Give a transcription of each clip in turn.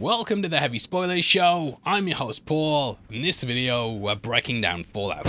Welcome to the Heavy Spoilers Show. I'm your host Paul. In this video, we're breaking down Fallout.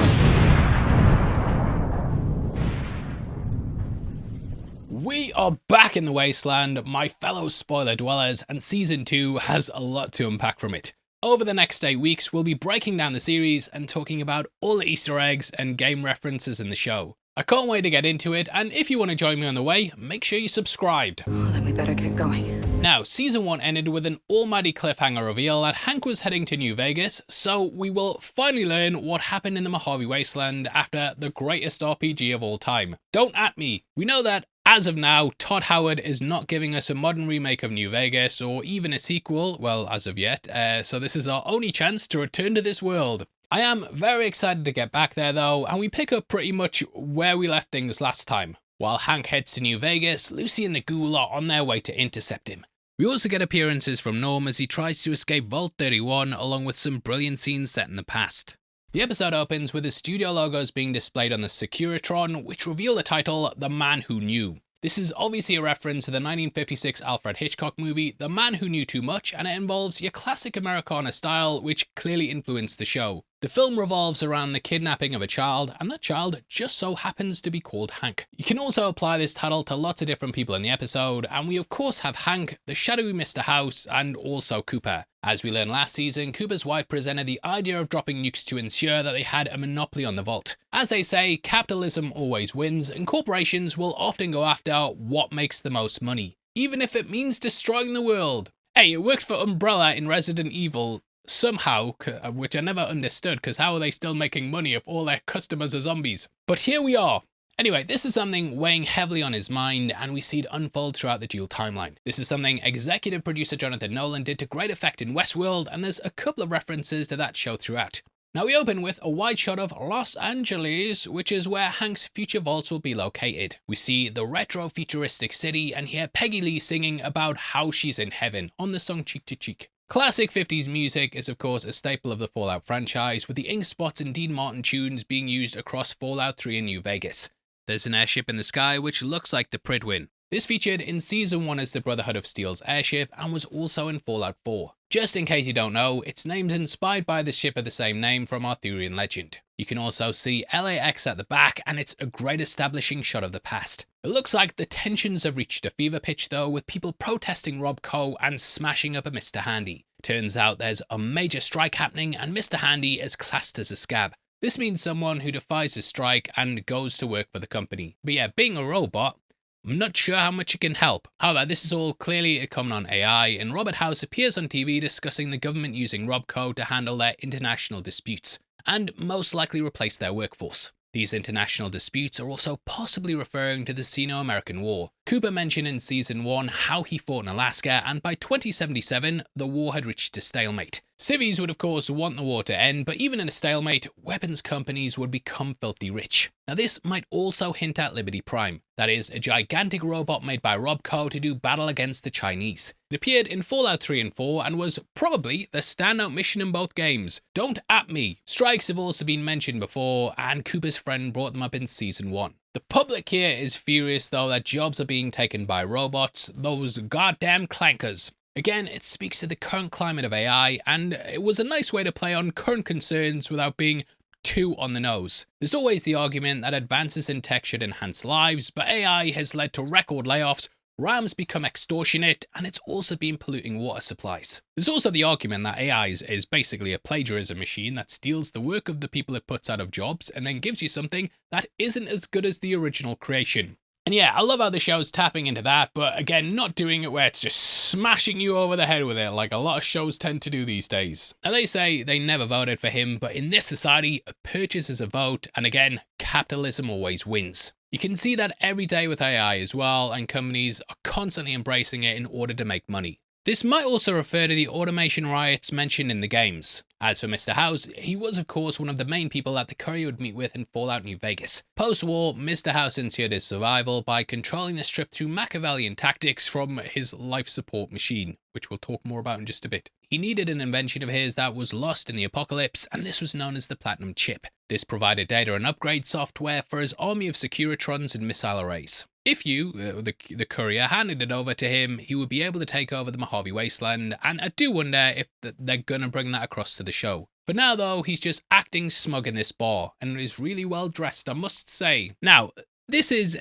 We are back in the Wasteland, my fellow spoiler dwellers, and Season 2 has a lot to unpack from it. Over the next 8 weeks, we'll be breaking down the series and talking about all the Easter eggs and game references in the show. I can't wait to get into it, and if you want to join me on the way, make sure you're subscribed. Oh, then we better get going. Now, Season 1 ended with an almighty cliffhanger reveal that Hank was heading to New Vegas, so we will finally learn what happened in the Mojave Wasteland after the greatest RPG of all time. Don't at me. We know that, as of now, Todd Howard is not giving us a modern remake of New Vegas or even a sequel, well, as of yet, so this is our only chance to return to this world. I am very excited to get back there though, and we pick up pretty much where we left things last time. While Hank heads to New Vegas, Lucy and the Ghoul are on their way to intercept him. We also get appearances from Norm as he tries to escape Vault 31, along with some brilliant scenes set in the past. The episode opens with the studio logos being displayed on the Securitron, which reveal the title, The Man Who Knew. This is obviously a reference to the 1956 Alfred Hitchcock movie, The Man Who Knew Too Much, and it involves your classic Americana style, which clearly influenced the show. The film revolves around the kidnapping of a child, and that child just so happens to be called Hank. You can also apply this title to lots of different people in the episode, and we of course have Hank, the shadowy Mr. House, and also Cooper. As we learned last season, Cooper's wife presented the idea of dropping nukes to ensure that they had a monopoly on the vault. As they say, capitalism always wins, and corporations will often go after what makes the most money, even if it means destroying the world. Hey, it worked for Umbrella in Resident Evil somehow, which I never understood, because how are they still making money if all their customers are zombies? But here we are. Anyway, this is something weighing heavily on his mind, and we see it unfold throughout the dual timeline. This is something executive producer Jonathan Nolan did to great effect in Westworld, and there's a couple of references to that show throughout. Now we open with a wide shot of Los Angeles, which is where Hank's future vaults will be located. We see the retro futuristic city and hear Peggy Lee singing about how she's in heaven on the song Cheek to Cheek. Classic 50s music is of course a staple of the Fallout franchise, with the Ink Spots and Dean Martin tunes being used across Fallout 3 in New Vegas. There's an airship in the sky which looks like the Pridwin. This featured in Season 1 as the Brotherhood of Steel's airship and was also in Fallout 4. Just in case you don't know, its name's inspired by the ship of the same name from Arthurian legend. You can also see LAX at the back, and it's a great establishing shot of the past. It looks like the tensions have reached a fever pitch though, with people protesting Rob Coe and smashing up a Mr. Handy. Turns out there's a major strike happening, and Mr. Handy is classed as a scab. This means someone who defies a strike and goes to work for the company. But yeah, being a robot, I'm not sure how much it can help. However, this is all clearly a comment on AI, and Robert House appears on TV discussing the government using Robco to handle their international disputes, and most likely replace their workforce. These international disputes are also possibly referring to the Sino-American War. Cooper mentioned in Season 1 how he fought in Alaska, and by 2077, the war had reached a stalemate. Civvies would of course want the war to end, but even in a stalemate, weapons companies would become filthy rich. Now this might also hint at Liberty Prime, that is, a gigantic robot made by Robco to do battle against the Chinese. It appeared in Fallout 3 and 4 and was probably the standout mission in both games. Don't at me. Strikes have also been mentioned before, and Cooper's friend brought them up in Season 1. The public here is furious though that jobs are being taken by robots, those goddamn clankers. Again, it speaks to the current climate of AI, and it was a nice way to play on current concerns without being too on the nose. There's always the argument that advances in tech should enhance lives, but AI has led to record layoffs, RAMs become extortionate, and it's also been polluting water supplies. There's also the argument that AI is basically a plagiarism machine that steals the work of the people it puts out of jobs and then gives you something that isn't as good as the original creation. And yeah, I love how the show's tapping into that, but again, not doing it where it's just smashing you over the head with it like a lot of shows tend to do these days. Now they say they never voted for him, but in this society, a purchase is a vote, and again, capitalism always wins. You can see that every day with AI as well, and companies are constantly embracing it in order to make money. This might also refer to the automation riots mentioned in the games. As for Mr. House, he was of course one of the main people that the courier would meet with in Fallout New Vegas. Post-war, Mr. House ensured his survival by controlling the strip through Machiavellian tactics from his life support machine. which we'll talk more about in just a bit. He needed an invention of his that was lost in the apocalypse, and this was known as the Platinum Chip. This provided data and upgrade software for his army of Securitrons and missile arrays. If you, the courier, handed it over to him, he would be able to take over the Mojave Wasteland, and I do wonder if they're gonna bring that across to the show. For now though, he's just acting smug in this bar, and is really well dressed, I must say. Now, this is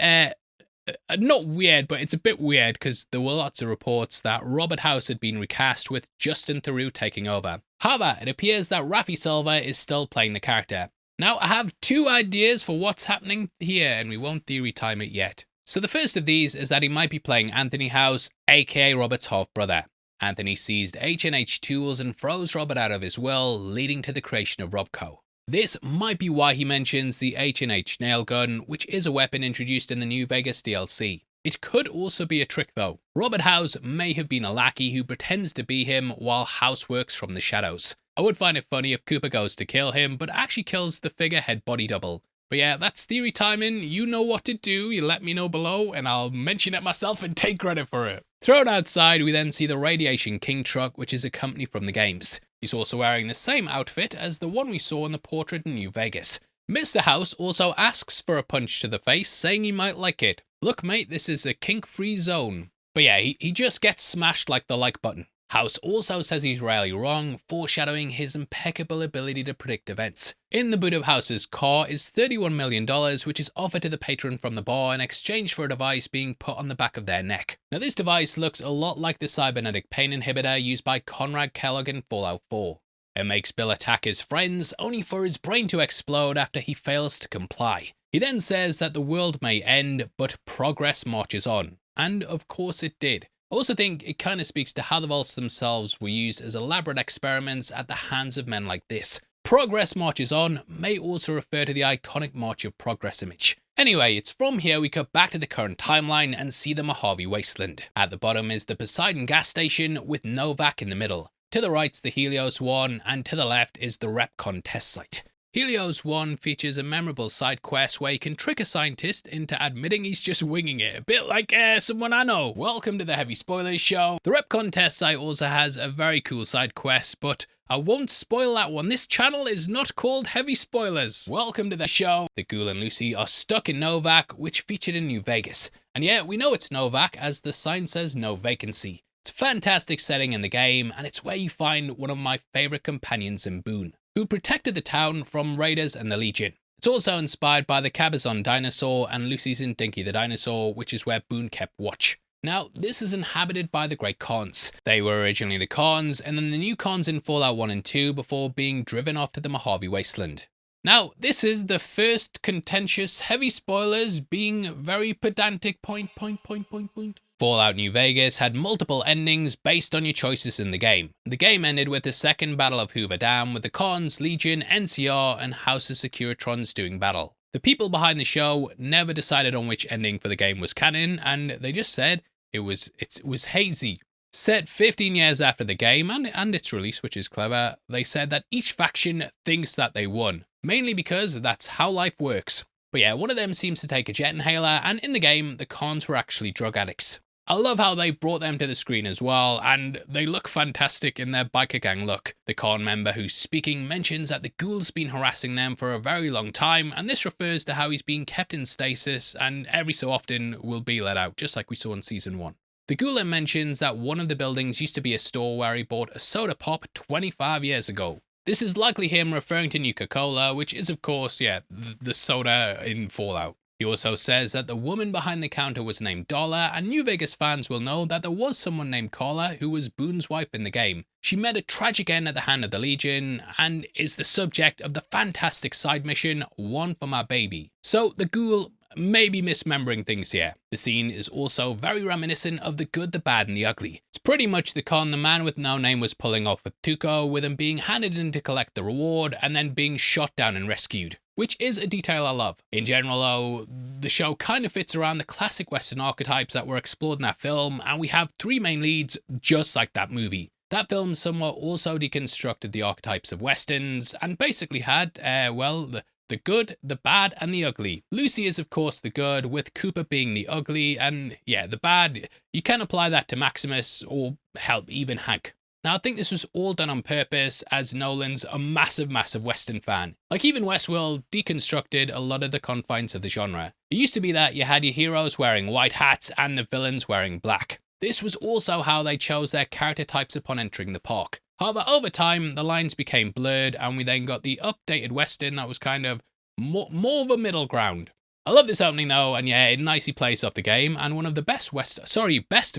not weird, but it's a bit weird because there were lots of reports that Robert House had been recast with Justin Theroux taking over. However, it appears that Rafi Silva is still playing the character. Now, I have two ideas for what's happening here, and we won't theory time it yet. So the first of these is that he might be playing Anthony House, aka Robert's half-brother. Anthony seized H&H tools and froze Robert out of his will, leading to the creation of Robco. This might be why he mentions the H&H nail gun, which is a weapon introduced in the New Vegas DLC. It could also be a trick though. Robert House may have been a lackey who pretends to be him while House works from the shadows. I would find it funny if Cooper goes to kill him, but actually kills the figurehead body double. But yeah, that's theory timing. You know what to do, you let me know below, and I'll mention it myself and take credit for it. Thrown outside, we then see the Radiation King truck, which is a company from the games. He's also wearing the same outfit as the one we saw in the portrait in New Vegas. Mr. House also asks for a punch to the face, saying he might like it. Look mate, this is a kink-free zone. But yeah, he just gets smashed like the like button. House also says he's rarely wrong, foreshadowing his impeccable ability to predict events. In the boot of House's car is $31 million, which is offered to the patron from the bar in exchange for a device being put on the back of their neck. Now this device looks a lot like the cybernetic pain inhibitor used by Conrad Kellogg in Fallout 4. It makes Bill attack his friends, only for his brain to explode after he fails to comply. He then says that the world may end, but progress marches on. And of course it did. I also think it kind of speaks to how the vaults themselves were used as elaborate experiments at the hands of men like this. Progress marches on may also refer to the iconic March of Progress image. Anyway, it's from here we cut back to the current timeline and see the Mojave Wasteland. At the bottom is the Poseidon gas station with Novak in the middle. To the right's the Helios one, and to the left is the Repcon test site. Helios 1 features a memorable side quest where you can trick a scientist into admitting he's just winging it, a bit like someone I know. Welcome to the Heavy Spoilers show. The Repcon test site also has a very cool side quest, but I won't spoil that one. This channel is not called Heavy Spoilers. Welcome to the show. The Ghoul and Lucy are stuck in Novak, which featured in New Vegas. And yeah, we know it's Novak as the sign says no vacancy. It's a fantastic setting in the game, and it's where you find one of my favourite companions in Boone, who protected the town from raiders and the Legion. It's also inspired by the Cabazon dinosaur and Lucy's in Dinky the Dinosaur, which is where Boone kept watch. Now, this is inhabited by the Great Khans. They were originally the Khans, and then the new Khans in Fallout 1 and 2 before being driven off to the Mojave Wasteland. Now, this is the first contentious Heavy Spoilers being very pedantic point. Fallout New Vegas had multiple endings based on your choices in the game. The game ended with the second Battle of Hoover Dam with the Khans, Legion, NCR, and House of Securitrons doing battle. The people behind the show never decided on which ending for the game was canon, and they just said it was hazy. Set 15 years after the game and its release, which is clever, they said that each faction thinks that they won, mainly because that's how life works. But yeah, one of them seems to take a jet inhaler, and in the game, the Khans were actually drug addicts. I love how they brought them to the screen as well, and they look fantastic in their biker gang look. The Khan member who's speaking mentions that the Ghoul's been harassing them for a very long time, and this refers to how he's being kept in stasis and every so often will be let out, just like we saw in Season 1. The Ghoul then mentions that one of the buildings used to be a store where he bought a soda pop 25 years ago. This is likely him referring to Nuka-Cola, which is of course, yeah, the soda in Fallout. He also says that the woman behind the counter was named Dollar, and New Vegas fans will know that there was someone named Carla who was Boone's wife in the game. She met a tragic end at the hand of the Legion, and is the subject of the fantastic side mission, One for My Baby. So the Ghoul may be misremembering things here. The scene is also very reminiscent of The Good, the Bad, and the Ugly. It's pretty much the con the man with no name was pulling off with Tuco, with him being handed in to collect the reward, and then being shot down and rescued, which is a detail I love. In general though, the show kind of fits around the classic Western archetypes that were explored in that film, and we have three main leads just like that movie. That film somewhat also deconstructed the archetypes of Westerns, and basically had, well, the good, the bad, and the ugly. Lucy is of course the good, with Cooper being the ugly, and yeah, the bad, you can apply that to Maximus, or hell, even Hank. Now, I think this was all done on purpose, as Nolan's a massive Western fan. Like, even Westworld deconstructed a lot of the confines of the genre. It used to be that you had your heroes wearing white hats and the villains wearing black. This was also how they chose their character types upon entering the park. However, over time, the lines became blurred, and we then got the updated Western that was kind of more of a middle ground. I love this opening though, and yeah, it nicely plays off the game, and one of the best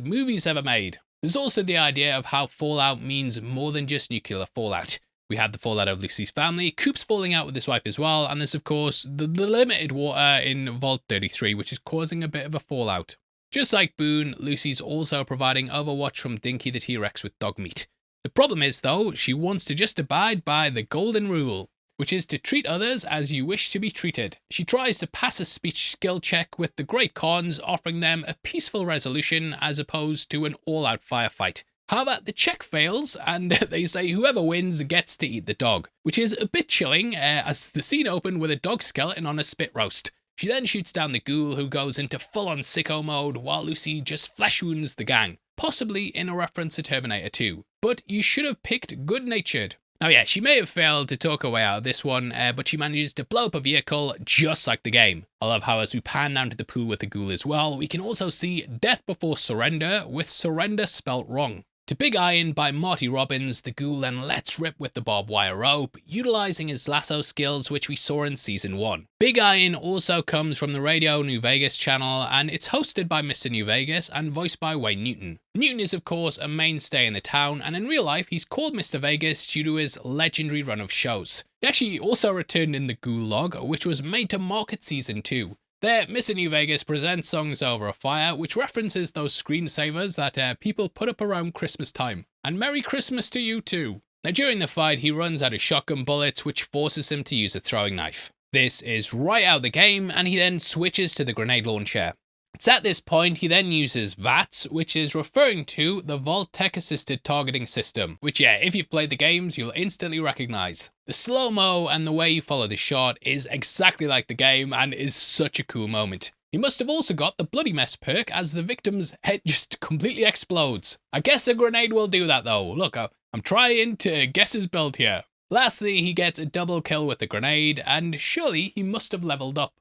movies ever made. There's also the idea of how fallout means more than just nuclear fallout. We had the fallout of Lucy's family, Coop's falling out with his wife as well, and there's of course the limited water in Vault 33, which is causing a bit of a fallout. Just like Boone, Lucy's also providing overwatch from Dinky the T-Rex with dog meat. The problem is though, she wants to just abide by the golden rule, which is to treat others as you wish to be treated. She tries to pass a speech skill check with the Great Khans, offering them a peaceful resolution as opposed to an all-out firefight. However, the check fails, and they say whoever wins gets to eat the dog, which is a bit chilling, as the scene opened with a dog skeleton on a spit roast. She then shoots down the ghoul, who goes into full-on sicko mode, while Lucy just flesh wounds the gang, possibly in a reference to Terminator 2. But you should have picked good-natured. Now yeah, she may have failed to talk her way out of this one, but she manages to blow up a vehicle just like the game. I love how as we pan down to the pool with the ghoul as well, we can also see death before surrender, with surrender spelt wrong. To Big Iron by Marty Robbins, the ghoul then lets rip with the barbed wire rope, utilising his lasso skills which we saw in Season 1. Big Iron also comes from the Radio New Vegas channel, and it's hosted by Mr. New Vegas and voiced by Wayne Newton. Newton is of course a mainstay in the town, and in real life he's called Mr. Vegas due to his legendary run of shows. He actually also returned in the Ghoul log, which was made to market Season 2. There, Mr. New Vegas presents Songs Over a Fire, which references those screensavers that people put up around Christmas time. And Merry Christmas to you too. Now during the fight, he runs out of shotgun bullets, which forces him to use a throwing knife. This is right out of the game, and he then switches to the grenade launcher. It's at this point he then uses VATS, which is referring to the Vault-Tec assisted targeting system, which yeah, if you've played the games, you'll instantly recognize. The slow-mo and the way you follow the shot is exactly like the game and is such a cool moment. He must have also got the Bloody Mess perk, as the victim's head just completely explodes. I guess a grenade will do that though. Look, I'm trying to guess his build here. Lastly, he gets a double kill with the grenade, and surely he must have leveled up.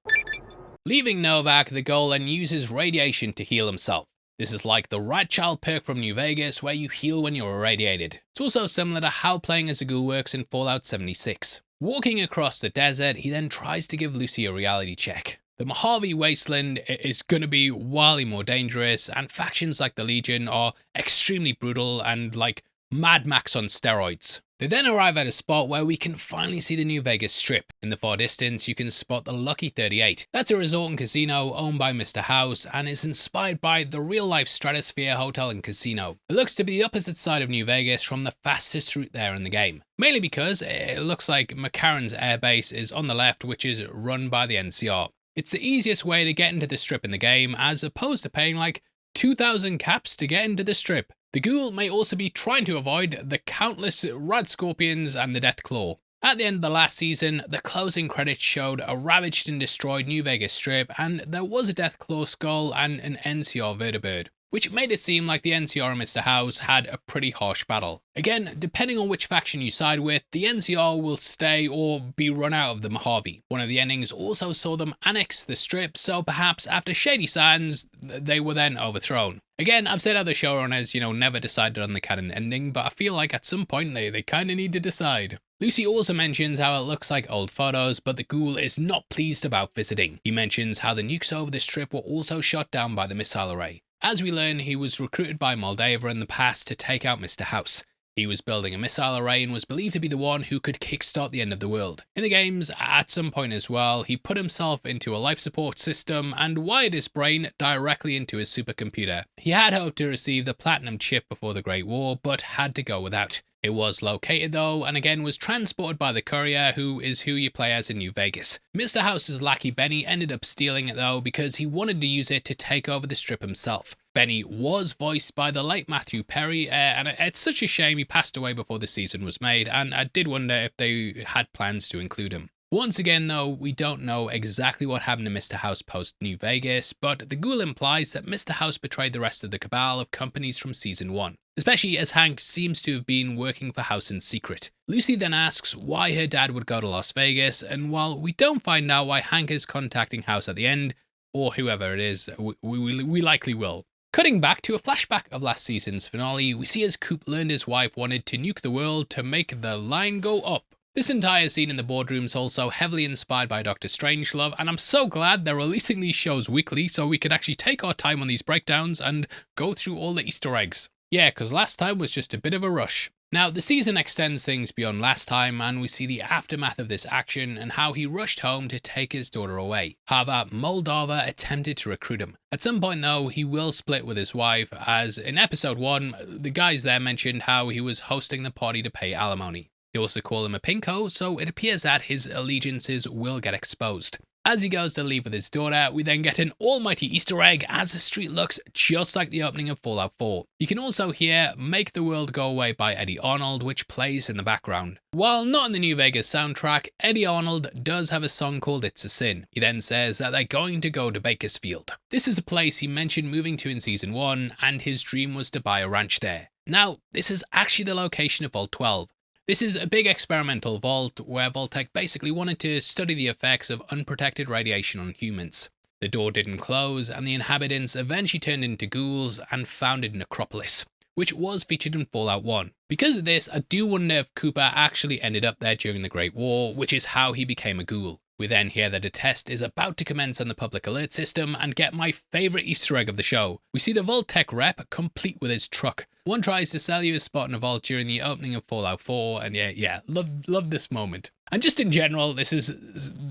Leaving Novak, the Ghoul then uses radiation to heal himself. This is like the Rat Child perk from New Vegas, where you heal when you're irradiated. It's also similar to how playing as a ghoul works in Fallout 76. Walking across the desert, he then tries to give Lucy a reality check. The Mojave Wasteland is going to be wildly more dangerous, and factions like the Legion are extremely brutal and like Mad Max on steroids. They then arrive at a spot where we can finally see the New Vegas Strip. In the far distance, you can spot the Lucky 38. That's a resort and casino owned by Mr. House, and is inspired by the real-life Stratosphere Hotel and Casino. It looks to be the opposite side of New Vegas from the fastest route there in the game. Mainly because it looks like McCarran's airbase is on the left, which is run by the NCR. It's the easiest way to get into the Strip in the game, as opposed to paying like 2,000 caps to get into the Strip. The Ghoul may also be trying to avoid the countless rad scorpions and the Deathclaw. At the end of the last season, the closing credits showed a ravaged and destroyed New Vegas Strip, and there was a Deathclaw skull and an NCR vertibird, which made it seem like the NCR and Mr. House had a pretty harsh battle. Again, depending on which faction you side with, the NCR will stay or be run out of the Mojave. One of the endings also saw them annex the Strip, so perhaps after Shady Sands, they were then overthrown. Again, I've said other showrunners, never decided on the canon ending, but I feel like at some point they kinda need to decide. Lucy also mentions how it looks like old photos, but the Ghoul is not pleased about visiting. He mentions how the nukes over the Strip were also shot down by the missile array. As we learn, he was recruited by Moldava in the past to take out Mr. House. He was building a missile array and was believed to be the one who could kickstart the end of the world. In the games, at some point as well, he put himself into a life support system and wired his brain directly into his supercomputer. He had hoped to receive the Platinum chip before the Great War, but had to go without. It was located though, and again was transported by the courier, who is who you play as in New Vegas. Mr. House's lackey Benny ended up stealing it though, because he wanted to use it to take over the Strip himself. Benny was voiced by the late Matthew Perry, and it's such a shame he passed away before the season was made, and I did wonder if they had plans to include him. Once again though, we don't know exactly what happened to Mr. House post New Vegas, but the Ghoul implies that Mr. House betrayed the rest of the cabal of companies from season 1, especially as Hank seems to have been working for House in secret. Lucy then asks why her dad would go to Las Vegas, and while we don't find out why Hank is contacting House at the end, or whoever it is, we likely will. Cutting back to a flashback of last season's finale, we see as Coop learned his wife wanted to nuke the world to make the line go up. This entire scene in the boardroom is also heavily inspired by Doctor Strangelove, and I'm so glad they're releasing these shows weekly so we could actually take our time on these breakdowns and go through all the Easter eggs. Yeah, because last time was just a bit of a rush. Now, the season extends things beyond last time, and we see the aftermath of this action and how he rushed home to take his daughter away. However, Moldova attempted to recruit him. At some point though, he will split with his wife, as in episode 1, the guys there mentioned how he was hosting the party to pay alimony. They also call him a pinko, so it appears that his allegiances will get exposed. As he goes to leave with his daughter, we then get an almighty Easter egg as the street looks just like the opening of Fallout 4. You can also hear Make the World Go Away by Eddie Arnold, which plays in the background. While not in the New Vegas soundtrack, Eddie Arnold does have a song called It's a Sin. He then says that they're going to go to Bakersfield. This is a place he mentioned moving to in season 1, and his dream was to buy a ranch there. Now, this is actually the location of Vault 12. This is a big experimental vault where Vault-Tec basically wanted to study the effects of unprotected radiation on humans. The door didn't close, and the inhabitants eventually turned into ghouls and founded Necropolis, which was featured in Fallout 1. Because of this, I do wonder if Cooper actually ended up there during the Great War, which is how he became a ghoul. We then hear that a test is about to commence on the public alert system and get my favourite Easter egg of the show. We see the Vault-Tec rep complete with his truck. One tries to sell you a spot in a vault during the opening of Fallout 4, and yeah, love this moment. And just in general, this is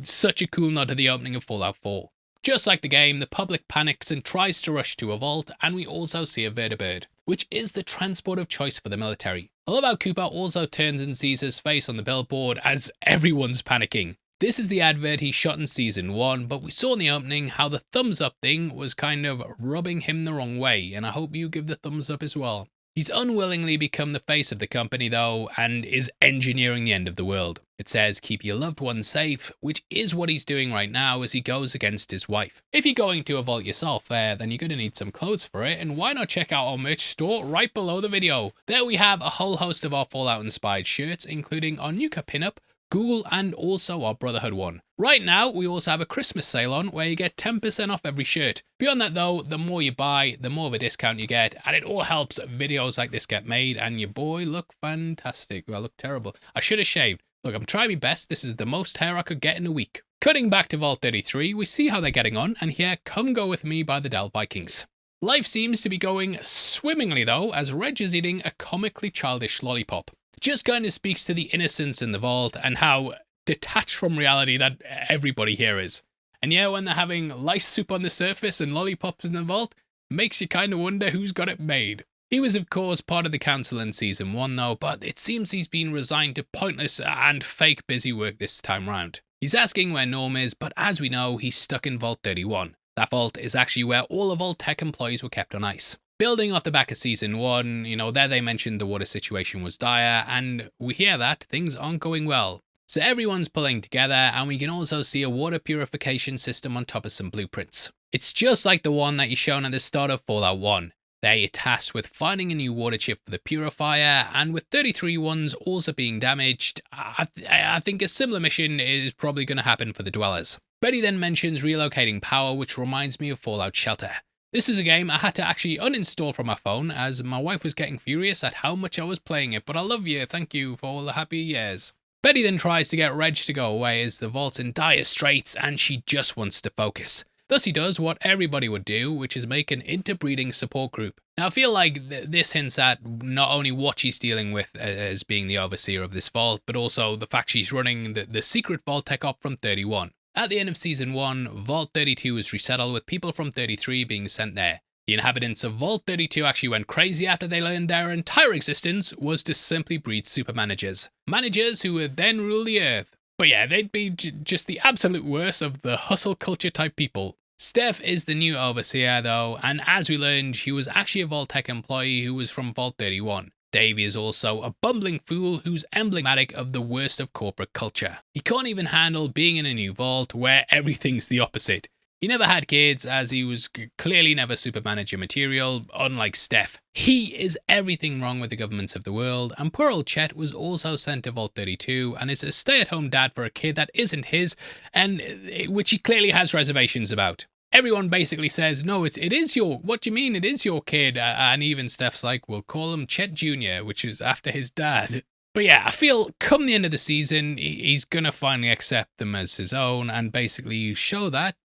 such a cool nod to the opening of Fallout 4. Just like the game, the public panics and tries to rush to a vault, and we also see a vertibird, which is the transport of choice for the military. I love how Cooper also turns and sees his face on the billboard as everyone's panicking. This is the advert he shot in season 1, but we saw in the opening how the thumbs up thing was kind of rubbing him the wrong way, and I hope you give the thumbs up as well. He's unwillingly become the face of the company though, and is engineering the end of the world. It says keep your loved ones safe, which is what he's doing right now as he goes against his wife. If you're going to a vault yourself then you're going to need some clothes for it, and why not check out our merch store right below the video. There we have a whole host of our Fallout inspired shirts, including our Nuka pinup, Ghoul, and also our Brotherhood one. Right now, we also have a Christmas sale on where you get 10% off every shirt. Beyond that though, the more you buy, the more of a discount you get, and it all helps videos like this get made, and your boy look fantastic. Well, I look terrible. I should have shaved. Look, I'm trying my best. This is the most hair I could get in a week. Cutting back to Vault 33, we see how they're getting on, and here Come Go With Me by the Del Vikings. Life seems to be going swimmingly though, as Reg is eating a comically childish lollipop. Just kind of speaks to the innocence in the vault and how detached from reality that everybody here is. And yeah, when they're having lice soup on the surface and lollipops in the vault, makes you kind of wonder who's got it made. He was of course part of the council in season 1 though, but it seems he's been resigned to pointless and fake busy work this time round. He's asking where Norm is, but as we know, he's stuck in Vault 31. That vault is actually where all the Vault-Tec employees were kept on ice. Building off the back of season 1, there they mentioned the water situation was dire, and we hear that things aren't going well. So everyone's pulling together, and we can also see a water purification system on top of some blueprints. It's just like the one that you're shown at the start of Fallout 1. They're tasked with finding a new water chip for the purifier, and with 33 ones also being damaged, I think a similar mission is probably going to happen for the dwellers. Betty then mentions relocating power, which reminds me of Fallout Shelter. This is a game I had to actually uninstall from my phone as my wife was getting furious at how much I was playing it, but I love you, thank you for all the happy years. Betty then tries to get Reg to go away as the vault's in dire straits and she just wants to focus. Thus he does what everybody would do, which is make an interbreeding support group. Now I feel like this hints at not only what she's dealing with as being the overseer of this vault, but also the fact she's running the secret Vault-Tec op from 31. At the end of season 1, Vault 32 was resettled with people from 33 being sent there. The inhabitants of Vault 32 actually went crazy after they learned their entire existence was to simply breed super managers. Managers who would then rule the earth. But yeah, they'd be just the absolute worst of the hustle culture type people. Steph is the new overseer though, and as we learned, she was actually a Vault-Tec employee who was from Vault 31. Davey is also a bumbling fool who's emblematic of the worst of corporate culture. He can't even handle being in a new vault where everything's the opposite. He never had kids, as he was clearly never super manager material, unlike Steph. He is everything wrong with the governments of the world, and poor old Chet was also sent to Vault 32 and is a stay-at-home dad for a kid that isn't his, and which he clearly has reservations about. Everyone basically says, no, it is your, what do you mean it is your kid? And even Steph's like, we'll call him Chet Jr., which is after his dad. But yeah, I feel come the end of the season, he's going to finally accept them as his own and basically show that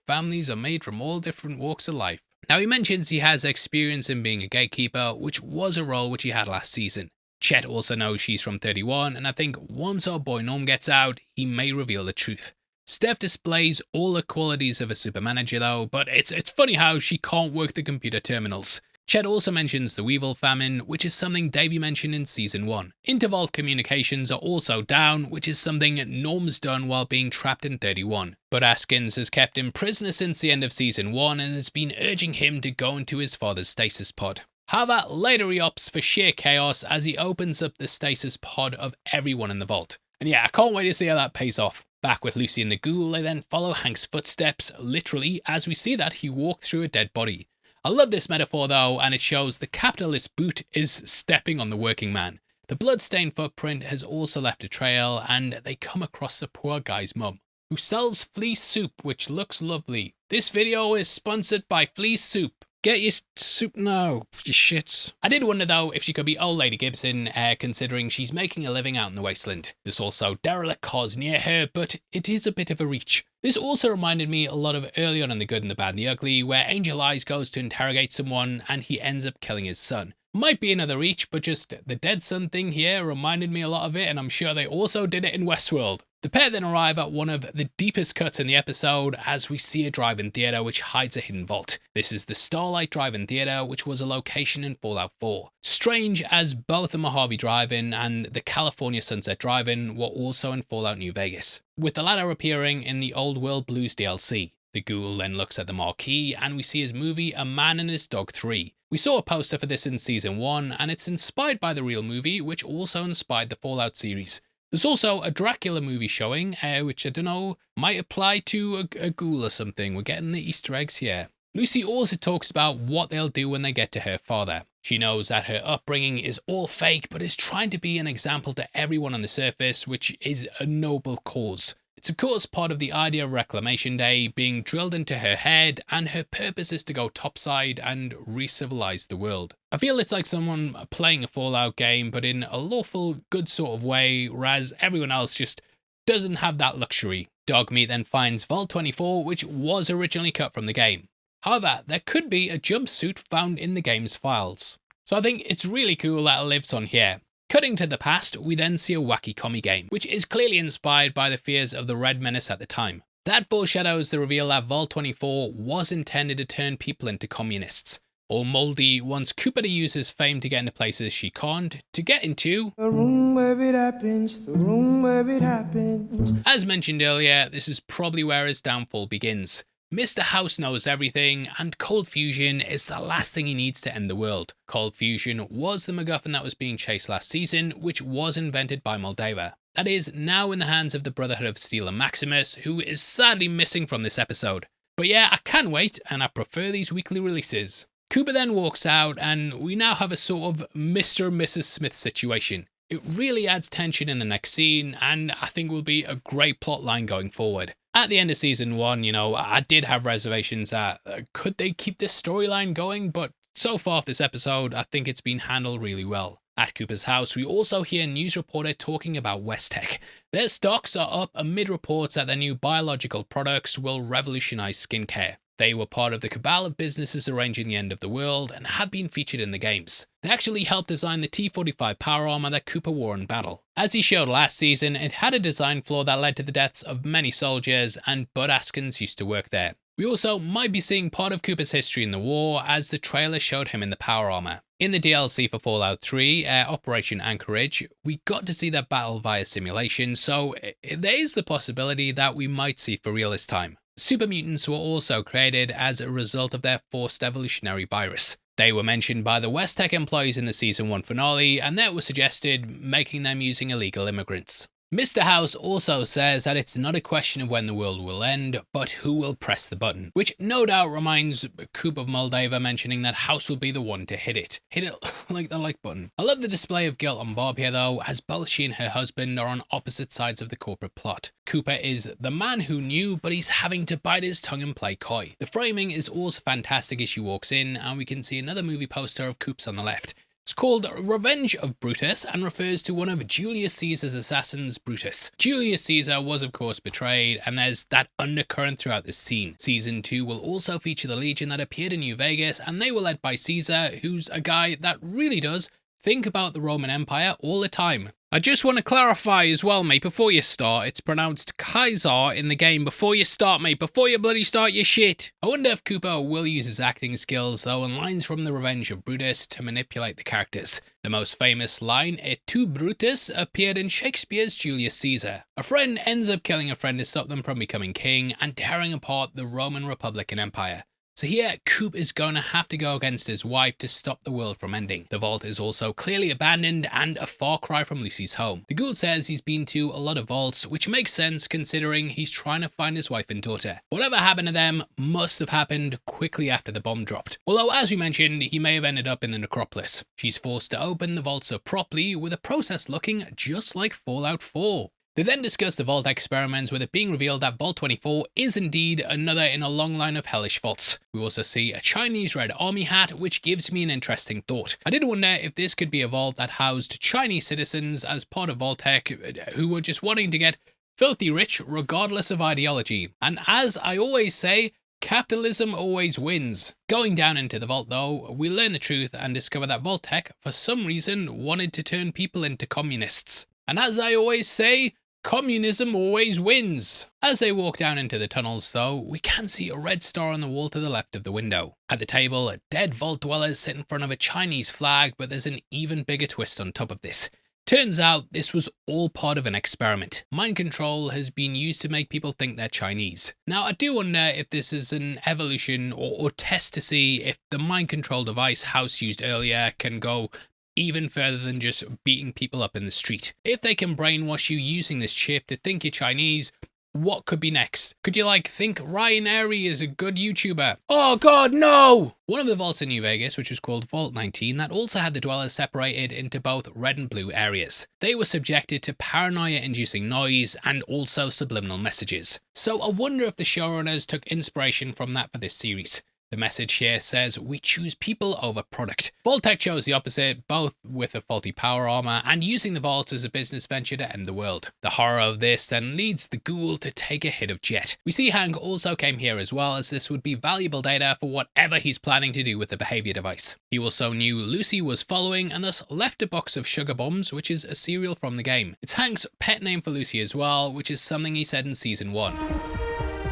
families are made from all different walks of life. Now, he mentions he has experience in being a gatekeeper, which was a role which he had last season. Chet also knows she's from 31, and I think once our boy Norm gets out, he may reveal the truth. Steph displays all the qualities of a super manager though, but it's funny how she can't work the computer terminals. Chet also mentions the Weevil famine, which is something Davey mentioned in Season 1. Intervault communications are also down, which is something Norm's done while being trapped in 31. But Askins has kept him prisoner since the end of Season 1 and has been urging him to go into his father's stasis pod. However, later he opts for sheer chaos as he opens up the stasis pod of everyone in the vault. And yeah, I can't wait to see how that pays off. Back with Lucy and the Ghoul, they then follow Hank's footsteps, literally, as we see that he walked through a dead body. I love this metaphor though, and it shows the capitalist boot is stepping on the working man. The bloodstained footprint has also left a trail, and they come across the poor guy's mum, who sells fleece soup, which looks lovely. This video is sponsored by Fleece Soup. Get your soup now, you shits. I did wonder though if she could be old lady Gibson, considering she's making a living out in the Wasteland. There's also derelict cars near her, but it is a bit of a reach. This also reminded me a lot of early on in The Good and the Bad and the Ugly, where Angel Eyes goes to interrogate someone and he ends up killing his son. Might be another reach, but just the dead son thing here reminded me a lot of it, and I'm sure they also did it in Westworld. The pair then arrive at one of the deepest cuts in the episode as we see a drive-in theater which hides a hidden vault. This is the Starlight Drive-In Theater, which was a location in Fallout 4. Strange, as both the Mojave Drive-In and the California Sunset Drive-In were also in Fallout New Vegas, with the latter appearing in the Old World Blues DLC. The Ghoul then looks at the marquee and we see his movie A Man and His Dog 3. We saw a poster for this in Season 1 and it's inspired by the real movie, which also inspired the Fallout series. There's also a Dracula movie showing, which I don't know, might apply to a ghoul or something. We're getting the Easter eggs here. Lucy also talks about what they'll do when they get to her father. She knows that her upbringing is all fake, but is trying to be an example to everyone on the surface, which is a noble cause. It's of course part of the idea of Reclamation Day being drilled into her head, and her purpose is to go topside and re-civilize the world. I feel it's like someone playing a Fallout game, but in a lawful, good sort of way, whereas everyone else just doesn't have that luxury. Dogmeat then finds Vault 24, which was originally cut from the game. However, there could be a jumpsuit found in the game's files. So I think it's really cool that it lives on here. Cutting to the past, we then see a wacky commie game, which is clearly inspired by the fears of the Red Menace at the time. That foreshadows the reveal that Vault 24 was intended to turn people into communists. Or Moldy wants Cooper to use his fame to get into places she can't, to get into the room where it happens, the room where it happens. As mentioned earlier, this is probably where his downfall begins. Mr. House knows everything, and cold fusion is the last thing he needs to end the world. Cold fusion was the MacGuffin that was being chased last season, which was invented by Moldava. That is now in the hands of the Brotherhood of Steel and Maximus, who is sadly missing from this episode. But yeah, I can wait, and I prefer these weekly releases. Cooper then walks out, and we now have a sort of Mr. and Mrs. Smith situation. It really adds tension in the next scene, and I think will be a great plot line going forward. At the end of Season 1, you know, I did have reservations that could they keep this storyline going, but so far this episode, I think it's been handled really well. At Cooper's house, we also hear a news reporter talking about West-Tec. Their stocks are up amid reports that their new biological products will revolutionize skincare. They were part of the cabal of businesses arranging the end of the world and have been featured in the games. They actually helped design the T-45 power armor that Cooper wore in battle. As he showed last season, it had a design flaw that led to the deaths of many soldiers, and Bud Askins used to work there. We also might be seeing part of Cooper's history in the war, as the trailer showed him in the power armor. In the DLC for Fallout 3, Operation Anchorage, we got to see that battle via simulation, so there is the possibility that we might see for real this time. Super mutants were also created as a result of their forced evolutionary virus. They were mentioned by the Vault-Tec employees in the season 1 finale, and that was suggested making them using illegal immigrants. Mr. House also says that it's not a question of when the world will end, but who will press the button, which no doubt reminds Coop of Moldava mentioning that House will be the one to hit it. Hit it like the like button. I love the display of guilt on Bob here though, as both she and her husband are on opposite sides of the corporate plot. Cooper is the man who knew, but he's having to bite his tongue and play coy. The framing is also fantastic as she walks in, and we can see another movie poster of Coop's on the left. It's called Revenge of Brutus and refers to one of Julius Caesar's assassins, Brutus. Julius Caesar was of course betrayed, and there's that undercurrent throughout this scene. Season 2 will also feature the Legion that appeared in New Vegas, and they were led by Caesar, who's a guy that really does think about the Roman Empire all the time. I just want to clarify as well, mate, before you start, it's pronounced Kaiser in the game. Before you start, mate, before you bloody start your shit. I wonder if Cooper will use his acting skills, though, and lines from The Revenge of Brutus to manipulate the characters. The most famous line, Et tu Brutus, appeared in Shakespeare's Julius Caesar. A friend ends up killing a friend to stop them from becoming king and tearing apart the Roman Republican Empire. So here, Coop is going to have to go against his wife to stop the world from ending. The vault is also clearly abandoned and a far cry from Lucy's home. The Ghoul says he's been to a lot of vaults, which makes sense considering he's trying to find his wife and daughter. Whatever happened to them must have happened quickly after the bomb dropped. Although, as we mentioned, he may have ended up in the necropolis. She's forced to open the vaults up properly, with a process looking just like Fallout 4. They then discuss the Vault experiments, with it being revealed that Vault 24 is indeed another in a long line of hellish vaults. We also see a Chinese Red Army hat, which gives me an interesting thought. I did wonder if this could be a vault that housed Chinese citizens as part of Vault-Tec who were just wanting to get filthy rich regardless of ideology. And as I always say, capitalism always wins. Going down into the vault though, we learn the truth and discover that Vault-Tec, for some reason, wanted to turn people into communists. And as I always say, communism always wins. As they walk down into the tunnels though, we can see a red star on the wall to the left of the window. At the table, dead vault dwellers sit in front of a Chinese flag, but there's an even bigger twist on top of this. Turns out this was all part of an experiment. Mind control has been used to make people think they're Chinese. Now I do wonder if this is an evolution or test to see if the mind control device House used earlier can go even further than just beating people up in the street. If they can brainwash you using this chip to think you're Chinese, what could be next? Could you think Ryan Airy is a good YouTuber? Oh god, no! One of the vaults in New Vegas, which was called Vault 19, that also had the dwellers separated into both red and blue areas. They were subjected to paranoia-inducing noise and also subliminal messages. So I wonder if the showrunners took inspiration from that for this series. The message here says, we choose people over product. Vault-Tec chose the opposite, both with a faulty power armor and using the vaults as a business venture to end the world. The horror of this then leads the Ghoul to take a hit of Jet. We see Hank also came here as well, as this would be valuable data for whatever he's planning to do with the behavior device. He also knew Lucy was following and thus left a box of sugar bombs, which is a cereal from the game. It's Hank's pet name for Lucy as well, which is something he said in season 1.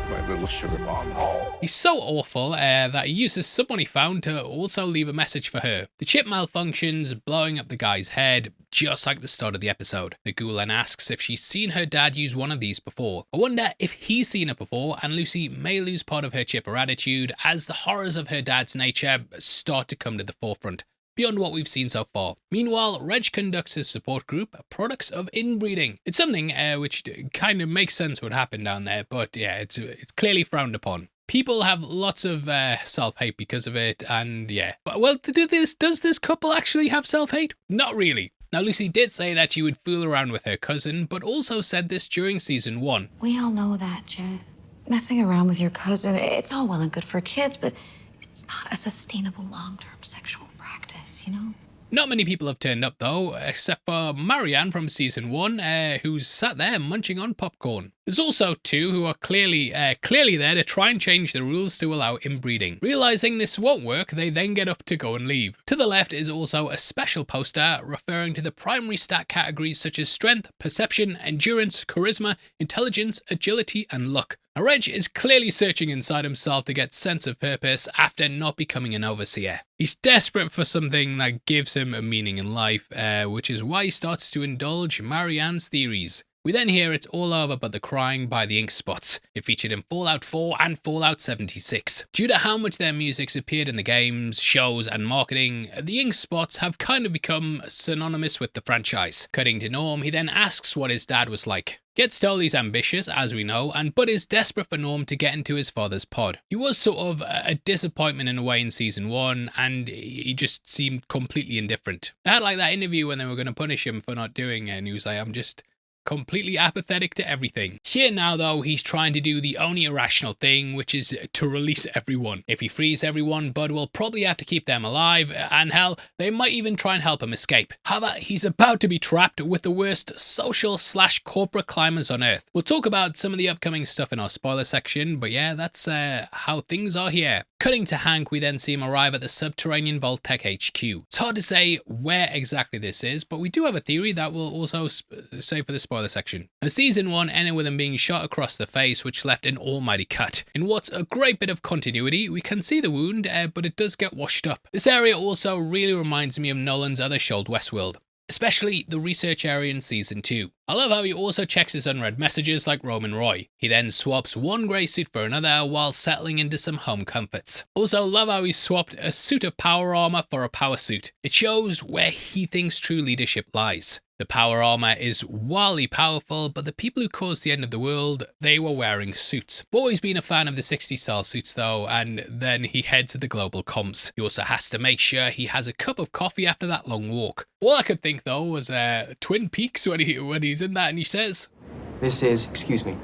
My little sugar bomb. He's so awful that he uses someone he found to also leave a message for her. The chip malfunctions, blowing up the guy's head, just like the start of the episode. The Ghoul then asks if she's seen her dad use one of these before. I wonder if he's seen it before, and Lucy may lose part of her chip or attitude as the horrors of her dad's nature start to come to the forefront, beyond what we've seen so far. Meanwhile, Reg conducts his support group, Products of Inbreeding. It's something which kind of makes sense what happened down there, but yeah, it's clearly frowned upon. People have lots of self-hate because of it, and yeah. But well, does this couple actually have self-hate? Not really. Now, Lucy did say that she would fool around with her cousin, but also said this during season 1. We all know that, Jet. Messing around with your cousin, it's all well and good for kids, but it's not a sustainable long-term sexual practice, you know? Not many people have turned up though, except for Marianne from season 1, who's sat there munching on popcorn. There's also 2 who are clearly there to try and change the rules to allow inbreeding. Realizing this won't work, they then get up to go and leave. To the left is also a special poster referring to the primary stat categories such as strength, perception, endurance, charisma, intelligence, agility, and luck. Now, Reg is clearly searching inside himself to get sense of purpose after not becoming an overseer. He's desperate for something that gives him a meaning in life, which is why he starts to indulge Marianne's theories. We then hear It's All Over But the Crying by the Ink Spots. It featured in Fallout 4 and Fallout 76. Due to how much their music's appeared in the games, shows and marketing, the Ink Spots have kind of become synonymous with the franchise. Cutting to Norm, he then asks what his dad was like. Gets told he's ambitious, as we know, but is desperate for Norm to get into his father's pod. He was sort of a disappointment in a way in season 1, and he just seemed completely indifferent. I had like that interview when they were going to punish him for not doing it, and he was like, I'm just completely apathetic to everything. Here now though, he's trying to do the only irrational thing, which is to release everyone. If he frees everyone, Bud will probably have to keep them alive, and hell, they might even try and help him escape. However, he's about to be trapped with the worst social/corporate climbers on Earth. We'll talk about some of the upcoming stuff in our spoiler section, but yeah, that's how things are here. Cutting to Hank, we then see him arrive at the subterranean Vault-Tec HQ. It's hard to say where exactly this is, but we do have a theory that we'll also say for the spoiler section. And season 1 ended with him being shot across the face, which left an almighty cut. In what's a great bit of continuity, we can see the wound, but it does get washed up. This area also really reminds me of Nolan's other show, Westworld, especially the research area in season 2. I love how he also checks his unread messages like Roman Roy. He then swaps one grey suit for another while settling into some home comforts. Also love how he swapped a suit of power armor for a power suit. It shows where he thinks true leadership lies. The power armor is wildly powerful, but the people who caused the end of the world, they were wearing suits. I've always been a fan of the 60s style suits though, and then he heads to the global comps. He also has to make sure he has a cup of coffee after that long walk. All I could think though was Twin Peaks when he's in that and he says, "This is, excuse me,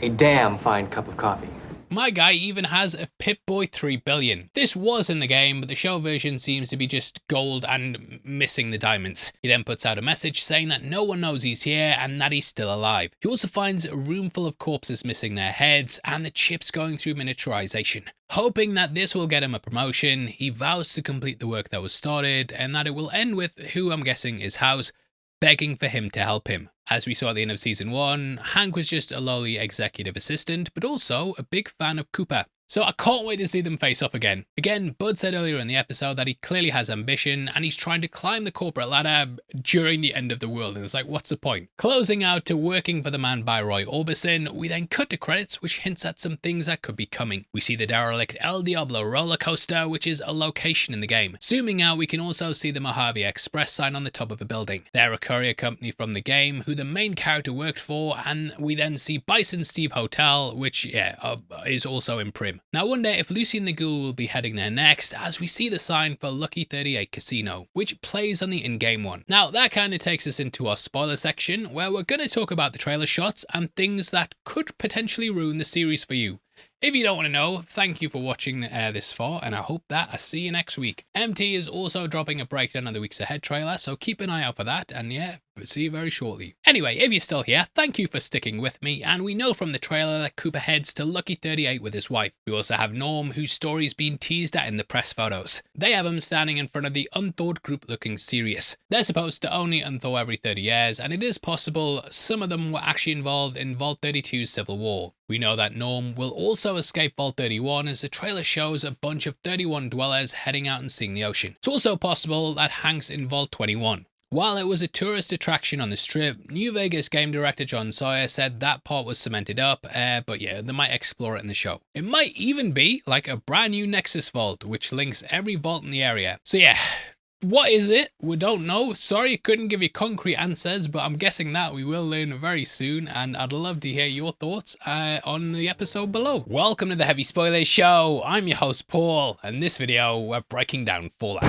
a damn fine cup of coffee." My guy even has a Pip-Boy 3 billion. This was in the game, but the show version seems to be just gold and missing the diamonds. He then puts out a message saying that no one knows he's here and that he's still alive. He also finds a room full of corpses missing their heads and the chips going through miniaturization. Hoping that this will get him a promotion, he vows to complete the work that was started and that it will end with who I'm guessing is House begging for him to help him. As we saw at the end of season 1, Hank was just a lowly executive assistant, but also a big fan of Cooper. So I can't wait to see them face off again. Again, Bud said earlier in the episode that he clearly has ambition and he's trying to climb the corporate ladder during the end of the world. And it's like, what's the point? Closing out to Working for the Man by Roy Orbison, we then cut to credits, which hints at some things that could be coming. We see the derelict El Diablo roller coaster, which is a location in the game. Zooming out, we can also see the Mojave Express sign on the top of a building. They're a courier company from the game who the main character worked for, and we then see Bison Steve Hotel, which is also in Prim. Now I wonder if Lucy and the Ghoul will be heading there next, as we see the sign for Lucky 38 Casino, which plays on the in-game one. Now that kind of takes us into our spoiler section, where we're going to talk about the trailer shots and things that could potentially ruin the series for you. If you don't want to know, thank you for watching this far, and I hope that I see you next week. MT is also dropping a breakdown of the weeks ahead trailer, so keep an eye out for that, and yeah, see you very shortly. Anyway, if you're still here, thank you for sticking with me, and we know from the trailer that Cooper heads to Lucky 38 with his wife. We also have Norm, whose story's been teased at in the press photos. They have him standing in front of the unthawed group looking serious. They're supposed to only unthaw every 30 years, and it is possible some of them were actually involved in Vault 32's Civil War. We know that Norm will also escape Vault 31, as the trailer shows a bunch of 31 dwellers heading out and seeing the ocean. It's also possible that Hank's in Vault 21. While it was a tourist attraction on the strip, New Vegas game director John Sawyer said that part was cemented up, but yeah, they might explore it in the show. It might even be like a brand new Nexus vault, which links every vault in the area. So yeah, what is it? We don't know. Sorry, couldn't give you concrete answers, but I'm guessing that we will learn very soon, and I'd love to hear your thoughts on the episode below. Welcome to the Heavy Spoilers Show. I'm your host Paul, and in this video we're breaking down Fallout.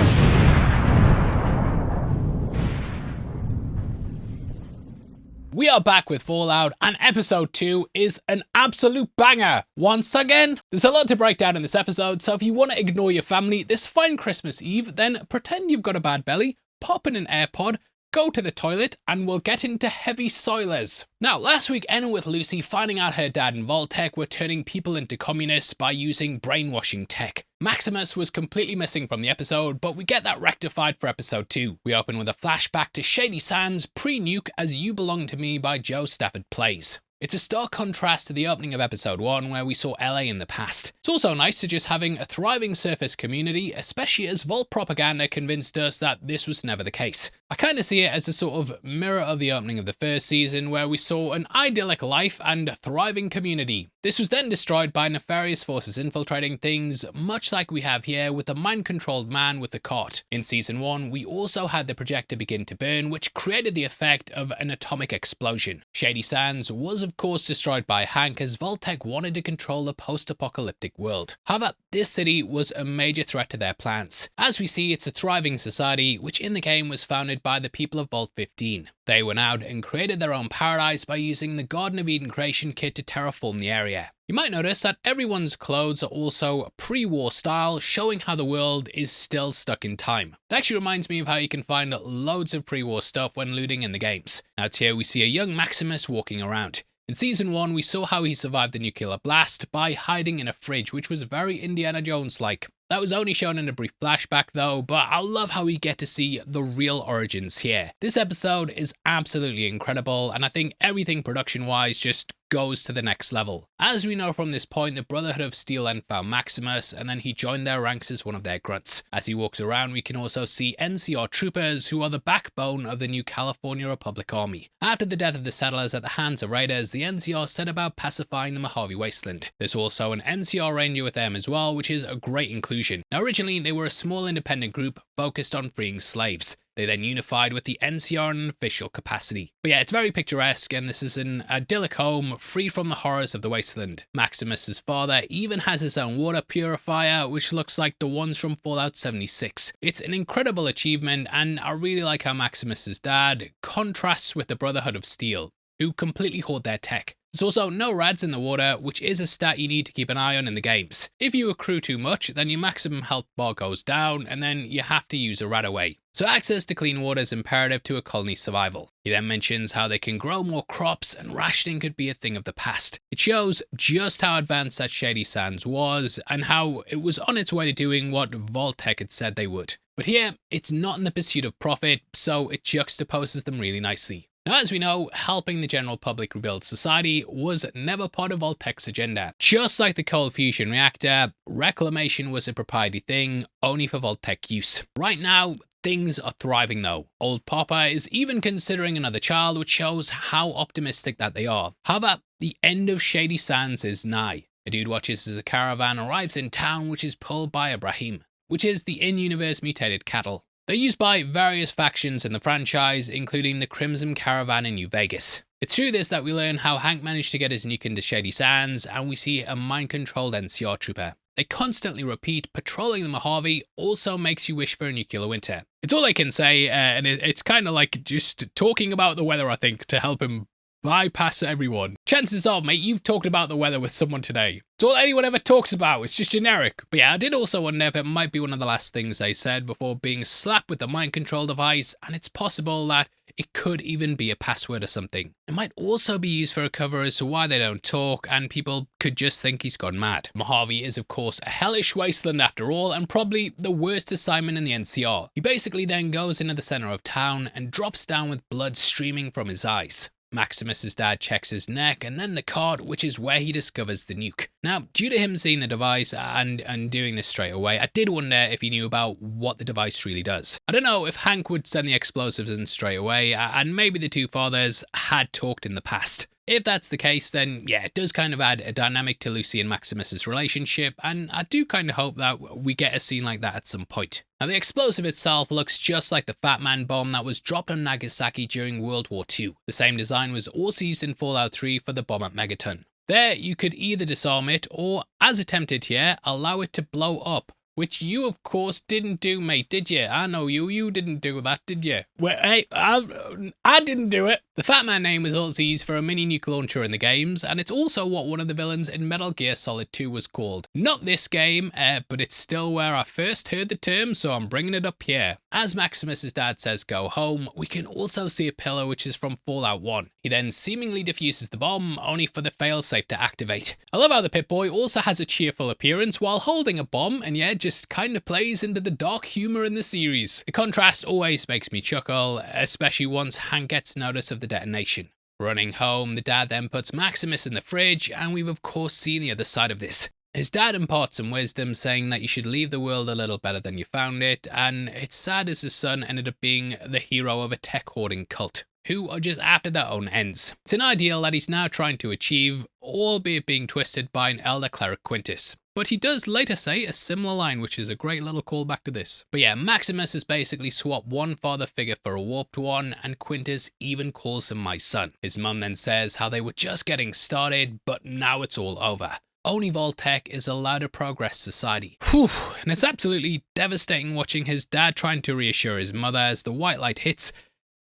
We are back with Fallout, and episode 2 is an absolute banger. Once again, there's a lot to break down in this episode, so if you want to ignore your family this fine Christmas Eve, then pretend you've got a bad belly, pop in an AirPod, go to the toilet, and we'll get into heavy spoilers. Now, last week ended with Lucy finding out her dad and Vault-Tec were turning people into communists by using brainwashing tech. Maximus was completely missing from the episode, but we get that rectified for episode 2. We open with a flashback to Shady Sands pre-nuke as You Belong to Me by Joe Stafford Plays. It's a stark contrast to the opening of episode 1 where we saw LA in the past. It's also nice to just having a thriving surface community, especially as Vault propaganda convinced us that this was never the case. I kind of see it as a sort of mirror of the opening of the first season where we saw an idyllic life and a thriving community. This was then destroyed by nefarious forces infiltrating things, much like we have here with the mind-controlled man with the cart. In season 1, we also had the projector begin to burn, which created the effect of an atomic explosion. Shady Sands was of course destroyed by Hank as Vault-Tec wanted to control the post-apocalyptic world. However, this city was a major threat to their plans. As we see, it's a thriving society, which in the game was founded by the people of Vault 15. They went out and created their own paradise by using the Garden of Eden creation kit to terraform the area. You might notice that everyone's clothes are also pre-war style, showing how the world is still stuck in time. It actually reminds me of how you can find loads of pre-war stuff when looting in the games. Now here we see a young Maximus walking around. In season 1, we saw how he survived the nuclear blast by hiding in a fridge, which was very Indiana Jones-like. That was only shown in a brief flashback though, but I love how we get to see the real origins here. This episode is absolutely incredible, and I think everything production-wise just goes to the next level. As we know from this point, the Brotherhood of Steel then found Maximus, and then he joined their ranks as one of their grunts. As he walks around, we can also see NCR troopers, who are the backbone of the new California Republic Army. After the death of the settlers at the hands of raiders, the NCR set about pacifying the Mojave Wasteland. There's also an NCR Ranger with them as well, which is a great inclusion. Now originally they were a small independent group focused on freeing slaves. They then unified with the NCR in an official capacity. But yeah, it's very picturesque, and this is an idyllic home free from the horrors of the Wasteland. Maximus's father even has his own water purifier, which looks like the ones from Fallout 76. It's an incredible achievement, and I really like how Maximus's dad contrasts with the Brotherhood of Steel, who completely hoard their tech. There's also no rads in the water, which is a stat you need to keep an eye on in the games. If you accrue too much, then your maximum health bar goes down, and then you have to use a rad away. So access to clean water is imperative to a colony's survival. He then mentions how they can grow more crops and rationing could be a thing of the past. It shows just how advanced that Shady Sands was and how it was on its way to doing what Vault-Tec had said they would. But here, it's not in the pursuit of profit, so it juxtaposes them really nicely. Now, as we know, helping the general public rebuild society was never part of Vault-Tec's agenda. Just like the cold fusion reactor, reclamation was a proprietary thing only for Vault-Tec use. Right now, things are thriving though. Old Papa is even considering another child, which shows how optimistic that they are. However, the end of Shady Sands is nigh. A dude watches as a caravan arrives in town, which is pulled by Ibrahim, which is the in-universe mutated cattle. They're used by various factions in the franchise, including the Crimson Caravan in New Vegas. It's through this that we learn how Hank managed to get his nuke into Shady Sands, and we see a mind-controlled NCR trooper. They constantly repeat, patrolling the Mojave also makes you wish for a nuclear winter. It's all they can say, and it's kind of like just talking about the weather, I think, to help him bypass everyone. Chances are, mate, you've talked about the weather with someone today. It's all anyone ever talks about. It's just generic. But yeah, I did also wonder if it might be one of the last things they said before being slapped with the mind control device, and it's possible that it could even be a password or something. It might also be used for a cover as to why they don't talk, and people could just think he's gone mad. Mojave is of course a hellish wasteland after all, and probably the worst assignment in the NCR. He basically then goes into the center of town and drops down with blood streaming from his eyes. Maximus's dad checks his neck and then the cart, which is where he discovers the nuke. Now, due to him seeing the device and doing this straight away, I did wonder if he knew about what the device really does. I don't know if Hank would send the explosives in straight away, and maybe the two fathers had talked in the past. If that's the case, then yeah, it does kind of add a dynamic to Lucy and Maximus's relationship, and I do kind of hope that we get a scene like that at some point. Now, the explosive itself looks just like the Fat Man bomb that was dropped on Nagasaki during World War II. The same design was also used in Fallout 3 for the bomb at Megaton. There, you could either disarm it or, as attempted here, allow it to blow up. Which you, of course, didn't do, mate, did you? I know you didn't do that, did you? Well, hey, I didn't do it. The Fat Man name was also used for a mini nuke launcher in the games, and it's also what one of the villains in Metal Gear Solid 2 was called. Not this game, but it's still where I first heard the term, so I'm bringing it up here. As Maximus's dad says go home, we can also see a pillar which is from Fallout 1. He then seemingly defuses the bomb, only for the failsafe to activate. I love how the Pip-Boy also has a cheerful appearance while holding a bomb, and yeah, just kind of plays into the dark humor in the series. The contrast always makes me chuckle, especially once Hank gets notice of the detonation. Running home, the dad then puts Maximus in the fridge, and we've of course seen the other side of this. His dad imparts some wisdom, saying that you should leave the world a little better than you found it, and it's sad as his son ended up being the hero of a tech hoarding cult, who are just after their own ends. It's an ideal that he's now trying to achieve, albeit being twisted by an elder cleric Quintus. But he does later say a similar line, which is a great little callback to this. But yeah, Maximus has basically swapped one father figure for a warped one, and Quintus even calls him my son. His mum then says how they were just getting started, but now it's all over. Only Vault-Tec is allowed to progress society. Whew, and it's absolutely devastating watching his dad trying to reassure his mother as the white light hits.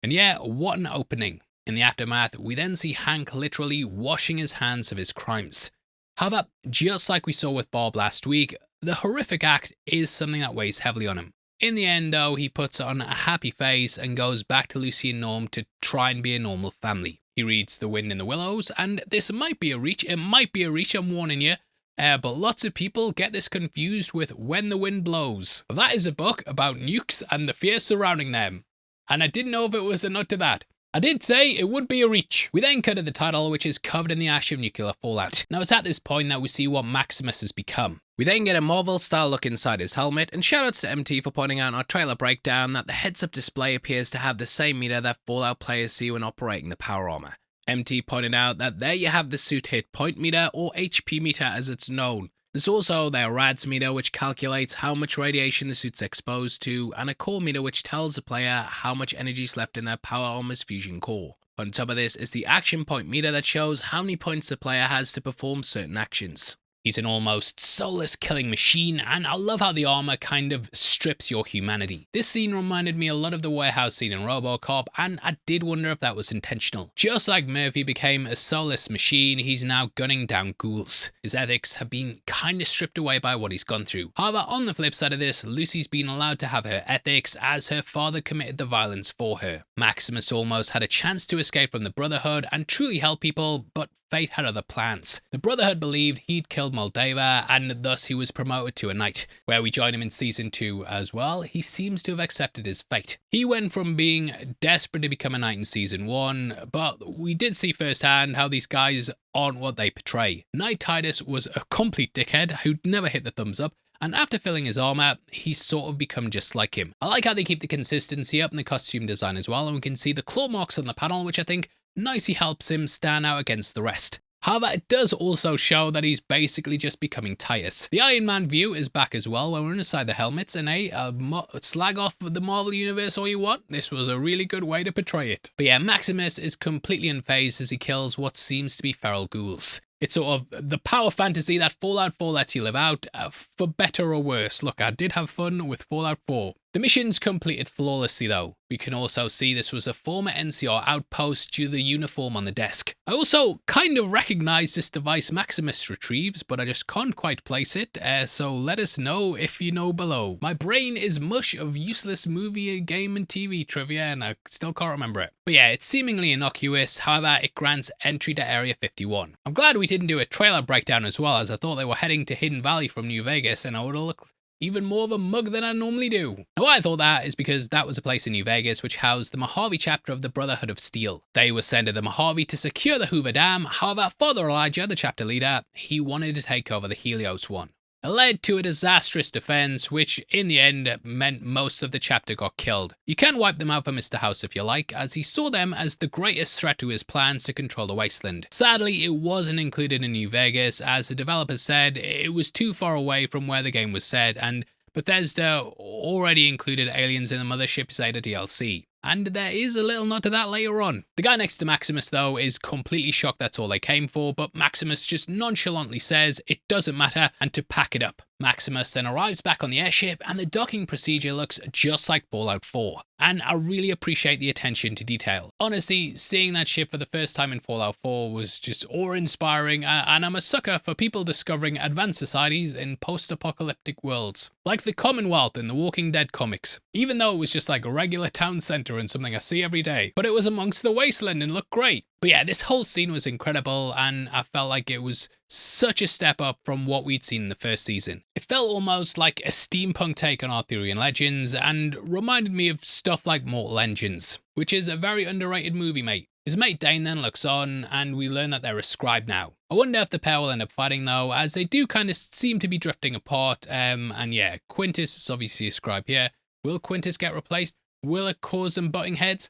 And yeah, what an opening. In the aftermath, we then see Hank literally washing his hands of his crimes. However, just like we saw with Bob last week, the horrific act is something that weighs heavily on him. In the end though, he puts on a happy face and goes back to Lucy and Norm to try and be a normal family. He reads The Wind in the Willows, and this might be a reach, I'm warning you, but lots of people get this confused with When the Wind Blows. That is a book about nukes and the fear surrounding them, and I didn't know if it was a nod to that. I did say it would be a reach. We then cut to the title, which is covered in the ash of nuclear fallout. Now it's at this point that we see what Maximus has become. We then get a Marvel-style look inside his helmet, and shoutouts to MT for pointing out in our trailer breakdown that the heads-up display appears to have the same meter that Fallout players see when operating the power armor. MT pointed out that there you have the suit hit point meter, or HP meter as it's known. There's also their RADS meter, which calculates how much radiation the suit's exposed to, and a core meter which tells the player how much energy is left in their power armor's fusion core. On top of this is the action point meter that shows how many points the player has to perform certain actions. He's an almost soulless killing machine, and I love how the armor kind of strips your humanity. This scene reminded me a lot of the warehouse scene in RoboCop, and I did wonder if that was intentional. Just like Murphy became a soulless machine, he's now gunning down ghouls. His ethics have been kind of stripped away by what he's gone through. However, on the flip side of this, Lucy's been allowed to have her ethics as her father committed the violence for her. Maximus almost had a chance to escape from the Brotherhood and truly help people, but fate had other plans. The Brotherhood believed he'd killed Moldava, and thus he was promoted to a knight. Where we join him in season 2 as well, he seems to have accepted his fate. He went from being desperate to become a knight in season 1, but we did see firsthand how these guys aren't what they portray. Knight Thaddius was a complete dickhead who'd never hit the thumbs up, and after filling his armor, he's sort of become just like him. I like how they keep the consistency up in the costume design as well, and we can see the claw marks on the panel, which I think nicely helps him stand out against the rest. However, it does also show that he's basically just becoming Titus. The Iron Man view is back as well, where we're inside the helmets, and slag off the Marvel Universe all you want, this was a really good way to portray it. But yeah, Maximus is completely unfazed as he kills what seems to be feral ghouls. It's sort of the power fantasy that Fallout 4 lets you live out, for better or worse. Look, I did have fun with Fallout 4. The mission's completed flawlessly though. We can also see this was a former NCR outpost due to the uniform on the desk. I also kind of recognize this device Maximus retrieves, but I just can't quite place it, so let us know if you know below. My brain is mush of useless movie, game and TV trivia, and I still can't remember it. But yeah, it's seemingly innocuous, however it grants entry to Area 51. I'm glad we didn't do a trailer breakdown as well, as I thought they were heading to Hidden Valley from New Vegas, and I would have looked even more of a mug than I normally do. Now why I thought that is because that was a place in New Vegas which housed the Mojave chapter of the Brotherhood of Steel. They were sent to the Mojave to secure the Hoover Dam, however Father Elijah, the chapter leader, he wanted to take over the Helios one. It led to a disastrous defense, which in the end meant most of the chapter got killed. You can wipe them out for Mr. House if you like, as he saw them as the greatest threat to his plans to control the Wasteland. Sadly, it wasn't included in New Vegas, as the developers said it was too far away from where the game was set, and Bethesda already included aliens in the Mothership Zeta DLC. And there is a little nod to that later on. The guy next to Maximus though is completely shocked that's all they came for, but Maximus just nonchalantly says it doesn't matter and to pack it up. Maximus then arrives back on the airship, and the docking procedure looks just like Fallout 4. And I really appreciate the attention to detail. Honestly, seeing that ship for the first time in Fallout 4 was just awe-inspiring, and I'm a sucker for people discovering advanced societies in post-apocalyptic worlds. Like the Commonwealth in the Walking Dead comics. Even though it was just like a regular town centre and something I see every day. But it was amongst the Wasteland and looked great. But yeah, this whole scene was incredible, and I felt like it was such a step up from what we'd seen in the first season. It felt almost like a steampunk take on Arthurian legends, and reminded me of stuff like Mortal Engines, which is a very underrated movie, mate. His mate Dane then looks on, and we learn that they're a scribe now. I wonder if the pair will end up fighting though, as they do kind of seem to be drifting apart, and yeah, Quintus is obviously a scribe here. Will Quintus get replaced? Will it cause them butting heads?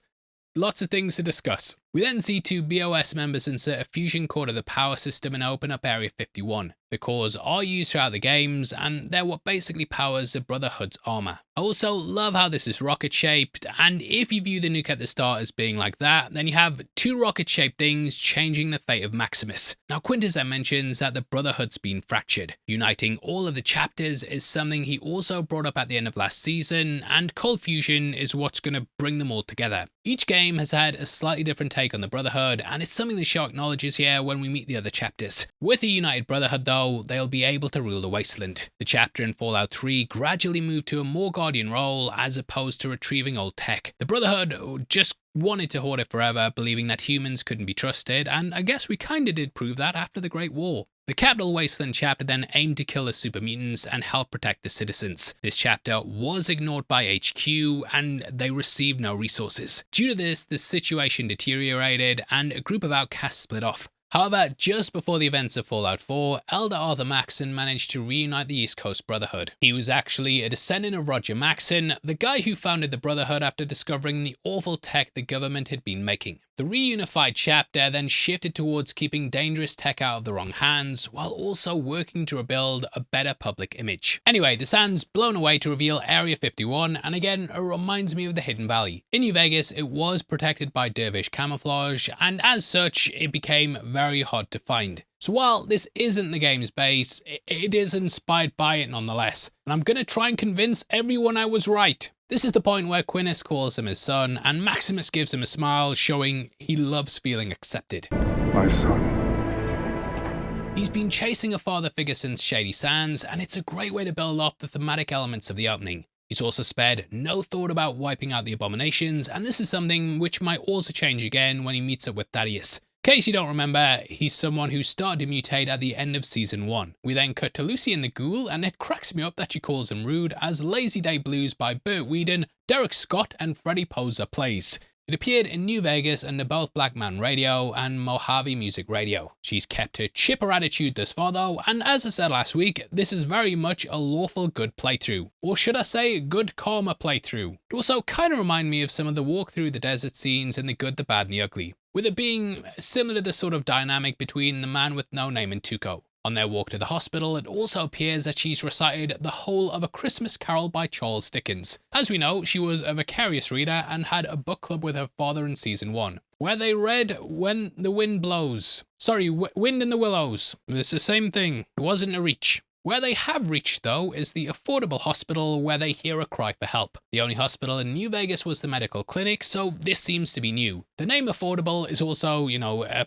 Lots of things to discuss. We then see two BOS members insert a fusion core to the power system and open up Area 51. The cores are used throughout the games, and they're what basically powers the Brotherhood's armor. I also love how this is rocket shaped, and if you view the nuke at the start as being like that, then you have two rocket shaped things changing the fate of Maximus. Now Quintus then mentions that the Brotherhood's been fractured. Uniting all of the chapters is something he also brought up at the end of last season, and cold fusion is what's going to bring them all together. Each game has had a slightly different take on the Brotherhood, and it's something the show acknowledges here when we meet the other chapters. With a united Brotherhood though, they'll be able to rule the Wasteland. The chapter in Fallout 3 gradually moved to a more Guardian role as opposed to retrieving old tech. The Brotherhood just wanted to hoard it forever, believing that humans couldn't be trusted, and I guess we kinda did prove that after the Great War. The Capital Wasteland chapter then aimed to kill the super mutants and help protect the citizens. This chapter was ignored by HQ and they received no resources. Due to this, the situation deteriorated and a group of outcasts split off. However, just before the events of Fallout 4, Elder Arthur Maxson managed to reunite the East Coast Brotherhood. He was actually a descendant of Roger Maxson, the guy who founded the Brotherhood after discovering the awful tech the government had been making. The reunified chapter then shifted towards keeping dangerous tech out of the wrong hands, while also working to rebuild a better public image. Anyway, the sand's blown away to reveal Area 51, and again, it reminds me of the Hidden Valley. In New Vegas, it was protected by dervish camouflage, and as such, it became very hard to find. So while this isn't the game's base, it is inspired by it nonetheless, and I'm gonna try and convince everyone I was right. This is the point where Quintus calls him his son, and Maximus gives him a smile, showing he loves feeling accepted. My son. He's been chasing a father figure since Shady Sands, and it's a great way to build off the thematic elements of the opening. He's also spared no thought about wiping out the abominations, and this is something which might also change again when he meets up with Thaddius. In case you don't remember, he's someone who started to mutate at the end of Season 1. We then cut to Lucy and the Ghoul, and it cracks me up that she calls him rude as Lazy Day Blues by Burt Whedon, Derek Scott and Freddie Poser plays. It appeared in New Vegas under both Black Man Radio and Mojave Music Radio. She's kept her chipper attitude thus far though, and as I said last week, this is very much a lawful good playthrough. Or should I say, good karma playthrough. It also kind of remind me of some of the walk through the desert scenes in The Good, the Bad and the Ugly, with it being similar to the sort of dynamic between the man with no name and Tuco. On their walk to the hospital, it also appears that she's recited the whole of A Christmas Carol by Charles Dickens. As we know, she was a vicarious reader and had a book club with her father in Season 1, where they read When the Wind Blows. Sorry, Wind in the Willows. It's the same thing. It wasn't a reach. Where they have reached, though, is the affordable hospital where they hear a cry for help. The only hospital in New Vegas was the medical clinic, so this seems to be new. The name affordable is also,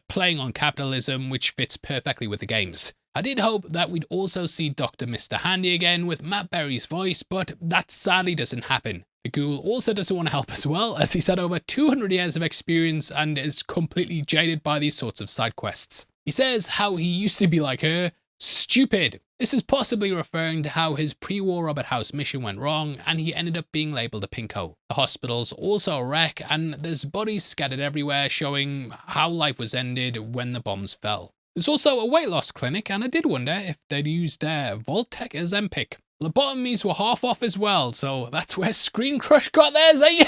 playing on capitalism, which fits perfectly with the games. I did hope that we'd also see Dr. Mr. Handy again with Matt Berry's voice, but that sadly doesn't happen. The Ghoul also doesn't want to help as well, as he's had over 200 years of experience and is completely jaded by these sorts of side quests. He says how he used to be like her, stupid. This is possibly referring to how his pre-war Robert House mission went wrong and he ended up being labelled a pinko. The hospital's also a wreck and there's bodies scattered everywhere showing how life was ended when the bombs fell. There's also a weight loss clinic, and I did wonder if they'd used Vault-Tec as Zempic. Lobotomies were half off as well, so that's where Screen Crush got theirs. Are you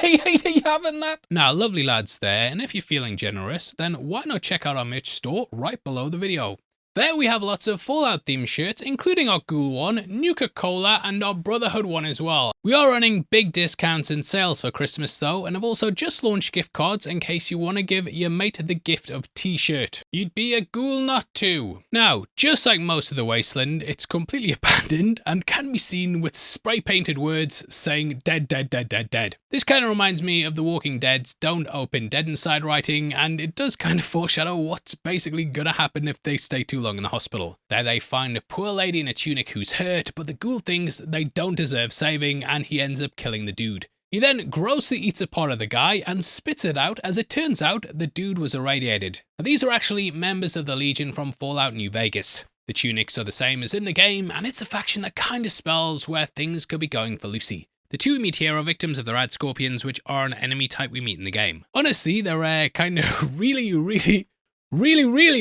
having that? Now, lovely lads there, and if you're feeling generous, then why not check out our merch store right below the video. There we have lots of Fallout themed shirts, including our Ghoul one, Nuka-Cola, and our Brotherhood one as well. We are running big discounts and sales for Christmas though, and I've also just launched gift cards in case you want to give your mate the gift of t-shirt. You'd be a ghoul not to. Now, just like most of the Wasteland, it's completely abandoned and can be seen with spray painted words saying dead, dead, dead, dead, dead. This kind of reminds me of The Walking Dead's Don't Open Dead Inside writing, and it does kind of foreshadow what's basically gonna happen if they stay too long in the hospital. There they find a poor lady in a tunic who's hurt, but the Ghoul thinks they don't deserve saving and he ends up killing the dude. He then grossly eats a part of the guy and spits it out. As it turns out, the dude was irradiated. Now, these are actually members of the Legion from Fallout New Vegas. The tunics are the same as in the game, and it's a faction that kind of spells where things could be going for Lucy. The two we meet here are victims of the Rad Scorpions, which are an enemy type we meet in the game. Honestly, they're kind of really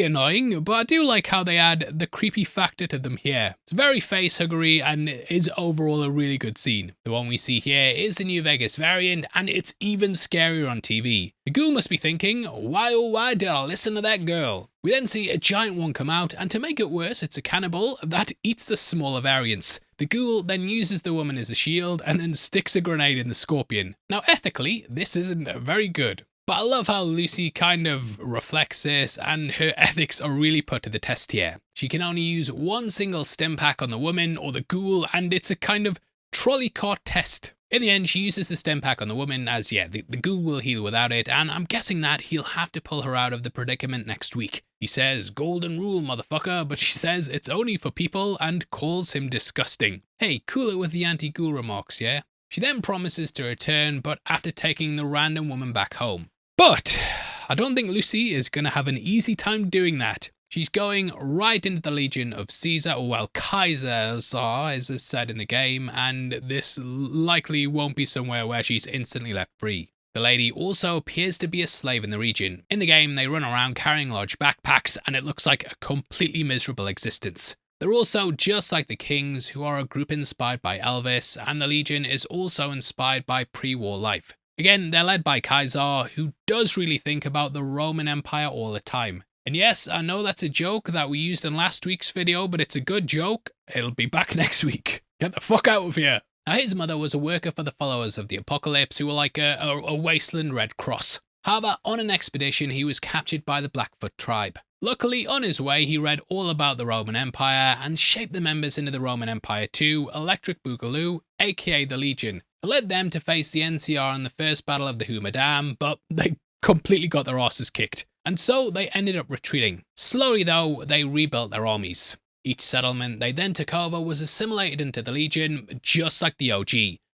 annoying, but I do like how they add the creepy factor to them here. It's very facehuggery and is overall a really good scene. The one we see here is the New Vegas variant, and it's even scarier on TV. The Ghoul must be thinking, why oh why did I listen to that girl? We then see a giant one come out, and to make it worse, it's a cannibal that eats the smaller variants. The Ghoul then uses the woman as a shield and then sticks a grenade in the Scorpion. Now ethically, this isn't very good. But I love how Lucy kind of reflects this, and her ethics are really put to the test here. She can only use one single stim pack on the woman or the Ghoul, and it's a kind of trolley cart test. In the end, she uses the stim pack on the woman as, yeah, the Ghoul will heal without it, and I'm guessing that he'll have to pull her out of the predicament next week. He says, golden rule, motherfucker, but she says it's only for people and calls him disgusting. Hey, cool it with the anti-Ghoul remarks, yeah? She then promises to return, but after taking the random woman back home. But I don't think Lucy is going to have an easy time doing that. She's going right into the Legion of Caesar, or well, Kaiser, as is said in the game, and this likely won't be somewhere where she's instantly left free. The lady also appears to be a slave in the region. In the game, they run around carrying large backpacks, and it looks like a completely miserable existence. They're also just like the Kings, who are a group inspired by Elvis, and the Legion is also inspired by pre-war life. Again, they're led by Kaiser, who does really think about the Roman Empire all the time. And yes, I know that's a joke that we used in last week's video, but it's a good joke. It'll be back next week. Get the fuck out of here. Now, his mother was a worker for the followers of the Apocalypse, who were like a Wasteland Red Cross. However, on an expedition, he was captured by the Blackfoot tribe. Luckily, on his way, he read all about the Roman Empire and shaped the members into the Roman Empire 2, Electric Boogaloo, aka the Legion. It led them to face the NCR in the first battle of the Hoover Dam, but they completely got their asses kicked. And so they ended up retreating. Slowly though, they rebuilt their armies. Each settlement they then took over was assimilated into the Legion, just like the OG.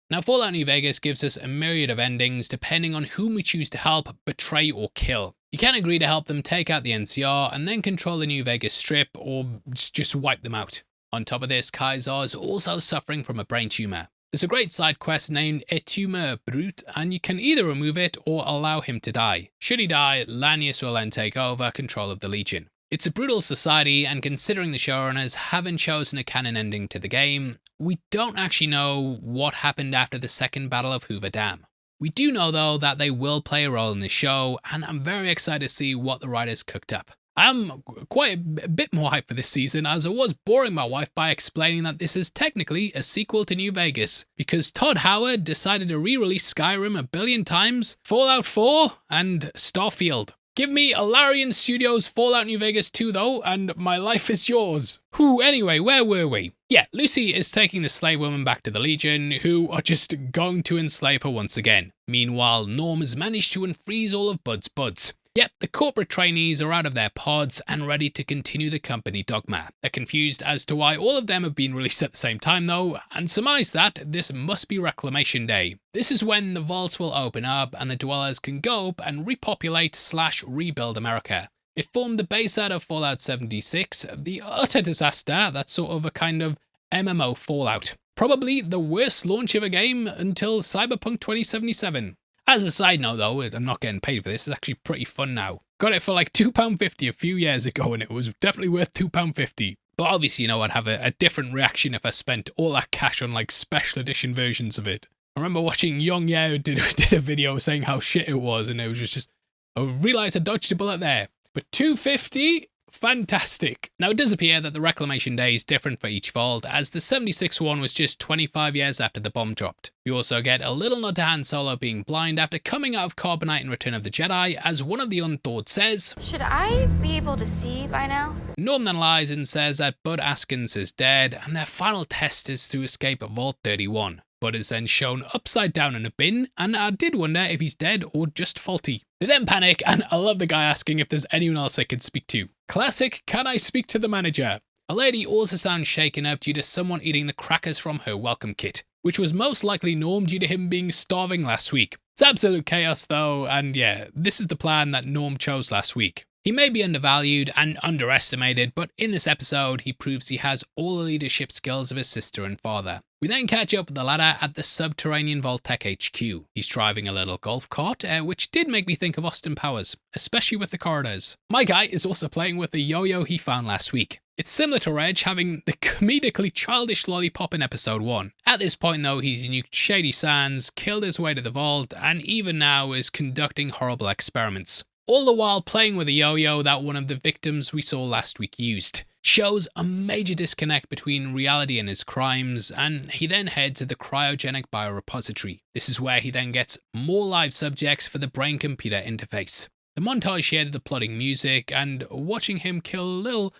Now, Fallout New Vegas gives us a myriad of endings depending on whom we choose to help, betray or kill. You can agree to help them take out the NCR and then control the New Vegas Strip, or just wipe them out. On top of this, Kaiser is also suffering from a brain tumor. There's a great side quest named A Tumor Brute, and you can either remove it or allow him to die. Should he die, Lanius will then take over control of the Legion. It's a brutal society, and considering the showrunners haven't chosen a canon ending to the game, we don't actually know what happened after the second battle of Hoover Dam. We do know though that they will play a role in the show, and I'm very excited to see what the writers cooked up. I'm quite a bit more hyped for this season, as I was boring my wife by explaining that this is technically a sequel to New Vegas, because Todd Howard decided to re-release Skyrim a billion times, Fallout 4, and Starfield. Give me Larian Studios Fallout New Vegas 2 though, and my life is yours. Anyway, where were we? Yeah, Lucy is taking the slave woman back to the Legion, who are just going to enslave her once again. Meanwhile, Norm has managed to unfreeze all of Bud's buds. Yep, the corporate trainees are out of their pods and ready to continue the company dogma. They're confused as to why all of them have been released at the same time though, and surmise that this must be Reclamation Day. This is when the vaults will open up and the dwellers can go up and repopulate/rebuild America. It formed the base out of Fallout 76, the utter disaster that's sort of a kind of MMO Fallout. Probably the worst launch of a game until Cyberpunk 2077. As a side note though, I'm not getting paid for this, it's actually pretty fun now. Got it for like £2.50 a few years ago and it was definitely worth £2.50. But obviously, you know, I'd have a different reaction if I spent all that cash on like special edition versions of it. I remember watching Young Yao did a video saying how shit it was, and it was just I realised I dodged a bullet there. But £2.50? Fantastic. Now, it does appear that the Reclamation Day is different for each vault, as the 76 one was just 25 years after the bomb dropped. We also get a little nod to Han Solo being blind after coming out of Carbonite in Return of the Jedi, as one of the Unthawed says, "Should I be able to see by now?" Norm then lies and says that Bud Askins is dead, and their final test is to escape Vault 31. Bud is then shown upside down in a bin, and I did wonder if he's dead or just faulty. They then panic, and I love the guy asking if there's anyone else they could speak to. Classic, can I speak to the manager? A lady also sounds shaken up due to someone eating the crackers from her welcome kit, which was most likely Norm due to him being starving last week. It's absolute chaos though, and yeah, this is the plan that Norm chose last week. He may be undervalued and underestimated, but in this episode he proves he has all the leadership skills of his sister and father. We then catch up with the latter at the subterranean Vault-Tec HQ. He's driving a little golf cart, which did make me think of Austin Powers, especially with the corridors. My guy is also playing with the yo-yo he found last week. It's similar to Reg having the comedically childish lollipop in episode 1. At this point though, he's nuked Shady Sands, killed his way to the vault, and even now is conducting horrible experiments. All the while playing with a yo-yo that one of the victims we saw last week used. Shows a major disconnect between reality and his crimes, and he then heads to the cryogenic biorepository. This is where he then gets more live subjects for the brain-computer interface. The montage here to the plodding music and watching him kill little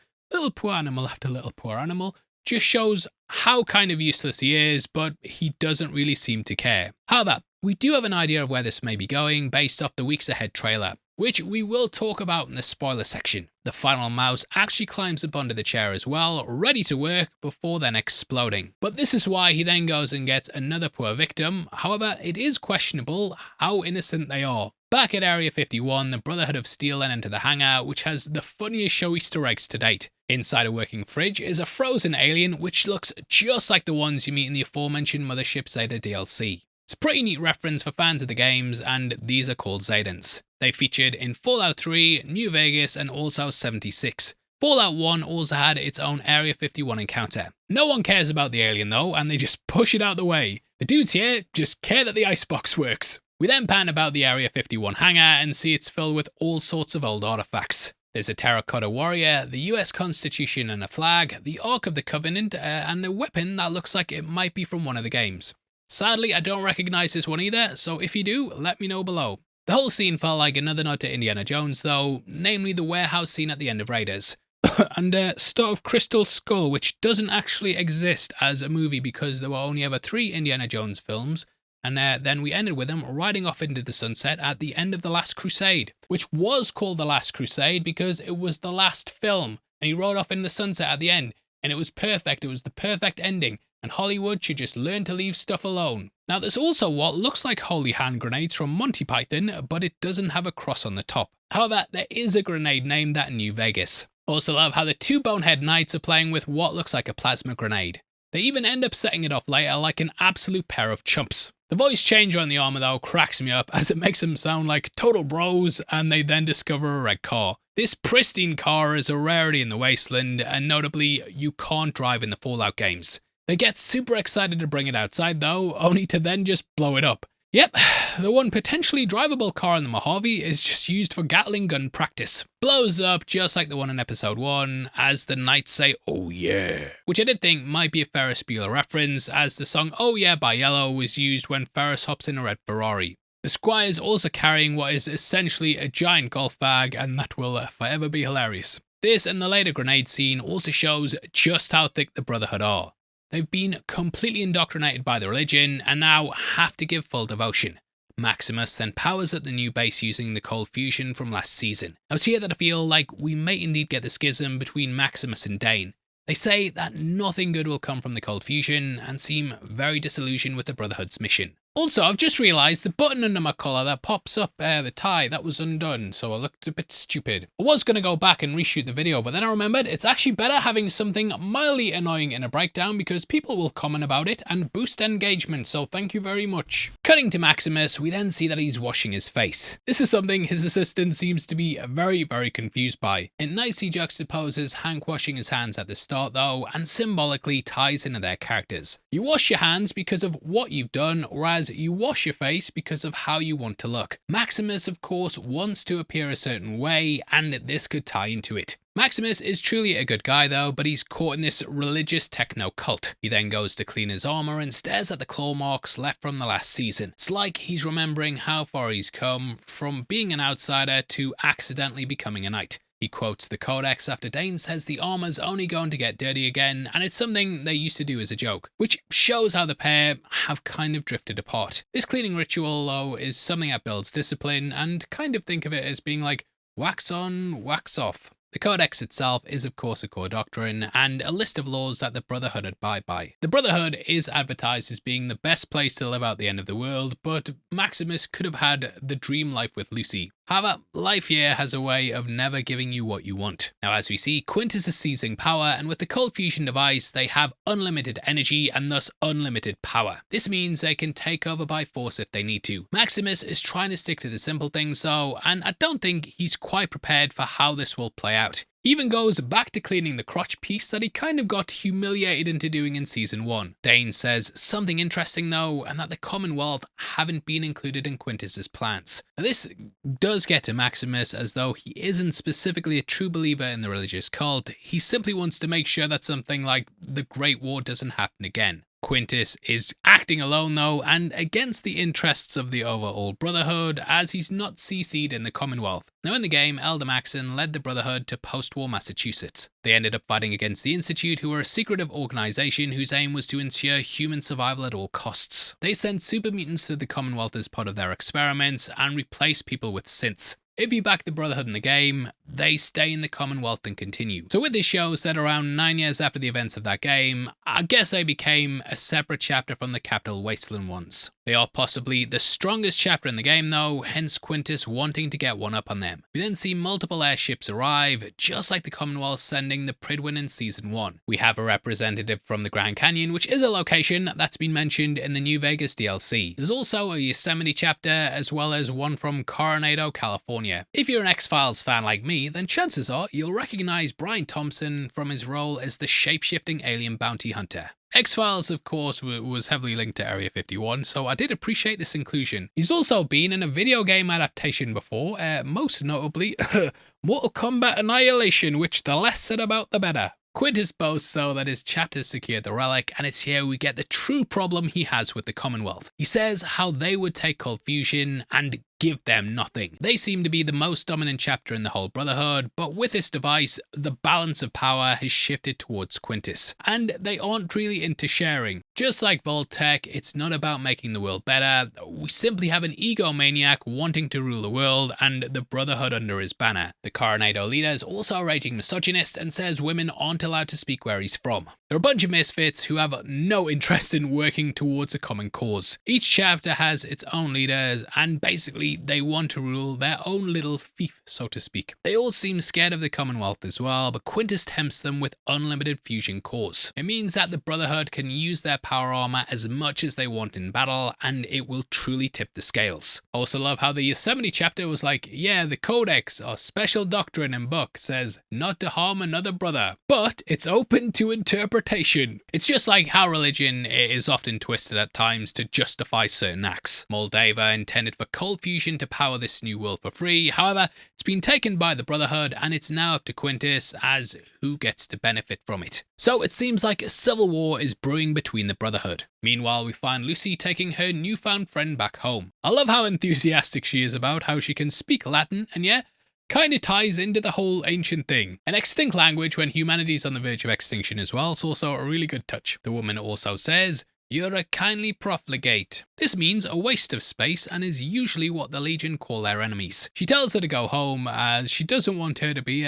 poor animal after little poor animal just shows how kind of useless he is, but he doesn't really seem to care. However, we do have an idea of where this may be going based off the Weeks Ahead trailer, which we will talk about in the spoiler section. The final mouse actually climbs up onto the chair as well, ready to work before then exploding. But this is why he then goes and gets another poor victim. However, it is questionable how innocent they are. Back at Area 51, the Brotherhood of Steel then enter the hangar, which has the funniest show Easter eggs to date. Inside a working fridge is a frozen alien which looks just like the ones you meet in the aforementioned Mothership Zeta DLC. It's a pretty neat reference for fans of the games, and these are called Zetans. They featured in Fallout 3, New Vegas, and also 76. Fallout 1 also had its own Area 51 encounter. No one cares about the alien though, and they just push it out the way. The dudes here just care that the icebox works. We then pan about the Area 51 hangar and see it's filled with all sorts of old artifacts. There's a terracotta warrior, the US Constitution and a flag, the Ark of the Covenant, and a weapon that looks like it might be from one of the games. Sadly, I don't recognise this one either, so if you do, let me know below. The whole scene felt like another nod to Indiana Jones though, namely the warehouse scene at the end of Raiders. And start of Crystal Skull, which doesn't actually exist as a movie because there were only ever 3 Indiana Jones films, and then we ended with him riding off into the sunset at the end of The Last Crusade, which was called The Last Crusade because it was the last film, and he rode off in the sunset at the end, and it was perfect, it was the perfect ending, and Hollywood should just learn to leave stuff alone. Now there's also what looks like holy hand grenades from Monty Python, but it doesn't have a cross on the top. However, there is a grenade named that in New Vegas. Also love how the 2 bonehead knights are playing with what looks like a plasma grenade. They even end up setting it off later like an absolute pair of chumps. The voice changer on the armor though cracks me up as it makes them sound like total bros, and they then discover a red car. This pristine car is a rarity in the Wasteland, and notably you can't drive in the Fallout games. They get super excited to bring it outside though, only to then just blow it up. Yep, the one potentially drivable car in the Mojave is just used for Gatling gun practice. Blows up just like the one in episode 1, as the knights say, "Oh yeah." Which I did think might be a Ferris Bueller reference, as the song "Oh Yeah" by Yellow was used when Ferris hops in a red Ferrari. The squire's also carrying what is essentially a giant golf bag, and that will forever be hilarious. This and the later grenade scene also shows just how thick the Brotherhood are. They've been completely indoctrinated by the religion and now have to give full devotion. Maximus then powers up the new base using the cold fusion from last season. Now it's here that I feel like we may indeed get the schism between Maximus and Dane. They say that nothing good will come from the cold fusion and seem very disillusioned with the Brotherhood's mission. Also, I've just realised the button under my collar that pops up the tie, that was undone, so I looked a bit stupid. I was going to go back and reshoot the video, but then I remembered it's actually better having something mildly annoying in a breakdown because people will comment about it and boost engagement, so thank you very much. Cutting to Maximus, we then see that he's washing his face. This is something his assistant seems to be very confused by. It nicely juxtaposes Hank washing his hands at the start though, and symbolically ties into their characters. You wash your hands because of what you've done, whereas you wash your face because of how you want to look. Maximus, of course, wants to appear a certain way, and this could tie into it. Maximus is truly a good guy though, but he's caught in this religious techno cult. He then goes to clean his armor and stares at the claw marks left from the last season. It's like he's remembering how far he's come from being an outsider to accidentally becoming a knight. He quotes the Codex after Dane says the armor's only going to get dirty again, and it's something they used to do as a joke, which shows how the pair have kind of drifted apart. This cleaning ritual though is something that builds discipline, and kind of think of it as being like wax on, wax off. The Codex itself is of course a core doctrine and a list of laws that the Brotherhood abide by. The Brotherhood is advertised as being the best place to live out the end of the world, but Maximus could have had the dream life with Lucy. However, life here has a way of never giving you what you want. Now, as we see, Quintus is seizing power, and with the cold fusion device, they have unlimited energy and thus unlimited power. This means they can take over by force if they need to. Maximus is trying to stick to the simple things though, and I don't think he's quite prepared for how this will play out. He even goes back to cleaning the crotch piece that he kind of got humiliated into doing in season 1. Dane says something interesting though, and that the Commonwealth haven't been included in Quintus's plans. Now, this does get to Maximus, as though he isn't specifically a true believer in the religious cult. He simply wants to make sure that something like the Great War doesn't happen again. Quintus is acting alone though, and against the interests of the overall Brotherhood, as he's not CC'd in the Commonwealth. Now in the game, Elder Maxon led the Brotherhood to post-war Massachusetts. They ended up fighting against the Institute, who were a secretive organization whose aim was to ensure human survival at all costs. They sent super mutants to the Commonwealth as part of their experiments and replaced people with synths. If you back the Brotherhood in the game, they stay in the Commonwealth and continue. So with this show set around 9 years after the events of that game, I guess they became a separate chapter from the capital Wasteland ones. They are possibly the strongest chapter in the game though, hence Quintus wanting to get one up on them. We then see multiple airships arrive, just like the Commonwealth sending the Pridwin in season 1. We have a representative from the Grand Canyon, which is a location that's been mentioned in the New Vegas DLC. There's also a Yosemite chapter, as well as one from Coronado, California. If you're an X-Files fan like me, then chances are you'll recognize Brian Thompson from his role as the shape-shifting alien bounty hunter. X-Files, of course, was heavily linked to Area 51, so I did appreciate this inclusion. He's also been in a video game adaptation before, most notably Mortal Kombat Annihilation, which the less said about the better. Quintus boasts though that his chapter secured the relic, and it's here we get the true problem he has with the Commonwealth. He says how they would take cold fusion and give them nothing. They seem to be the most dominant chapter in the whole Brotherhood, but with this device, the balance of power has shifted towards Quintus, and they aren't really into sharing. Just like Vault-Tec, it's not about making the world better. We simply have an egomaniac wanting to rule the world and the Brotherhood under his banner. The Coronado leader is also a raging misogynist and says women aren't allowed to speak where he's from. They're a bunch of misfits who have no interest in working towards a common cause. Each chapter has its own leaders, and basically they want to rule their own little fief, so to speak. They all seem scared of the Commonwealth as well, but Quintus tempts them with unlimited fusion cores. It means that the Brotherhood can use their power armor as much as they want in battle, and it will truly tip the scales. I also love how the Yosemite chapter was like, yeah, the Codex, or special doctrine and book, says not to harm another brother, but it's open to interpretation. It's just like how religion is often twisted at times to justify certain acts. Moldava intended for cold fusion to power this new world for free. However, it's been taken by the Brotherhood, and it's now up to Quintus as who gets to benefit from it. So it seems like a civil war is brewing between the Brotherhood. Meanwhile, we find Lucy taking her newfound friend back home. I love how enthusiastic she is about how she can speak Latin, and yeah, kind of ties into the whole ancient thing. An extinct language when humanity's on the verge of extinction as well, is also a really good touch. The woman also says, "You're a kindly profligate." This means a waste of space and is usually what the Legion call their enemies. She tells her to go home as she doesn't want her to be,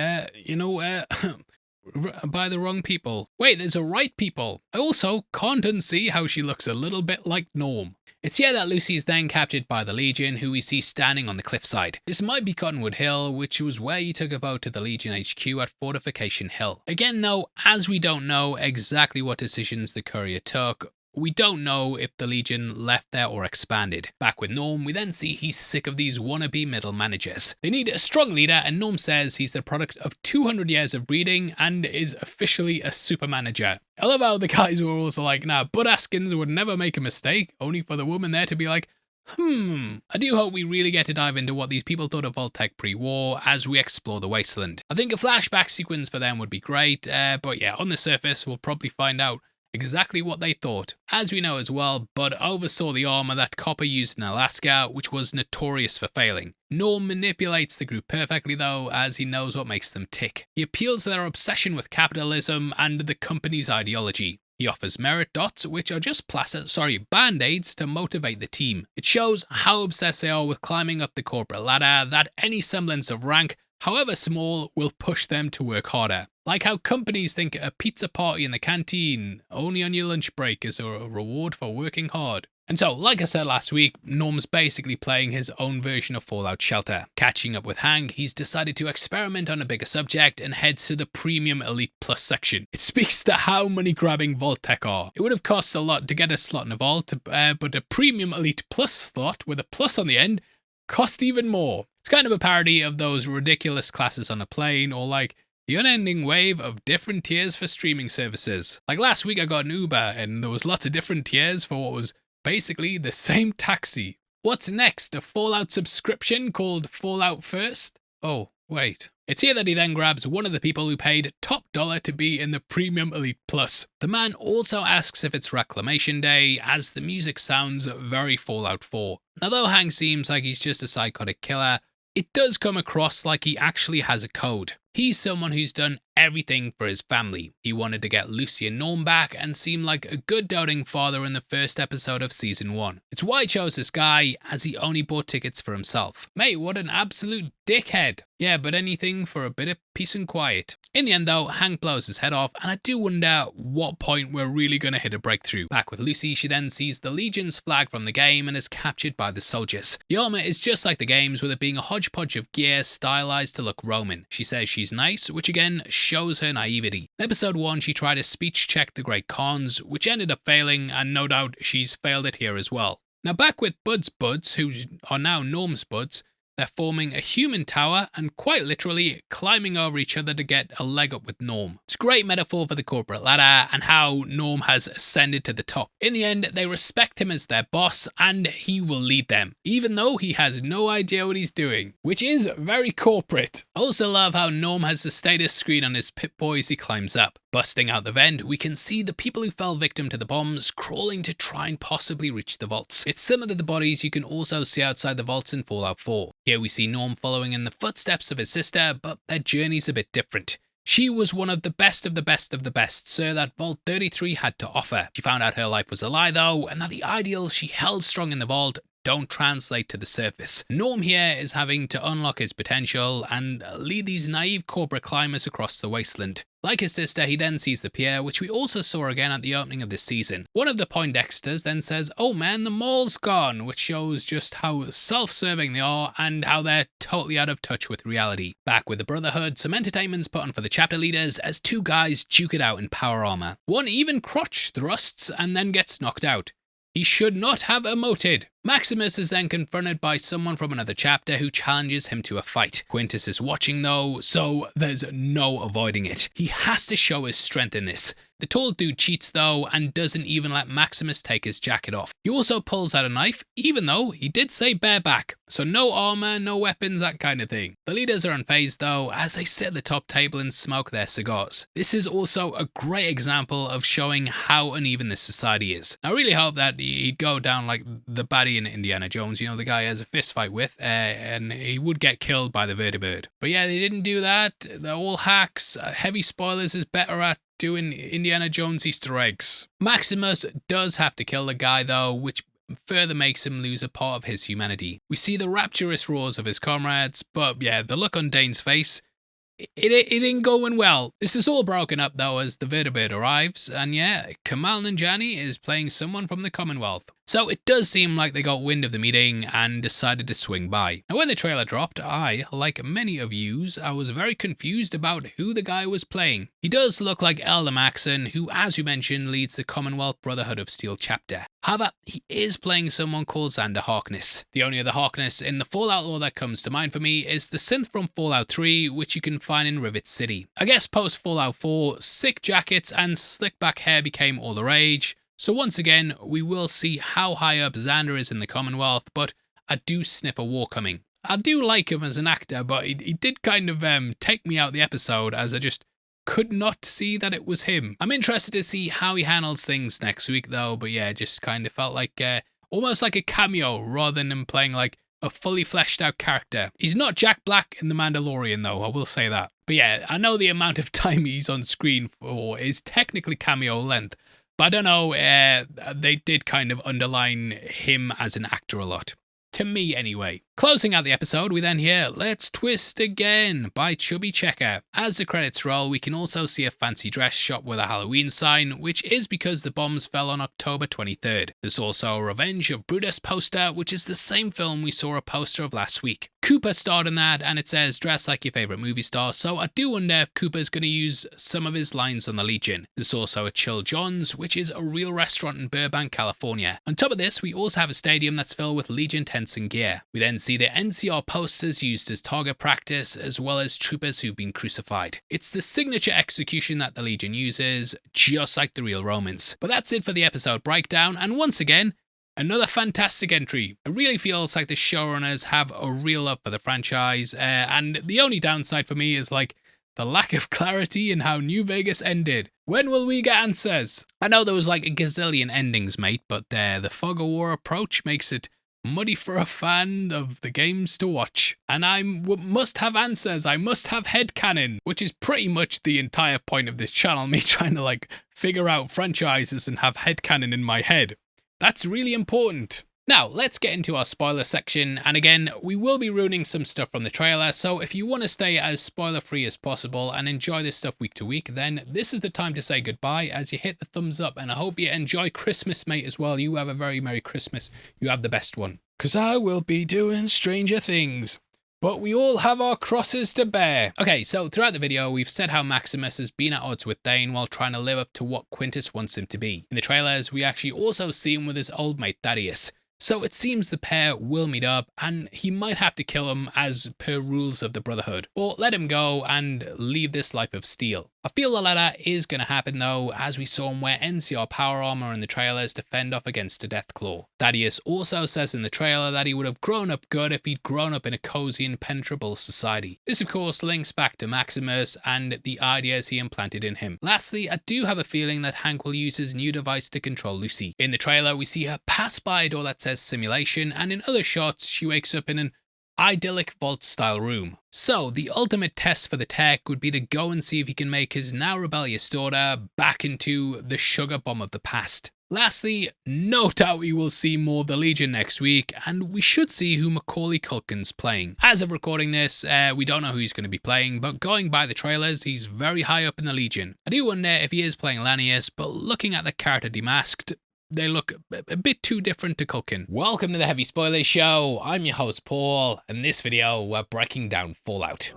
by the wrong people. Wait, there's a right people. I also can't unsee how she looks a little bit like Norm. It's here that Lucy is then captured by the Legion, who we see standing on the cliffside. This might be Cottonwood Hill, which was where you took a boat to the Legion HQ at Fortification Hill. Again though, as we don't know exactly what decisions the courier took, we don't know if the Legion left there or expanded. Back with Norm, we then see he's sick of these wannabe middle managers. They need a strong leader, and Norm says he's the product of 200 years of breeding and is officially a super manager. I love how the guys were also like, nah, Bud Askins would never make a mistake, only for the woman there to be like, I do hope we really get to dive into what these people thought of Vault-Tec pre-war as we explore the Wasteland. I think a flashback sequence for them would be great, but yeah, on the surface, we'll probably find out exactly what they thought. As we know as well, Bud oversaw the armor that Copper used in Alaska, which was notorious for failing. Norm manipulates the group perfectly though, as he knows what makes them tick. He appeals to their obsession with capitalism and the company's ideology. He offers merit dots, which are just band-aids to motivate the team. It shows how obsessed they are with climbing up the corporate ladder that any semblance of rank, however small, will push them to work harder. Like how companies think a pizza party in the canteen, only on your lunch break, is a reward for working hard. And so, like I said last week, Norm's basically playing his own version of Fallout Shelter. Catching up with Hank, he's decided to experiment on a bigger subject and heads to the Premium Elite Plus section. It speaks to how money grabbing Vault-Tec are. It would have cost a lot to get a slot in a vault, but a Premium Elite Plus slot with a plus on the end cost even more. It's kind of a parody of those ridiculous classes on a plane, or like the unending wave of different tiers for streaming services. Like last week I got an Uber and there was lots of different tiers for what was basically the same taxi. What's next? A Fallout subscription called Fallout First? Oh, wait. It's here that he then grabs one of the people who paid top dollar to be in the Premium Elite Plus. The man also asks if it's Reclamation Day, as the music sounds very Fallout 4. Now though Hank seems like he's just a psychotic killer, it does come across like he actually has a code. He's someone who's done everything for his family. He wanted to get Lucy and Norm back and seemed like a good doting father in the first episode of season 1. It's why I chose this guy, as he only bought tickets for himself. Mate, what an absolute dickhead. Yeah, but anything for a bit of peace and quiet. In the end though, Hank blows his head off, and I do wonder what point we're really going to hit a breakthrough. Back with Lucy, she then sees the Legion's flag from the game and is captured by the soldiers. The armor is just like the games, with it being a hodgepodge of gear stylized to look Roman. She says she's nice, which again shows her naivety. In episode 1, she tried to speech check the Great Khans, which ended up failing, and no doubt she's failed it here as well. Now back with Bud's buds, who are now Norm's buds, they're forming a human tower and quite literally climbing over each other to get a leg up with Norm. It's a great metaphor for the corporate ladder and how Norm has ascended to the top. In the end, they respect him as their boss and he will lead them, even though he has no idea what he's doing, which is very corporate. I also love how Norm has the status screen on his Pip-Boy as he climbs up. Busting out the vent, we can see the people who fell victim to the bombs crawling to try and possibly reach the vaults. It's similar to the bodies you can also see outside the vaults in Fallout 4. Here we see Norm following in the footsteps of his sister, but their journey's a bit different. She was one of the best of the best of the best, so that Vault 33 had to offer. She found out her life was a lie though, and that the ideals she held strong in the vault don't translate to the surface. Norm here is having to unlock his potential and lead these naive corporate climbers across the Wasteland. Like his sister, he then sees the pier, which we also saw again at the opening of this season. One of the Poindexters then says, "Oh man, the mall's gone," which shows just how self-serving they are and how they're totally out of touch with reality. Back with the Brotherhood, some entertainment's put on for the chapter leaders as two guys duke it out in power armor. One even crotch thrusts and then gets knocked out. He should not have emoted. Maximus is then confronted by someone from another chapter who challenges him to a fight. Quintus is watching though, so there's no avoiding it. He has to show his strength in this. The tall dude cheats though and doesn't even let Maximus take his jacket off. He also pulls out a knife, even though he did say bareback. So no armor, no weapons, that kind of thing. The leaders are unfazed though, as they sit at the top table and smoke their cigars. This is also a great example of showing how uneven this society is. I really hope that he'd go down like the baddie in Indiana Jones, you know, the guy has a fist fight with, and he would get killed by the vertibird. But yeah, they didn't do that. They're all hacks. Heavy spoilers is better at doing Indiana Jones Easter eggs. Maximus does have to kill the guy though, which further makes him lose a part of his humanity. We see the rapturous roars of his comrades, but yeah, the look on Dane's face, it ain't going well. This is all broken up though as the vertibird arrives, and yeah, Kamal Nanjiani is playing someone from the Commonwealth. So it does seem like they got wind of the meeting and decided to swing by. Now when the trailer dropped, I, like many of yous, I was very confused about who the guy was playing. He does look like Elder Maxon, who as you mentioned leads the Commonwealth Brotherhood of Steel chapter. However, he is playing someone called Xander Harkness. The only other Harkness in the Fallout lore that comes to mind for me is the synth from Fallout 3, which you can find in Rivet City. I guess post Fallout 4, sick jackets and slick back hair became all the rage. So once again, we will see how high up Xander is in the Commonwealth, but I do sniff a war coming. I do like him as an actor, but he did kind of take me out the episode as I just could not see that it was him. I'm interested to see how he handles things next week though, but yeah, just kind of felt like almost like a cameo rather than him playing like a fully fleshed out character. He's not Jack Black in The Mandalorian though, I will say that. But yeah, I know the amount of time he's on screen for is technically cameo length, but I don't know, they did kind of underline him as an actor a lot. To me, anyway. Closing out the episode, we then hear Let's Twist Again by Chubby Checker. As the credits roll, we can also see a fancy dress shop with a Halloween sign, which is because the bombs fell on October 23rd. There's also a Revenge of Brutus poster, which is the same film we saw a poster of last week. Cooper starred in that, and it says dress like your favourite movie star, so I do wonder if Cooper's going to use some of his lines on the Legion. There's also a Chill John's, which is a real restaurant in Burbank, California. On top of this, we also have a stadium that's filled with Legion tents and gear. We then see the NCR posters used as target practice, as well as troopers who've been crucified. It's the signature execution that the Legion uses, just like the real Romans. But that's it for the episode breakdown, and once again, another fantastic entry. It really feels like the showrunners have a real love for the franchise, and the only downside for me is like the lack of clarity in how New Vegas ended. When will we get answers? I know there was like a gazillion endings, mate, but the fog of war approach makes it muddy for a fan of the games to watch. And I must have answers. I must have headcanon, which is pretty much the entire point of this channel, me trying to like figure out franchises and have headcanon in my head. That's really important. Now, let's get into our spoiler section, and again, we will be ruining some stuff from the trailer, so if you want to stay as spoiler-free as possible and enjoy this stuff week to week, then this is the time to say goodbye as you hit the thumbs up, and I hope you enjoy Christmas, mate, as well. You have a very Merry Christmas. You have the best one. 'Cause I will be doing stranger things. But we all have our crosses to bear. Okay, so throughout the video, we've said how Maximus has been at odds with Thane while trying to live up to what Quintus wants him to be. In the trailers, we actually also see him with his old mate Thaddius. So it seems the pair will meet up, and he might have to kill him as per rules of the Brotherhood, or let him go and leave this life of steel. I feel the latter is going to happen though, as we saw him wear NCR power armor in the trailers to fend off against a Deathclaw. Thaddius also says in the trailer that he would have grown up good if he'd grown up in a cozy and penetrable society. This of course links back to Maximus and the ideas he implanted in him. Lastly, I do have a feeling that Hank will use his new device to control Lucy. In the trailer we see her pass by a door that says simulation, and in other shots she wakes up in an idyllic vault style room. So the ultimate test for the tech would be to go and see if he can make his now rebellious daughter back into the sugar bomb of the past. Lastly, no doubt we will see more of the Legion next week, and we should see who Macaulay Culkin's playing. As of recording this, we don't know who he's going to be playing, but going by the trailers, he's very high up in the Legion. I do wonder if he is playing Lanius, but looking at the character demasked, they look a bit too different to Culkin. Welcome to the Heavy Spoilers Show. I'm your host Paul, and in this video we're breaking down Fallout.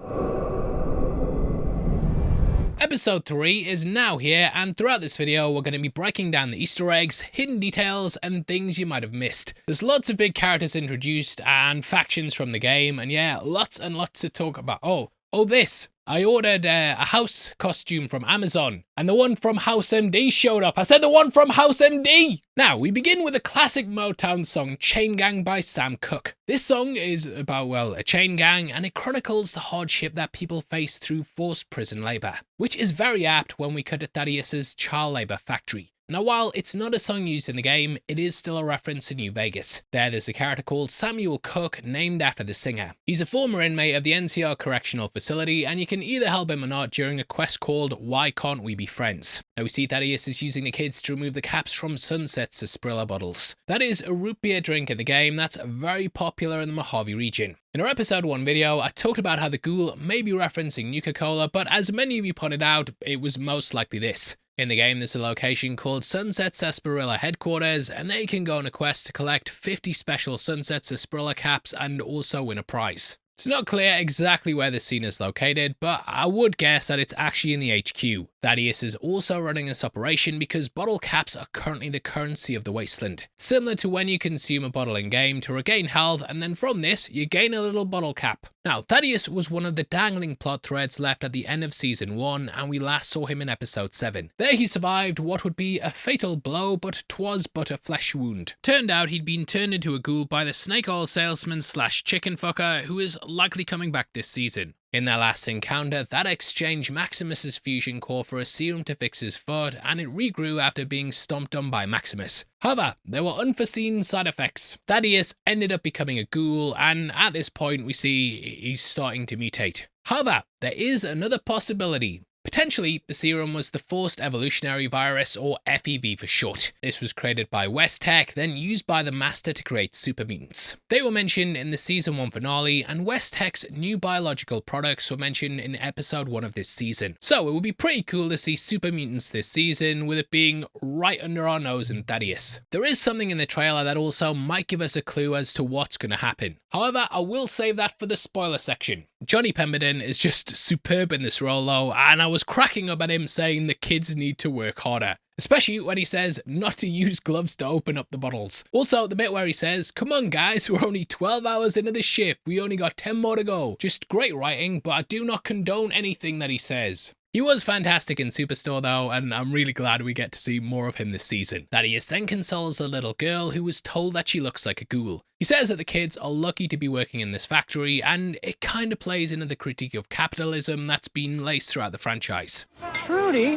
Episode 3 is now here, and throughout this video we're going to be breaking down the Easter eggs, hidden details, and things you might have missed. There's lots of big characters introduced and factions from the game, and yeah, lots and lots to talk about. Oh, this! I ordered a house costume from Amazon, and the one from House MD showed up. I said the one from House MD! Now, we begin with a classic Motown song, Chain Gang by Sam Cooke. This song is about, well, a chain gang, and it chronicles the hardship that people face through forced prison labour, which is very apt when we cut to Thaddius's child labour factory. Now, while it's not a song used in the game, it is still a reference to New Vegas. There's a character called Samuel Cook, named after the singer. He's a former inmate of the NCR Correctional Facility, and you can either help him or not during a quest called Why Can't We Be Friends? Now we see Thaddius is using the kids to remove the caps from Sunset's Sarsaparilla bottles. That is a root beer drink in the game that's very popular in the Mojave region. In our episode 1 video, I talked about how the Ghoul may be referencing Nuka-Cola, but as many of you pointed out, it was most likely this. In the game, there's a location called Sunset Sarsaparilla Headquarters, and they can go on a quest to collect 50 special Sunset Sarsaparilla caps and also win a prize. It's not clear exactly where the scene is located, but I would guess that it's actually in the HQ. Thaddius is also running this operation because bottle caps are currently the currency of the Wasteland. Similar to when you consume a bottle in game to regain health, and then from this, you gain a little bottle cap. Now, Thaddius was one of the dangling plot threads left at the end of Season 1, and we last saw him in Episode 7. There he survived what would be a fatal blow, but 'twas but a flesh wound. Turned out he'd been turned into a ghoul by the snake oil salesman slash chicken fucker, who is likely coming back this season. In their last encounter, that exchanged Maximus's fusion core for a serum to fix his foot, and it regrew after being stomped on by Maximus. However, there were unforeseen side effects. Thaddius ended up becoming a ghoul, and at this point we see he's starting to mutate. However, there is another possibility. Potentially, the serum was the Forced Evolutionary Virus, or FEV for short. This was created by West-Tec, then used by the Master to create super mutants. They were mentioned in the season 1 finale, and West-Tec's new biological products were mentioned in episode 1 of this season. So it would be pretty cool to see super mutants this season, with it being right under our nose in Thaddius. There is something in the trailer that also might give us a clue as to what's going to happen. However, I will save that for the spoiler section. Johnny Pemberton is just superb in this role though, and I was cracking up at him saying the kids need to work harder. Especially when he says not to use gloves to open up the bottles. Also, the bit where he says, "Come on guys, we're only 12 hours into the shift, we only got 10 more to go." Just great writing, but I do not condone anything that he says. He was fantastic in Superstore though, and I'm really glad we get to see more of him this season. Thaddius then consoles a little girl who was told that she looks like a ghoul. He says that the kids are lucky to be working in this factory, and it kind of plays into the critique of capitalism that's been laced throughout the franchise. Trudy,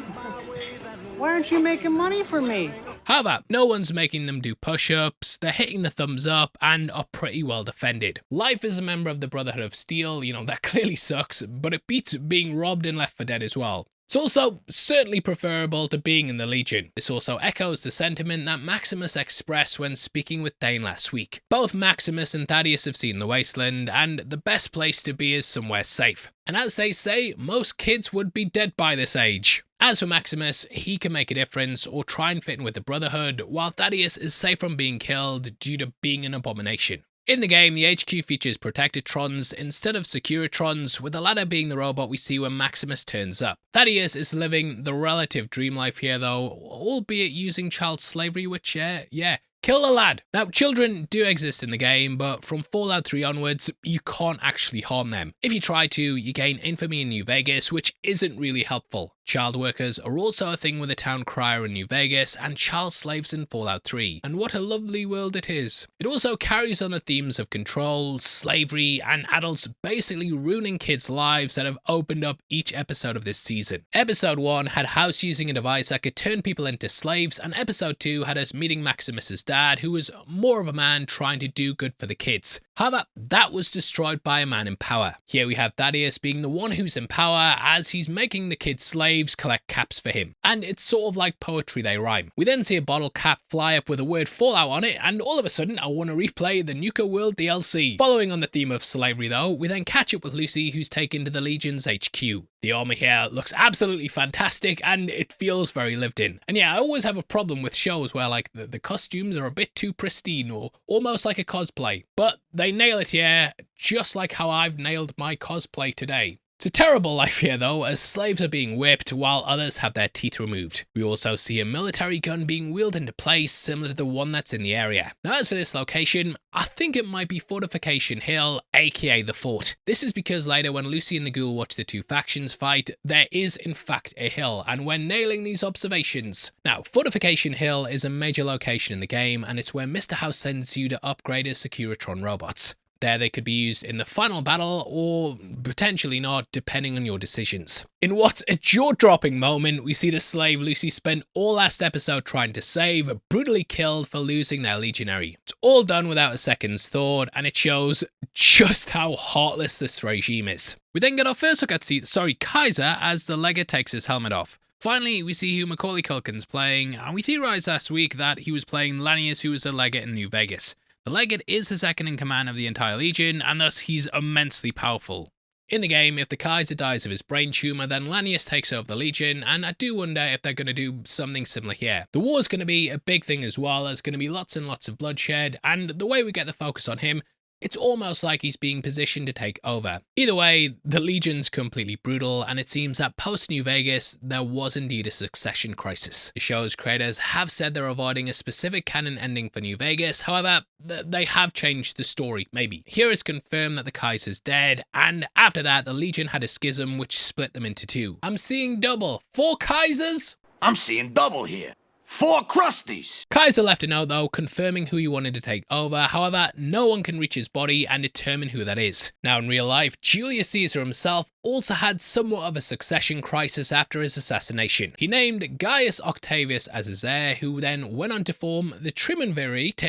why aren't you making money for me? However, no one's making them do push-ups, they're hitting the thumbs up, and are pretty well defended. Life as a member of the Brotherhood of Steel, that clearly sucks, but it beats being robbed and left for dead as well. It's also certainly preferable to being in the Legion. This also echoes the sentiment that Maximus expressed when speaking with Dane last week. Both Maximus and Thaddius have seen the Wasteland, and the best place to be is somewhere safe. And as they say, most kids would be dead by this age. As for Maximus, he can make a difference or try and fit in with the Brotherhood, while Thaddius is safe from being killed due to being an abomination. In the game, the HQ features Protectatrons instead of Securitrons, with the latter being the robot we see when Maximus turns up. Thaddius is living the relative dream life here though, albeit using child slavery, which, yeah. Kill the lad! Now, children do exist in the game, but from Fallout 3 onwards, you can't actually harm them. If you try to, you gain infamy in New Vegas, which isn't really helpful. Child workers are also a thing with the town crier in New Vegas, and child slaves in Fallout 3. And what a lovely world it is. It also carries on the themes of control, slavery, and adults basically ruining kids' lives that have opened up each episode of this season. Episode 1 had House using a device that could turn people into slaves, and Episode 2 had us meeting Maximus's dad, who was more of a man trying to do good for the kids. However, that was destroyed by a man in power. Here we have Thaddius being the one who's in power, as he's making the kids slaves collect caps for him. And it's sort of like poetry, they rhyme. We then see a bottle cap fly up with the word Fallout on it, and all of a sudden I want to replay the Nuka World DLC. Following on the theme of slavery though, we then catch up with Lucy, who's taken to the Legion's HQ. The armor here looks absolutely fantastic, and it feels very lived in. And yeah, I always have a problem with shows where the costumes are a bit too pristine or almost like a cosplay, but they nail it here, just like how I've nailed my cosplay today. It's a terrible life here though, as slaves are being whipped while others have their teeth removed. We also see a military gun being wheeled into place similar to the one that's in the area. Now as for this location, I think it might be Fortification Hill, aka the fort. This is because later when Lucy and the Ghoul watch the two factions fight, there is in fact a hill, and we're nailing these observations. Now, Fortification Hill is a major location in the game, and it's where Mr. House sends you to upgrade his Securitron robots. There they could be used in the final battle, or potentially not, depending on your decisions. In what's a jaw-dropping moment, we see the slave Lucy spent all last episode trying to save, brutally killed for losing their legionary. It's all done without a second's thought, and it shows just how heartless this regime is. We then get our first look at Kaiser as the Legate takes his helmet off. Finally, we see who Macaulay Culkin's playing, and we theorized last week that he was playing Lanius, who was a Legate in New Vegas. The Legate is the second in command of the entire Legion, and thus he's immensely powerful. In the game, if the Kaiser dies of his brain tumour, then Lanius takes over the Legion, and I do wonder if they're going to do something similar here. The war's going to be a big thing as well, there's going to be lots and lots of bloodshed, and the way we get the focus on him, it's almost like he's being positioned to take over. Either way, the Legion's completely brutal, and it seems that post-New Vegas, there was indeed a succession crisis. The show's creators have said they're avoiding a specific canon ending for New Vegas, however, they have changed the story, maybe. Here it's confirmed that the Kaiser's dead, and after that, the Legion had a schism which split them into two. I'm seeing double. 4 Kaisers? I'm seeing double here. 4 Krusties! Kaiser left a note though, confirming who he wanted to take over, however, no one can reach his body and determine who that is. Now in real life, Julius Caesar himself also had somewhat of a succession crisis after his assassination. He named Gaius Octavius as his heir, who then went on to form the Triumvirate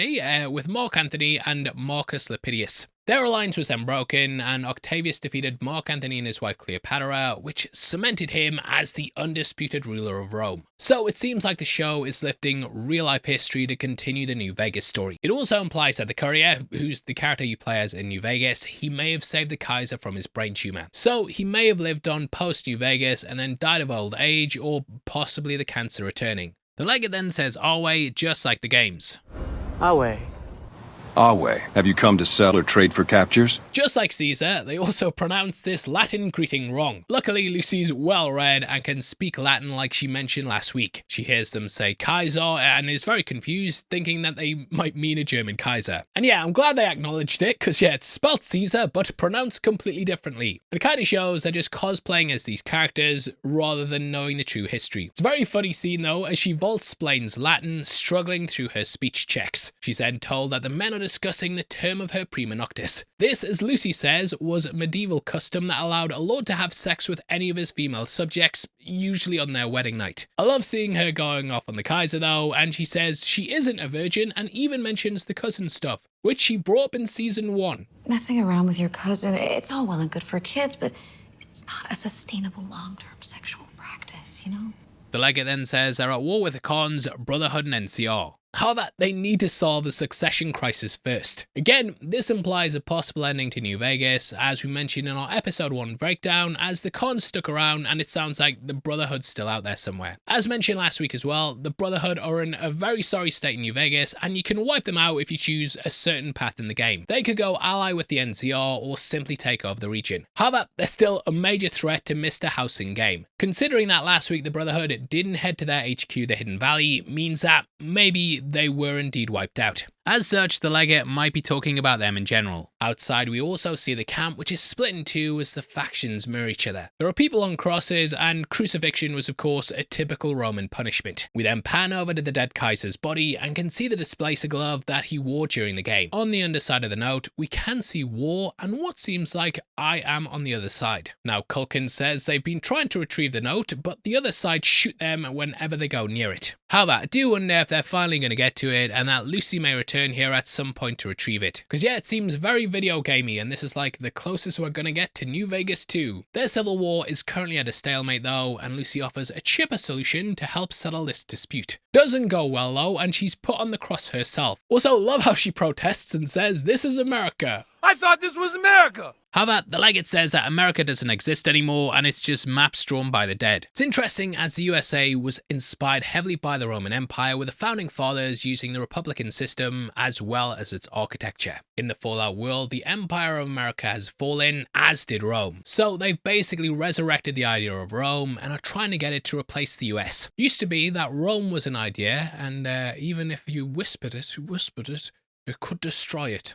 with Mark Antony and Marcus Lepidus. Their alliance was then broken, and Octavius defeated Mark Antony and his wife Cleopatra, which cemented him as the undisputed ruler of Rome. So it seems like the show is lifting real-life history to continue the New Vegas story. It also implies that the courier, who's the character you play as in New Vegas, he may have saved the Kaiser from his brain tumor. So he may have lived on post-New Vegas and then died of old age, or possibly the cancer returning. The legate then says Awe, just like the games. Away. Awe, have you come to sell or trade for captures? Just like Caesar, they also pronounce this Latin greeting wrong. Luckily, Lucy's well read and can speak Latin like she mentioned last week. She hears them say Kaiser and is very confused, thinking that they might mean a German Kaiser. And yeah, I'm glad they acknowledged it, because yeah, it's spelt Caesar, but pronounced completely differently. And it kind of shows they're just cosplaying as these characters, rather than knowing the true history. It's a very funny scene though, as she Vault-explains Latin, struggling through her speech checks. She's then told that the men are discussing the term of her prima noctis. This, as Lucy says, was a medieval custom that allowed a lord to have sex with any of his female subjects, usually on their wedding night. I love seeing her going off on the Kaiser though, and she says she isn't a virgin and even mentions the cousin stuff, which she brought up in season 1. Messing around with your cousin, it's all well and good for kids, but it's not a sustainable long-term sexual practice, you know? The legate then says they're at war with the Khans, Brotherhood and NCR. However, they need to solve the succession crisis first. Again, this implies a possible ending to New Vegas, as we mentioned in our episode 1 breakdown, as the Khans stuck around and it sounds like the Brotherhood's still out there somewhere. As mentioned last week as well, the Brotherhood are in a very sorry state in New Vegas, and you can wipe them out if you choose a certain path in the game. They could go ally with the NCR or simply take over the region. However, they're still a major threat to Mr. House in game. Considering that last week the Brotherhood didn't head to their HQ, the Hidden Valley, means that maybe they were indeed wiped out. As such, the legate might be talking about them in general. Outside, we also see the camp, which is split in two as the factions mirror each other. There are people on crosses, and crucifixion was of course a typical Roman punishment. We then pan over to the dead Kaiser's body and can see the displacer glove that he wore during the game. On the underside of the note, we can see war and what seems like I am on the other side. Now, Culkin says they've been trying to retrieve the note, but the other side shoot them whenever they go near it. However, I do wonder if they're finally going to get to it and that Lucy may return here at some point to retrieve it. Because yeah, it seems very video gamey and this is like the closest we're going to get to New Vegas 2. Their civil war is currently at a stalemate though, and Lucy offers a cheaper solution to help settle this dispute. Doesn't go well though, and she's put on the cross herself. Also, love how she protests and says this is America. I thought this was America! However, the legate says that America doesn't exist anymore and it's just maps drawn by the dead. It's interesting as the USA was inspired heavily by the Roman Empire, with the founding fathers using the Republican system as well as its architecture. In the Fallout world, the Empire of America has fallen, as did Rome. So they've basically resurrected the idea of Rome and are trying to get it to replace the US. Used to be that Rome was an idea, and even if you whispered it, it could destroy it.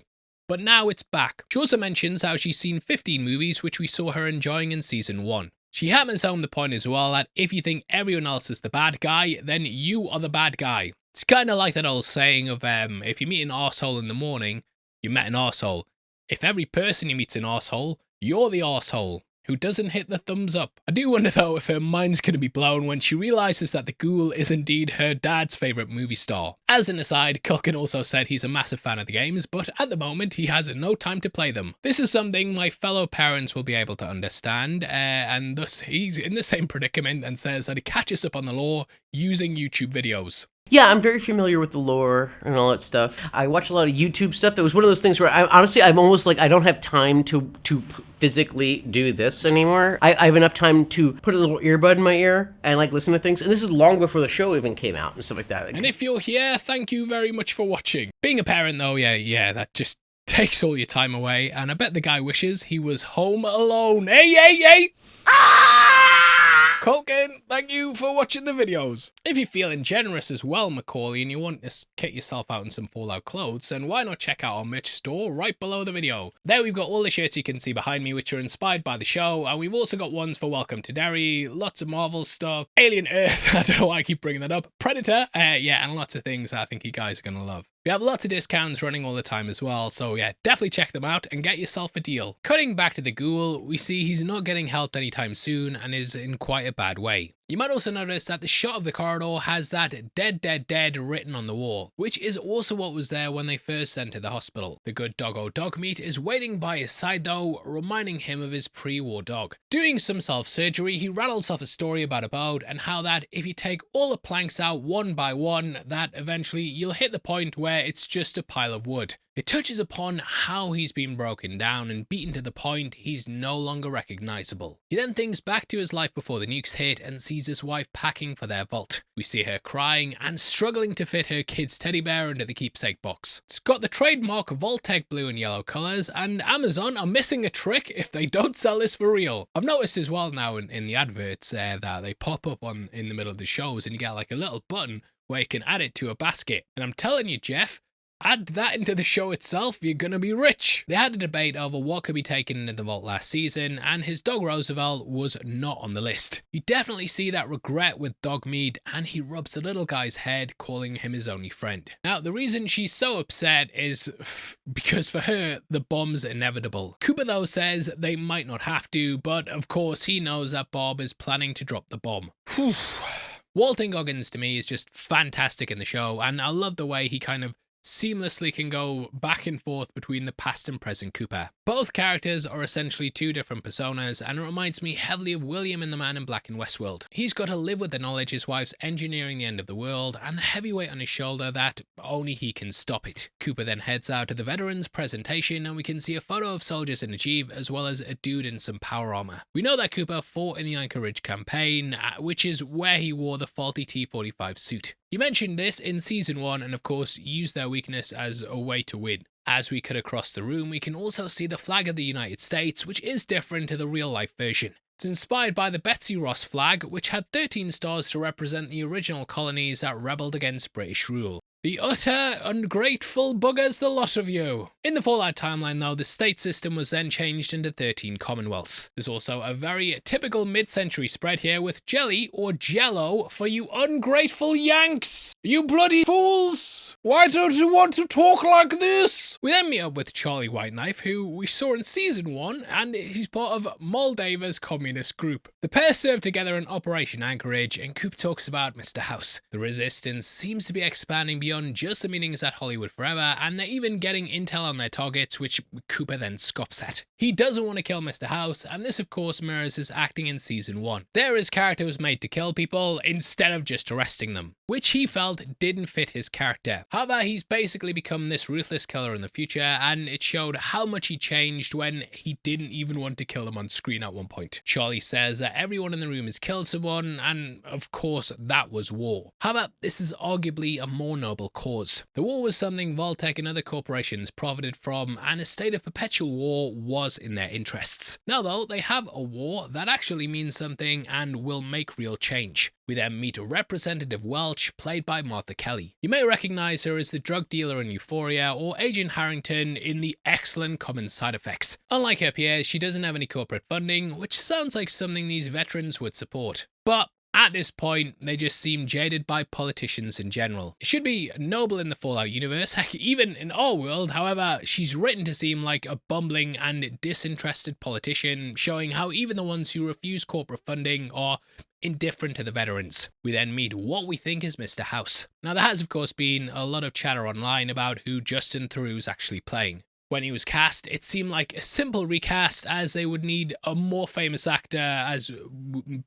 But now it's back. She also mentions how she's seen 15 movies which we saw her enjoying in season 1. She hammers home the point as well that if you think everyone else is the bad guy, then you are the bad guy. It's kind of like that old saying of if you meet an arsehole in the morning, you met an arsehole. If every person you meet's an arsehole, you're the arsehole who doesn't hit the thumbs up. I do wonder though if her mind's going to be blown when she realises that the Ghoul is indeed her dad's favourite movie star. As an aside, Culkin also said he's a massive fan of the games, but at the moment he has no time to play them. This is something my fellow parents will be able to understand, and thus he's in the same predicament and says that he catches up on the lore using YouTube videos. Yeah, I'm very familiar with the lore and all that stuff. I watch a lot of YouTube stuff. It was one of those things where I'm almost like I don't have time to physically do this anymore. I have enough time to put a little earbud in my ear and like listen to things. And this is long before the show even came out and stuff like that. And if you're here, thank you very much for watching. Being a parent though, yeah, that just takes all your time away. And I bet the guy wishes he was home alone. Hey! Culkin, thank you for watching the videos. If you're feeling generous as well, Macaulay, and you want to kit yourself out in some Fallout clothes, then why not check out our merch store right below the video. There we've got all the shirts you can see behind me, which are inspired by the show, and we've also got ones for Welcome to Derry, lots of Marvel stuff, Alien Earth, I don't know why I keep bringing that up, Predator, yeah, and lots of things I think you guys are going to love. We have lots of discounts running all the time as well, so yeah, definitely check them out and get yourself a deal. Cutting back to the Ghoul, we see he's not getting helped anytime soon and is in quite a bad way. You might also notice that the shot of the corridor has that dead, dead, dead written on the wall, which is also what was there when they first entered the hospital. The good doggo Dogmeat is waiting by his side though, reminding him of his pre-war dog. Doing some self-surgery, he rattles off a story about a boat and how that if you take all the planks out one by one, that eventually you'll hit the point where it's just a pile of wood. It touches upon how he's been broken down and beaten to the point he's no longer recognizable. He then thinks back to his life before the nukes hit and sees his wife packing for their vault. We see her crying and struggling to fit her kid's teddy bear into the keepsake box. It's got the trademark Vault-Tec blue and yellow colors, and Amazon are missing a trick if they don't sell this for real. I've noticed as well now in the adverts that they pop up in the middle of the shows and you get like a little button where you can add it to a basket. And I'm telling you, Jeff, add that into the show itself, you're gonna be rich. They had a debate over what could be taken into the vault last season, and his dog Roosevelt was not on the list. You definitely see that regret with Dogmeat, and he rubs the little guy's head, calling him his only friend. Now, the reason she's so upset is because for her, the bomb's inevitable. Cooper though says they might not have to, but of course he knows that Bob is planning to drop the bomb. Whew. Walton Goggins to me is just fantastic in the show, and I love the way he kind of seamlessly can go back and forth between the past and present Cooper. Both characters are essentially two different personas, and it reminds me heavily of William in The Man in Black in Westworld. He's got to live with the knowledge his wife's engineering the end of the world, and the heavy weight on his shoulder that only he can stop it. Cooper then heads out to the veterans presentation, and we can see a photo of soldiers in a jeep, as well as a dude in some power armor. We know that Cooper fought in the Anchor Ridge campaign, which is where he wore the faulty T-45 suit. You mentioned this in Season 1 and of course used their weakness as a way to win. As we cut across the room, we can also see the flag of the United States, which is different to the real-life version. It's inspired by the Betsy Ross flag, which had 13 stars to represent the original colonies that rebelled against British rule. The utter ungrateful buggers, the lot of you. In the Fallout timeline though, the state system was then changed into 13 commonwealths. There's also a very typical mid-century spread here with jelly or jello for you ungrateful Yanks. You bloody fools! Why don't you want to talk like this? We then meet up with Charlie Whiteknife, who we saw in Season 1, and he's part of Moldaver's communist group. The pair serve together in Operation Anchorage, and Coop talks about Mr. House. The resistance seems to be expanding beyond just the meetings at Hollywood Forever, and they're even getting intel on their targets, which Cooper then scoffs at. He doesn't want to kill Mr. House, and this of course mirrors his acting in Season 1. There his character was made to kill people instead of just arresting them, which he felt didn't fit his character. However, he's basically become this ruthless killer in the future, and it showed how much he changed when he didn't even want to kill them on screen at one point. Charlie says that everyone in the room has killed someone, and of course that was war. However, this is arguably a more noble cause. The war was something Vault-Tec and other corporations profited from, and a state of perpetual war was in their interests. Now though, they have a war that actually means something and will make real change. We then meet Representative Welch, played by Martha Kelly. You may recognize her as the drug dealer in Euphoria, or Agent Harrington in the excellent Common Side Effects. Unlike her peers, she doesn't have any corporate funding, which sounds like something these veterans would support. But at this point, they just seem jaded by politicians in general. It should be noble in the Fallout universe, heck, even in our world. However, she's written to seem like a bumbling and disinterested politician, showing how even the ones who refuse corporate funding are indifferent to the veterans. We then meet what we think is Mr. House. Now there has of course been a lot of chatter online about who Justin Theroux's actually playing. When he was cast, it seemed like a simple recast, as they would need a more famous actor, as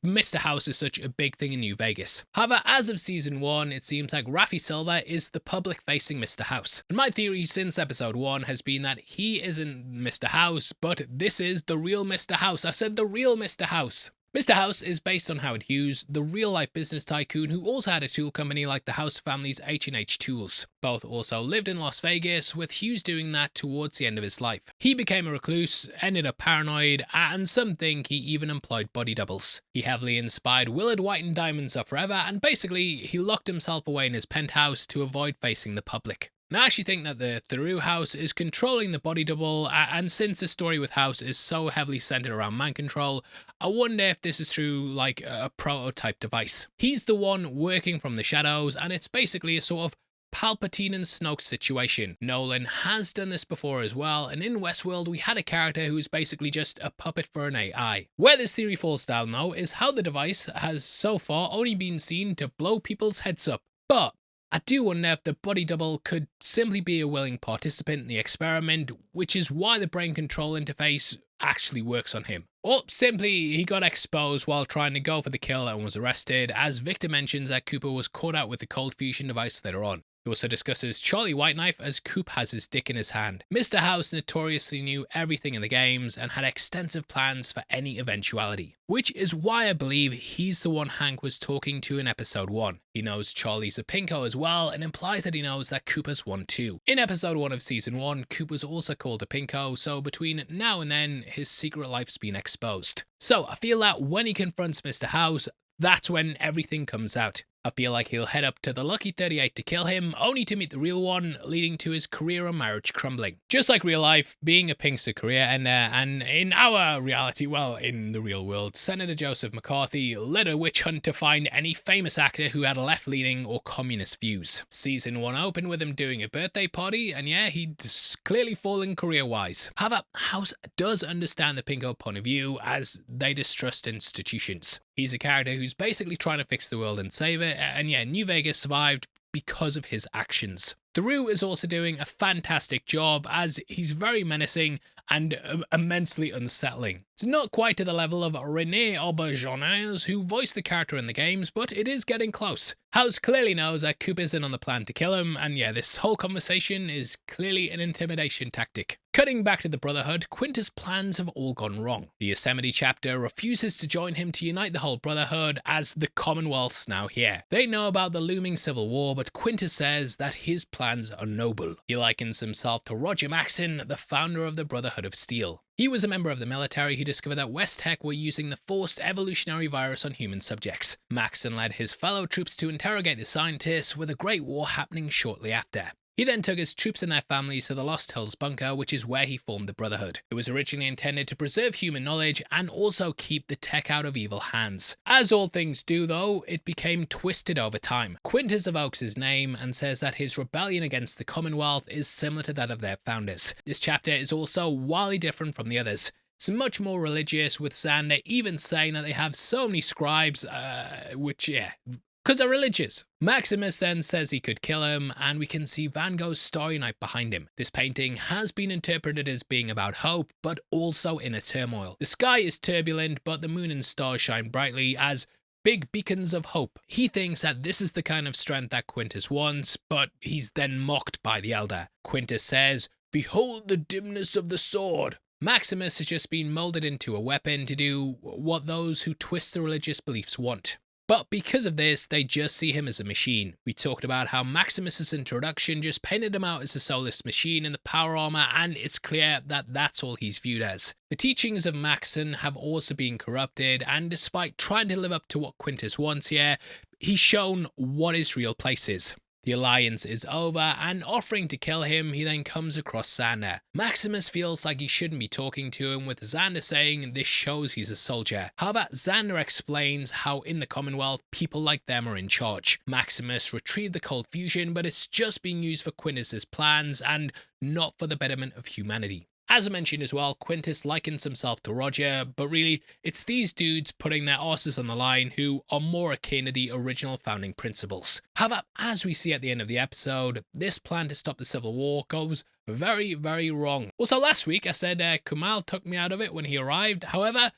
Mr. House is such a big thing in New Vegas. However, as of Season 1, it seems like Rafi Silva is the public-facing Mr. House. And my theory since Episode 1 has been that he isn't Mr. House, but this is the real Mr. House. I said the real Mr. House. Mr. House is based on Howard Hughes, the real-life business tycoon who also had a tool company like the House family's H&H Tools. Both also lived in Las Vegas, with Hughes doing that towards the end of his life. He became a recluse, ended up paranoid, and some think he even employed body doubles. He heavily inspired Willard White and Diamonds Are Forever, and basically he locked himself away in his penthouse to avoid facing the public. Now, I actually think that the Theroux house is controlling the body double, and since the story with House is so heavily centered around mind control, I wonder if this is through like a prototype device. He's the one working from the shadows, and it's basically a sort of Palpatine and Snoke situation. Nolan has done this before as well, and in Westworld we had a character who is basically just a puppet for an AI. Where this theory falls down though is how the device has so far only been seen to blow people's heads up. But I do wonder if the body double could simply be a willing participant in the experiment, which is why the brain control interface actually works on him. Or simply he got exposed while trying to go for the kill and was arrested, as Victor mentions that Cooper was caught out with the cold fusion device later on. He also discusses Charlie Whiteknife as Coop has his dick in his hand. Mr. House notoriously knew everything in the games and had extensive plans for any eventuality, which is why I believe he's the one Hank was talking to in episode 1. He knows Charlie's a pinko as well and implies that he knows that Cooper's one too. In episode 1 of season 1, Coop was also called a pinko, so between now and then his secret life's been exposed. So I feel that when he confronts Mr. House, that's when everything comes out. I feel like he'll head up to the Lucky 38 to kill him, only to meet the real one, leading to his career and marriage crumbling. Just like real life, being a pink's a career ender, and in our reality, well, in the real world, Senator Joseph McCarthy led a witch hunt to find any famous actor who had left-leaning or communist views. Season 1 opened with him doing a birthday party, and yeah, he's clearly fallen career-wise. However, House does understand the pinko point of view, as they distrust institutions. He's a character who's basically trying to fix the world and save it, and yeah, New Vegas survived because of his actions. Theroux is also doing a fantastic job, as he's very menacing and immensely unsettling. It's not quite to the level of René Auberjonois, who voiced the character in the games, but it is getting close. House clearly knows that Coop isn't on the plan to kill him, and yeah, this whole conversation is clearly an intimidation tactic. Cutting back to the Brotherhood, Quintus' plans have all gone wrong. The Yosemite chapter refuses to join him to unite the whole Brotherhood, as the Commonwealth's now here. They know about the looming civil war, but Quintus says that his plans are noble. He likens himself to Roger Maxon, the founder of the Brotherhood of Steel. He was a member of the military who discovered that Vault-Tec were using the forced evolutionary virus on human subjects. Maxon led his fellow troops to interrogate the scientists, with a great war happening shortly after. He then took his troops and their families to the Lost Hills bunker, which is where he formed the Brotherhood. It was originally intended to preserve human knowledge and also keep the tech out of evil hands. As all things do though, it became twisted over time. Quintus evokes his name and says that his rebellion against the Commonwealth is similar to that of their founders. This chapter is also wildly different from the others. It's much more religious, with Xander even saying that they have so many scribes, because they're religious. Maximus then says he could kill him, and we can see Van Gogh's Starry Night behind him. This painting has been interpreted as being about hope, but also inner turmoil. The sky is turbulent, but the moon and stars shine brightly as big beacons of hope. He thinks that this is the kind of strength that Quintus wants, but he's then mocked by the Elder. Quintus says, "Behold the dimness of the sword." Maximus has just been molded into a weapon to do what those who twist the religious beliefs want. But because of this, they just see him as a machine. We talked about how Maximus's introduction just painted him out as a soulless machine in the power armor, and it's clear that that's all he's viewed as. The teachings of Maxon have also been corrupted, and despite trying to live up to what Quintus wants here, he's shown what his real place is. The alliance is over, and offering to kill him, he then comes across Xander. Maximus feels like he shouldn't be talking to him, with Xander saying this shows he's a soldier. However, Xander explains how in the Commonwealth, people like them are in charge. Maximus retrieved the cold fusion, but it's just being used for Quintus's plans and not for the betterment of humanity. As I mentioned as well, Quintus likens himself to Roger, but really, it's these dudes putting their asses on the line who are more akin to the original founding principles. However, as we see at the end of the episode, this plan to stop the Civil War goes very, very wrong. Also, last week I said Kumail took me out of it when he arrived. However,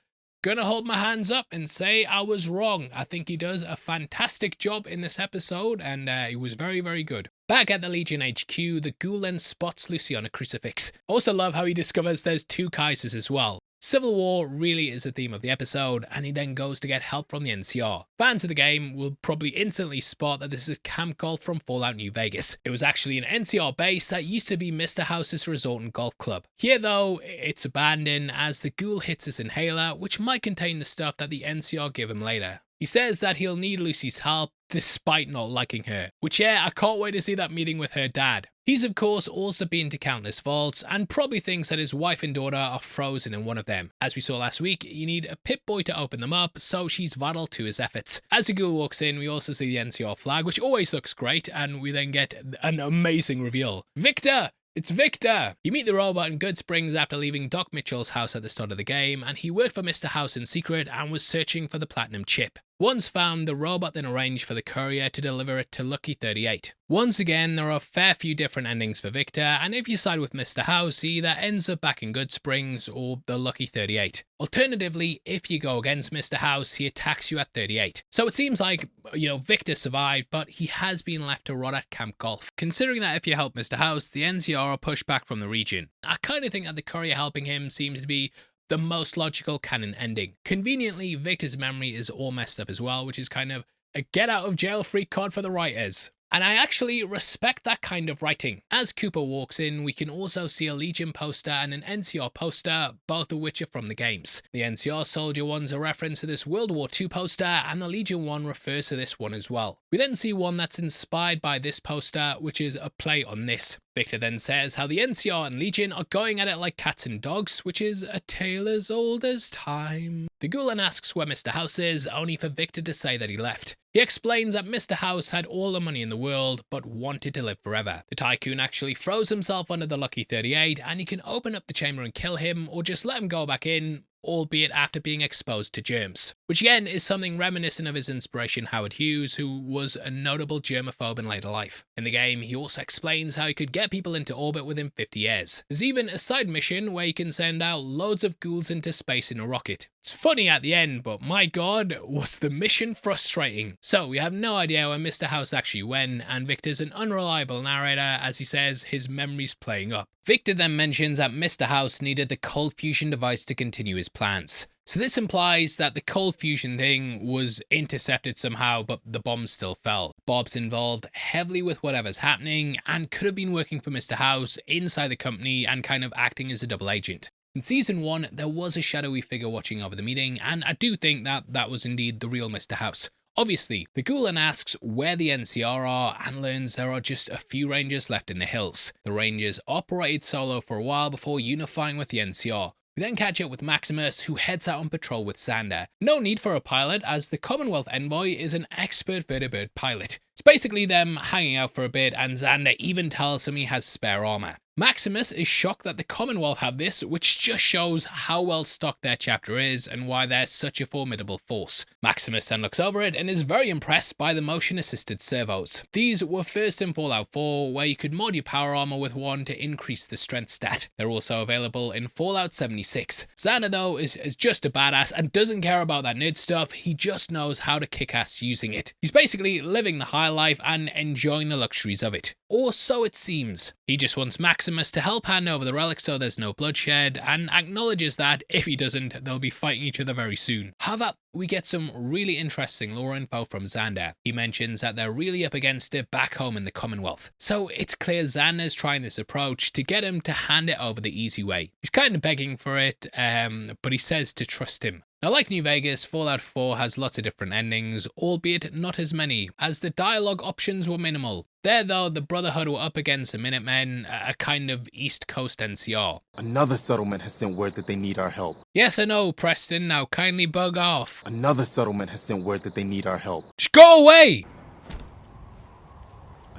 gonna hold my hands up and say I was wrong. I think he does a fantastic job in this episode, and he was very, very good. Back at the Legion HQ, the Ghoul then spots Lucy on a crucifix. Also love how he discovers there's two Kaisers as well. Civil War really is the theme of the episode, and he then goes to get help from the NCR. Fans of the game will probably instantly spot that this is Camp Golf from Fallout New Vegas. It was actually an NCR base that used to be Mr. House's resort and golf club. Here though, it's abandoned as the Ghoul hits his inhaler, which might contain the stuff that the NCR give him later. He says that he'll need Lucy's help despite not liking her, which yeah, I can't wait to see that meeting with her dad. He's of course also been to countless vaults and probably thinks that his wife and daughter are frozen in one of them. As we saw last week, you need a Pip-Boy to open them up, so she's vital to his efforts. As the Ghoul walks in, we also see the NCR flag, which always looks great, and we then get an amazing reveal. Victor! It's Victor! You meet the robot in Good Springs after leaving Doc Mitchell's house at the start of the game, and he worked for Mr. House in secret and was searching for the platinum chip. Once found, the robot then arranged for the courier to deliver it to Lucky 38. Once again, there are a fair few different endings for Victor, and if you side with Mr. House, he either ends up back in Good Springs or the Lucky 38. Alternatively, if you go against Mr. House, he attacks you at 38. So it seems like, Victor survived, but he has been left to rot at Camp Golf. Considering that if you help Mr. House, the NCR are pushed back from the region. I kind of think that the courier helping him seems to be the most logical canon ending. Conveniently, Victor's memory is all messed up as well, which is kind of a get out of jail free card for the writers. And I actually respect that kind of writing. As Cooper walks in, we can also see a Legion poster and an NCR poster, both of which are from the games. The NCR soldier one's a reference to this World War II poster, and the Legion one refers to this one as well. We then see one that's inspired by this poster, which is a play on this. Victor then says how the NCR and Legion are going at it like cats and dogs, which is a tale as old as time. The Ghoul then asks where Mr. House is, only for Victor to say that he left. He explains that Mr. House had all the money in the world, but wanted to live forever. The tycoon actually throws himself under the Lucky 38, and he can open up the chamber and kill him, or just let him go back in, albeit after being exposed to germs. Which again is something reminiscent of his inspiration Howard Hughes, who was a notable germaphobe in later life. In the game, he also explains how he could get people into orbit within 50 years. There's even a side mission where he can send out loads of ghouls into space in a rocket. It's funny at the end, but my god, was the mission frustrating. So we have no idea where Mr. House actually went, and Victor's an unreliable narrator as he says his memory's playing up. Victor then mentions that Mr. House needed the cold fusion device to continue his plans. So this implies that the cold fusion thing was intercepted somehow, but the bomb still fell. Bob's involved heavily with whatever's happening and could have been working for Mr. House inside the company and kind of acting as a double agent. In Season 1, there was a shadowy figure watching over the meeting, and I do think that that was indeed the real Mr. House. Obviously, the Ghoul then asks where the NCR are and learns there are just a few Rangers left in the hills. The Rangers operated solo for a while before unifying with the NCR. We then catch up with Maximus, who heads out on patrol with Xander. No need for a pilot, as the Commonwealth envoy is an expert vertibird pilot. It's basically them hanging out for a bit, and Xander even tells him he has spare armor. Maximus is shocked that the Commonwealth have this, which just shows how well stocked their chapter is and why they're such a formidable force. Maximus then looks over it and is very impressed by the motion-assisted servos. These were first in Fallout 4, where you could mod your power armor with one to increase the strength stat. They're also available in Fallout 76. Xander though is just a badass and doesn't care about that nerd stuff, he just knows how to kick ass using it. He's basically living the high life and enjoying the luxuries of it. Or so it seems. He just wants Maximus to help hand over the relics so there's no bloodshed, and acknowledges that if he doesn't, they'll be fighting each other very soon. However, we get some really interesting lore info from Xander. He mentions that they're really up against it back home in the Commonwealth. So it's clear Xander's trying this approach to get him to hand it over the easy way. He's kind of begging for it, but he says to trust him. Now, like New Vegas, Fallout 4 has lots of different endings, albeit not as many, as the dialogue options were minimal. There though, the Brotherhood were up against the Minutemen, a kind of East Coast NCR. Another settlement has sent word that they need our help. Yes I know, Preston, now kindly bug off. Another settlement has sent word that they need our help. Just go away!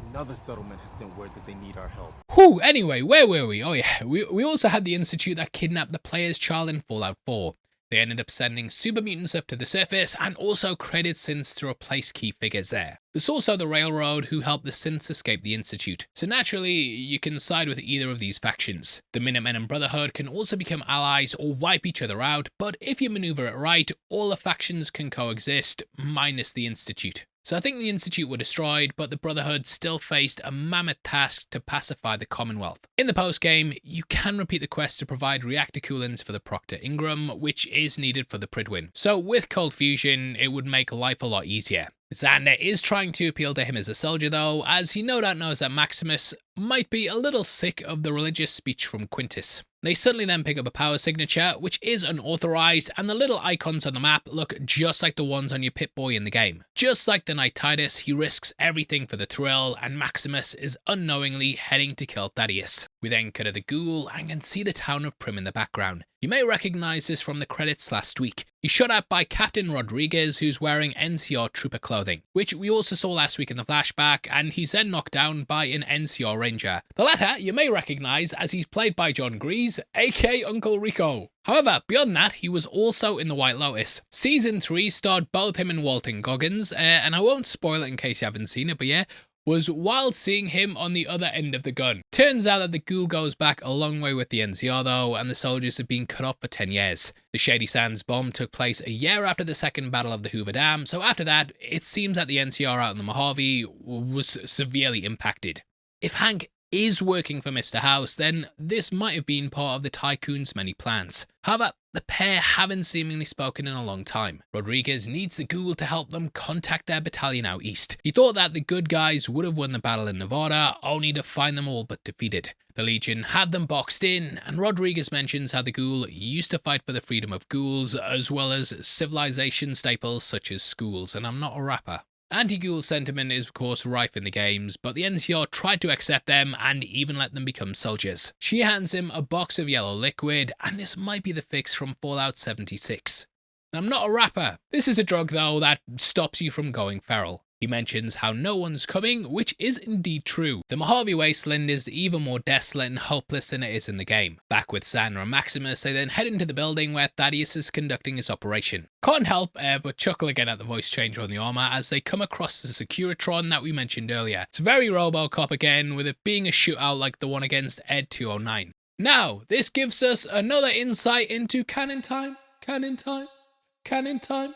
Another settlement has sent word that they need our help. Whew, anyway, where were we? Oh yeah, we also had the Institute that kidnapped the player's child in Fallout 4. They ended up sending super mutants up to the surface and also created synths to replace key figures there. There's also the Railroad, who helped the synths escape the Institute. So naturally, you can side with either of these factions. The Minutemen and Brotherhood can also become allies or wipe each other out, but if you maneuver it right, all the factions can coexist, minus the Institute. So I think the Institute were destroyed, but the Brotherhood still faced a mammoth task to pacify the Commonwealth. In the post-game, you can repeat the quest to provide reactor coolants for the Proctor Ingram, which is needed for the Pridwin. So with cold fusion, it would make life a lot easier. Xander is trying to appeal to him as a soldier though, as he no doubt knows that Maximus might be a little sick of the religious speech from Quintus. They suddenly then pick up a power signature, which is unauthorized, and the little icons on the map look just like the ones on your Pip-Boy in the game. Just like the knight Thaddius, he risks everything for the thrill, and Maximus is unknowingly heading to kill Thaddius. We then cut to the Ghoul and can see the town of Prim in the background. You may recognize this from the credits last week. He's shot at by Captain Rodriguez, who's wearing NCR trooper clothing, which we also saw last week in the flashback, and he's then knocked down by an NCR ranger. The latter you may recognize as he's played by John Grease, aka Uncle Rico. However, beyond that, he was also in The White Lotus. Season 3 starred both him and Walton Goggins, and I won't spoil it in case you haven't seen it, but yeah, was wild seeing him on the other end of the gun. Turns out that the Ghoul goes back a long way with the NCR though, and the soldiers have been cut off for 10 years. The Shady Sands bomb took place a year after the second battle of the Hoover Dam, so after that, it seems that the NCR out in the Mojave was severely impacted. If Hank is working for Mr. House, then this might have been part of the Tycoon's many plans. However, the pair haven't seemingly spoken in a long time. Rodriguez needs the Ghoul to help them contact their battalion out east. He thought that the good guys would have won the battle in Nevada, only to find them all but defeated. The Legion had them boxed in, and Rodriguez mentions how the Ghoul used to fight for the freedom of ghouls, as well as civilization staples such as schools, and I'm not a rapper. Anti-Ghoul sentiment is of course rife in the games, but the NCR tried to accept them and even let them become soldiers. She hands him a box of yellow liquid, and this might be the fix from Fallout 76. And I'm not a rapper. This is a drug though that stops you from going feral. He mentions how no one's coming, which is indeed true. The Mojave Wasteland is even more desolate and hopeless than it is in the game. Back with Sandra and Maximus, they then head into the building where Thaddius is conducting his operation. Can't help but chuckle again at the voice changer on the armor as they come across the Securitron that we mentioned earlier. It's very RoboCop again, with it being a shootout like the one against Ed 209. Now, this gives us another insight into canon time. Canon time. Cannon time.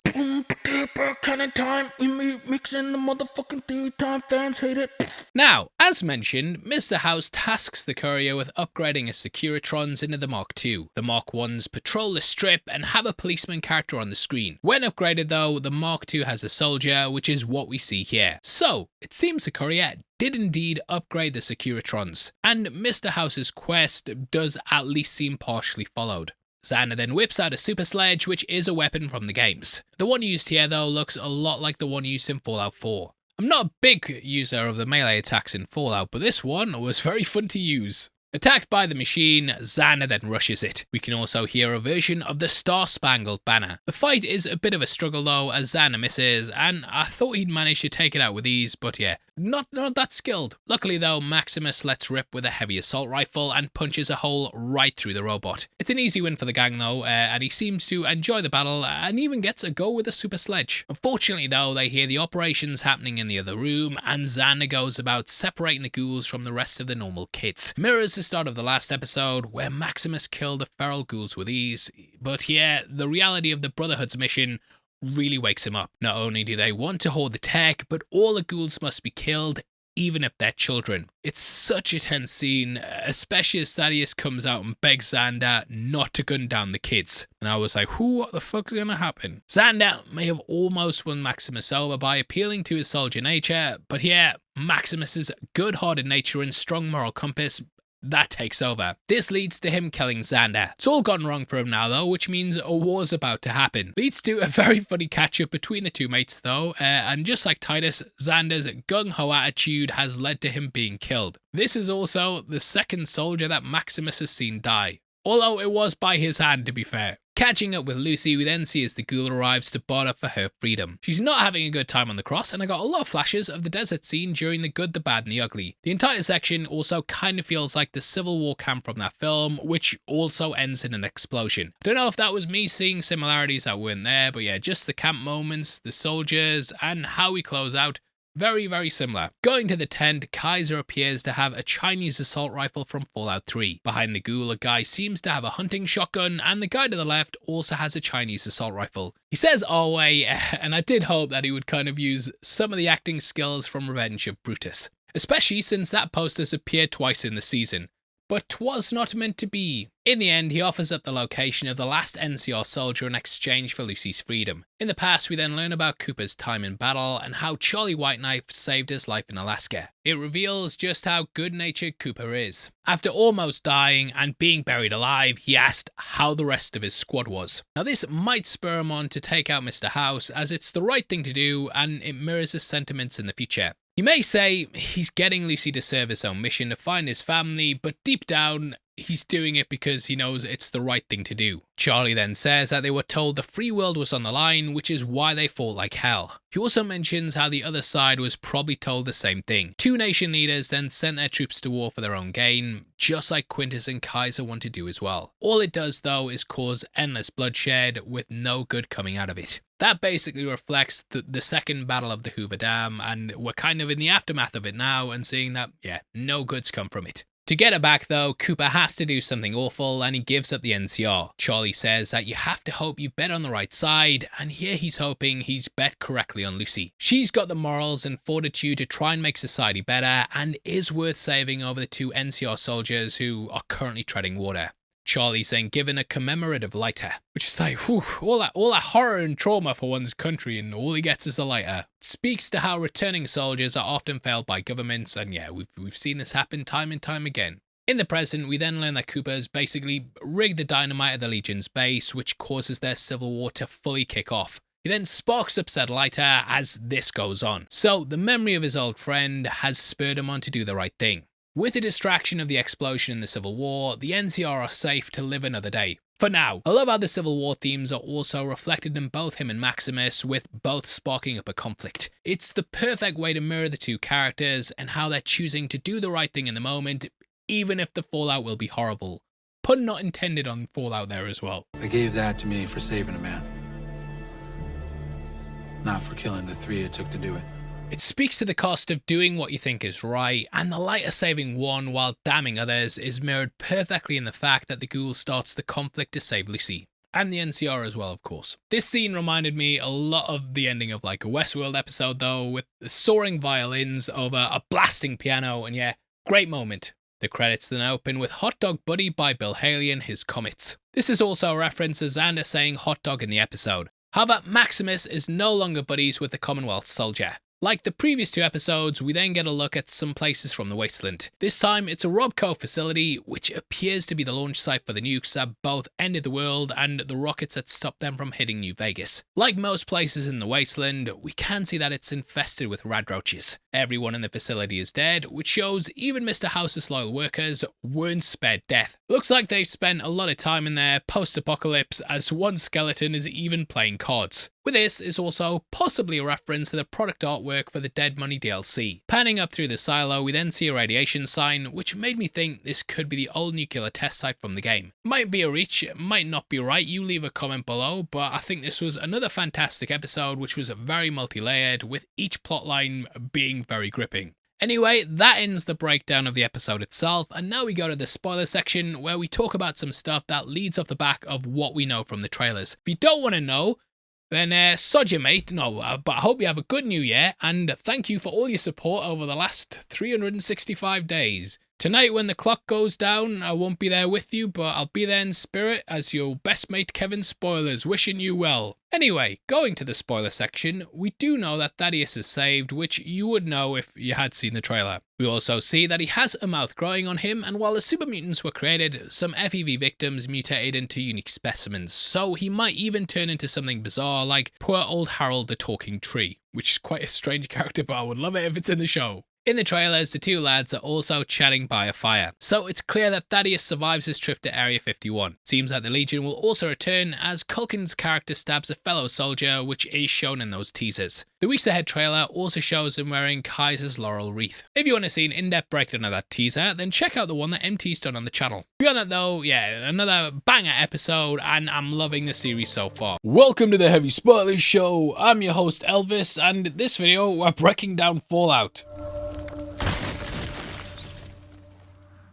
Cannon time. We mixing the motherfucking theory time. Fans hate it. Now, as mentioned, Mr. House tasks the courier with upgrading his Securitrons into the Mark II. The Mark I's patrol the strip and have a policeman character on the screen. When upgraded though, the Mark II has a soldier, which is what we see here. So, it seems the courier did indeed upgrade the Securitrons, and Mr. House's quest does at least seem partially followed. Xander then whips out a super sledge, which is a weapon from the games. The one used here though looks a lot like the one used in Fallout 4. I'm not a big user of the melee attacks in Fallout, but this one was very fun to use. Attacked by the machine, Xander then rushes it. We can also hear a version of the Star-Spangled Banner. The fight is a bit of a struggle though, as Xander misses, and I thought he'd manage to take it out with ease, but yeah, not that skilled. Luckily though, Maximus lets rip with a heavy assault rifle and punches a hole right through the robot. It's an easy win for the gang though, and he seems to enjoy the battle and even gets a go with a super sledge. Unfortunately though, they hear the operations happening in the other room, and Xander goes about separating the ghouls from the rest of the normal kids. Mirrors the start of the last episode where Maximus killed the feral ghouls with ease, but yeah, the reality of the Brotherhood's mission really wakes him up. Not only do they want to hoard the tech, but all the ghouls must be killed, even if they're children. It's such a tense scene, especially as Thaddius comes out and begs Xander not to gun down the kids. And I was like, what the fuck is gonna happen? Xander may have almost won Maximus over by appealing to his soldier nature, but yeah, Maximus's good-hearted nature and strong moral compass, that takes over. This leads to him killing Xander. It's all gone wrong for him now though, which means a war's about to happen. Leads to a very funny catch-up between the two mates though, and just like Titus, Xander's gung-ho attitude has led to him being killed. This is also the second soldier that Maximus has seen die, although it was by his hand to be fair. Catching up with Lucy, we then see as the Ghoul arrives to barter for her freedom. She's not having a good time on the cross, and I got a lot of flashes of the desert scene during The Good, the Bad and the Ugly. The entire section also kind of feels like the Civil War camp from that film, which also ends in an explosion. I don't know if that was me seeing similarities that weren't there, but yeah, just the camp moments, the soldiers, and how we close out, very, very similar. Going to the tent, Kaiser appears to have a Chinese assault rifle from Fallout 3. Behind the Ghoul, a guy seems to have a hunting shotgun, and the guy to the left also has a Chinese assault rifle. He says our way, and I did hope that he would kind of use some of the acting skills from Revenge of Brutus, especially since that poster's appeared twice in the season. but 'twas not meant to be. In the end, he offers up the location of the last NCR soldier in exchange for Lucy's freedom. In the past, we then learn about Cooper's time in battle and how Charlie Whiteknife saved his life in Alaska. It reveals just how good-natured Cooper is. After almost dying and being buried alive, he asked how the rest of his squad was. Now this might spur him on to take out Mr. House, as it's the right thing to do and it mirrors his sentiments in the future. You may say he's getting Lucy to serve his own mission to find his family, but deep down, he's doing it because he knows it's the right thing to do. Charlie then says that they were told the free world was on the line, which is why they fought like hell. He also mentions how the other side was probably told the same thing. Two nation leaders then sent their troops to war for their own gain, just like Quintus and Kaiser want to do as well. All it does though is cause endless bloodshed with no good coming out of it. That basically reflects the second battle of the Hoover Dam, and we're kind of in the aftermath of it now and seeing that, yeah, no good's come from it. To get it back though, Cooper has to do something awful and he gives up the NCR. Charlie says that you have to hope you bet on the right side, and here he's hoping he's bet correctly on Lucy. She's got the morals and fortitude to try and make society better and is worth saving over the two NCR soldiers who are currently treading water. Charlie's then given a commemorative lighter, which is like, whew, all that horror and trauma for one's country, and all he gets is a lighter. Speaks to how returning soldiers are often failed by governments, and yeah, we've seen this happen time and time again. In the present, we then learn that Cooper's basically rigged the dynamite at the Legion's base, which causes their civil war to fully kick off. He then sparks up said lighter as this goes on. So the memory of his old friend has spurred him on to do the right thing. With the distraction of the explosion in the Civil War, the NCR are safe to live another day. For now. I love how the Civil War themes are also reflected in both him and Maximus, with both sparking up a conflict. It's the perfect way to mirror the two characters and how they're choosing to do the right thing in the moment, even if the fallout will be horrible. Pun not intended on fallout there as well. They gave that to me for saving a man. Not for killing the three it took to do it. It speaks to the cost of doing what you think is right, and the lighter saving one while damning others is mirrored perfectly in the fact that the Ghoul starts the conflict to save Lucy. And the NCR as well, of course. This scene reminded me a lot of the ending of like a Westworld episode though, with the soaring violins over a blasting piano, and yeah, great moment. The credits then open with Hot Dog Buddy by Bill Haley and his Comets. This is also a reference to Xander saying hot dog in the episode. However, Maximus is no longer buddies with the Commonwealth soldier. Like the previous two episodes, we then get a look at some places from the Wasteland. This time, it's a Robco facility, which appears to be the launch site for the nukes that both ended the world and the rockets that stopped them from hitting New Vegas. Like most places in the Wasteland, we can see that it's infested with radroaches. Everyone in the facility is dead, which shows even Mr. House's loyal workers weren't spared death. Looks like they've spent a lot of time in there post-apocalypse, as one skeleton is even playing cards. With this is also possibly a reference to the product artwork for the Dead Money DLC. Panning up through the silo, we then see a radiation sign, which made me think this could be the old nuclear test site from the game. Might be a reach, it might not be right, you leave a comment below, but I think this was another fantastic episode which was very multi-layered, with each plotline being very gripping. Anyway, that ends the breakdown of the episode itself, and now we go to the spoiler section where we talk about some stuff that leads off the back of what we know from the trailers. If you don't want to know, then sod you mate, but I hope you have a good new year, and thank you for all your support over the last 365 days. Tonight when the clock goes down, I won't be there with you, but I'll be there in spirit as your best mate Kevin Spoilers, wishing you well. Anyway, going to the spoiler section, we do know that Thaddius is saved, which you would know if you had seen the trailer. We also see that he has a mouth growing on him, and while the super mutants were created, some FEV victims mutated into unique specimens, so he might even turn into something bizarre like poor old Harold the Talking Tree, which is quite a strange character, but I would love it if it's in the show. In the trailers, the two lads are also chatting by a fire, so it's clear that Thaddius survives his trip to Area 51. Seems that the Legion will also return as Culkin's character stabs a fellow soldier, which is shown in those teasers. The Weeks Ahead trailer also shows him wearing Kaiser's laurel wreath. If you want to see an in-depth breakdown of that teaser, then check out the one that MT's done on the channel. Beyond that though, yeah, another banger episode, and I'm loving the series so far. Welcome to the Heavy Spoilers Show. I'm your host Elvis, and in this video we're breaking down Fallout.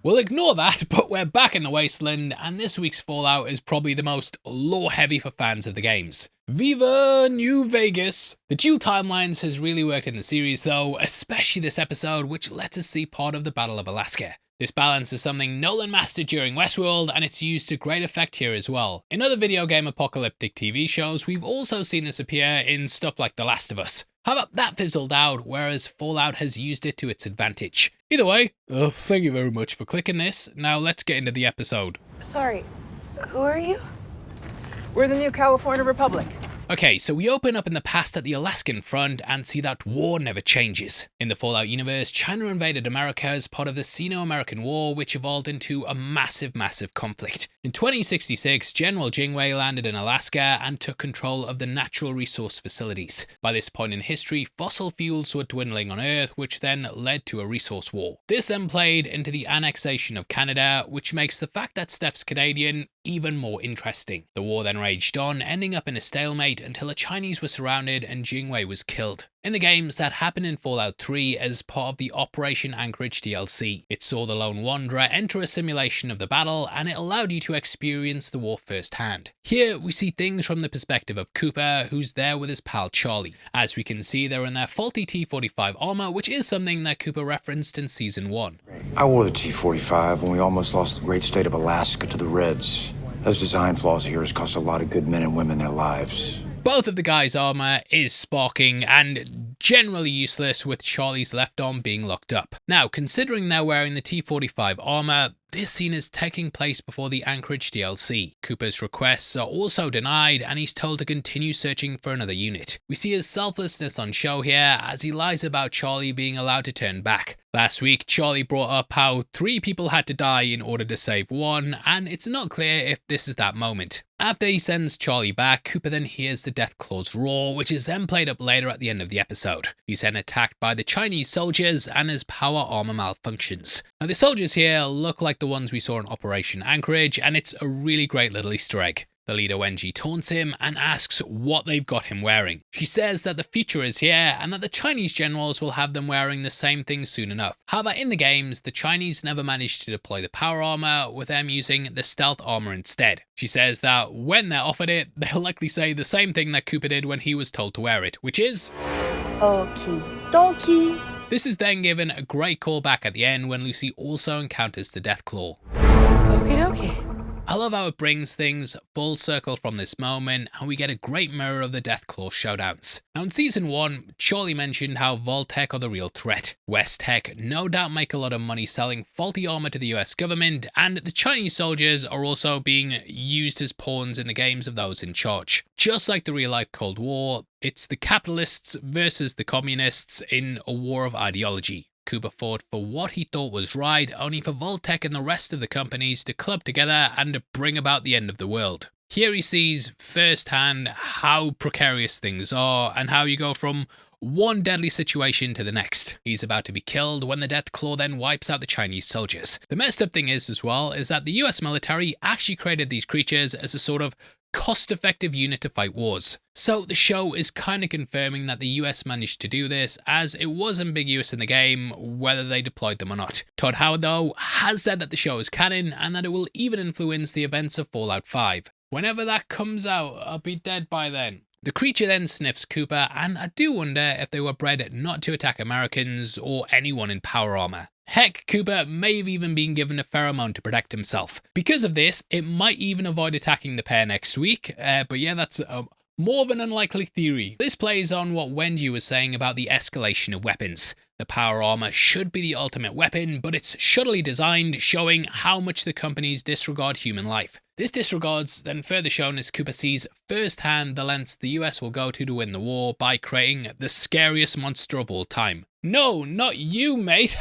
We'll ignore that, but we're back in the Wasteland, and this week's Fallout is probably the most lore-heavy for fans of the games. Viva New Vegas! The dual timelines has really worked in the series though, especially this episode, which lets us see part of the Battle of Alaska. This balance is something Nolan mastered during Westworld, and it's used to great effect here as well. In other video game apocalyptic TV shows, we've also seen this appear in stuff like The Last of Us. However, that fizzled out, whereas Fallout has used it to its advantage. Either way, thank you very much for clicking this. Now let's get into the episode. Sorry, who are you? We're the New California Republic. Okay, so we open up in the past at the Alaskan front and see that war never changes. In the Fallout universe, China invaded America as part of the Sino-American War, which evolved into a massive conflict. In 2066, General Jingwei landed in Alaska and took control of the natural resource facilities. By this point in history, fossil fuels were dwindling on Earth, which then led to a resource war. This then played into the annexation of Canada, which makes the fact that Steph's Canadian even more interesting. The war then raged on, ending up in a stalemate until the Chinese were surrounded and Jingwei was killed. In the games, that happened in Fallout 3 as part of the Operation Anchorage DLC. It saw the Lone Wanderer enter a simulation of the battle, and it allowed you to experience the war firsthand. Here, we see things from the perspective of Cooper, who's there with his pal Charlie. As we can see, they're in their faulty T-45 armor, which is something that Cooper referenced in Season 1. I wore the T-45 when we almost lost the great state of Alaska to the Reds. Those design flaws of yours cost a lot of good men and women their lives. Both of the guys' armor is sparking and generally useless, with Charlie's left arm being locked up. Now, considering they're wearing the T-45 armor, this scene is taking place before the Anchorage DLC. Cooper's requests are also denied, and he's told to continue searching for another unit. We see his selflessness on show here as he lies about Charlie being allowed to turn back. Last week, Charlie brought up how 3 people had to die in order to save 1, and it's not clear if this is that moment. After he sends Charlie back, Cooper then hears the Deathclaw's roar, which is then played up later at the end of the episode. He's then attacked by the Chinese soldiers, and his power armor malfunctions. Now, the soldiers here look like the ones we saw in Operation Anchorage, and it's a really great little Easter egg. The leader Wenji taunts him and asks what they've got him wearing. She says that the future is here and that the Chinese generals will have them wearing the same thing soon enough. However, in the games, the Chinese never managed to deploy the power armor, with them using the stealth armor instead. She says that when they're offered it, they'll likely say the same thing that Cooper did when he was told to wear it, which is Okie dokie. This is then given a great callback at the end when Lucy also encounters the Deathclaw. Okie dokie. I love how it brings things full circle from this moment, and we get a great mirror of the Deathclaw showdowns. Now, in Season 1, Charlie mentioned how Vault-Tec are the real threat. West-Tec no doubt make a lot of money selling faulty armor to the US government, and the Chinese soldiers are also being used as pawns in the games of those in charge. Just like the real-life Cold War, it's the capitalists versus the communists in a war of ideology. Cooper fought for what he thought was right, only for Vault-Tec and the rest of the companies to club together and to bring about the end of the world. Here he sees firsthand how precarious things are and how you go from one deadly situation to the next. He's about to be killed when the Deathclaw then wipes out the Chinese soldiers. The messed up thing is as well is that the US military actually created these creatures as a sort of cost-effective unit to fight wars. So the show is kind of confirming that the US managed to do this, as it was ambiguous in the game whether they deployed them or not. Todd Howard, though, has said that the show is canon and that it will even influence the events of Fallout 5. Whenever that comes out, I'll be dead by then. The creature then sniffs Cooper, and I do wonder if they were bred not to attack Americans or anyone in power armor. Heck, Cooper may have even been given a pheromone to protect himself. Because of this, it might even avoid attacking the pair next week, but yeah, that's more of an unlikely theory. This plays on what Wendy was saying about the escalation of weapons. The power armor should be the ultimate weapon, but it's shuttily designed, showing how much the companies disregard human life. This disregard's then further shown as Cooper sees firsthand the lengths the US will go to win the war by creating the scariest monster of all time. No, not you, mate.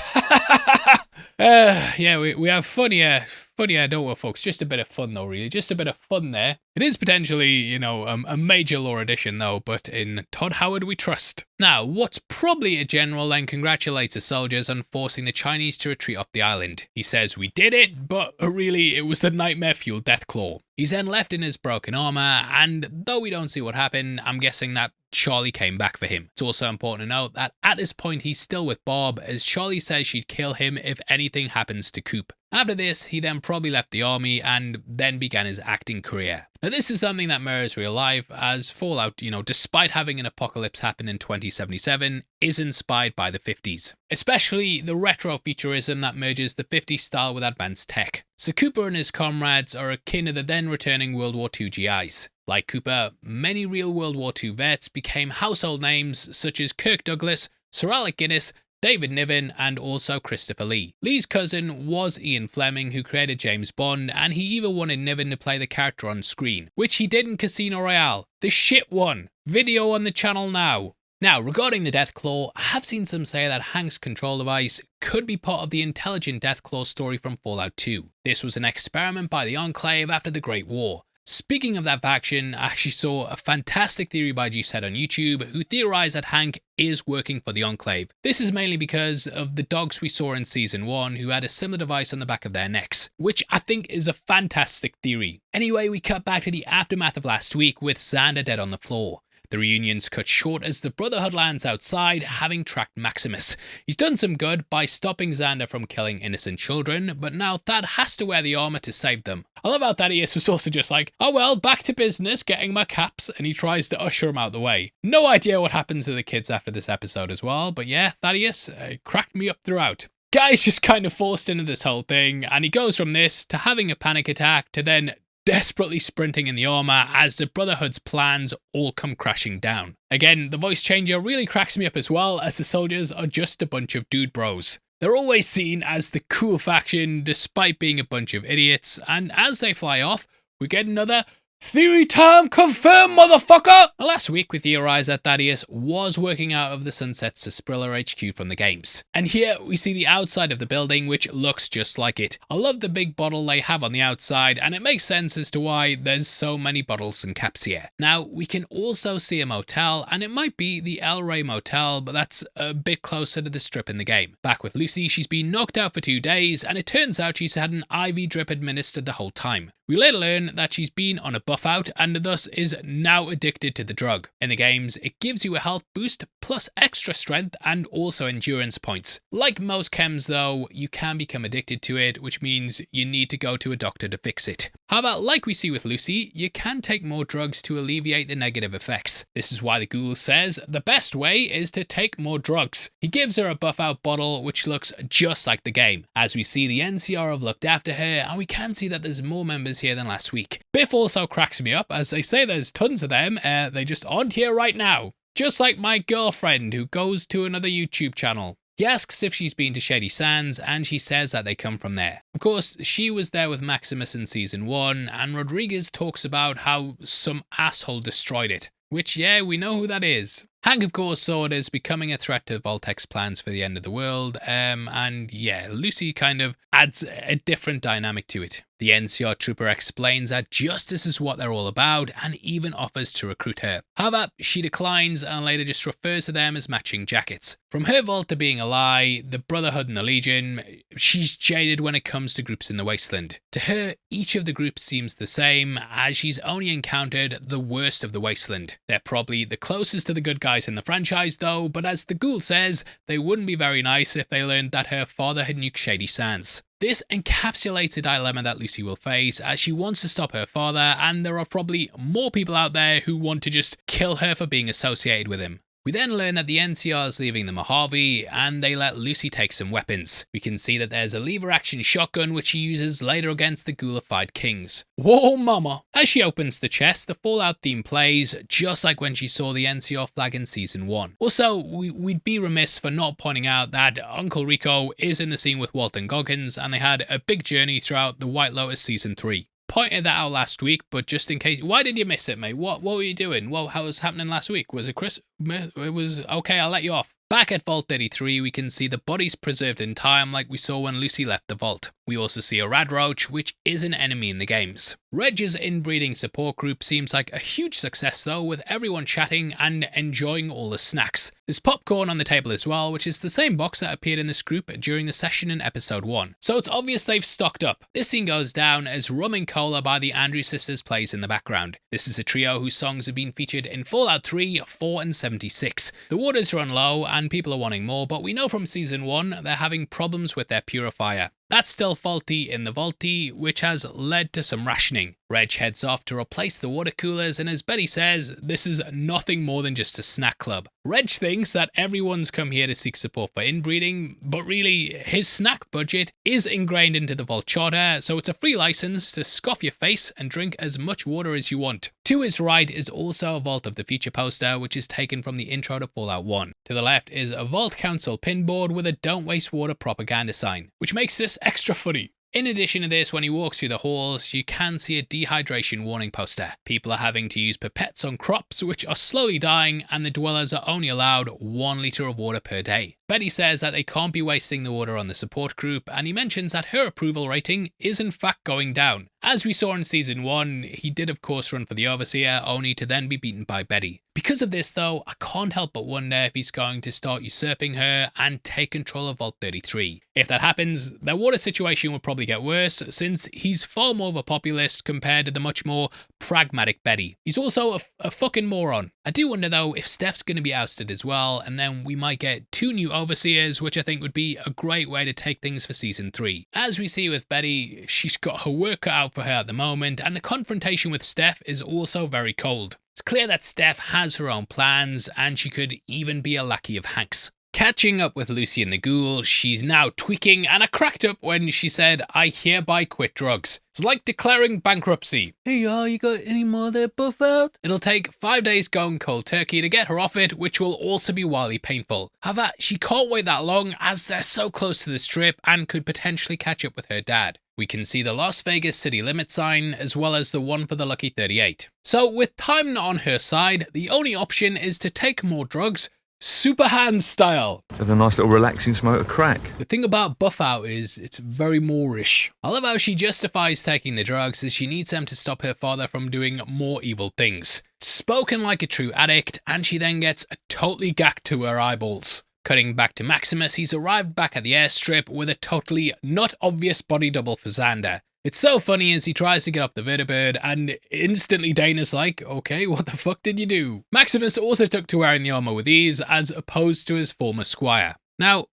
Yeah, we have fun here, don't we, folks? Just a bit of fun, though, really. Just a bit of fun there. It is potentially, you know, a major lore addition, though, but in Todd Howard we trust. Now, what's probably a general then congratulates the soldiers on forcing the Chinese to retreat off the island. He says, "We did it, but really, it was the nightmare-fueled Deathclaw." He's then left in his broken armor, and though we don't see what happened, I'm guessing that Charlie came back for him. It's also important to note that at this point he's still with Bob, as Charlie says she'd kill him if anything happens to Coop. After this, he then probably left the army and then began his acting career. Now this is something that mirrors real life, as Fallout, despite having an apocalypse happen in 2077, is inspired by the 50s. Especially the retro futurism that merges the 50s style with advanced tech. So Cooper and his comrades are akin to the then returning World War II GIs. Like Cooper, many real World War II vets became household names such as Kirk Douglas, Sir Alec Guinness, David Niven, and also Christopher Lee. Lee's cousin was Ian Fleming, who created James Bond, and he even wanted Niven to play the character on screen, which he did in Casino Royale. The shit one. Video on the channel now. Now, regarding the Deathclaw, I have seen some say that Hank's control device could be part of the intelligent Deathclaw story from Fallout 2. This was an experiment by the Enclave after the Great War. Speaking of that faction, I actually saw a fantastic theory by G-Set on YouTube who theorized that Hank is working for the Enclave. This is mainly because of the dogs we saw in Season 1 who had a similar device on the back of their necks, which I think is a fantastic theory. Anyway, we cut back to the aftermath of last week with Xander dead on the floor. The reunion's cut short as the Brotherhood lands outside, having tracked Maximus. He's done some good by stopping Xander from killing innocent children, but now Thad has to wear the armor to save them. I love how Thaddius was also just like, oh well, back to business, getting my caps, and he tries to usher him out the way. No idea what happens to the kids after this episode as well, but yeah, Thaddius cracked me up throughout. Guy's just kind of forced into this whole thing, and he goes from this to having a panic attack to then desperately sprinting in the armor as the Brotherhood's plans all come crashing down. Again, the voice changer really cracks me up as well, as the soldiers are just a bunch of dude bros. They're always seen as the cool faction despite being a bunch of idiots, and as they fly off, we get another theory time confirmed, motherfucker! Last week we theorized that Thaddius was working out of the Sunset Sarsaparilla HQ from the games. And here we see the outside of the building, which looks just like it. I love the big bottle they have on the outside, and it makes sense as to why there's so many bottles and caps here. Now, we can also see a motel, and it might be the El Rey Motel, but that's a bit closer to the strip in the game. Back with Lucy, she's been knocked out for 2 days, and it turns out she's had an IV drip administered the whole time. We later learn that she's been on a buff out and thus is now addicted to the drug. In the games, it gives you a health boost plus extra strength and also endurance points. Like most chems though, you can become addicted to it, which means you need to go to a doctor to fix it. However, like we see with Lucy, you can take more drugs to alleviate the negative effects. This is why the Ghoul says the best way is to take more drugs. He gives her a buff out bottle which looks just like the game. As we see, the NCR have looked after her, and we can see that there's more members here than last week. Biff also cracks me up as they say there's tons of them, they just aren't here right now. Just like my girlfriend who goes to another YouTube channel. He asks if she's been to Shady Sands, and she says that they come from there. Of course, she was there with Maximus in Season 1, and Rodriguez talks about how some asshole destroyed it. Which, yeah, we know who that is. Hank, of course, saw it as becoming a threat to Vault-Tec's plans for the end of the world, and yeah, Lucy kind of adds a different dynamic to it. The NCR trooper explains that justice is what they're all about and even offers to recruit her. However, she declines and later just refers to them as matching jackets. From her vault to being a lie, the Brotherhood and the Legion, she's jaded when it comes to groups in the Wasteland. To her, each of the groups seems the same, as she's only encountered the worst of the Wasteland. They're probably the closest to the good guys in the franchise though, but as the Ghoul says, they wouldn't be very nice if they learned that her father had nuked Shady Sands. This encapsulates a dilemma that Lucy will face as she wants to stop her father, and there are probably more people out there who want to just kill her for being associated with him. We then learn that the NCR is leaving the Mojave, and they let Lucy take some weapons. We can see that there's a lever-action shotgun which she uses later against the Ghoulified Kings. Whoa mama! As she opens the chest, the Fallout theme plays, just like when she saw the NCR flag in Season 1. Also, we'd be remiss for not pointing out that Uncle Rico is in the scene with Walton Goggins, and they had a big journey throughout the White Lotus Season 3. Pointed that out last week, but just in case, why did you miss it, mate? What were you doing? Well, how was happening last week? Was it Chris? It was okay. I'll let you off. Back at Vault 33, we can see the bodies preserved in time like we saw when Lucy left the vault. We also see a Radroach, which is an enemy in the games. Reg's inbreeding support group seems like a huge success though, with everyone chatting and enjoying all the snacks. There's popcorn on the table as well, which is the same box that appeared in this group during the session in episode 1. So it's obvious they've stocked up. This scene goes down as Rum and Cola by the Andrews Sisters plays in the background. This is a trio whose songs have been featured in Fallout 3, 4 and 76. The waters run low and people are wanting more, but we know from Season 1 they're having problems with their purifier. That's still faulty in the Vaulty, which has led to some rationing. Reg heads off to replace the water coolers, and as Betty says, this is nothing more than just a snack club. Reg thinks that everyone's come here to seek support for inbreeding, but really, his snack budget is ingrained into the Vault Charter, so it's a free license to scoff your face and drink as much water as you want. To his right is also a Vault of the Future poster, which is taken from the intro to Fallout 1. To the left is a Vault Council pinboard with a Don't Waste Water propaganda sign, which makes this extra funny. In addition to this, when he walks through the halls, you can see a dehydration warning poster. People are having to use pipettes on crops which are slowly dying, and the dwellers are only allowed 1 litre of water per day. Betty says that they can't be wasting the water on the support group, and he mentions that her approval rating is in fact going down. As we saw in Season 1, he did of course run for the Overseer, only to then be beaten by Betty. Because of this though, I can't help but wonder if he's going to start usurping her and take control of Vault 33. If that happens, their water situation will probably get worse, since he's far more of a populist compared to the much more pragmatic Betty. He's also a fucking moron. I do wonder though if Steph's going to be ousted as well, and then we might get 2 new Overseers, which I think would be a great way to take things for Season 3. As we see with Betty, she's got her work cut out for her at the moment, and the confrontation with Steph is also very cold. It's clear that Steph has her own plans, and she could even be a lackey of Hank's. Catching up with Lucy and the Ghoul, she's now tweaking, and I cracked up when she said, "I hereby quit drugs." It's like declaring bankruptcy. Hey y'all, you got any more of that buff out? It'll take 5 days going cold turkey to get her off it, which will also be wildly painful. However, she can't wait that long as they're so close to the strip and could potentially catch up with her dad. We can see the Las Vegas city limit sign, as well as the one for the Lucky 38. So with time not on her side, the only option is to take more drugs, super hand style. Have a nice little relaxing smoke of crack. The thing about buff out is it's very Moorish. I love how she justifies taking the drugs as she needs them to stop her father from doing more evil things. Spoken like a true addict, and she then gets totally gacked to her eyeballs. Cutting back to Maximus, he's arrived back at the airstrip with a totally not obvious body double for Xander. It's so funny as he tries to get off the vertibird, and instantly Dana's like, okay, what the fuck did you do? Maximus also took to wearing the armor with ease, as opposed to his former squire. Now,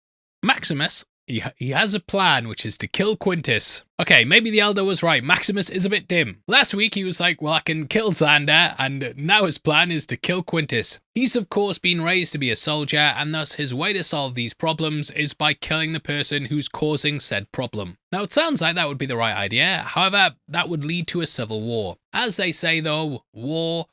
Maximus, he has a plan, which is to kill Quintus. Okay, maybe the Elder was right, Maximus is a bit dim. Last week he was like, well, I can kill Xander, and now his plan is to kill Quintus. He's of course been raised to be a soldier, and thus his way to solve these problems is by killing the person who's causing said problem. Now it sounds like that would be the right idea, however, that would lead to a civil war. As they say though, war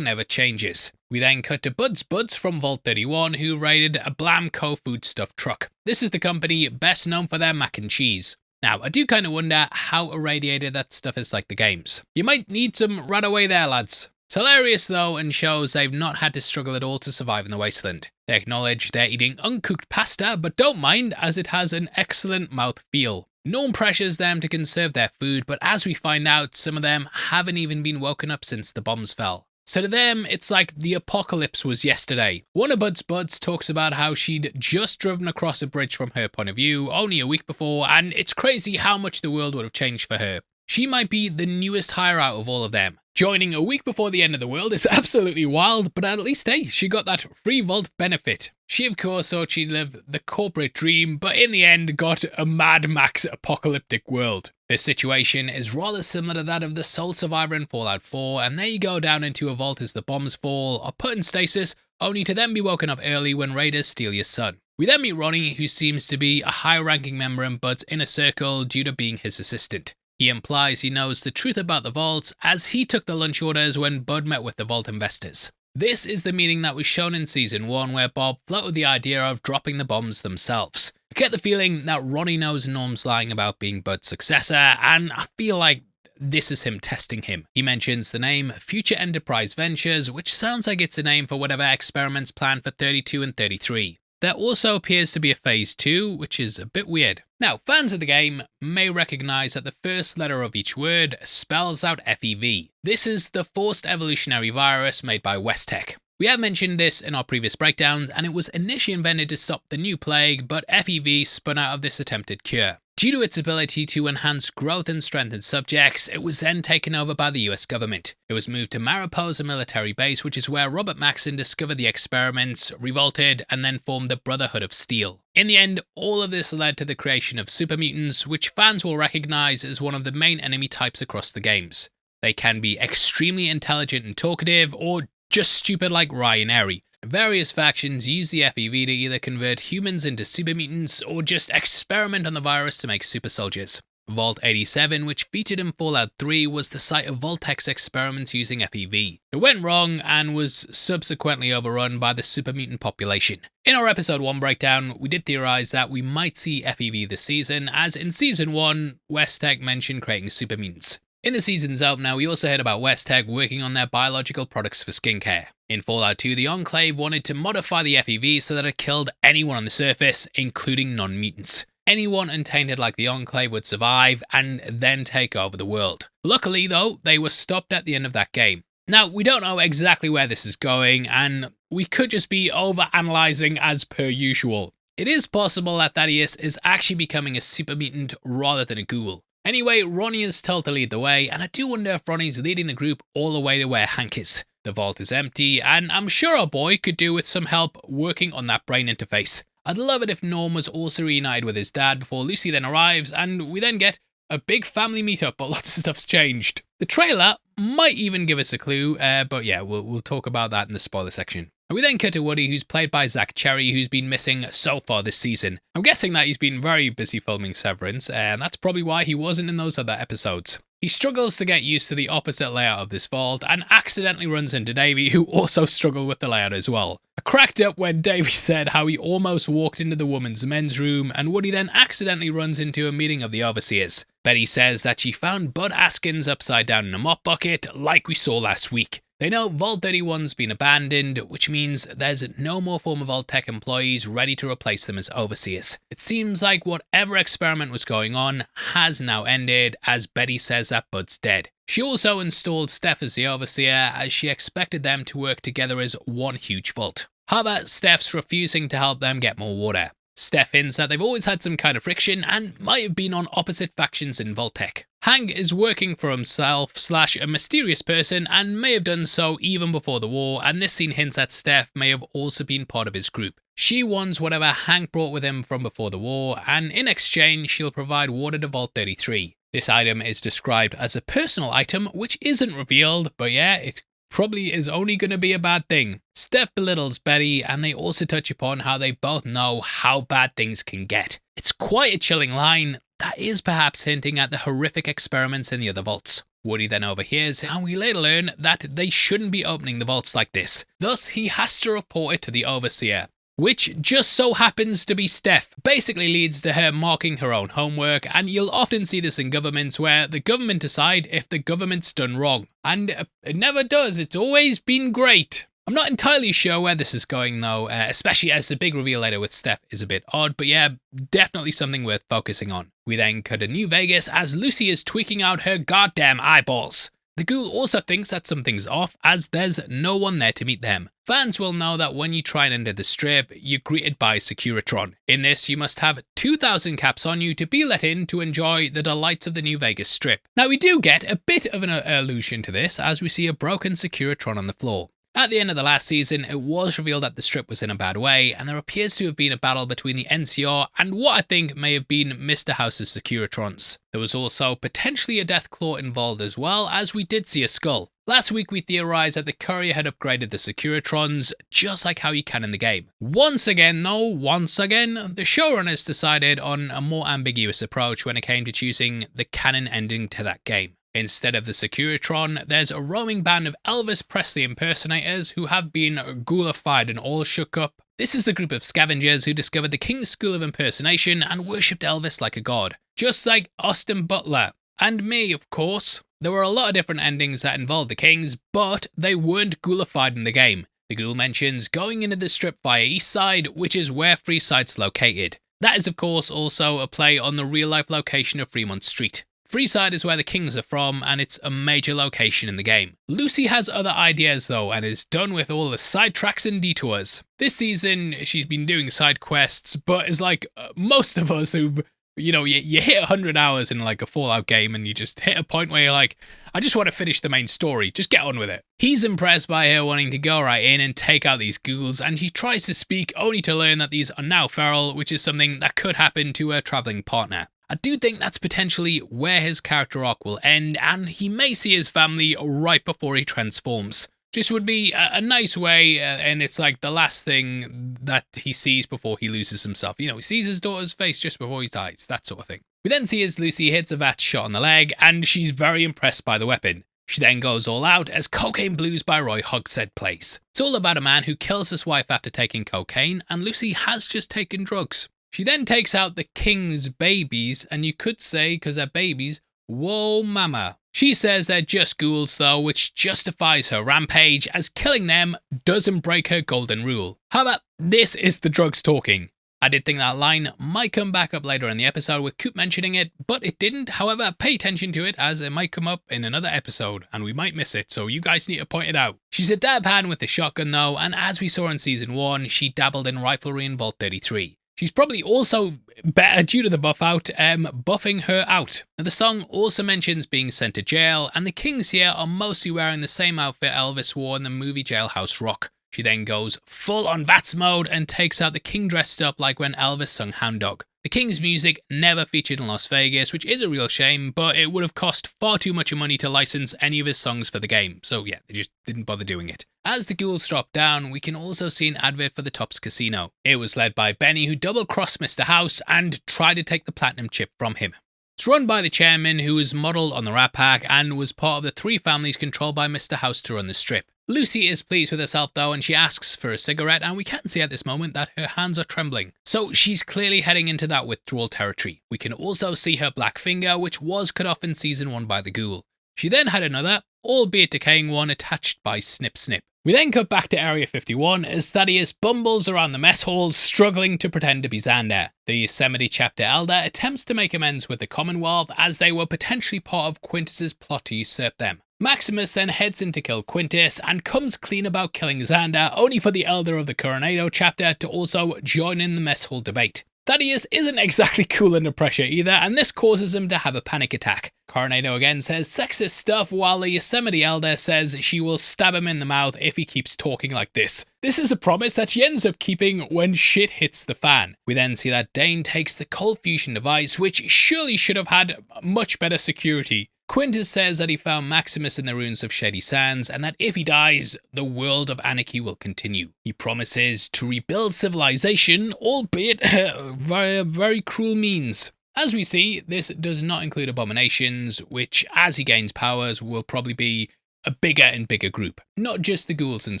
never changes. We then cut to Buds from Vault 31, who raided a Blamco foodstuff truck. This is the company best known for their mac and cheese. Now, I do kind of wonder how irradiated that stuff is like the games. You might need some right away there, lads. It's hilarious though, and shows they've not had to struggle at all to survive in the Wasteland. They acknowledge they're eating uncooked pasta, but don't mind as it has an excellent mouth feel. No one pressures them to conserve their food, but as we find out, some of them haven't even been woken up since the bombs fell. So to them, it's like the apocalypse was yesterday. One of Buds talks about how she'd just driven across a bridge from her point of view only a week before, and it's crazy how much the world would have changed for her. She might be the newest hire out of all of them. Joining a week before the end of the world is absolutely wild, but at least, hey, she got that free vault benefit. She of course thought she'd live the corporate dream, but in the end got a Mad Max apocalyptic world. Her situation is rather similar to that of the sole survivor in Fallout 4, and there you go down into a vault as the bombs fall, are put in stasis, only to then be woken up early when raiders steal your son. We then meet Ronnie, who seems to be a high-ranking member in Bud's inner circle due to being his assistant. He implies he knows the truth about the vaults, as he took the lunch orders when Bud met with the vault investors. This is the meeting that was shown in Season 1 where Bob floated the idea of dropping the bombs themselves. I get the feeling that Ronnie knows Norm's lying about being Bud's successor, and I feel like this is him testing him. He mentions the name Future Enterprise Ventures, which sounds like it's a name for whatever experiments planned for 32 and 33. There also appears to be a Phase 2, which is a bit weird. Now, fans of the game may recognize that the first letter of each word spells out FEV. This is the forced evolutionary virus made by West-Tec. We have mentioned this in our previous breakdowns, and it was initially invented to stop the new plague, but FEV spun out of this attempted cure. Due to its ability to enhance growth and strengthen subjects, it was then taken over by the US government. It was moved to Mariposa Military Base, which is where Robert Maxon discovered the experiments, revolted, and then formed the Brotherhood of Steel. In the end, all of this led to the creation of super mutants, which fans will recognize as one of the main enemy types across the games. They can be extremely intelligent and talkative, or just stupid like Ryan Airy. Various factions use the FEV to either convert humans into super mutants or just experiment on the virus to make super soldiers. Vault 87, which featured in Fallout 3, was the site of Vault-Tec's experiments using FEV. It went wrong and was subsequently overrun by the super mutant population. In our episode 1 breakdown, we did theorize that we might see FEV this season, as in season 1, West-Tec mentioned creating super mutants. In the season's opener, we also heard about West-Tec working on their biological products for skincare. In Fallout 2, the Enclave wanted to modify the FEV so that it killed anyone on the surface, including non-mutants. Anyone untainted like the Enclave would survive and then take over the world. Luckily though, they were stopped at the end of that game. Now, we don't know exactly where this is going, and we could just be overanalyzing as per usual. It is possible that Thaddius is actually becoming a super mutant rather than a ghoul. Anyway, Ronnie is told to lead the way, and I do wonder if Ronnie's leading the group all the way to where Hank is. The vault is empty, and I'm sure our boy could do with some help working on that brain interface. I'd love it if Norm was also reunited with his dad before Lucy then arrives, and we then get a big family meetup, but lots of stuff's changed. The trailer might even give us a clue, but yeah, we'll talk about that in the spoiler section. And we then cut to Woody, who's played by Zach Cherry, who's been missing so far this season. I'm guessing that he's been very busy filming Severance, and that's probably why he wasn't in those other episodes. He struggles to get used to the opposite layout of this vault, and accidentally runs into Davey, who also struggled with the layout as well. I cracked up when Davey said how he almost walked into the woman's men's room, and Woody then accidentally runs into a meeting of the overseers. Betty says that she found Bud Askins upside down in a mop bucket, like we saw last week. They know Vault 31's been abandoned, which means there's no more former Vault-Tec employees ready to replace them as overseers. It seems like whatever experiment was going on has now ended, as Betty says that Bud's dead. She also installed Steph as the overseer, as she expected them to work together as one huge vault. However, Steph's refusing to help them get more water. Steph hints that they've always had some kind of friction and might have been on opposite factions in Vault-Tec. Hank is working for himself / a mysterious person and may have done so even before the war, and this scene hints that Steph may have also been part of his group. She wants whatever Hank brought with him from before the war, and in exchange she'll provide water to Vault 33. This item is described as a personal item, which isn't revealed, but yeah, it probably is only going to be a bad thing. Steph belittles Betty, and they also touch upon how they both know how bad things can get. It's quite a chilling line that is perhaps hinting at the horrific experiments in the other vaults. Woody then overhears, and we later learn that they shouldn't be opening the vaults like this. Thus, he has to report it to the overseer, which just so happens to be Steph. Basically leads to her marking her own homework, and you'll often see this in governments where the government decide if the government's done wrong. And it never does, it's always been great. I'm not entirely sure where this is going though, especially as the big reveal later with Steph is a bit odd, but yeah, definitely something worth focusing on. We then cut to New Vegas as Lucy is tweaking out her goddamn eyeballs. The Ghoul also thinks that something's off, as there's no one there to meet them. Fans will know that when you try and enter the strip, you're greeted by Securitron. In this, you must have 2,000 caps on you to be let in to enjoy the delights of the New Vegas strip. Now, we do get a bit of an allusion to this, as we see a broken Securitron on the floor. At the end of the last season, it was revealed that the strip was in a bad way, and there appears to have been a battle between the NCR and what I think may have been Mr. House's Securitrons. There was also potentially a Deathclaw involved as well, as we did see a skull. Last week we theorized that the courier had upgraded the Securitrons, just like how you can in the game. Once again, the showrunners decided on a more ambiguous approach when it came to choosing the canon ending to that game. Instead of the Securitron, there's a roaming band of Elvis Presley impersonators who have been ghoulified and all shook up. This is the group of scavengers who discovered the King's School of Impersonation and worshipped Elvis like a god, just like Austin Butler. And me, of course. There were a lot of different endings that involved the Kings, but they weren't ghoulified in the game. The Ghoul mentions going into the strip via Eastside, which is where Freeside's located. That is, of course, also a play on the real-life location of Fremont Street. Freeside is where the Kings are from, and it's a major location in the game. Lucy has other ideas though, and is done with all the sidetracks and detours. This season, she's been doing side quests, but is like most of us who've You know, you hit 100 hours in like a Fallout game and you just hit a point where you're like, I just want to finish the main story. Just get on with it. He's impressed by her wanting to go right in and take out these ghouls, and he tries to speak only to learn that these are now feral, which is something that could happen to her traveling partner. I do think that's potentially where his character arc will end, and he may see his family right before he transforms. Just would be a nice way, and it's like the last thing that he sees before he loses himself. You know, he sees his daughter's face just before he dies, that sort of thing. We then see as Lucy hits a vat shot on the leg, and she's very impressed by the weapon. She then goes all out as Cocaine Blues by Roy Hogshead plays. It's all about a man who kills his wife after taking cocaine, and Lucy has just taken drugs. She then takes out the king's babies, and you could say, because they're babies, whoa mama. She says they're just ghouls though, which justifies her rampage, as killing them doesn't break her golden rule. However, this is the drugs talking. I did think that line might come back up later in the episode with Coop mentioning it, but it didn't. However, pay attention to it as it might come up in another episode and we might miss it, so you guys need to point it out. She's a dab hand with the shotgun though, and as we saw in season 1, she dabbled in riflery in Vault 33. She's probably also better due to the buff out, buffing her out. Now, the song also mentions being sent to jail, and the kings here are mostly wearing the same outfit Elvis wore in the movie Jailhouse Rock. She then goes full on VATS mode and takes out the king dressed up like when Elvis sung Hound Dog. The King's music never featured in Las Vegas, which is a real shame, but it would have cost far too much money to license any of his songs for the game, so yeah, they just didn't bother doing it. As the ghouls drop down, we can also see an advert for the Tops Casino. It was led by Benny, who double-crossed Mr. House and tried to take the platinum chip from him. It's run by the chairman, who was modelled on the Rat Pack and was part of the 3 families controlled by Mr. House to run the strip. Lucy is pleased with herself though, and she asks for a cigarette, and we can see at this moment that her hands are trembling. So she's clearly heading into that withdrawal territory. We can also see her black finger, which was cut off in season 1 by the Ghoul. She then had another, albeit decaying one, attached by Snip Snip. We then cut back to Area 51 as Thaddius bumbles around the mess halls, struggling to pretend to be Xander. The Yosemite chapter elder attempts to make amends with the Commonwealth, as they were potentially part of Quintus's plot to usurp them. Maximus then heads in to kill Quintus and comes clean about killing Xander, only for the elder of the Coronado chapter to also join in the mess hall debate. Thaddius isn't exactly cool under pressure either, and this causes him to have a panic attack. Coronado again says sexist stuff, while the Yosemite elder says she will stab him in the mouth if he keeps talking like this. This is a promise that she ends up keeping when shit hits the fan. We then see that Dane takes the cold fusion device, which surely should have had much better security. Quintus says that he found Maximus in the ruins of Shady Sands, and that if he dies, the world of anarchy will continue. He promises to rebuild civilization, albeit via very cruel means. As we see, this does not include abominations, which, as he gains powers, will probably be a bigger and bigger group, not just the ghouls and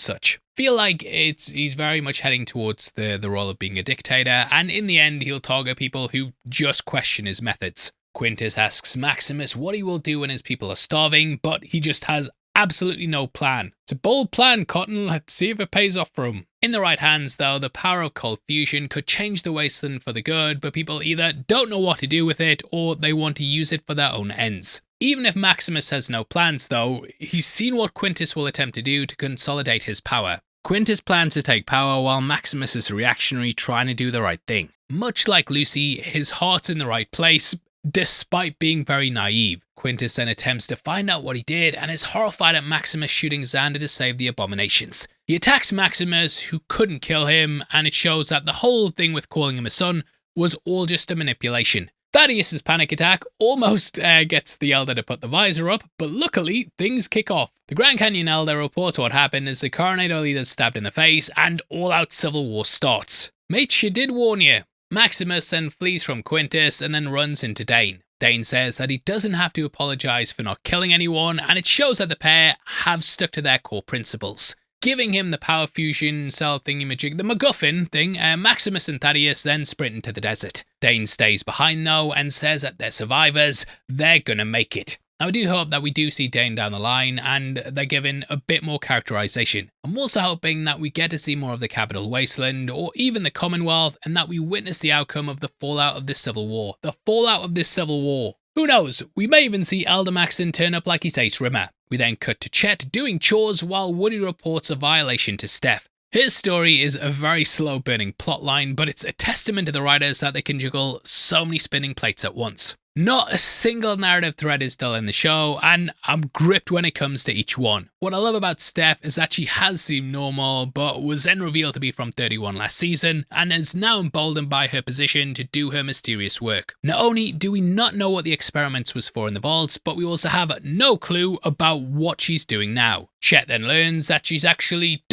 such. Feel like he's very much heading towards the role of being a dictator, and in the end he'll target people who just question his methods. Quintus asks Maximus what he will do when his people are starving, but he just has absolutely no plan. It's a bold plan, Cotton. Let's see if it pays off for him. In the right hands, though, the power of cold fusion could change the Wasteland for the good, but people either don't know what to do with it, or they want to use it for their own ends. Even if Maximus has no plans, though, he's seen what Quintus will attempt to do to consolidate his power. Quintus plans to take power while Maximus is reactionary, trying to do the right thing. Much like Lucy, his heart's in the right place, despite being very naive. Quintus then attempts to find out what he did and is horrified at Maximus shooting Xander to save the abominations. He attacks Maximus, who couldn't kill him, and it shows that the whole thing with calling him a son was all just a manipulation. Thaddius' panic attack almost gets the Elder to put the visor up, but luckily things kick off. The Grand Canyon Elder reports what happened as the Coronado leader is stabbed in the face, and all-out civil war starts. Mate, she did warn you. Maximus then flees from Quintus and then runs into Dane. Dane says that he doesn't have to apologise for not killing anyone, and it shows that the pair have stuck to their core principles. Giving him the power fusion cell thingy-majig, the MacGuffin thing, Maximus and Thaddius then sprint into the desert. Dane stays behind though and says that they're survivors, they're gonna make it. Now I do hope that we do see Dane down the line and they're given a bit more characterization. I'm also hoping that we get to see more of the capital Wasteland or even the Commonwealth, and that we witness the outcome of the fallout of this civil war. The fallout of this civil war. Who knows, we may even see Elder Maxon turn up like he's Ace Rimmer. We then cut to Chet doing chores while Woody reports a violation to Steph. His story is a very slow burning plotline, but it's a testament to the writers that they can juggle so many spinning plates at once. Not a single narrative thread is dull in the show, and I'm gripped when it comes to each one. What I love about Steph is that she has seemed normal, but was then revealed to be from 31 last season, and is now emboldened by her position to do her mysterious work. Not only do we not know what the experiments was for in the vaults, but we also have no clue about what she's doing now. Chet then learns that she's actually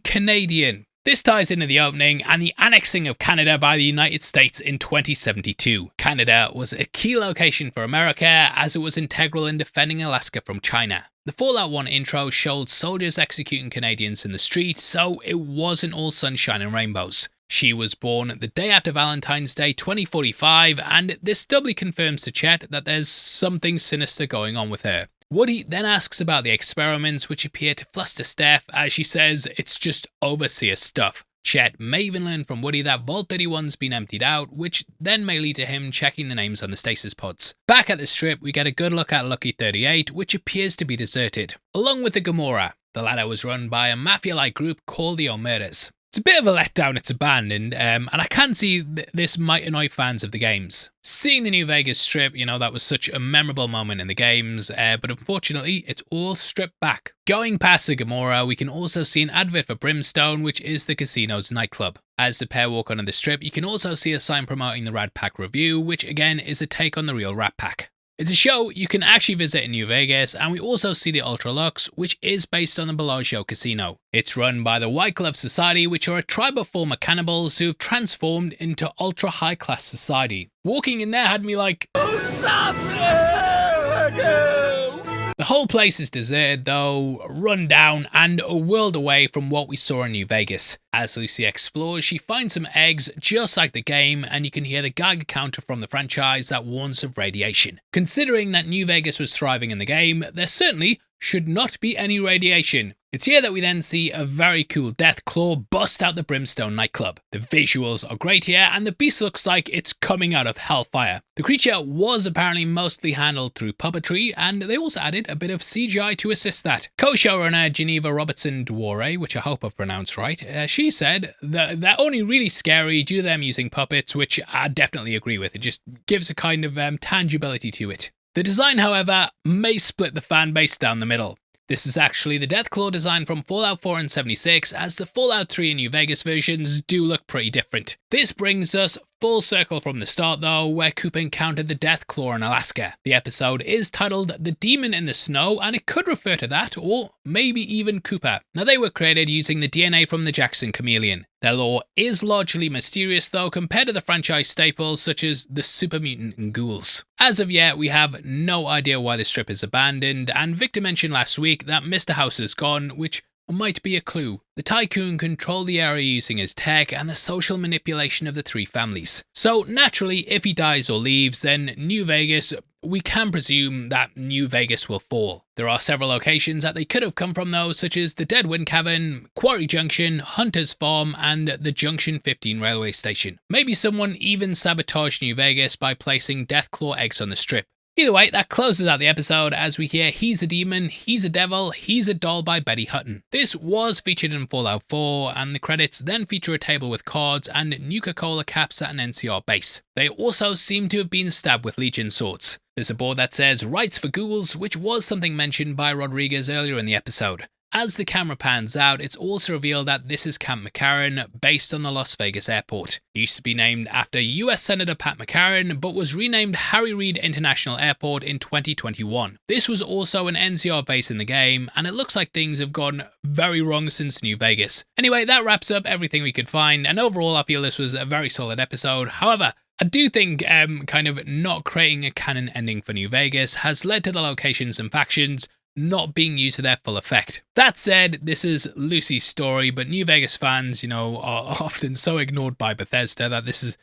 Canadian. This ties into the opening and the annexing of Canada by the United States in 2072. Canada was a key location for America as it was integral in defending Alaska from China. The Fallout 1 intro showed soldiers executing Canadians in the street, so it wasn't all sunshine and rainbows. She was born the day after Valentine's Day 2045, and this doubly confirms to Chet that there's something sinister going on with her. Woody then asks about the experiments, which appear to fluster Steph as she says it's just overseer stuff. Chet may even learn from Woody that Vault 31's been emptied out, which then may lead to him checking the names on the stasis pods. Back at the strip, we get a good look at Lucky 38, which appears to be deserted, along with the Gomorrah. The latter was run by a mafia-like group called the Omertas. It's a bit of a letdown it's abandoned, and I can see this might annoy fans of the games. Seeing the New Vegas strip, that was such a memorable moment in the games, but unfortunately it's all stripped back. Going past the Gomorrah, we can also see an advert for Brimstone, which is the casino's nightclub. As the pair walk onto the strip, you can also see a sign promoting the Rat Pack review, which again is a take on the real Rat Pack. It's a show you can actually visit in New Vegas, and we also see the Ultra Lux, which is based on the Bellagio Casino. It's run by the White Glove Society, which are a tribe of former cannibals who've transformed into ultra high class society. Walking in there had me like, the whole place is deserted though, run down, and a world away from what we saw in New Vegas. As Lucy explores, she finds some eggs just like the game, and you can hear the Geiger counter from the franchise that warns of radiation. Considering that New Vegas was thriving in the game, there certainly should not be any radiation. It's here that we then see a very cool Deathclaw bust out the Brimstone nightclub. The visuals are great here, and the beast looks like it's coming out of hellfire. The creature was apparently mostly handled through puppetry, and they also added a bit of CGI to assist that. Co-showrunner Geneva Robertson-Dwore, which I hope I've pronounced right, she said that they're only really scary due to them using puppets, which I definitely agree with. It just gives a kind of tangibility to it. The design, however, may split the fan base down the middle. This is actually the Deathclaw design from Fallout 4 and 76, as the Fallout 3 and New Vegas versions do look pretty different. This brings us full circle from the start though, where Cooper encountered the Deathclaw in Alaska. The episode is titled The Demon in the Snow, and it could refer to that, or maybe even Cooper. Now, they were created using the DNA from the Jackson chameleon. Their lore is largely mysterious though, compared to the franchise staples such as the super mutant and ghouls. As of yet, we have no idea why the strip is abandoned, and Victor mentioned last week that Mr. House is gone, which might be a clue. The Tycoon controlled the area using his tech and the social manipulation of the three families. So naturally, if he dies or leaves, then New Vegas, we can presume that New Vegas will fall. There are several locations that they could have come from though, such as the Dead Wind Cavern, Quarry Junction, Hunter's Farm, and the Junction 15 railway station. Maybe someone even sabotaged New Vegas by placing Deathclaw eggs on the strip. Either way, that closes out the episode as we hear He's a Demon, He's a Devil, He's a Doll by Betty Hutton. This was featured in Fallout 4, and the credits then feature a table with cards and Nuka-Cola caps at an NCR base. They also seem to have been stabbed with Legion swords. There's a board that says Rights for Ghouls, which was something mentioned by Rodriguez earlier in the episode. As the camera pans out, it's also revealed that this is Camp McCarran, based on the Las Vegas airport. It used to be named after US Senator Pat McCarran, but was renamed Harry Reid International Airport in 2021. This was also an NCR base in the game, and it looks like things have gone very wrong since New Vegas. Anyway, that wraps up everything we could find, and overall I feel this was a very solid episode. However, I do think kind of not creating a canon ending for New Vegas has led to the locations and factions not being used to their full effect. That said, this is Lucy's story, but New Vegas fans, are often so ignored by Bethesda that this is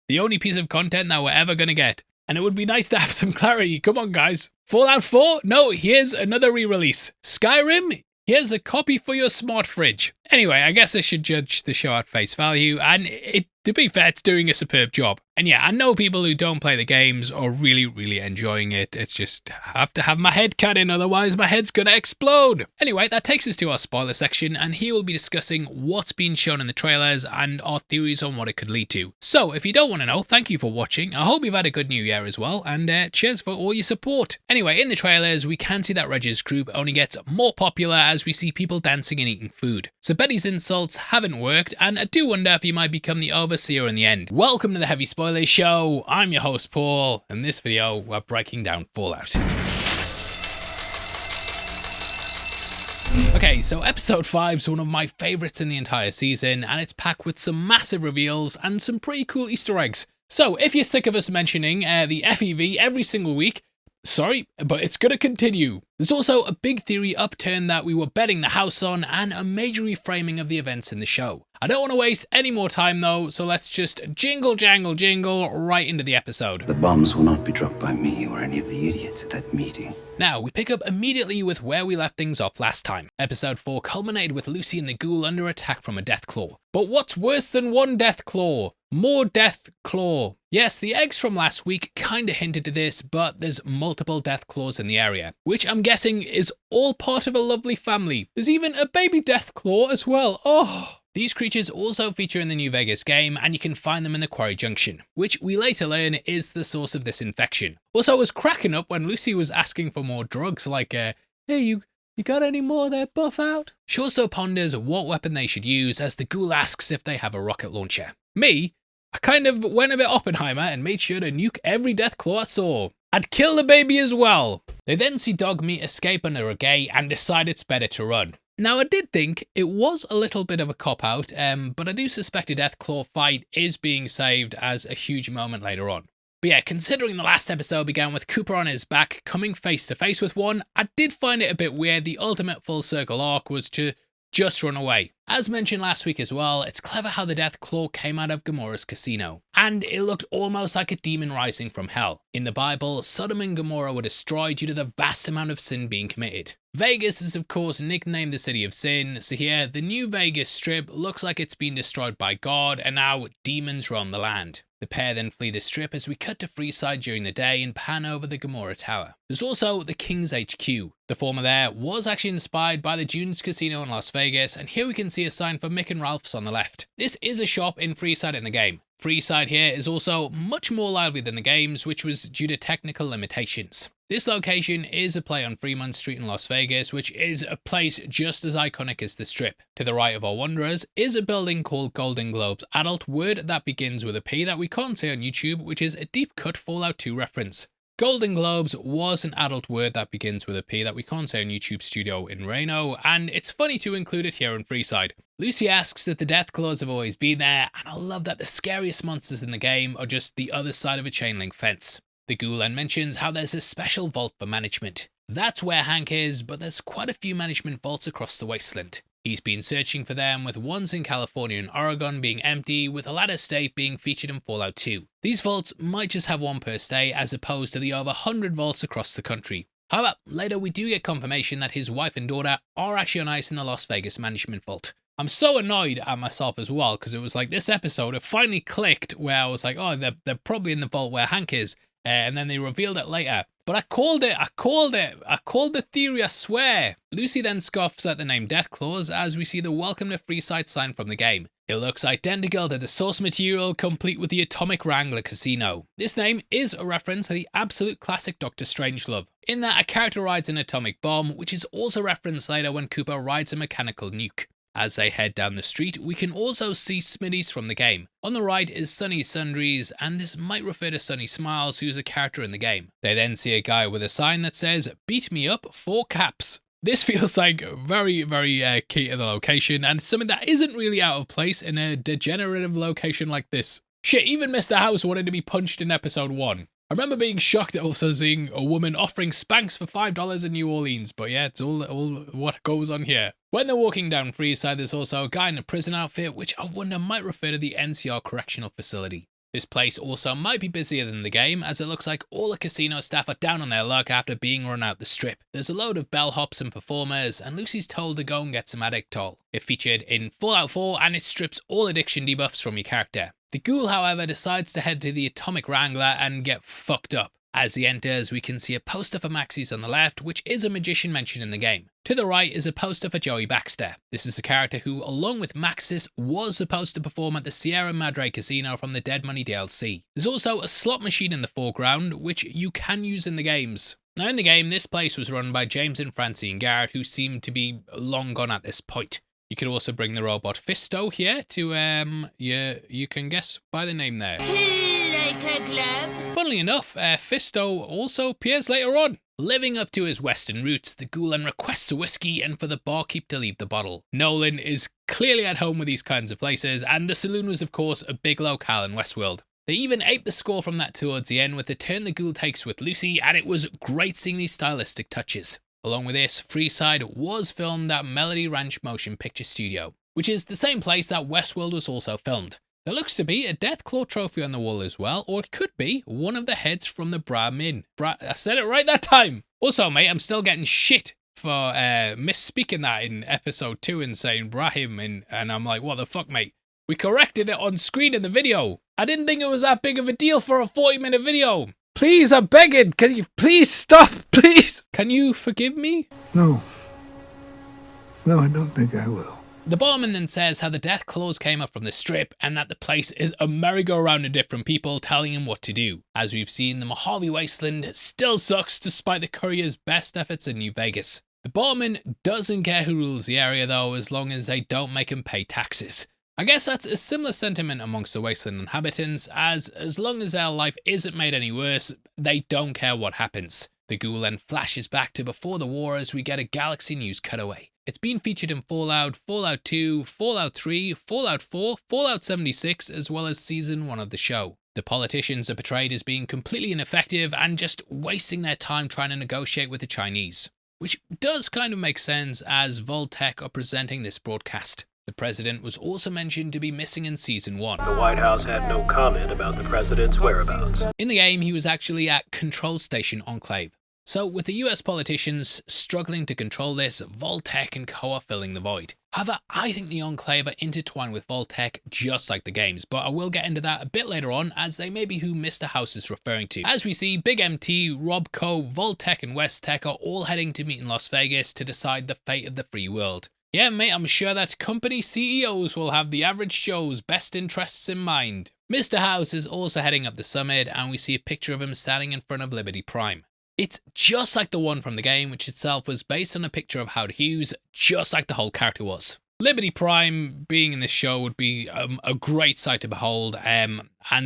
the only piece of content that we're ever going to get. And it would be nice to have some clarity. Come on, guys. Fallout 4? No, here's another re-release. Skyrim? Here's a copy for your smart fridge. Anyway, I guess I should judge the show at face value, and it To be fair, it's doing a superb job. And yeah, I know people who don't play the games are really, really enjoying it. It's just, I have to have my head cut in, otherwise my head's gonna explode. Anyway, that takes us to our spoiler section, and here we'll be discussing what's been shown in the trailers and our theories on what it could lead to. So, if you don't want to know, thank you for watching. I hope you've had a good new year as well, and cheers for all your support. Anyway, in the trailers, we can see that Reg's group only gets more popular as we see people dancing and eating food. So Betty's insults haven't worked, and I do wonder if he might become the overseer in the end. Welcome to the Heavy Spoilers Show. I'm your host Paul. In this video, we're breaking down Fallout. Okay, so episode 5 is one of my favourites in the entire season, and it's packed with some massive reveals and some pretty cool Easter eggs. So if you're sick of us mentioning the FEV every single week, sorry, but it's gonna continue. There's also a big theory upturn that we were betting the house on, and a major reframing of the events in the show. I don't want to waste any more time though, so let's just jingle jangle jingle right into the episode. The bombs will not be dropped by me or any of the idiots at that meeting. Now, we pick up immediately with where we left things off last time. Episode 4 culminated with Lucy and the Ghoul under attack from a Deathclaw. But what's worse than one Deathclaw? More Deathclaw. Yes, the eggs from last week kinda hinted to this, but there's multiple Deathclaws in the area, which I'm guessing is all part of a lovely family. There's even a baby Deathclaw as well. Oh! These creatures also feature in the New Vegas game, and you can find them in the Quarry Junction, which we later learn is the source of this infection. Also, I was cracking up when Lucy was asking for more drugs, like, hey, you got any more of that buff out? She also ponders what weapon they should use, as the Ghoul asks if they have a rocket launcher. Me? I kind of went a bit Oppenheimer and made sure to nuke every Deathclaw I saw. I'd kill the baby as well. They then see Dogmeat escape under a gate and decide it's better to run. Now, I did think it was a little bit of a cop-out, but I do suspect a Deathclaw fight is being saved as a huge moment later on. But yeah, considering the last episode began with Cooper on his back coming face to face with one, I did find it a bit weird the ultimate full circle arc was to just run away. As mentioned last week as well, it's clever how the Deathclaw came out of Gomorrah's casino, and it looked almost like a demon rising from hell. In the Bible, Sodom and Gomorrah were destroyed due to the vast amount of sin being committed. Vegas is of course nicknamed the City of Sin, so here the New Vegas Strip looks like it's been destroyed by God and now demons roam the land. The pair then flee the strip as we cut to Freeside during the day and pan over the Gomorrah Tower. There's also the King's HQ. The former there was actually inspired by the Dunes Casino in Las Vegas, and here we can see a sign for Mick and Ralph's on the left. This is a shop in Freeside in the game. Freeside here is also much more lively than the games, which was due to technical limitations. This location is a play on Fremont Street in Las Vegas, which is a place just as iconic as the Strip. To the right of our wanderers is a building called Golden Globe's adult word that begins with a P that we can't say on YouTube, which is a deep cut Fallout 2 reference. Golden Globes was an adult word that begins with a P that we can't say on YouTube Studio in Reno, and it's funny to include it here in Freeside. Lucy asks that the Deathclaws have always been there, and I love that the scariest monsters in the game are just the other side of a chain link fence. The Ghoul then mentions how there's a special vault for management. That's where Hank is, but there's quite a few management vaults across the Wasteland. He's been searching for them, with ones in California and Oregon being empty, with a latter state being featured in Fallout 2. These vaults might just have one per state, as opposed to the over 100 vaults across the country. However, later we do get confirmation that his wife and daughter are actually on ice in the Las Vegas management vault. I'm so annoyed at myself as well, because it was like this episode, it finally clicked where I was like, oh, they're probably in the vault where Hank is. And then they revealed it later. But I called the theory, I swear. Lucy then scoffs at the name Deathclaws as we see the Welcome to Freeside sign from the game. It looks identical to the source material, complete with the Atomic Wrangler Casino. This name is a reference to the absolute classic Dr. Strangelove, in that a character rides an atomic bomb, which is also referenced later when Cooper rides a mechanical nuke. As they head down the street, we can also see Smitty's from the game. On the right is Sunny Sundries, and this might refer to Sunny Smiles, who's a character in the game. They then see a guy with a sign that says, "Beat me up, 4 caps." This feels like very, very key to the location, and it's something that isn't really out of place in a degenerative location like this. Shit, even Mr. House wanted to be punched in episode 1. I remember being shocked at also seeing a woman offering Spanx for $5 in New Orleans, but yeah, it's all what goes on here. When they're walking down Freeside, there's also a guy in a prison outfit, which I wonder might refer to the NCR Correctional Facility. This place also might be busier than the game, as it looks like all the casino staff are down on their luck after being run out the strip. There's a load of bellhops and performers, and Lucy's told to go and get some Addictol. It featured in Fallout 4, and it strips all addiction debuffs from your character. The Ghoul, however, decides to head to the Atomic Wrangler and get fucked up. As he enters, we can see a poster for Maxis on the left, which is a magician mentioned in the game. To the right is a poster for Joey Baxter. This is a character who, along with Maximus, was supposed to perform at the Sierra Madre Casino from the Dead Money DLC. There's also a slot machine in the foreground, which you can use in the games. Now in the game, this place was run by James and Francine Garrett, who seem to be long gone at this point. You could also bring the robot Fisto here to, you can guess by the name there. Funnily enough, Fisto also appears later on. Living up to his western roots, the Ghoul then requests a whiskey and for the barkeep to leave the bottle. Nolan is clearly at home with these kinds of places, and the saloon was of course a big locale in Westworld. They even aped the score from that towards the end with the turn the Ghoul takes with Lucy, and it was great seeing these stylistic touches. Along with this, Freeside was filmed at Melody Ranch Motion Picture Studio, which is the same place that Westworld was also filmed. There looks to be a Deathclaw trophy on the wall as well, or it could be one of the heads from the Brahmin. I said it right that time! Also, mate, I'm still getting shit for misspeaking that in episode 2 and saying Brahim, and I'm like, what the fuck, mate? We corrected it on screen in the video. I didn't think it was that big of a deal for a 40-minute video. Please, I'm begging, can you please stop, please? Can you forgive me? No. No, I don't think I will. The barman then says how the Deathclaws came up from the strip and that the place is a merry-go-round of different people telling him what to do. As we've seen, the Mojave Wasteland still sucks despite the courier's best efforts in New Vegas. The barman doesn't care who rules the area though, as long as they don't make him pay taxes. I guess that's a similar sentiment amongst the Wasteland inhabitants, as long as their life isn't made any worse, they don't care what happens. The Ghoul then flashes back to before the war as we get a Galaxy News cutaway. It's been featured in Fallout, Fallout 2, Fallout 3, Fallout 4, Fallout 76, as well as Season 1 of the show. The politicians are portrayed as being completely ineffective and just wasting their time trying to negotiate with the Chinese. Which does kind of make sense as Vault-Tec are presenting this broadcast. The president was also mentioned to be missing in Season 1. The White House had no comment about the president's whereabouts. In the game, he was actually at Control Station Enclave. So with the US politicians struggling to control this, Vault-Tec and Co are filling the void. However, I think the Enclave are intertwined with Vault-Tec just like the games, but I will get into that a bit later on, as they may be who Mr. House is referring to. As we see, Big MT, Rob Co, Vault-Tec and West-Tec are all heading to meet in Las Vegas to decide the fate of the free world. Yeah mate, I'm sure that company CEOs will have the average Joe's best interests in mind. Mr. House is also heading up the summit, and we see a picture of him standing in front of Liberty Prime. It's just like the one from the game, which itself was based on a picture of Howard Hughes, just like the whole character was. Liberty Prime being in this show would be a great sight to behold, and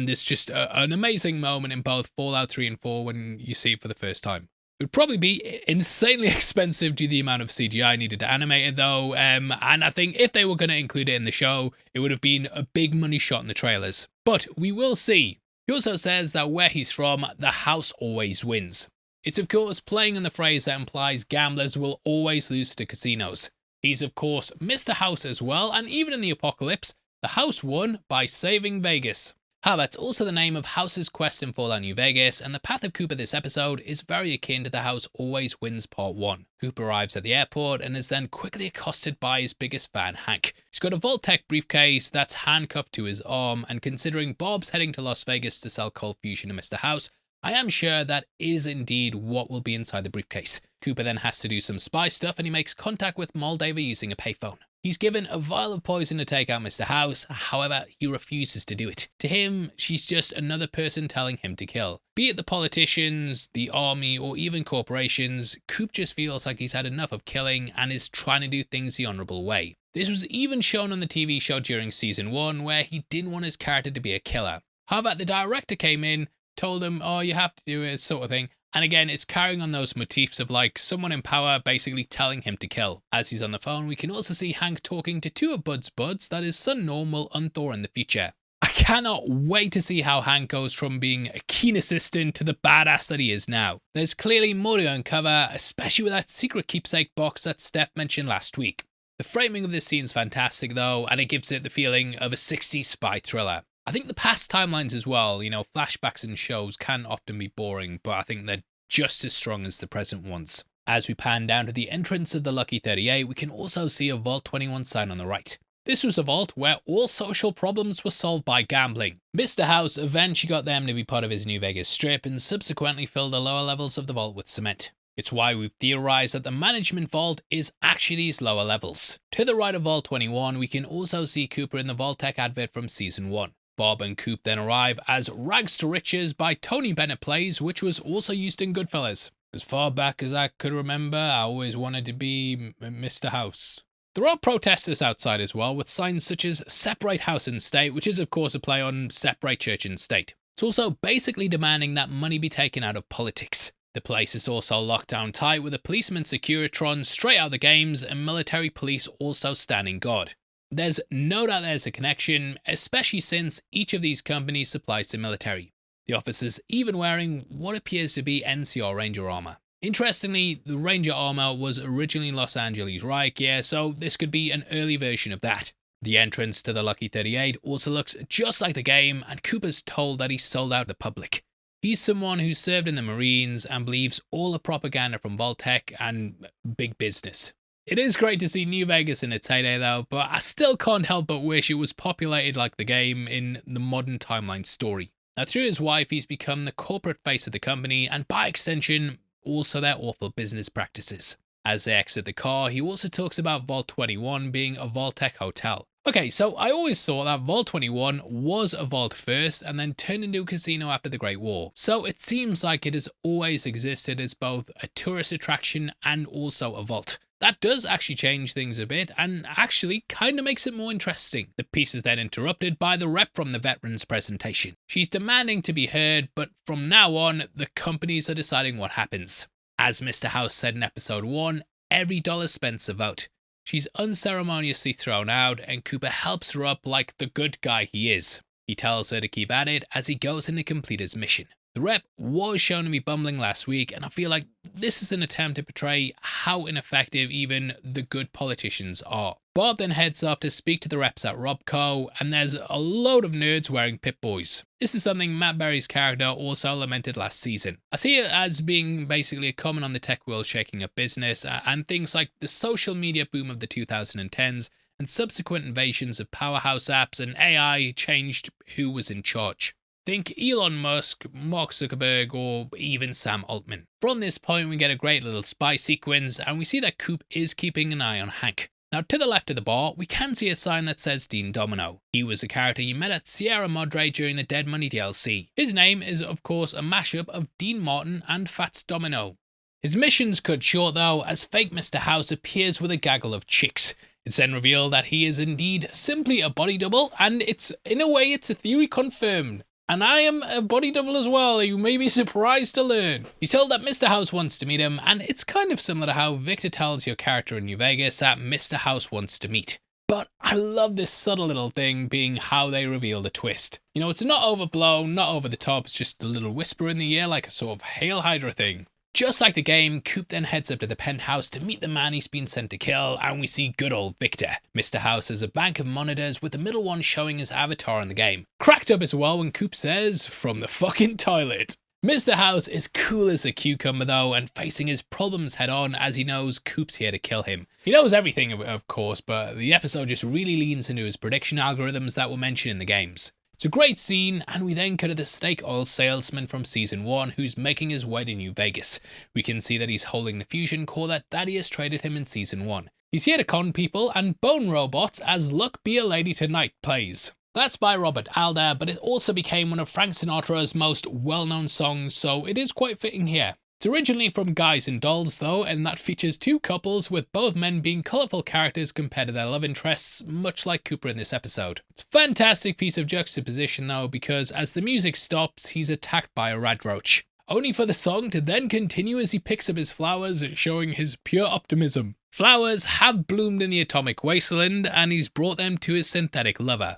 there's just an amazing moment in both Fallout 3 and 4 when you see it for the first time. It would probably be insanely expensive due to the amount of CGI needed to animate it though, and I think if they were going to include it in the show, it would have been a big money shot in the trailers. But we will see. He also says that where he's from, the house always wins. It's of course playing on the phrase that implies gamblers will always lose to casinos. He's of course Mr. House as well, and even in the apocalypse, the house won by saving Vegas. However, it's also the name of House's quest in Fallout New Vegas, and the path of Cooper this episode is very akin to the House Always Wins Part 1. Cooper arrives at the airport and is then quickly accosted by his biggest fan, Hank. He's got a Vault-Tec briefcase that's handcuffed to his arm, and considering Bob's heading to Las Vegas to sell Cold Fusion to Mr. House, I am sure that is indeed what will be inside the briefcase. Cooper then has to do some spy stuff, and he makes contact with Moldaver using a payphone. He's given a vial of poison to take out Mr. House, however, he refuses to do it. To him, she's just another person telling him to kill. Be it the politicians, the army, or even corporations, Coop just feels like he's had enough of killing and is trying to do things the honourable way. This was even shown on the TV show during Season 1, where he didn't want his character to be a killer. However, the director came in, told him, oh, you have to do it, sort of thing. And again, it's carrying on those motifs of like someone in power basically telling him to kill. As he's on the phone, we can also see Hank talking to two of Bud's buds that his son Norm will unthaw in the future. I cannot wait to see how Hank goes from being a keen assistant to the badass that he is now. There's clearly more to uncover, especially with that secret keepsake box that Steph mentioned last week. The framing of this scene is fantastic though, and it gives it the feeling of a 60s spy thriller. I think the past timelines as well, flashbacks and shows can often be boring, but I think they're just as strong as the present ones. As we pan down to the entrance of the Lucky 38, we can also see a Vault 21 sign on the right. This was a vault where all social problems were solved by gambling. Mr. House eventually got them to be part of his New Vegas strip and subsequently filled the lower levels of the vault with cement. It's why we've theorized that the management vault is actually these lower levels. To the right of Vault 21, we can also see Cooper in the Vault-Tec advert from Season 1. Bob and Coop then arrive as Rags to Riches by Tony Bennett Plays, which was also used in Goodfellas. As far back as I could remember, I always wanted to be Mr. House. There are protesters outside as well, with signs such as Separate House and State, which is of course a play on Separate Church and State. It's also basically demanding that money be taken out of politics. The place is also locked down tight with a policeman Securitron straight out of the games and military police also standing guard. There's no doubt there's a connection, especially since each of these companies supplies the military. The officers even wearing what appears to be NCR Ranger armor. Interestingly, the Ranger armor was originally Los Angeles Riot gear, so this could be an early version of that. The entrance to the Lucky 38 also looks just like the game, and Cooper's told that he sold out the public. He's someone who served in the Marines and believes all the propaganda from Vault-Tec and big business. It is great to see New Vegas in its heyday though, but I still can't help but wish it was populated like the game in the modern timeline story. Now through his wife, he's become the corporate face of the company and by extension, also their awful business practices. As they exit the car, he also talks about Vault 21 being a Vault-Tec hotel. Okay, so I always thought that Vault 21 was a vault first and then turned into a casino after the Great War. So it seems like it has always existed as both a tourist attraction and also a vault. That does actually change things a bit and actually kind of makes it more interesting. The piece is then interrupted by the rep from the veterans presentation. She's demanding to be heard, but from now on, the companies are deciding what happens. As Mr. House said in episode 1, every dollar spent's a vote. She's unceremoniously thrown out and Cooper helps her up like the good guy he is. He tells her to keep at it as he goes in to complete his mission. The rep was shown to be bumbling last week and I feel like this is an attempt to portray how ineffective even the good politicians are. Bob then heads off to speak to the reps at Robco and there's a load of nerds wearing Pip-Boys. This is something Matt Berry's character also lamented last season. I see it as being basically a comment on the tech world shaking up business and things like the social media boom of the 2010s and subsequent invasions of powerhouse apps and AI changed who was in charge. Think Elon Musk, Mark Zuckerberg, or even Sam Altman. From this point, we get a great little spy sequence, and we see that Coop is keeping an eye on Hank. Now, to the left of the bar, we can see a sign that says Dean Domino. He was a character you met at Sierra Madre during the Dead Money DLC. His name is, of course, a mashup of Dean Martin and Fats Domino. His mission's cut short, though, as fake Mr. House appears with a gaggle of chicks. It's then revealed that he is indeed simply a body double, and in a way, it's a theory confirmed. And I am a body double as well, you may be surprised to learn. He's told that Mr. House wants to meet him, and it's kind of similar to how Victor tells your character in New Vegas that Mr. House wants to meet. But I love this subtle little thing being how they reveal the twist. It's not overblown, not over the top, it's just a little whisper in the ear like a sort of Hail Hydra thing. Just like the game, Coop then heads up to the penthouse to meet the man he's been sent to kill, and we see good old Victor. Mr. House has a bank of monitors with the middle one showing his avatar in the game. Cracked up as well when Coop says, "From the fucking toilet." Mr. House is cool as a cucumber though, and facing his problems head on as he knows Coop's here to kill him. He knows everything of course, but the episode just really leans into his prediction algorithms that were mentioned in the games. It's a great scene, and we then cut to the snake oil salesman from Season 1 who's making his way to New Vegas. We can see that he's holding the fusion core that Thaddius traded him in Season 1. He's here to con people and bone robots as Luck Be a Lady Tonight plays. That's by Robert Alder, but it also became one of Frank Sinatra's most well-known songs, so it is quite fitting here. It's originally from Guys and Dolls though, and that features two couples with both men being colourful characters compared to their love interests, much like Cooper in this episode. It's a fantastic piece of juxtaposition though, because as the music stops, he's attacked by a radroach. Only for the song to then continue as he picks up his flowers, showing his pure optimism. Flowers have bloomed in the atomic wasteland, and he's brought them to his synthetic lover.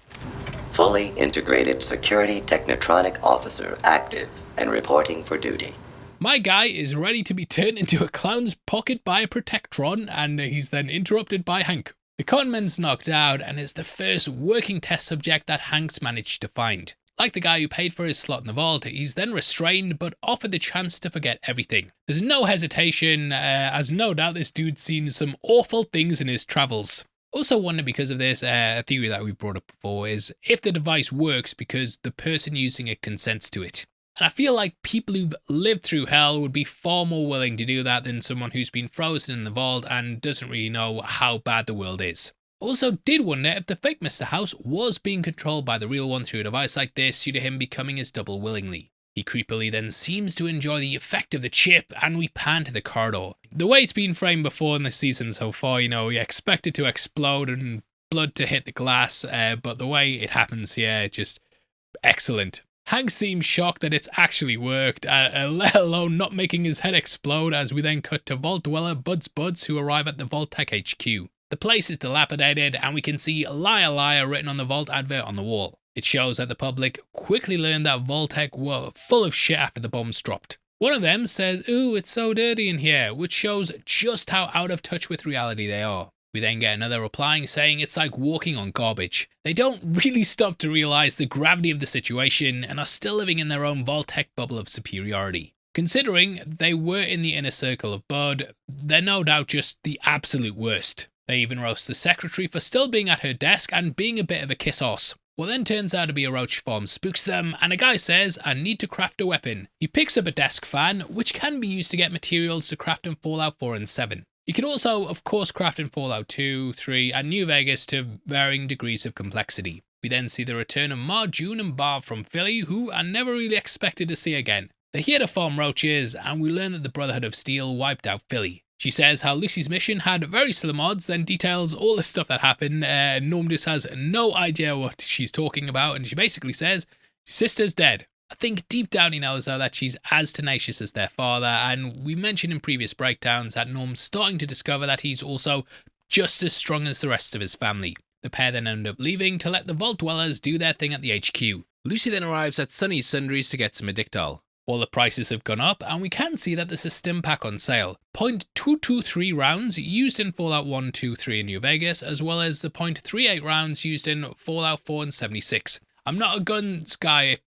Fully integrated security technotronic officer active and reporting for duty. My guy is ready to be turned into a clown's pocket by a Protectron, and he's then interrupted by Hank. The conman's knocked out and is the first working test subject that Hank's managed to find. Like the guy who paid for his slot in the vault, he's then restrained but offered the chance to forget everything. There's no hesitation, as no doubt this dude's seen some awful things in his travels. Also wonder because of this, a theory that we brought up before is if the device works because the person using it consents to it. And I feel like people who've lived through hell would be far more willing to do that than someone who's been frozen in the vault and doesn't really know how bad the world is. Also did wonder if the fake Mr. House was being controlled by the real one through a device like this due to him becoming his double willingly. He creepily then seems to enjoy the effect of the chip, and we pan to the corridor. The way it's been framed before in the season so far, you know, you expect it to explode and blood to hit the glass, but the way it happens here, just excellent. Hank seems shocked that it's actually worked, let alone not making his head explode, as we then cut to Vault Dweller Buds who arrive at the Vault-Tec HQ. The place is dilapidated, and we can see "Liar Liar" written on the Vault advert on the wall. It shows that the public quickly learned that Vault-Tec were full of shit after the bombs dropped. One of them says, "Ooh, it's so dirty in here," which shows just how out of touch with reality they are. We then get another replying saying it's like walking on garbage. They don't really stop to realise the gravity of the situation and are still living in their own Vault-Tec bubble of superiority. Considering they were in the inner circle of Bud, they're no doubt just the absolute worst. They even roast the secretary for still being at her desk and being a bit of a kiss-ass. What then turns out to be a roach farm spooks them, and a guy says, "I need to craft a weapon." He picks up a desk fan, which can be used to get materials to craft in Fallout 4 and 7. You can also, of course, craft in Fallout 2, 3, and New Vegas to varying degrees of complexity. We then see the return of Ma, June, and Barb from Philly, who I never really expected to see again. They're here to farm roaches, and we learn that the Brotherhood of Steel wiped out Philly. She says how Lucy's mission had very slim odds, then details all the stuff that happened. Norm just has no idea what she's talking about, and she basically says, "Sister's dead." I think deep down he knows though that she's as tenacious as their father, and we mentioned in previous breakdowns that Norm's starting to discover that he's also just as strong as the rest of his family. The pair then end up leaving to let the Vault Dwellers do their thing at the HQ. Lucy then arrives at Sunny's Sundries to get some Addictol. All the prices have gone up, and we can see that there's a stim pack on sale. .223 rounds used in Fallout 1, 2, 3 and New Vegas, as well as the .38 rounds used in Fallout 4 and 76. I'm not a guns guy. If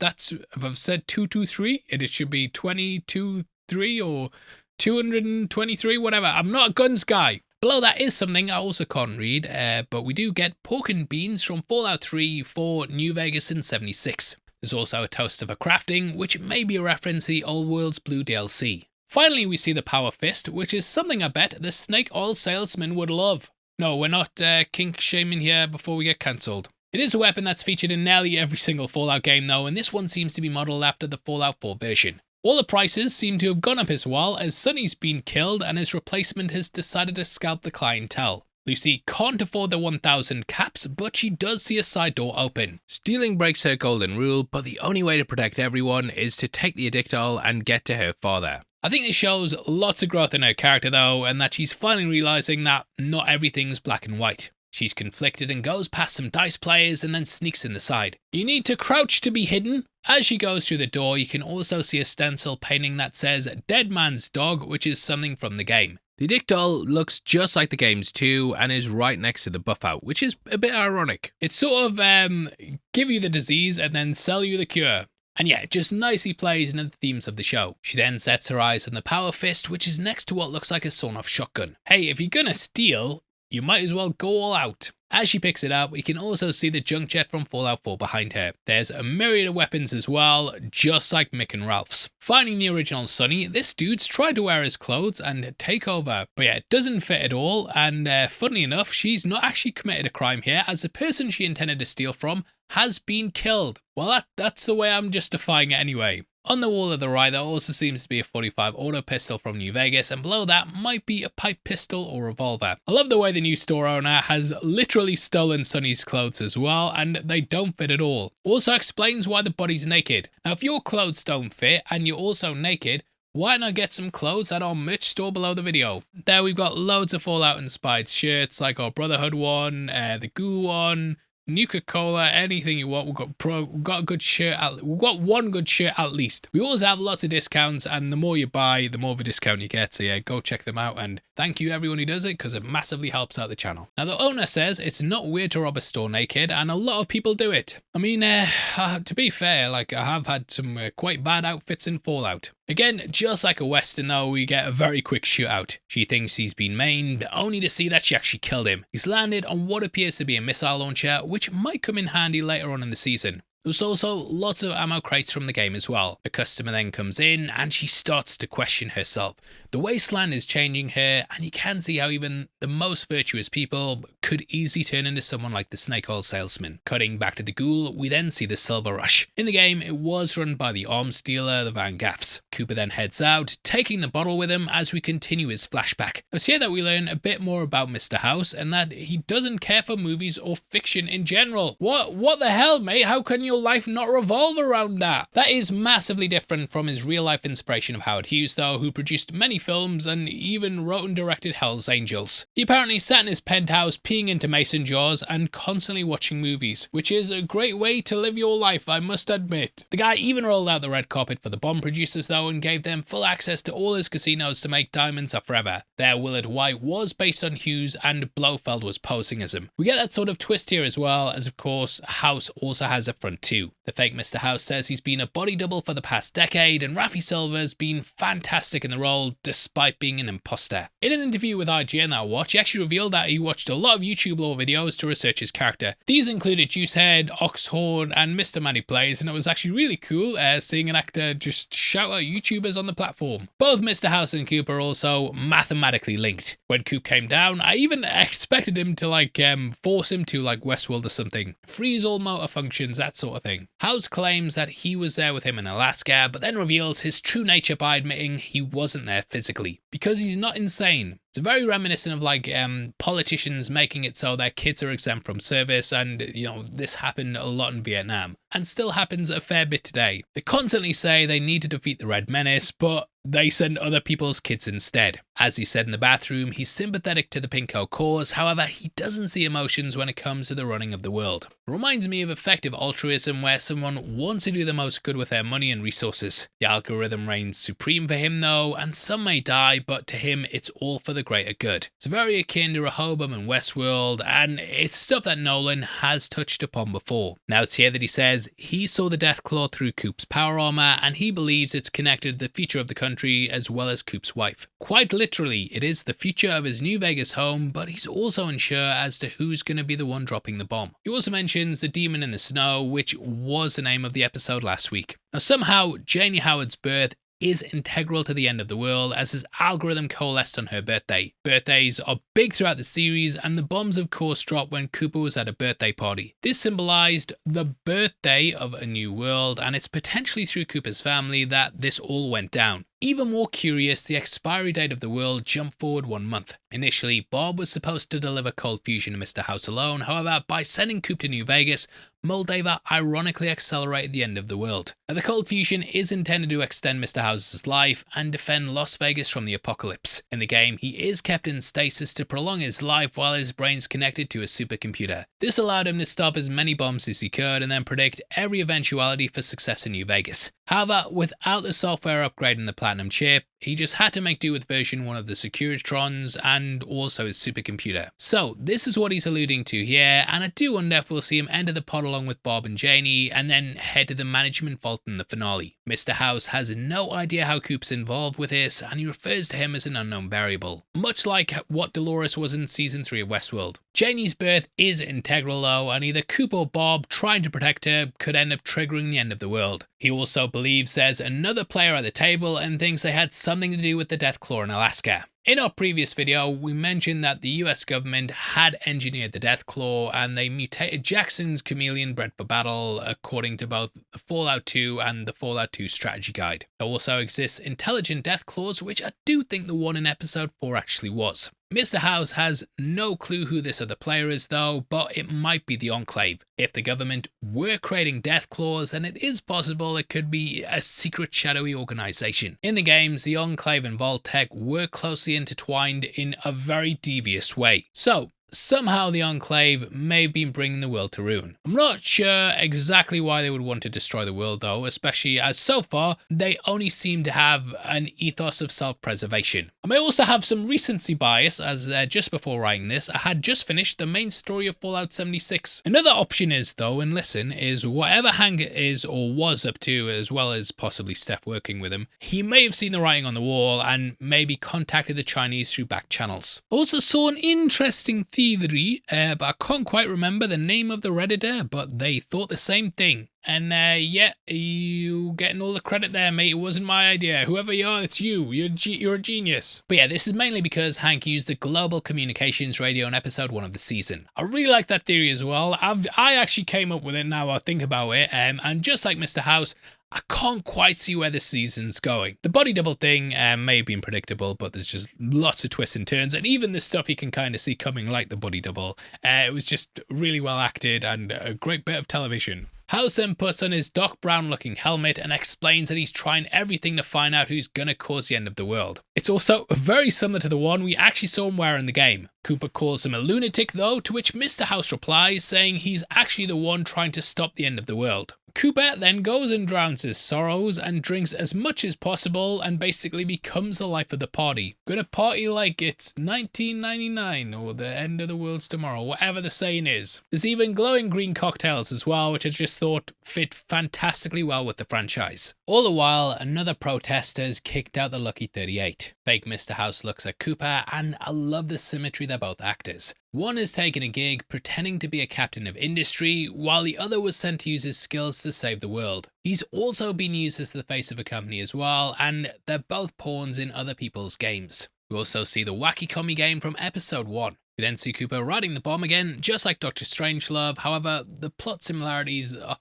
I've said 223, it should be 223 or 223, whatever. I'm not a guns guy. Below that is something I also can't read, but we do get pork and beans from Fallout 3, 4, New Vegas and 76. There's also a toast of a crafting, which may be a reference to the Old World's Blue DLC. Finally, we see the Power Fist, which is something I bet the snake oil salesman would love. No, we're not kink shaming here before we get cancelled. It is a weapon that's featured in nearly every single Fallout game though, and this one seems to be modelled after the Fallout 4 version. All the prices seem to have gone up as well, as Sunny's been killed and his replacement has decided to scalp the clientele. Lucy can't afford the 1,000 caps, but she does see a side door open. Stealing breaks her golden rule, but the only way to protect everyone is to take the Addictol and get to her father. I think this shows lots of growth in her character though, and that she's finally realising that not everything's black and white. She's conflicted and goes past some dice players and then sneaks in the side. You need to crouch to be hidden. As she goes through the door, you can also see a stencil painting that says "Dead Man's Dog," which is something from the game. The Addictol looks just like the games too, and is right next to the buff out, which is a bit ironic. It's sort of give you the disease and then sell you the cure. And yeah, it just nicely plays into the themes of the show. She then sets her eyes on the Power Fist, which is next to what looks like a sawn-off shotgun. Hey, if you're gonna steal, you might as well go all out. As she picks it up, we can also see the junk jet from Fallout 4 behind her. There's a myriad of weapons as well, just like Mick and Ralph's. Finding the original Sunny, this dude's tried to wear his clothes and take over, but yeah, it doesn't fit at all, and funnily enough, she's not actually committed a crime here, as the person she intended to steal from has been killed. Well, that's the way I'm justifying it anyway. On the wall of the right, there also seems to be a 45 auto pistol from New Vegas, and below that might be a pipe pistol or revolver. I love the way the new store owner has literally stolen Sunny's clothes as well, and they don't fit at all. Also explains why the body's naked. Now, if your clothes don't fit and you're also naked, why not get some clothes at our merch store below the video? There we've got loads of Fallout inspired shirts like our Brotherhood one, the Ghoul one, Nuka-Cola, anything you want. We've got a good shirt. We've got one good shirt at least. We always have lots of discounts, and the more you buy, the more of a discount you get. So yeah, go check them out, and thank you everyone who does it, because it massively helps out the channel. Now, the owner says it's not weird to rob a store naked, and a lot of people do it. I mean, to be fair, like, I have had some quite bad outfits in Fallout. Again, just like a Western though, we get a very quick shootout. She thinks he's been maimed, only to see that she actually killed him. He's landed on what appears to be a missile launcher, which might come in handy later on in the season. There's also lots of ammo crates from the game as well. The customer then comes in and she starts to question herself. The Wasteland is changing her, and you can see how even the most virtuous people could easily turn into someone like the snake oil salesman. Cutting back to the Ghoul, we then see the Silver Rush. In the game, it was run by the arms dealer, the Van Gaffs. Cooper then heads out, taking the bottle with him as we continue his flashback. It's here that we learn a bit more about Mr. House, and that he doesn't care for movies or fiction in general. What the hell, mate? How can your life not revolve around that? That is massively different from his real life inspiration of Howard Hughes though, who produced many films and even wrote and directed Hell's Angels. He apparently sat in his penthouse peeing into mason jars and constantly watching movies, which is a great way to live your life, I must admit. The guy even rolled out the red carpet for the bomb producers though, and gave them full access to all his casinos to make diamonds are forever. Their Willard White was based on Hughes, and Blofeld was posing as him. We get that sort of twist here as well, as of course House also has a front too. The fake Mr. House says he's been a body double for the past decade, and Rafi Silver's been fantastic in the role despite being an imposter. In an interview with IGN that I watched, he actually revealed that he watched a lot of YouTube lore videos to research his character. These included Juicehead, Oxhorn, and Mr. Manny Plays, and it was actually really cool seeing an actor just shout out YouTubers on the platform. Both Mr. House and Coop are also mathematically linked. When Coop came down, I even expected him to force him to like Westworld or something. Freeze all motor functions, that sort of thing. House claims that he was there with him in Alaska, but then reveals his true nature by admitting he wasn't there physically, because he's not insane. It's very reminiscent of like politicians making it so their kids are exempt from service, and you know, this happened a lot in Vietnam and still happens a fair bit today. They constantly say they need to defeat the Red Menace, but they send other people's kids instead. As he said in the bathroom, he's sympathetic to the Pinko cause, however he doesn't see emotions when it comes to the running of the world. It reminds me of effective altruism where someone wants to do the most good with their money and resources. The algorithm reigns supreme for him though, and some may die, but to him it's all for the greater good. It's very akin to Rehoboam and Westworld, and it's stuff that Nolan has touched upon before. Now it's here that he says he saw the Deathclaw through Coop's power armor, and he believes it's connected to the future of the country as well as Coop's wife. Quite literally, it is the future of his New Vegas home, but he's also unsure as to who's going to be the one dropping the bomb. He also mentions the demon in the snow, which was the name of the episode last week. Now somehow, Janie Howard's birth is integral to the end of the world, as his algorithm coalesced on her birthday. Birthdays are big throughout the series, and the bombs of course dropped when Cooper was at a birthday party. This symbolized the birthday of a new world, and it's potentially through Cooper's family that this all went down. Even more curious, the expiry date of the world jumped forward 1 month. Initially, Bob was supposed to deliver Cold Fusion to Mr. House alone, however, by sending Coop to New Vegas, Moldaver ironically accelerated the end of the world. Now, the Cold Fusion is intended to extend Mr. House's life and defend Las Vegas from the apocalypse. In the game, he is kept in stasis to prolong his life while his brain's connected to a supercomputer. This allowed him to stop as many bombs as he could and then predict every eventuality for success in New Vegas. However, without the software upgrade in the Platinum chip, he just had to make do with version 1 of the Securitrons and also his supercomputer. So this is what he's alluding to here, and I do wonder if we'll see him enter the pod along with Bob and Janie and then head to the management vault in the finale. Mr. House has no idea how Coop's involved with this, and he refers to him as an unknown variable, much like what Dolores was in season 3 of Westworld. Janie's birth is integral though, and either Coop or Bob trying to protect her could end up triggering the end of the world. He also believes there's another player at the table and thinks they had something to do with the Deathclaw in Alaska. In our previous video, we mentioned that the US government had engineered the Deathclaw, and they mutated Jackson's chameleon bred for battle according to both the Fallout 2 and the Fallout 2 strategy guide. There also exists intelligent Deathclaws, which I do think the one in episode 4 actually was. Mr. House has no clue who this other player is though, but it might be the Enclave. If the government were creating Deathclaws, then it is possible it could be a secret shadowy organization. In the games, the Enclave and Vault-Tec were closely intertwined in a very devious way. So, somehow the Enclave may have been bringing the world to ruin. I'm not sure exactly why they would want to destroy the world though, especially as so far they only seem to have an ethos of self-preservation. I may also have some recency bias as just before writing this, I had just finished the main story of Fallout 76. Another option is though, and listen, is whatever Hank is or was up to, as well as possibly Steph working with him, he may have seen the writing on the wall and maybe contacted the Chinese through back channels. Also saw an interesting theory, but I can't quite remember the name of the Redditor, but they thought the same thing. And yeah, you getting all the credit there, mate. It wasn't my idea. Whoever you are, it's you. You're a genius. But yeah, this is mainly because Hank used the global communications radio in episode 1 of the season. I really like that theory as well. I actually came up with it now I think about it. And just like Mr. House, I can't quite see where this season's going. The body double thing may have been predictable, but there's just lots of twists and turns, and even the stuff you can kind of see coming, like the body double. It was just really well acted and a great bit of television. House then puts on his Doc Brown looking helmet and explains that he's trying everything to find out who's gonna cause the end of the world. It's also very similar to the one we actually saw him wear in the game. Cooper calls him a lunatic though, to which Mr. House replies saying he's actually the one trying to stop the end of the world. Cooper then goes and drowns his sorrows and drinks as much as possible and basically becomes the life of the party. Gonna party like it's 1999 or the end of the world's tomorrow, whatever the saying is. There's even glowing green cocktails as well, which I just thought fit fantastically well with the franchise. All the while, another protester has kicked out the Lucky 38. Fake Mr. House looks at Cooper, and I love the symmetry they're both actors. One is taking a gig pretending to be a captain of industry, while the other was sent to use his skills to save the world. He's also been used as the face of a company as well, and they're both pawns in other people's games. We also see the wacky commie game from episode 1. We then see Cooper riding the bomb again, just like Dr. Strangelove. However, the plot similarities are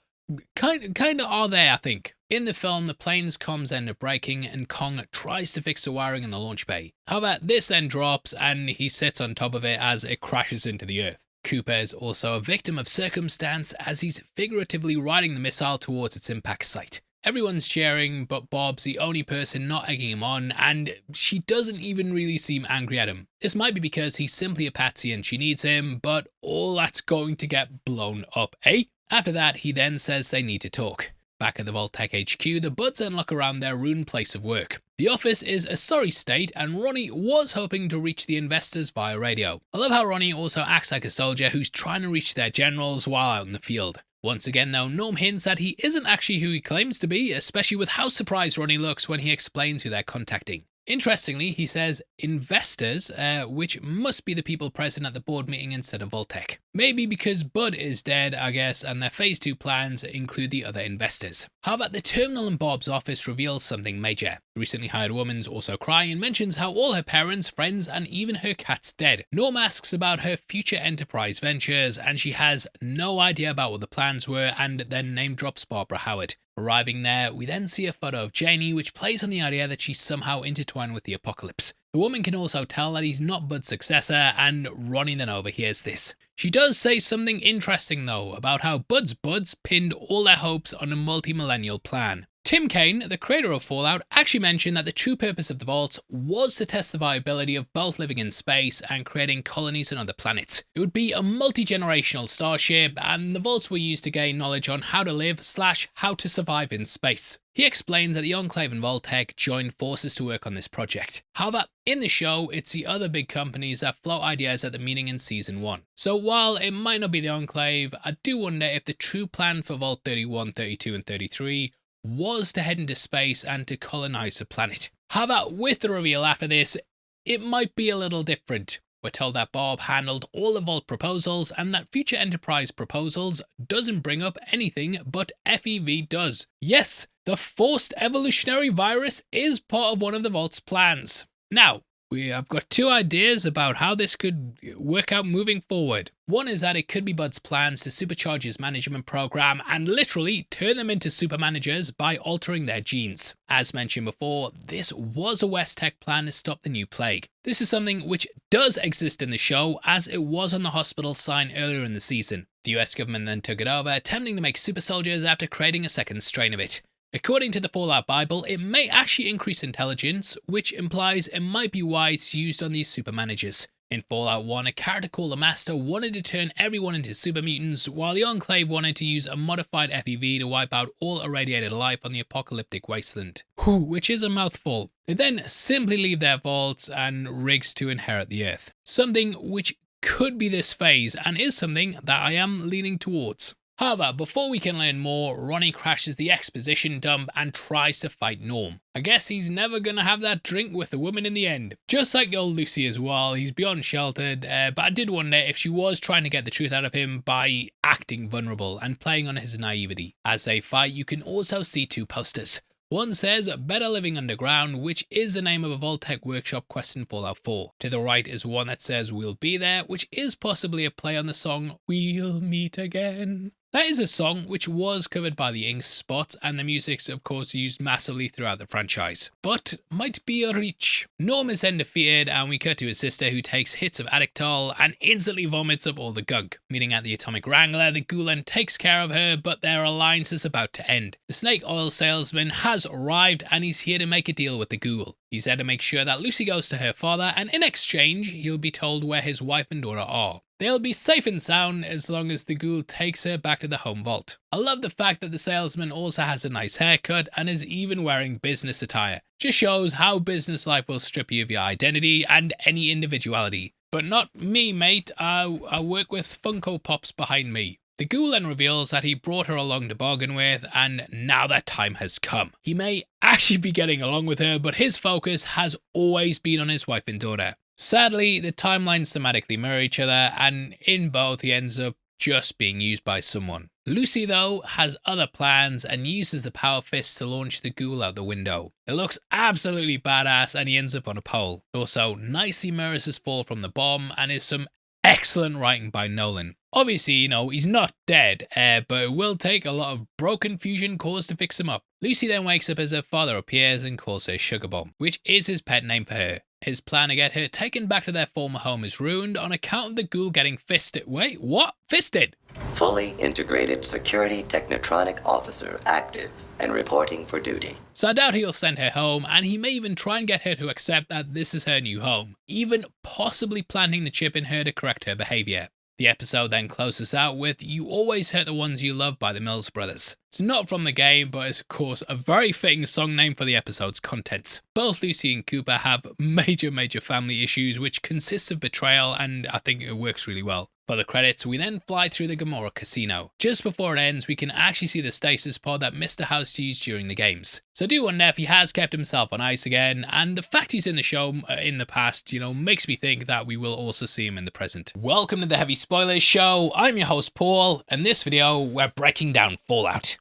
kind of are there, I think. In the film, the plane's comms end up breaking and Kong tries to fix the wiring in the launch bay. However, this then drops and he sits on top of it as it crashes into the earth. Cooper is also a victim of circumstance as he's figuratively riding the missile towards its impact site. Everyone's cheering, but Bob's the only person not egging him on, and she doesn't even really seem angry at him. This might be because he's simply a patsy and she needs him, but all that's going to get blown up, eh? After that, he then says they need to talk. Back at the Vault-Tec HQ, the Buds then look around their ruined place of work. The office is a sorry state, and Ronnie was hoping to reach the investors via radio. I love how Ronnie also acts like a soldier who's trying to reach their generals while out in the field. Once again though, Norm hints that he isn't actually who he claims to be, especially with how surprised Ronnie looks when he explains who they're contacting. Interestingly, he says investors, which must be the people present at the board meeting instead of Vault-Tec. Maybe because Bud is dead, I guess, and their phase 2 plans include the other investors. However, the terminal in Bob's office reveals something major. The recently hired woman's also crying and mentions how all her parents, friends, and even her cat's dead. Norm asks about her future enterprise ventures, and she has no idea about what the plans were, and then name drops Barbara Howard. Arriving there, we then see a photo of Janie, which plays on the idea that she's somehow intertwined with the apocalypse. The woman can also tell that he's not Bud's successor, and Ronnie then overhears this. She does say something interesting though, about how Bud's buds pinned all their hopes on a multi-millennial plan. Tim Kaine, the creator of Fallout, actually mentioned that the true purpose of the vaults was to test the viability of both living in space and creating colonies on other planets. It would be a multi-generational starship, and the vaults were used to gain knowledge on how to live / how to survive in space. He explains that the Enclave and Vault-Tec joined forces to work on this project. However, in the show, it's the other big companies that float ideas at the meeting in Season 1. So while it might not be the Enclave, I do wonder if the true plan for Vault 31, 32, and 33 was to head into space and to colonize the planet. However, with the reveal after this, it might be a little different. We're told that Bob handled all the Vault proposals and that future Enterprise proposals doesn't bring up anything, but FEV does. Yes, the forced evolutionary virus is part of one of the Vault's plans. Now, I've got two ideas about how this could work out moving forward. One is that it could be Bud's plans to supercharge his management program and literally turn them into super managers by altering their genes. As mentioned before, this was a West-Tec plan to stop the new plague. This is something which does exist in the show, as it was on the hospital sign earlier in the season. The US government then took it over, attempting to make super soldiers after creating a second strain of it. According to the Fallout Bible, it may actually increase intelligence, which implies it might be why it's used on these super managers. In Fallout 1, a character called the Master wanted to turn everyone into super mutants, while the Enclave wanted to use a modified FEV to wipe out all irradiated life on the apocalyptic wasteland. Which is a mouthful. They then simply leave their vaults and rigs to inherit the Earth. Something which could be this phase, and is something that I am leaning towards. However, before we can learn more, Ronnie crashes the exposition dump and tries to fight Norm. I guess he's never gonna have that drink with the woman in the end. Just like old Lucy as well, he's beyond sheltered, but I did wonder if she was trying to get the truth out of him by acting vulnerable and playing on his naivety. As they fight, you can also see two posters. One says Better Living Underground, which is the name of a Vault-Tec workshop quest in Fallout 4. To the right is one that says We'll Be There, which is possibly a play on the song We'll Meet Again. That is a song which was covered by the Ink Spot, and the music's of course used massively throughout the franchise, but might be a reach. Norm is then defeated, and we cut to his sister, who takes hits of Addictol and instantly vomits up all the gunk. Meeting at the Atomic Wrangler, the Ghoul then takes care of her, but their alliance is about to end. The snake oil salesman has arrived, and he's here to make a deal with the Ghoul. He's there to make sure that Lucy goes to her father, and in exchange, he'll be told where his wife and daughter are. They'll be safe and sound as long as the Ghoul takes her back to the home vault. I love the fact that the salesman also has a nice haircut and is even wearing business attire. Just shows how business life will strip you of your identity and any individuality. But not me, mate. I work with Funko Pops behind me. The Ghoul then reveals that he brought her along to bargain with, and now that time has come. He may actually be getting along with her, but his focus has always been on his wife and daughter. Sadly, the timelines thematically mirror each other, and in both he ends up just being used by someone. Lucy, though, has other plans and uses the power fist to launch the Ghoul out the window. It looks absolutely badass, and he ends up on a pole. It also nicely mirrors his fall from the bomb, and is some excellent writing by Nolan. Obviously, you know, he's not dead, but it will take a lot of broken fusion cores to fix him up. Lucy then wakes up as her father appears and calls her Sugar Bomb, which is his pet name for her. His plan to get her taken back to their former home is ruined on account of the Ghoul getting fisted. Wait, what? Fisted? Fully integrated security technotronic officer active and reporting for duty. So I doubt he'll send her home, and he may even try and get her to accept that this is her new home, even possibly planting the chip in her to correct her behavior. The episode then closes out with You Always Hurt the Ones You Love by the Mills Brothers. It's not from the game, but it's of course a very fitting song name for the episode's contents. Both Lucy and Cooper have major family issues, which consists of betrayal, and I think it works really well. For the credits, we then fly through the Gomorrah Casino. Just before it ends, we can actually see the stasis pod that Mr. House used during the games. So I do wonder if he has kept himself on ice again, and the fact he's in the show in the past, you know, makes me think that we will also see him in the present. Welcome to the Heavy Spoilers Show. I'm your host Paul, and in this video, we're breaking down Fallout.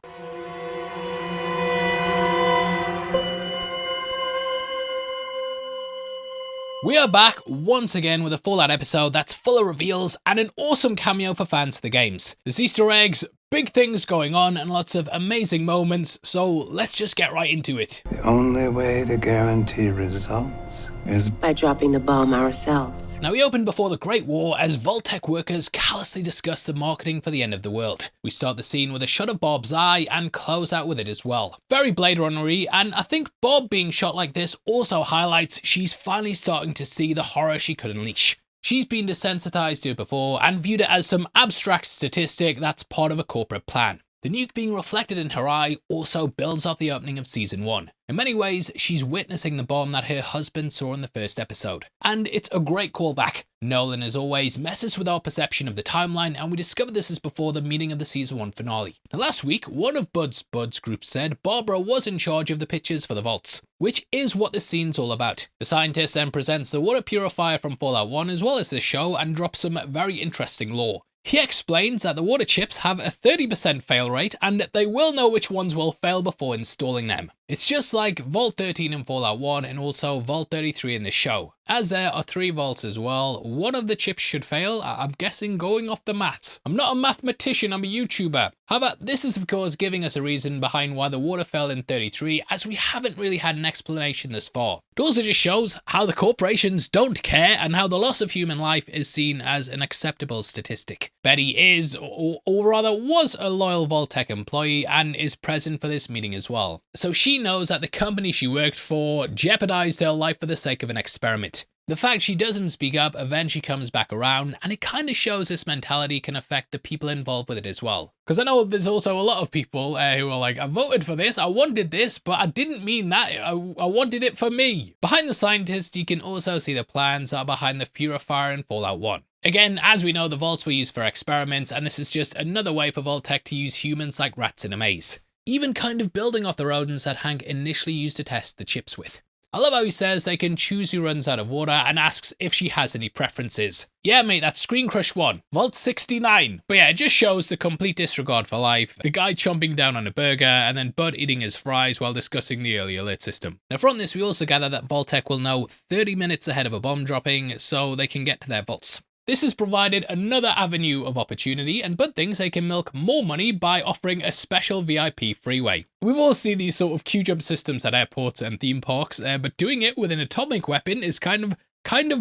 We are back once again with a Fallout episode that's full of reveals and an awesome cameo for fans of the games. There's Easter eggs, big things going on, and lots of amazing moments, so let's just get right into it. The only way to guarantee results is by dropping the bomb ourselves. Now we open before the Great War as Vault-Tec workers callously discuss the marketing for the end of the world. We start the scene with a shot of Bob's eye and close out with it as well. Very Blade Runner-y, and I think Bob being shot like this also highlights she's finally starting to see the horror she could unleash. She's been desensitized to it before and viewed it as some abstract statistic that's part of a corporate plan. The nuke being reflected in her eye also builds off the opening of season 1. In many ways, she's witnessing the bomb that her husband saw in the first episode. And it's a great callback. Nolan, as always, messes with our perception of the timeline, and we discovered this is before the meeting of the season 1 finale. Now, last week, one of Bud's group said Barbara was in charge of the pictures for the vaults, which is what this scene's all about. The scientist then presents the water purifier from Fallout 1 as well as this show and drops some very interesting lore. He explains that the water chips have a 30% fail rate and that they will know which ones will fail before installing them. It's just like Vault 13 in Fallout 1 and also Vault 33 in this show. As there are 3 vaults as well, one of the chips should fail, I'm guessing going off the maths. I'm not a mathematician, I'm a YouTuber. However, this is of course giving us a reason behind why the water fell in 33, as we haven't really had an explanation thus far. It also just shows how the corporations don't care and how the loss of human life is seen as an acceptable statistic. Betty is, or rather was, a loyal Vault-Tec employee and is present for this meeting as well. So she knows that the company she worked for jeopardized her life for the sake of an experiment. The fact she doesn't speak up eventually comes back around, and it kind of shows this mentality can affect the people involved with it as well. Because I know there's also a lot of people who are like, I voted for this, I wanted this, but I didn't mean that, I wanted it for me. Behind the scientists, you can also see the plans that are behind the purifier in Fallout 1. Again, as we know, the vaults were used for experiments, and this is just another way for Vault-Tec to use humans like rats in a maze. Even kind of building off the rodents that Hank initially used to test the chips with. I love how he says they can choose who runs out of water and asks if she has any preferences. Yeah mate, that's Screen Crush 1, Vault 69. But yeah, it just shows the complete disregard for life, the guy chomping down on a burger and then Bud eating his fries while discussing the early alert system. Now from this we also gather that Vault-Tec will know 30 minutes ahead of a bomb dropping so they can get to their vaults. This has provided another avenue of opportunity, and Bud thinks they can milk more money by offering a special VIP freeway. We've all seen these sort of queue jump systems at airports and theme parks, but doing it with an atomic weapon is kind of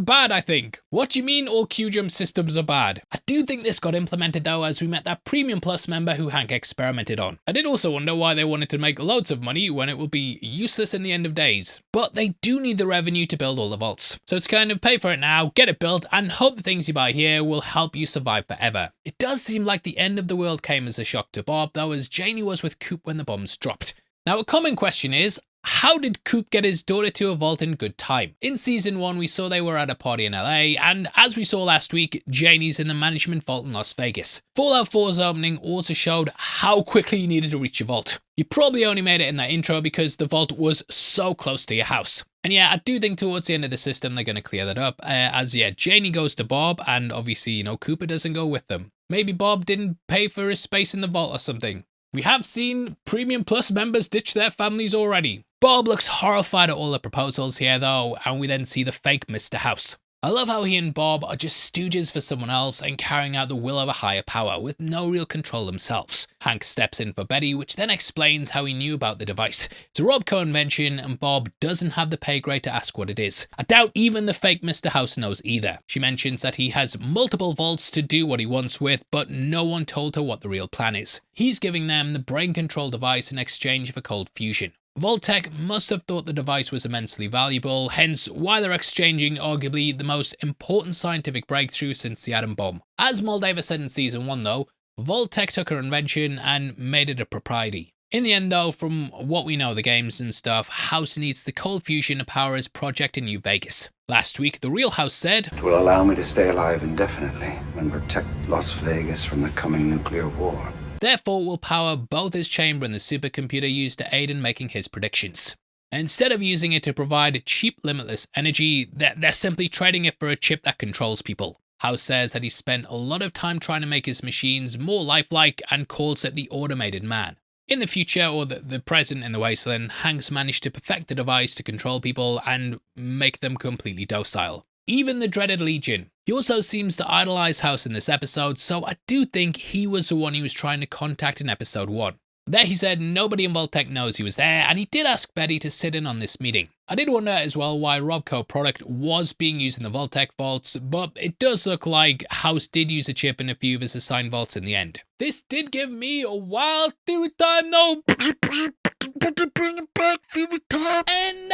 bad, I think. What do you mean all queue jump systems are bad? I do think this got implemented though, as we met that Premium Plus member who Hank experimented on. I did also wonder why they wanted to make loads of money when it will be useless in the end of days. But they do need the revenue to build all the vaults. So it's kind of pay for it now, get it built, and hope the things you buy here will help you survive forever. It does seem like the end of the world came as a shock to Bob, though, as Janie was with Coop when the bombs dropped. Now a common question is, how did Coop get his daughter to a vault in good time? In Season 1, we saw they were at a party in LA, and as we saw last week, Janie's in the management vault in Las Vegas. Fallout 4's opening also showed how quickly you needed to reach your vault. You probably only made it in that intro because the vault was so close to your house. And yeah, I do think towards the end of the system, they're going to clear that up, as yeah, Janie goes to Bob, and obviously, you know, Cooper doesn't go with them. Maybe Bob didn't pay for his space in the vault or something. We have seen Premium Plus members ditch their families already. Bob looks horrified at all the proposals here though, and we then see the fake Mr. House. I love how he and Bob are just stooges for someone else and carrying out the will of a higher power with no real control themselves. Hank steps in for Betty, which then explains how he knew about the device. It's a Robco invention and Bob doesn't have the pay grade to ask what it is. I doubt even the fake Mr. House knows either. She mentions that he has multiple vaults to do what he wants with, but no one told her what the real plan is. He's giving them the brain control device in exchange for cold fusion. Vault-Tec must have thought the device was immensely valuable, hence why they're exchanging arguably the most important scientific breakthrough since the atom bomb. As Moldava said in Season 1 though, Vault-Tec took her invention and made it a propriety. In the end though, from what we know of the games and stuff, House needs the cold fusion to power his project in New Vegas. Last week, the real House said, It will allow me to stay alive indefinitely and protect Las Vegas from the coming nuclear war. Therefore will power both his chamber and the supercomputer used to aid in making his predictions. Instead of using it to provide cheap, limitless energy, they're simply trading it for a chip that controls people. House says that he spent a lot of time trying to make his machines more lifelike and calls it the automated man. In the future, or the present in the Wasteland, Hank's managed to perfect the device to control people and make them completely docile. Even the dreaded Legion. He also seems to idolize House in this episode, so I do think he was the one he was trying to contact in episode 1. There he said nobody in Vault-Tec knows he was there, and he did ask Betty to sit in on this meeting. I did wonder as well why Robco product was being used in the Vault-Tec vaults, but it does look like House did use a chip in a few of his assigned vaults in the end. This did give me a wild theory time though. Bring it back, theory time. And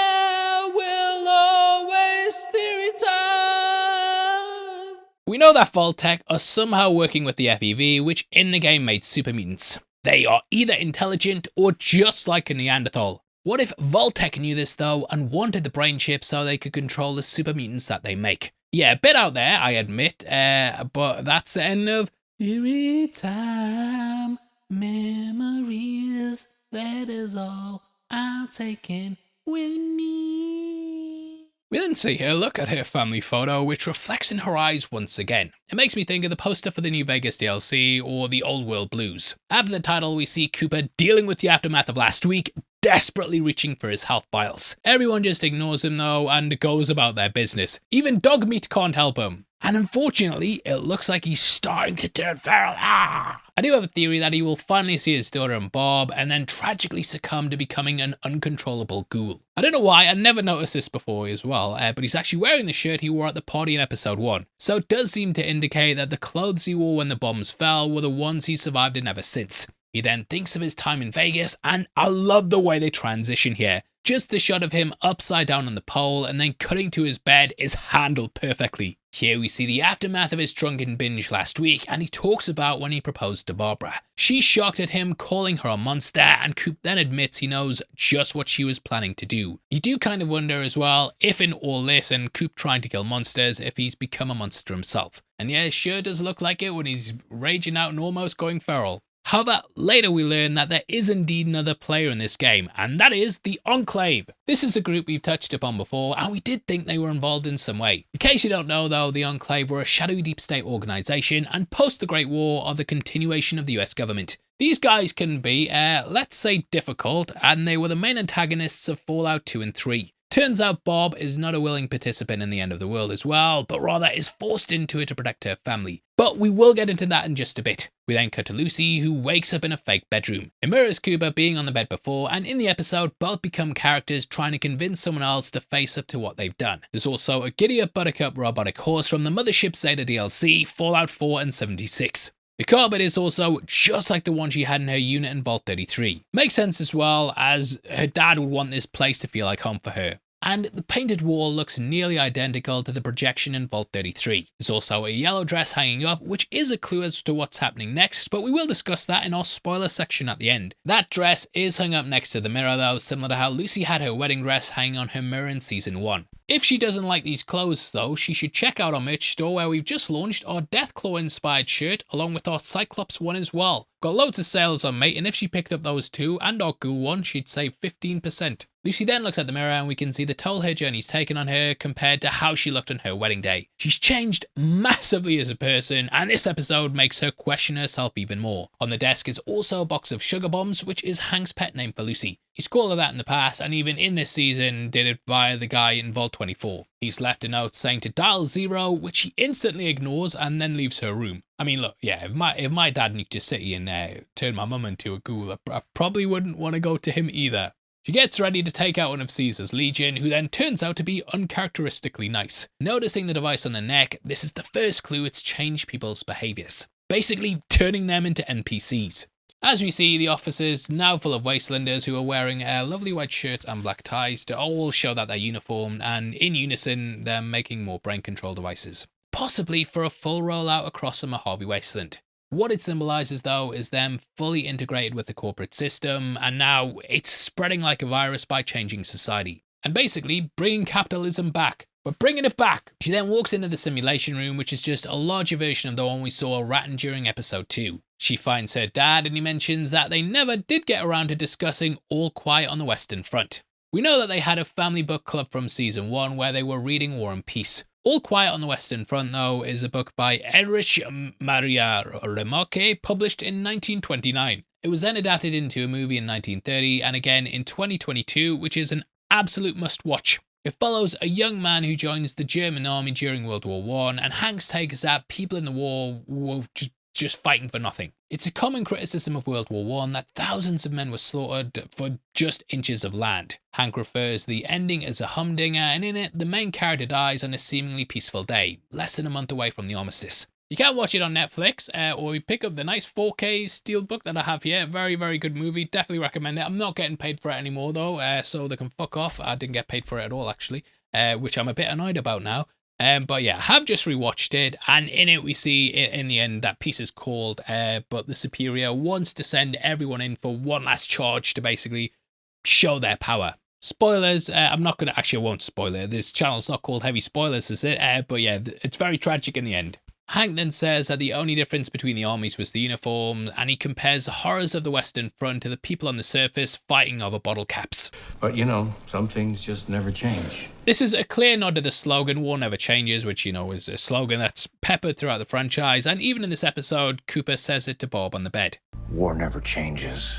I will always theory time. We know that Vault-Tec are somehow working with the FEV, which in the game made super mutants. They are either intelligent or just like a Neanderthal. What if Vault-Tec knew this though and wanted the brain chip so they could control the super mutants that they make? Yeah, a bit out there, I admit, but that's the end of theory time. Memories, that is all I'm taking with me. We then see her look at her family photo, which reflects in her eyes once again. It makes me think of the poster for the New Vegas DLC or the Old World Blues. After the title, we see Cooper dealing with the aftermath of last week, desperately reaching for his health vials. Everyone just ignores him though and goes about their business. Even dog meat can't help him. And unfortunately, it looks like he's starting to turn feral. I do have a theory that he will finally see his daughter and Bob and then tragically succumb to becoming an uncontrollable ghoul. I don't know why, I never noticed this before as well, but he's actually wearing the shirt he wore at the party in episode 1. So it does seem to indicate that the clothes he wore when the bombs fell were the ones he survived in ever since. He then thinks of his time in Vegas, and I love the way they transition here. Just the shot of him upside down on the pole and then cutting to his bed is handled perfectly. Here we see the aftermath of his drunken binge last week, and he talks about when he proposed to Barbara. She's shocked at him calling her a monster, and Coop then admits he knows just what she was planning to do. You do kind of wonder as well if in all this and Coop trying to kill monsters, if he's become a monster himself. And yeah, it sure does look like it when he's raging out and almost going feral. However, later we learn that there is indeed another player in this game, and that is the Enclave. This is a group we've touched upon before, and we did think they were involved in some way. In case you don't know though, the Enclave were a shadowy deep state organisation, and post the Great War are the continuation of the US government. These guys can be, let's say, difficult, and they were the main antagonists of Fallout 2 and 3. Turns out Bob is not a willing participant in the end of the world as well, but rather is forced into it to protect her family. But we will get into that in just a bit. We then cut to Lucy, who wakes up in a fake bedroom. It mirrors Cuba being on the bed before, and in the episode, both become characters trying to convince someone else to face up to what they've done. There's also a giddy-up Buttercup robotic horse from the Mothership Zeta DLC, Fallout 4 and 76. The carpet is also just like the one she had in her unit in Vault 33. Makes sense as well, as her dad would want this place to feel like home for her. And the painted wall looks nearly identical to the projection in Vault 33. There's also a yellow dress hanging up, which is a clue as to what's happening next, but we will discuss that in our spoiler section at the end. That dress is hung up next to the mirror though, similar to how Lucy had her wedding dress hanging on her mirror in Season 1. If she doesn't like these clothes though, she should check out our merch store where we've just launched our Deathclaw inspired shirt along with our Cyclops one as well. Got loads of sales on mate, and if she picked up those two and our Ghoul one, she'd save 15%. Lucy then looks at the mirror and we can see the toll her journey's taken on her compared to how she looked on her wedding day. She's changed massively as a person, and this episode makes her question herself even more. On the desk is also a box of sugar bombs, which is Hank's pet name for Lucy. He's called her that in the past, and even in this season did it via the guy in Vault 24. He's left a note saying to dial 0, which she instantly ignores and then leaves her room. I mean, look, yeah, if my dad nuked a city and turned my mum into a ghoul, I probably wouldn't want to go to him either. She gets ready to take out one of Caesar's legion, who then turns out to be uncharacteristically nice. Noticing the device on the neck, this is the first clue it's changed people's behaviours, basically turning them into NPCs. As we see, the officers, now full of Wastelanders who are wearing lovely white shirts and black ties to all show that they're uniformed, and in unison, they're making more brain control devices. Possibly for a full rollout across the Mojave Wasteland. What it symbolises though is them fully integrated with the corporate system, and now it's spreading like a virus by changing society. And basically bringing capitalism back. But bringing it back! She then walks into the simulation room, which is just a larger version of the one we saw ratting during episode 2. She finds her dad and he mentions that they never did get around to discussing All Quiet on the Western Front. We know that they had a family book club from season 1 where they were reading War and Peace. All Quiet on the Western Front though is a book by Erich Maria Remarque, published in 1929. It was then adapted into a movie in 1930 and again in 2022, which is an absolute must watch. It follows a young man who joins the German army during World War I, and Hank's take is that people in the war were just fighting for nothing. It's a common criticism of World War I that thousands of men were slaughtered for just inches of land. Hank refers to the ending as a humdinger, and in it, the main character dies on a seemingly peaceful day, less than a month away from the armistice. You can watch it on Netflix, or you pick up the nice 4K steelbook that I have here. Very, very good movie. Definitely recommend it. I'm not getting paid for it anymore, though, so they can fuck off. I didn't get paid for it at all, actually, which I'm a bit annoyed about now. But yeah, I have just rewatched it, and in it we see in the end that piece is called, but the Superior wants to send everyone in for one last charge to basically show their power. Spoilers, I'm not going to, actually I won't spoil it. This channel's not called Heavy Spoilers, is it? But yeah, it's very tragic in the end. Hank then says that the only difference between the armies was the uniform, and he compares the horrors of the Western Front to the people on the surface fighting over bottle caps. But you know, some things just never change. This is a clear nod to the slogan, War Never Changes, which, you know, is a slogan that's peppered throughout the franchise, and even in this episode, Cooper says it to Bob on the bed. War never changes.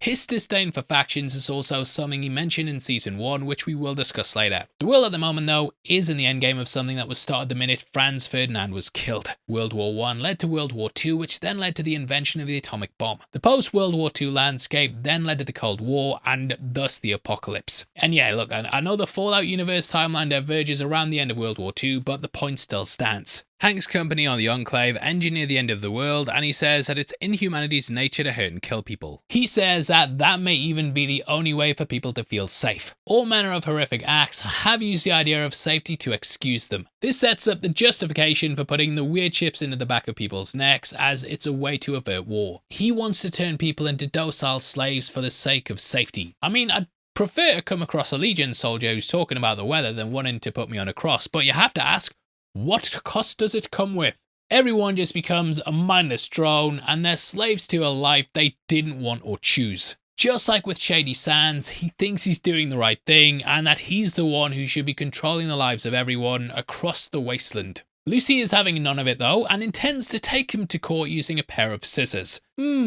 His disdain for factions is also something he mentioned in Season 1, which we will discuss later. The world at the moment, though, is in the endgame of something that was started the minute Franz Ferdinand was killed. World War I led to World War II, which then led to the invention of the atomic bomb. The post-World War II landscape then led to the Cold War, and thus the apocalypse. And yeah, look, I know the Fallout universe timeline diverges around the end of World War II, but the point still stands. Hank's company on the Enclave engineer the end of the world, and he says that it's in humanity's nature to hurt and kill people. He says that that may even be the only way for people to feel safe. All manner of horrific acts have used the idea of safety to excuse them. This sets up the justification for putting the weird chips into the back of people's necks, as it's a way to avert war. He wants to turn people into docile slaves for the sake of safety. I mean, I'd prefer to come across a Legion soldier who's talking about the weather than wanting to put me on a cross, but you have to ask, what cost does it come with? Everyone just becomes a mindless drone, and they're slaves to a life they didn't want or choose. Just like with Shady Sands, he thinks he's doing the right thing, and that he's the one who should be controlling the lives of everyone across the Wasteland. Lucy is having none of it though, and intends to take him to court using a pair of scissors.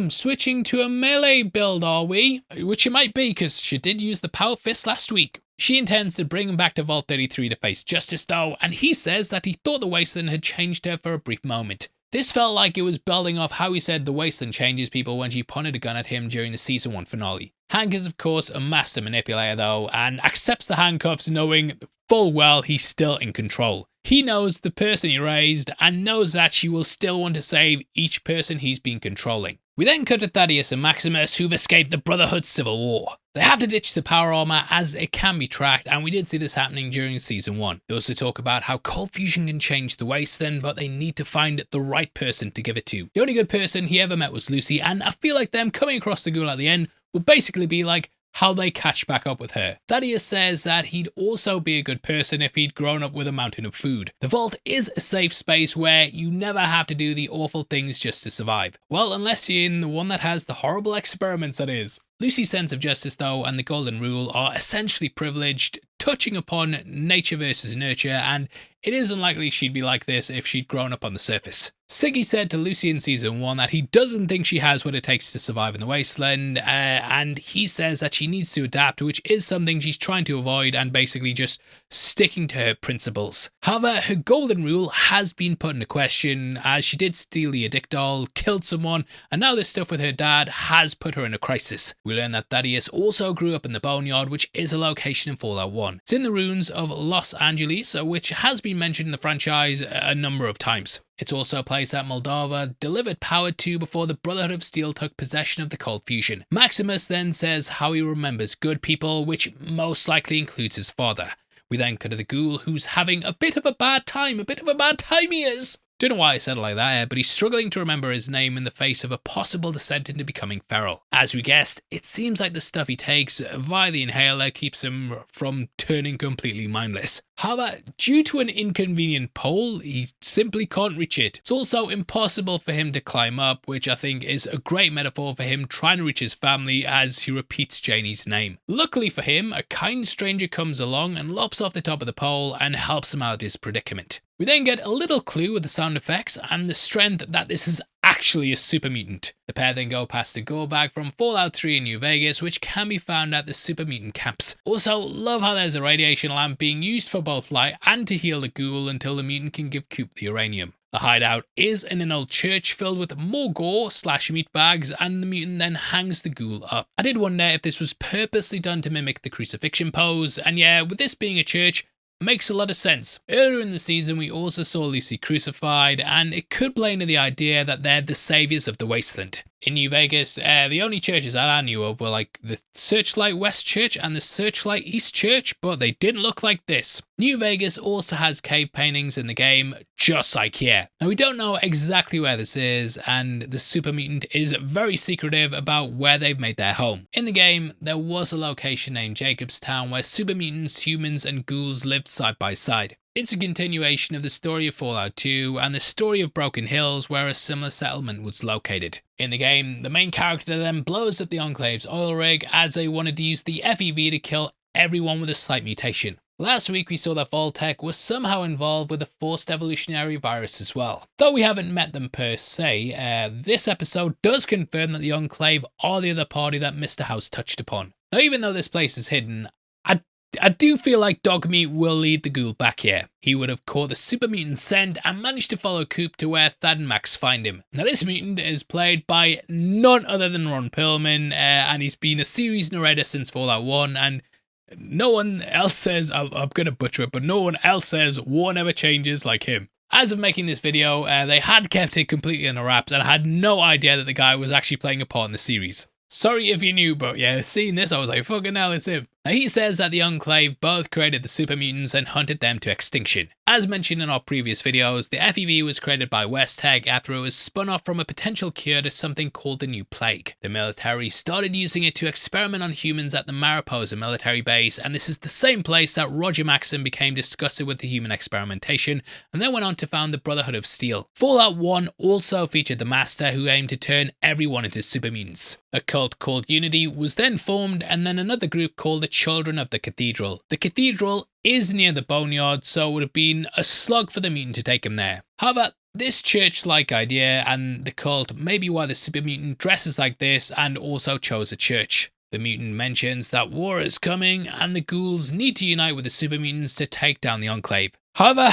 Switching to a melee build, are we? Which it might be, because she did use the power fist last week. She intends to bring him back to Vault 33 to face justice though, and he says that he thought the Wasteland had changed her for a brief moment. This felt like it was building off how he said the Wasteland changes people when she pointed a gun at him during the season 1 finale. Hank is of course a master manipulator though, and accepts the handcuffs knowing full well he's still in control. He knows the person he raised, and knows that she will still want to save each person he's been controlling. We then cut to Thaddius and Maximus, who've escaped the Brotherhood civil war. They have to ditch the power armor as it can be tracked, and we did see this happening during season 1. They also talk about how cold fusion can change the Wasteland, but they need to find the right person to give it to. The only good person he ever met was Lucy, and I feel like them coming across the Ghoul at the end will basically be like how they catch back up with her. Thaddius says that he'd also be a good person if he'd grown up with a mountain of food. The vault is a safe space where you never have to do the awful things just to survive. Well, unless you're in the one that has the horrible experiments, that is. Lucy's sense of justice though and the golden rule are essentially privileged, touching upon nature versus nurture, and it is unlikely she'd be like this if she'd grown up on the surface. Siggy said to Lucy in season 1 that he doesn't think she has what it takes to survive in the Wasteland, and he says that she needs to adapt, which is something she's trying to avoid and basically just sticking to her principles. However, her golden rule has been put into question, as she did steal the Addict doll, killed someone, and now this stuff with her dad has put her in a crisis. We learn that Thaddius also grew up in the Boneyard, which is a location in Fallout 1. It's in the ruins of Los Angeles, which has been mentioned in the franchise a number of times. It's also a place that Moldova delivered power to before the Brotherhood of Steel took possession of the cold fusion. Maximus then says how he remembers good people, which most likely includes his father. We then cut to the Ghoul, who's having a bit of a bad time he is. Don't know why I said it like that, but he's struggling to remember his name in the face of a possible descent into becoming feral. As we guessed, it seems like the stuff he takes via the inhaler keeps him from turning completely mindless. However, due to an inconvenient pole, he simply can't reach it. It's also impossible for him to climb up, which I think is a great metaphor for him trying to reach his family as he repeats Janie's name. Luckily for him, a kind stranger comes along and lops off the top of the pole and helps him out of his predicament. We then get a little clue with the sound effects and the strength that this is actually a super mutant. The pair then go past the Ghoul bag from Fallout 3 in New Vegas, which can be found at the super mutant camps. Also, love how there's a radiation lamp being used for both light and to heal the Ghoul until the mutant can give Coop the uranium. The hideout is in an old church filled with more gore/meat bags, and the mutant then hangs the Ghoul up. I did wonder if this was purposely done to mimic the crucifixion pose, and yeah, with this being a church, makes a lot of sense. Earlier in the season we also saw Lucy crucified, and it could play into the idea that they're the saviors of the Wasteland. In New Vegas, the only churches that I knew of were like the Searchlight West Church and the Searchlight East Church, but they didn't look like this. New Vegas also has cave paintings in the game, just like here. Now we don't know exactly where this is, and the super mutant is very secretive about where they've made their home. In the game, there was a location named Jacobstown where super mutants, humans, and ghouls lived side by side. It's a continuation of the story of Fallout 2 and the story of Broken Hills, where a similar settlement was located. In the game, the main character then blows up the Enclave's oil rig as they wanted to use the FEV to kill everyone with a slight mutation. Last week we saw that Vault-Tec was somehow involved with a forced evolutionary virus as well. Though we haven't met them per se, this episode does confirm that the Enclave are the other party that Mr. House touched upon. Now even though this place is hidden, I do feel like Dogmeat will lead the Ghoul back here. He would have caught the super mutant scent and managed to follow Coop to where Thad and Max find him. Now this mutant is played by none other than Ron Perlman, and he's been a series narrator since Fallout 1, and no one else says, I'm going to butcher it, but no one else says war never changes like him. As of making this video, they had kept it completely in the wraps, and I had no idea that the guy was actually playing a part in the series. Sorry if you knew, but yeah, seeing this, I was like, fucking hell, it's him. Now, he says that the Enclave both created the super mutants and hunted them to extinction. As mentioned in our previous videos, the FEV was created by Vault-Tec after it was spun off from a potential cure to something called the new plague. The military started using it to experiment on humans at the Mariposa military base, and this is the same place that Roger Maxim became disgusted with the human experimentation and then went on to found the Brotherhood of Steel. Fallout 1 also featured the Master, who aimed to turn everyone into super mutants. A cult called Unity was then formed, and then another group called the Children of the Cathedral. The Cathedral is near the Boneyard, so it would have been a slug for the mutant to take him there. However, this church-like idea and the cult may be why the super mutant dresses like this and also chose a church. The mutant mentions that war is coming and the ghouls need to unite with the super mutants to take down the Enclave. However,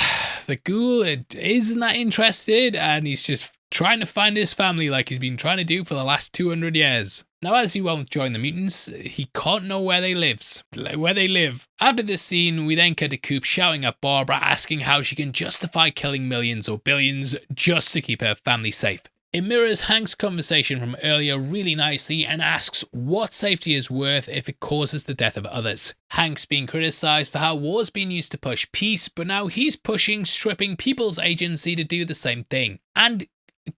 the ghoul isn't that interested, and he's just trying to find his family like he's been trying to do for the last 200 years. Now, as he won't join the mutants, he can't know where they live. After this scene, we then cut to Coop shouting at Barbara, asking how she can justify killing millions or billions just to keep her family safe. It mirrors Hank's conversation from earlier really nicely and asks what safety is worth if it causes the death of others. Hank's being criticised for how war's being used to push peace, but now he's pushing stripping people's agency to do the same thing, and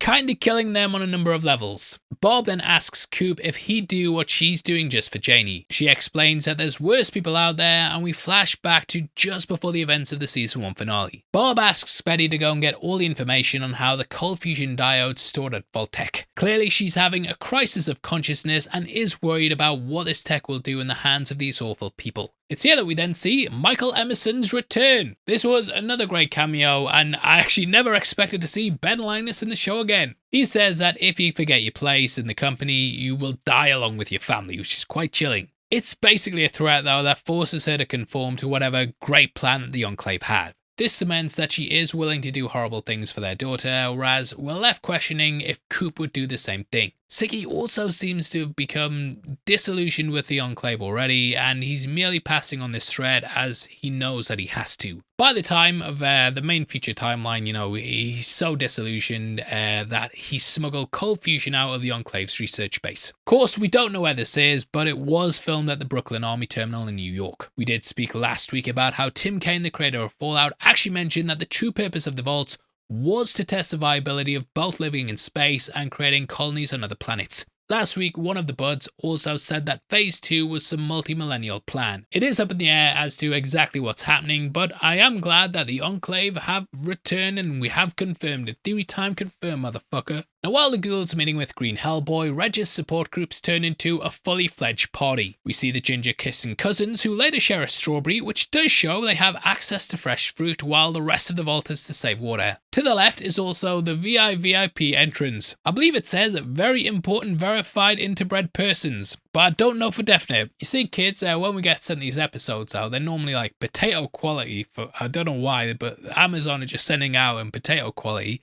kind of killing them on a number of levels. Bob then asks Coop if he'd do what she's doing just for Janie. She explains that there's worse people out there, and we flash back to just before the events of the season 1 finale. Bob asks Betty to go and get all the information on how the cold fusion diodes stored at Vault-Tec. Clearly she's having a crisis of consciousness and is worried about what this tech will do in the hands of these awful people. It's here that we then see Michael Emerson's return. This was another great cameo, and I actually never expected to see Ben Linus in the show again. He says that if you forget your place in the company, you will die along with your family, which is quite chilling. It's basically a threat, though, that forces her to conform to whatever great plan that the Enclave had. This cements that she is willing to do horrible things for their daughter, whereas we're left questioning if Coop would do the same thing. Siggy also seems to have become disillusioned with the Enclave already, and he's merely passing on this thread as he knows that he has to. By the time of the main future timeline, you know, he's so disillusioned that he smuggled cold fusion out of the Enclave's research base. Of course, we don't know where this is, but it was filmed at the Brooklyn Army Terminal in New York. We did speak last week about how Tim Kaine, the creator of Fallout, actually mentioned that the true purpose of the vaults was to test the viability of both living in space and creating colonies on other planets. Last week, one of the buds also said that Phase 2 was some multi-millennial plan. It is up in the air as to exactly what's happening, but I am glad that the Enclave have returned and we have confirmed it. Theory time confirmed, motherfucker. Now, while the ghouls meeting with Green Hellboy, Reg's support groups turn into a fully fledged party. We see the Ginger kissing cousins, who later share a strawberry, which does show they have access to fresh fruit while the rest of the vault is to save water. To the left is also the VIP entrance. I believe it says very important verified interbred persons, but I don't know for definite. You see, kids, when we get sent these episodes out, they're normally like potato quality. For I don't know why, but Amazon are just sending out in potato quality,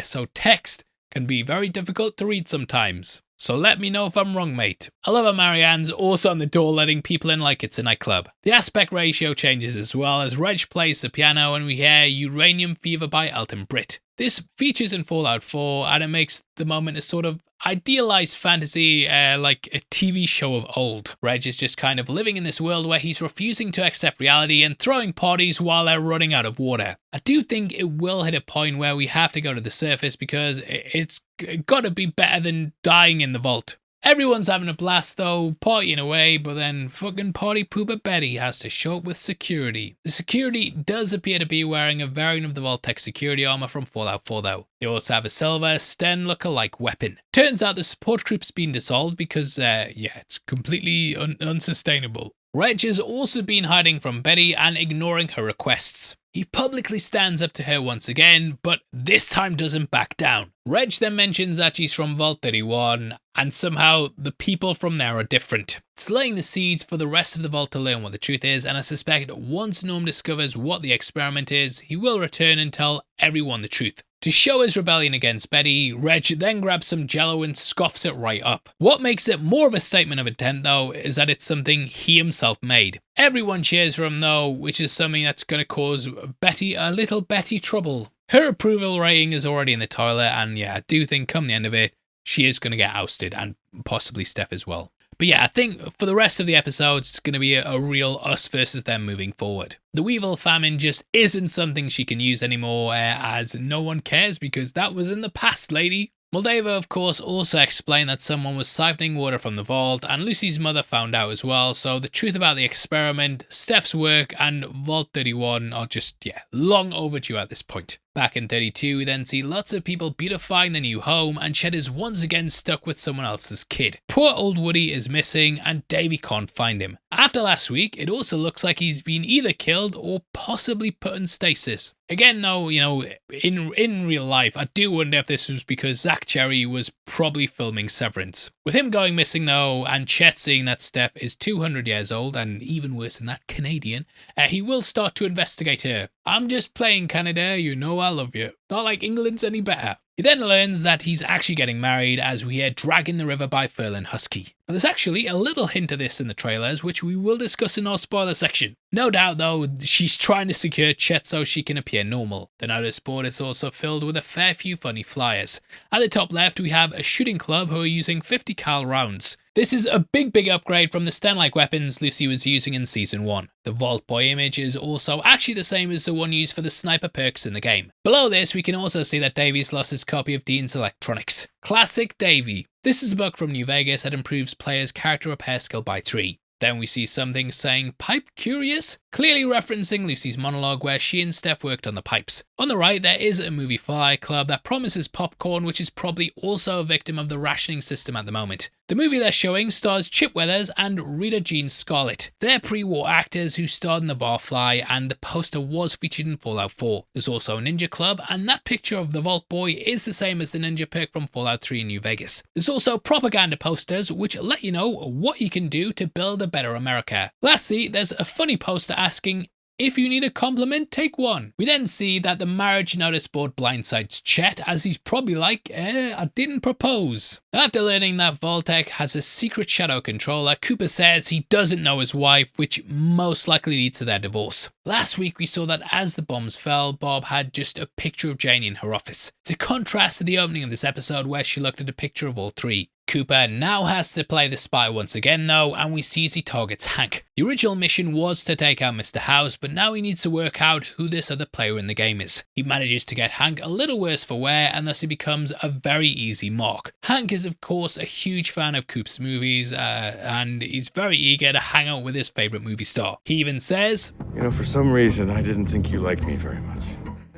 so text can be very difficult to read sometimes. So let me know if I'm wrong, mate. I love how Marianne's also on the door letting people in like it's a nightclub. The aspect ratio changes as well as Reg plays the piano and we hear Uranium Fever by Elton Britt. This features in Fallout 4 and it makes the moment a sort of idealized fantasy like a TV show of old. Reg is just kind of living in this world where he's refusing to accept reality and throwing parties while they're running out of water. I do think it will hit a point where we have to go to the surface because it's gotta be better than dying in the vault. Everyone's having a blast though, partying away, but then fucking party pooper Betty has to show up with security. The security does appear to be wearing a variant of the Vault-Tec security armor from Fallout 4 though. They also have a silver Sten look-alike weapon. Turns out the support group's been dissolved because, yeah, it's completely unsustainable. Reg has also been hiding from Betty and ignoring her requests. He publicly stands up to her once again, but this time doesn't back down. Reg then mentions that she's from Vault 31, and somehow the people from there are different. It's laying the seeds for the rest of the Vault to learn what the truth is, and I suspect once Norm discovers what the experiment is, he will return and tell everyone the truth. To show his rebellion against Betty, Reg then grabs some jello and scoffs it right up. What makes it more of a statement of intent though is that it's something he himself made. Everyone cheers for him though, which is something that's going to cause Betty a little Betty trouble. Her approval rating is already in the toilet, and yeah, I do think come the end of it, she is going to get ousted, and possibly Steph as well. But yeah, I think for the rest of the episodes, it's going to be a real us versus them moving forward. The Weevil famine just isn't something she can use anymore, as no one cares because that was in the past, lady. Moldava, of course, also explained that someone was siphoning water from the vault, and Lucy's mother found out as well, so the truth about the experiment, Steph's work, and Vault 31 are just, yeah, long overdue at this point. Back in 32, we then see lots of people beautifying the new home, and Chet is once again stuck with someone else's kid. Poor old Woody is missing, and Davey can't find him. After last week, it also looks like he's been either killed or possibly put in stasis. Again though, you know, in real life, I do wonder if this was because Zach Cherry was probably filming Severance. With him going missing though, and Chet seeing that Steph is 200 years old, and even worse than that, Canadian, he will start to investigate her. I'm just playing, Canada, you know I love you. Not like England's any better. He then learns that he's actually getting married as we hear Drag in the River by Ferlin Husky. Now, there's actually a little hint of this in the trailers, which we will discuss in our spoiler section. No doubt though, she's trying to secure Chet so she can appear normal. The notice board is also filled with a fair few funny flyers. At the top left we have a shooting club who are using 50 cal rounds. This is a big upgrade from the Sten-like weapons Lucy was using in Season 1. The Vault Boy image is also actually the same as the one used for the sniper perks in the game. Below this we can also see that Davy's lost his copy of Dean's electronics. Classic Davy. This is a bug from New Vegas that improves players' character repair skill by 3. Then we see something saying pipe curious, clearly referencing Lucy's monologue where she and Steph worked on the pipes. On the right there is a movie fly club that promises popcorn, which is probably also a victim of the rationing system at the moment. The movie they're showing stars Chip Weathers and Rita Jean Scarlett. They're pre-war actors who starred in The Barfly, and the poster was featured in Fallout 4. There's also a Ninja Club, and that picture of the Vault Boy is the same as the Ninja perk from Fallout 3 in New Vegas. There's also propaganda posters which let you know what you can do to build a better America. Lastly, there's a funny poster asking, if you need a compliment, take one. We then see that the marriage notice board blindsides Chet, as he's probably like, I didn't propose. After learning that Vault-Tec has a secret shadow controller, Cooper says he doesn't know his wife, which most likely leads to their divorce. Last week we saw that as the bombs fell, Bob had just a picture of Janie in her office. It's a contrast to the opening of this episode where she looked at a picture of all three. Cooper now has to play the spy once again though, and we see as he targets Hank. The original mission was to take out Mr. House, but now he needs to work out who this other player in the game is. He manages to get Hank a little worse for wear, and thus he becomes a very easy mark. Hank is of course a huge fan of Coop's movies, and he's very eager to hang out with his favourite movie star. He even says, "You know, for some reason I didn't think you liked me very much."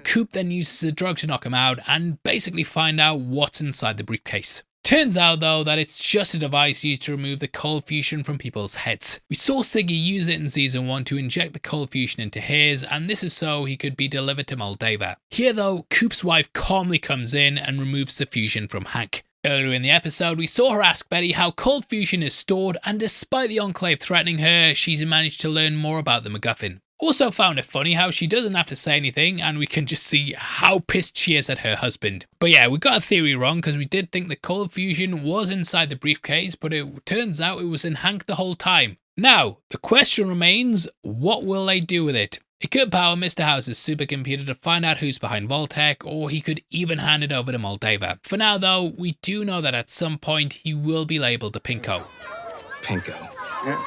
Coop then uses a drug to knock him out and basically find out what's inside the briefcase. Turns out though that it's just a device used to remove the cold fusion from people's heads. We saw Siggy use it in Season 1 to inject the cold fusion into his, and this is so he could be delivered to Moldava. Here though, Coop's wife calmly comes in and removes the fusion from Hank. Earlier in the episode, we saw her ask Betty how cold fusion is stored, and despite the Enclave threatening her, she's managed to learn more about the MacGuffin. Also found it funny how she doesn't have to say anything, and we can just see how pissed she is at her husband. But yeah, we got a theory wrong because we did think the cold fusion was inside the briefcase, but it turns out it was in Hank the whole time. Now, the question remains, what will they do with it? It could power Mr. House's supercomputer to find out who's behind Vault-Tec, or he could even hand it over to Moldava. For now though, we do know that at some point he will be labelled a Pinko. Pinko. Yeah.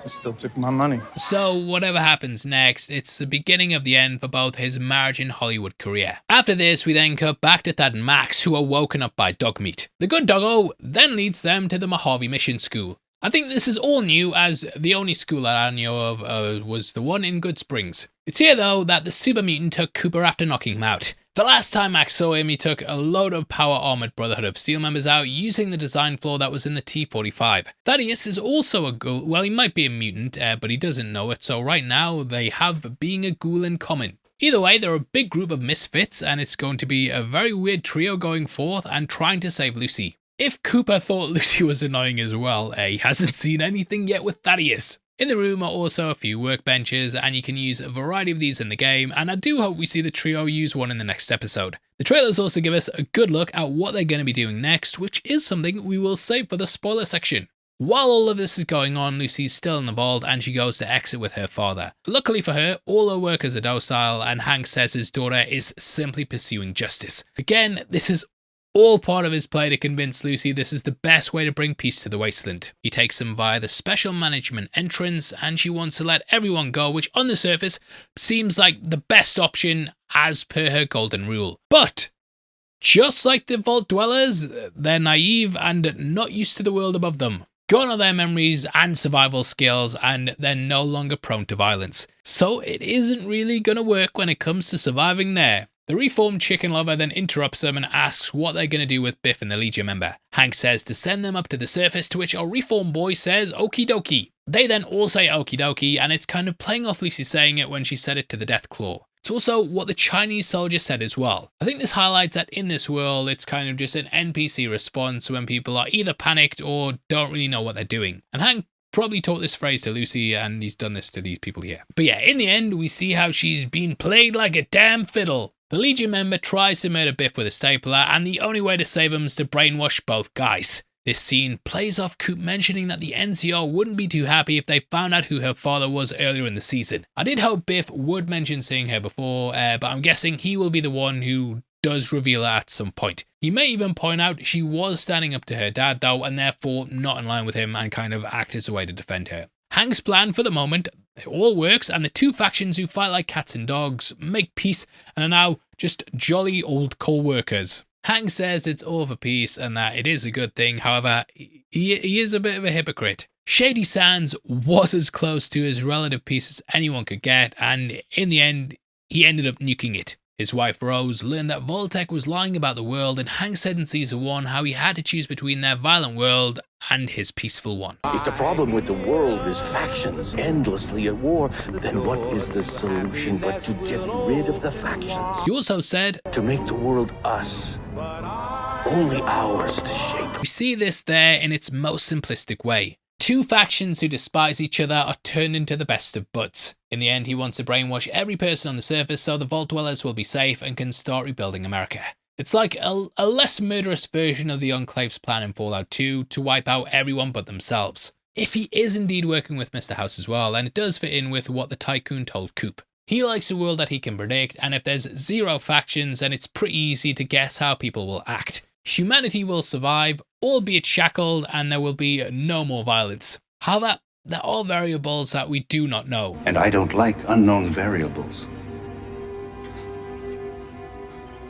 Still took my money. So whatever happens next, it's the beginning of the end for both his marriage and Hollywood career. After this, we then cut back to Thad and Max, who are woken up by dog meat. The good doggo then leads them to the Mojave Mission School. I think this is all new, as the only school that I knew of was the one in Good Springs. It's here though that the super mutant took Cooper after knocking him out. The last time Max saw him, he took a load of power armored Brotherhood of SEAL members out using the design flaw that was in the T-45. Thaddius is also a ghoul. Well, he might be a mutant, but he doesn't know it, so right now they have being a ghoul in common. Either way, they're a big group of misfits, and it's going to be a very weird trio going forth and trying to save Lucy. If Cooper thought Lucy was annoying as well, he hasn't seen anything yet with Thaddius. In the room are also a few workbenches, and you can use a variety of these in the game, and I do hope we see the trio use one in the next episode. The trailers also give us a good look at what they're going to be doing next, which is something we will save for the spoiler section. While all of this is going on, Lucy's still in the vault and she goes to exit with her father. Luckily for her, all her workers are docile and Hank says his daughter is simply pursuing justice. Again, this is all part of his play to convince Lucy this is the best way to bring peace to the Wasteland. He takes them via the special management entrance and she wants to let everyone go, which on the surface seems like the best option as per her golden rule. But just like the vault dwellers, they're naive and not used to the world above them. Gone are their memories and survival skills, and they're no longer prone to violence. So it isn't really gonna work when it comes to surviving there. The reformed chicken lover then interrupts them and asks what they're going to do with Biff and the Legion member. Hank says to send them up to the surface, to which our reformed boy says okie dokie. They then all say okie dokie, and it's kind of playing off Lucy saying it when she said it to the Deathclaw. It's also what the Chinese soldier said as well. I think this highlights that in this world, it's kind of just an NPC response when people are either panicked or don't really know what they're doing. And Hank probably taught this phrase to Lucy, and he's done this to these people here. But yeah, in the end, we see how she's been played like a damn fiddle. The Legion member tries to murder Biff with a stapler, and the only way to save him is to brainwash both guys. This scene plays off Coop mentioning that the NCO wouldn't be too happy if they found out who her father was earlier in the season. I did hope Biff would mention seeing her before, but I'm guessing he will be the one who does reveal her at some point. He may even point out she was standing up to her dad though, and therefore not in line with him, and kind of act as a way to defend her. Hank's plan for the moment, it all works, and the two factions who fight like cats and dogs make peace and are now just jolly old co-workers. Hank says it's all for peace and that it is a good thing, however, he is a bit of a hypocrite. Shady Sands was as close to his relative peace as anyone could get, and in the end, he ended up nuking it. His wife Rose learned that Vault-Tec was lying about the world, and Hank said in season 1 how he had to choose between their violent world and his peaceful one. If the problem with the world is factions endlessly at war, then what is the solution but to get rid of the factions? He also said, to make the world us, only ours to shape. We see this there in its most simplistic way. Two factions who despise each other are turned into the best of buds. In the end, he wants to brainwash every person on the surface so the Vault Dwellers will be safe and can start rebuilding America. It's like a less murderous version of the Enclave's plan in Fallout 2 to wipe out everyone but themselves. If he is indeed working with Mr. House as well, then it does fit in with what the Tycoon told Coop. He likes a world that he can predict, and if there's zero factions, then it's pretty easy to guess how people will act. Humanity will survive, albeit shackled, and there will be no more violence. However, there are variables that we do not know. And I don't like unknown variables.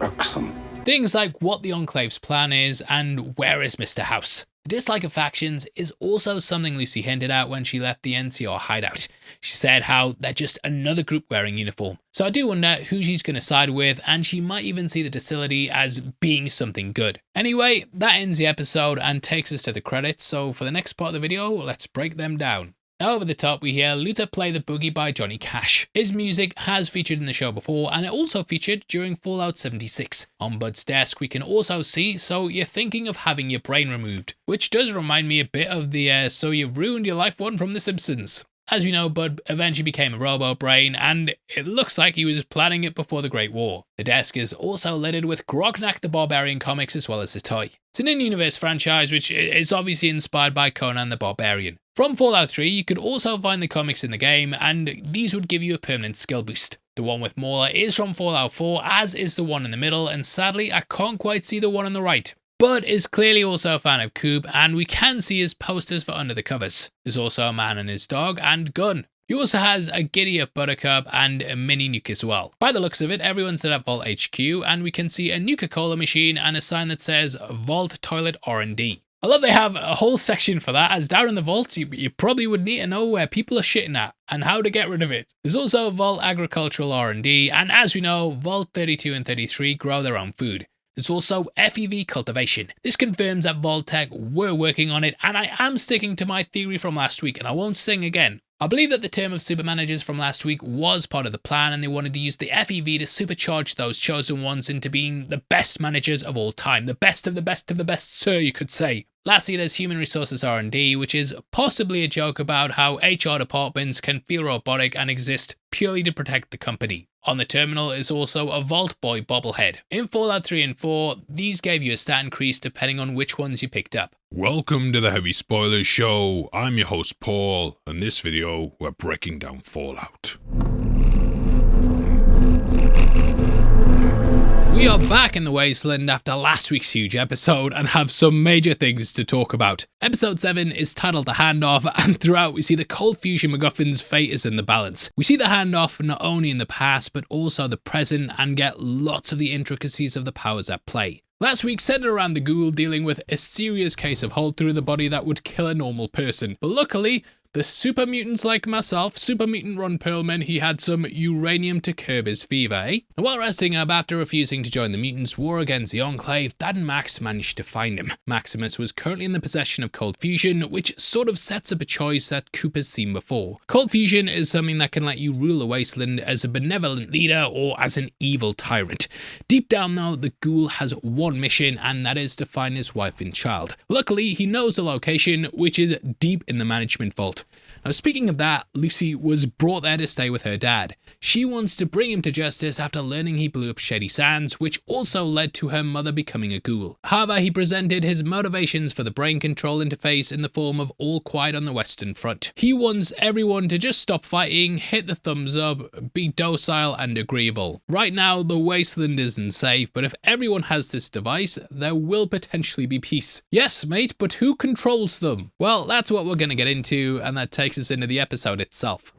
Irksome. Things like what the Enclave's plan is and where is Mr. House. The dislike of factions is also something Lucy hinted at when she left the NCR hideout. She said how they're just another group wearing uniform. So I do wonder who she's going to side with, and she might even see the facility as being something good. Anyway, that ends the episode and takes us to the credits, so for the next part of the video, let's break them down. Now over the top we hear Luther play the Boogie by Johnny Cash. His music has featured in the show before, and it also featured during Fallout 76. On Bud's desk we can also see So You're Thinking of Having Your Brain Removed, which does remind me a bit of the So You've Ruined Your Life one from The Simpsons. As you know, Bud eventually became a robo-brain, and it looks like he was planning it before the Great War. The desk is also littered with Grognak the Barbarian comics as well as the toy. It's an in-universe franchise which is obviously inspired by Conan the Barbarian. From Fallout 3, you could also find the comics in the game, and these would give you a permanent skill boost. The one with Mauler is from Fallout 4, as is the one in the middle, and sadly I can't quite see the one on the right. Bud is clearly also a fan of Coop, and we can see his posters for Under the Covers. There's also a man and his dog and gun. He also has a giddy up Buttercup and a mini nuke as well. By the looks of it, everyone's at Vault HQ, and we can see a Nuka-Cola machine and a sign that says Vault Toilet R&D. I love they have a whole section for that, as down in the vaults you probably would need to know where people are shitting at and how to get rid of it. There's also Vault Agricultural R&D, and as we know, Vault 32 and 33 grow their own food. There's also FEV cultivation. This confirms that Vault-Tec were working on it, and I am sticking to my theory from last week, and I won't sing again. I believe that the term of super managers from last week was part of the plan, and they wanted to use the FEV to supercharge those chosen ones into being the best managers of all time. The best of the best of the best, sir, you could say. Lastly, there's human resources R&D, which is possibly a joke about how HR departments can feel robotic and exist purely to protect the company. On the terminal is also a Vault Boy bobblehead. In Fallout 3 and 4, these gave you a stat increase depending on which ones you picked up. Welcome to the Heavy Spoilers Show. I'm your host Paul, and this video we're breaking down Fallout. We are back in the Wasteland after last week's huge episode and have some major things to talk about. Episode 7 is titled The Handoff, and throughout we see the Cold Fusion MacGuffin's fate is in the balance. We see the handoff not only in the past but also the present and get lots of the intricacies of the powers at play. Last week centered around the Ghoul dealing with a serious case of hole through the body that would kill a normal person, but luckily the super mutants like myself, super mutant Ron Perlman, he had some uranium to curb his fever, eh? And while resting up after refusing to join the mutants' war against the Enclave, Thad and Max managed to find him. Maximus was currently in the possession of Cold Fusion, which sort of sets up a choice that Cooper's seen before. Cold Fusion is something that can let you rule a wasteland as a benevolent leader or as an evil tyrant. Deep down though, the Ghoul has one mission, and that is to find his wife and child. Luckily, he knows the location, which is deep in the management vault. Now speaking of that, Lucy was brought there to stay with her dad. She wants to bring him to justice after learning he blew up Shady Sands, which also led to her mother becoming a ghoul. However, he presented his motivations for the brain control interface in the form of All Quiet on the Western Front. He wants everyone to just stop fighting, hit the thumbs up, be docile and agreeable. Right now, the Wasteland isn't safe, but if everyone has this device, there will potentially be peace. Yes, mate, but who controls them? Well, that's what we're going to get into, and that takes us into the episode itself.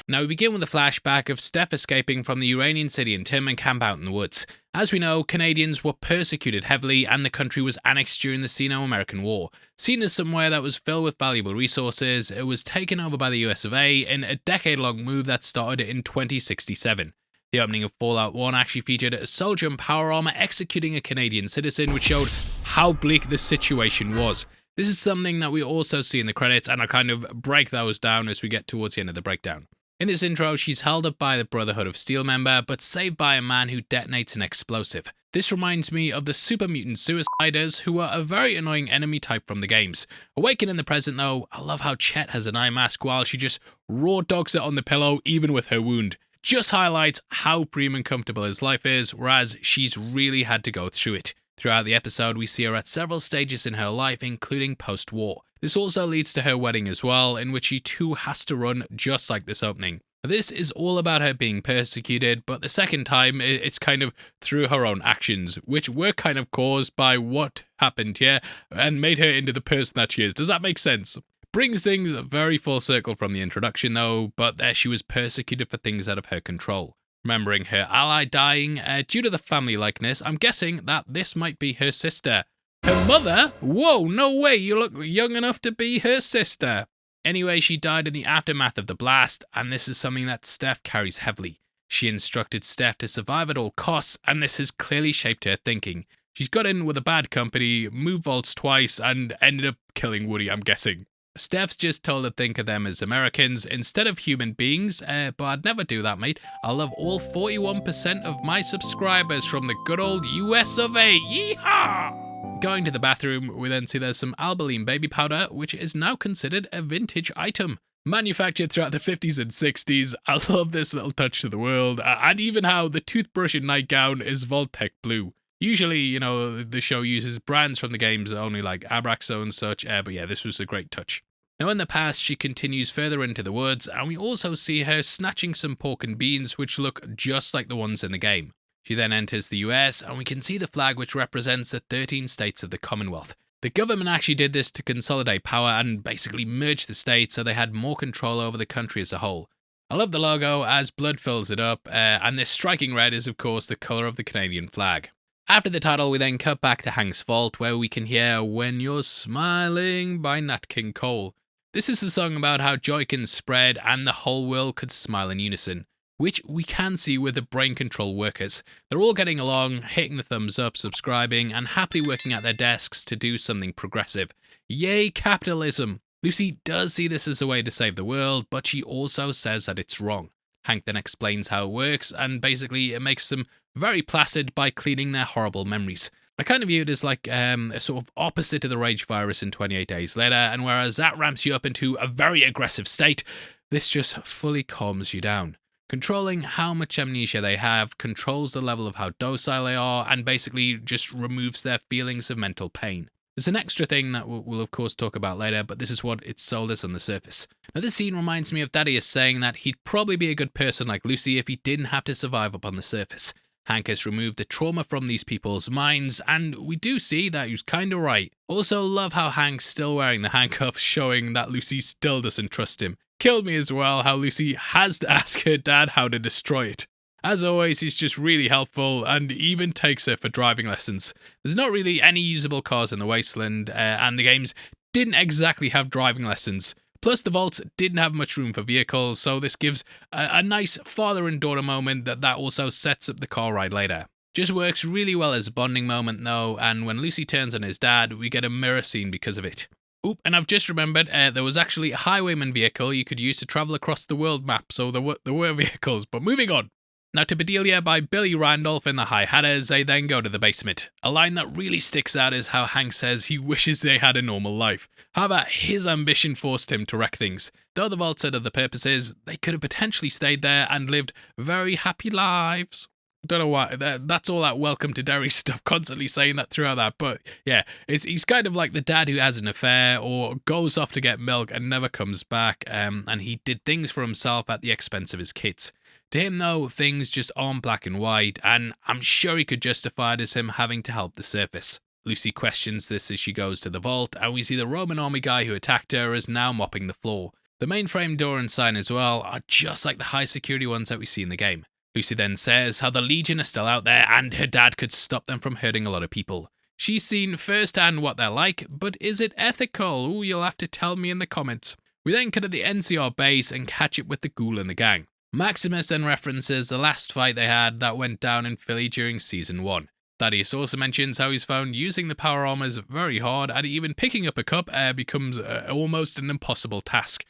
Now we begin with a flashback of Steph escaping from the Uranian city and Tim and camp out in the woods. As we know, Canadians were persecuted heavily and the country was annexed during the Sino-American War. Seen as somewhere that was filled with valuable resources, it was taken over by the US of A in a decade-long move that started in 2067. The opening of Fallout 1 actually featured a soldier in power armor executing a Canadian citizen, which showed how bleak the situation was. This is something that we also see in the credits, and I'll kind of break those down as we get towards the end of the breakdown. In this intro, she's held up by the Brotherhood of Steel member, but saved by a man who detonates an explosive. This reminds me of the super mutant suiciders, who are a very annoying enemy type from the games. Awakened in the present though, I love how Chet has an eye mask while she just raw dogs it on the pillow even with her wound. Just highlights how prim and comfortable his life is, whereas she's really had to go through it. Throughout the episode, we see her at several stages in her life, including post-war. This also leads to her wedding as well, in which she too has to run just like this opening. This is all about her being persecuted, but the second time, it's kind of through her own actions, which were kind of caused by what happened here, and made her into the person that she is. Does that make sense? Brings things very full circle from the introduction though, but there she was persecuted for things out of her control. Remembering her ally dying due to the family likeness, I'm guessing that this might be her sister. Her mother? Whoa, no way, you look young enough to be her sister. Anyway, she died in the aftermath of the blast, and this is something that Steph carries heavily. She instructed Steph to survive at all costs, and this has clearly shaped her thinking. She's got in with a bad company, moved vaults twice, and ended up killing Woody, I'm guessing. Steph's just told to think of them as Americans instead of human beings, but I'd never do that, mate. I love all 41% of my subscribers from the good old US of A. Yeehaw! Going to the bathroom, we then see there's some Albaline baby powder, which is now considered a vintage item. Manufactured throughout the 50s and 60s, I love this little touch to the world, and even how the toothbrush and nightgown is Vault-Tec blue. Usually, you know, the show uses brands from the games only like Abraxo and such, but yeah, this was a great touch. Now in the past, she continues further into the woods, and we also see her snatching some pork and beans which look just like the ones in the game. She then enters the US, and we can see the flag which represents the 13 states of the Commonwealth. The government actually did this to consolidate power and basically merge the states so they had more control over the country as a whole. I love the logo as blood fills it up, and this striking red is of course the colour of the Canadian flag. After the title, we then cut back to Hank's vault, where we can hear When You're Smiling by Nat King Cole. This is a song about how joy can spread and the whole world could smile in unison, which we can see with the brain control workers. They're all getting along, hitting the thumbs up, subscribing, and happily working at their desks to do something progressive. Yay, capitalism! Lucy does see this as a way to save the world, but she also says that it's wrong. Hank then explains how it works, and basically it makes them very placid by cleaning their horrible memories. I kind of view it as like a sort of opposite of the rage virus in 28 Days Later, and whereas that ramps you up into a very aggressive state, this just fully calms you down. Controlling how much amnesia they have controls the level of how docile they are, and basically just removes their feelings of mental pain. There's an extra thing that we'll of course talk about later, but this is what it's sold as on the surface. Now this scene reminds me of Thaddius saying that he'd probably be a good person like Lucy if he didn't have to survive up on the surface. Hank has removed the trauma from these people's minds, and we do see that he's kinda right. Also love how Hank's still wearing the handcuffs, showing that Lucy still doesn't trust him. Killed me as well how Lucy has to ask her dad how to destroy it. As always, he's just really helpful and even takes her for driving lessons. There's not really any usable cars in the Wasteland, and the games didn't exactly have driving lessons. Plus, the vaults didn't have much room for vehicles, so this gives a nice father and daughter moment that also sets up the car ride later. Just works really well as a bonding moment though, and when Lucy turns on his dad, we get a mirror scene because of it. Oop, and I've just remembered, there was actually a highwayman vehicle you could use to travel across the world map, so there were vehicles, but moving on. Now to Bedelia by Billy Randolph in the High Hatters, they then go to the basement. A line that really sticks out is how Hank says he wishes they had a normal life. However, his ambition forced him to wreck things. Though the vault said other purposes, they could have potentially stayed there and lived very happy lives. Don't know why, that's all that welcome to Derry stuff, constantly saying that throughout that, but yeah, he's kind of like the dad who has an affair or goes off to get milk and never comes back, and he did things for himself at the expense of his kids. To him though, things just aren't black and white, and I'm sure he could justify it as him having to help the surface. Lucy questions this as she goes to the vault, and we see the Roman army guy who attacked her is now mopping the floor. The mainframe door and sign as well are just like the high security ones that we see in the game. Lucy then says how the Legion are still out there and her dad could stop them from hurting a lot of people. She's seen firsthand what they're like, but is it ethical? Ooh, you'll have to tell me in the comments. We then cut to the NCR base and catch up with the Ghoul and the gang. Maximus then references the last fight they had that went down in Philly during Season 1. Thaddius also mentions how he's found using the power armors very hard, and even picking up a cup becomes almost an impossible task.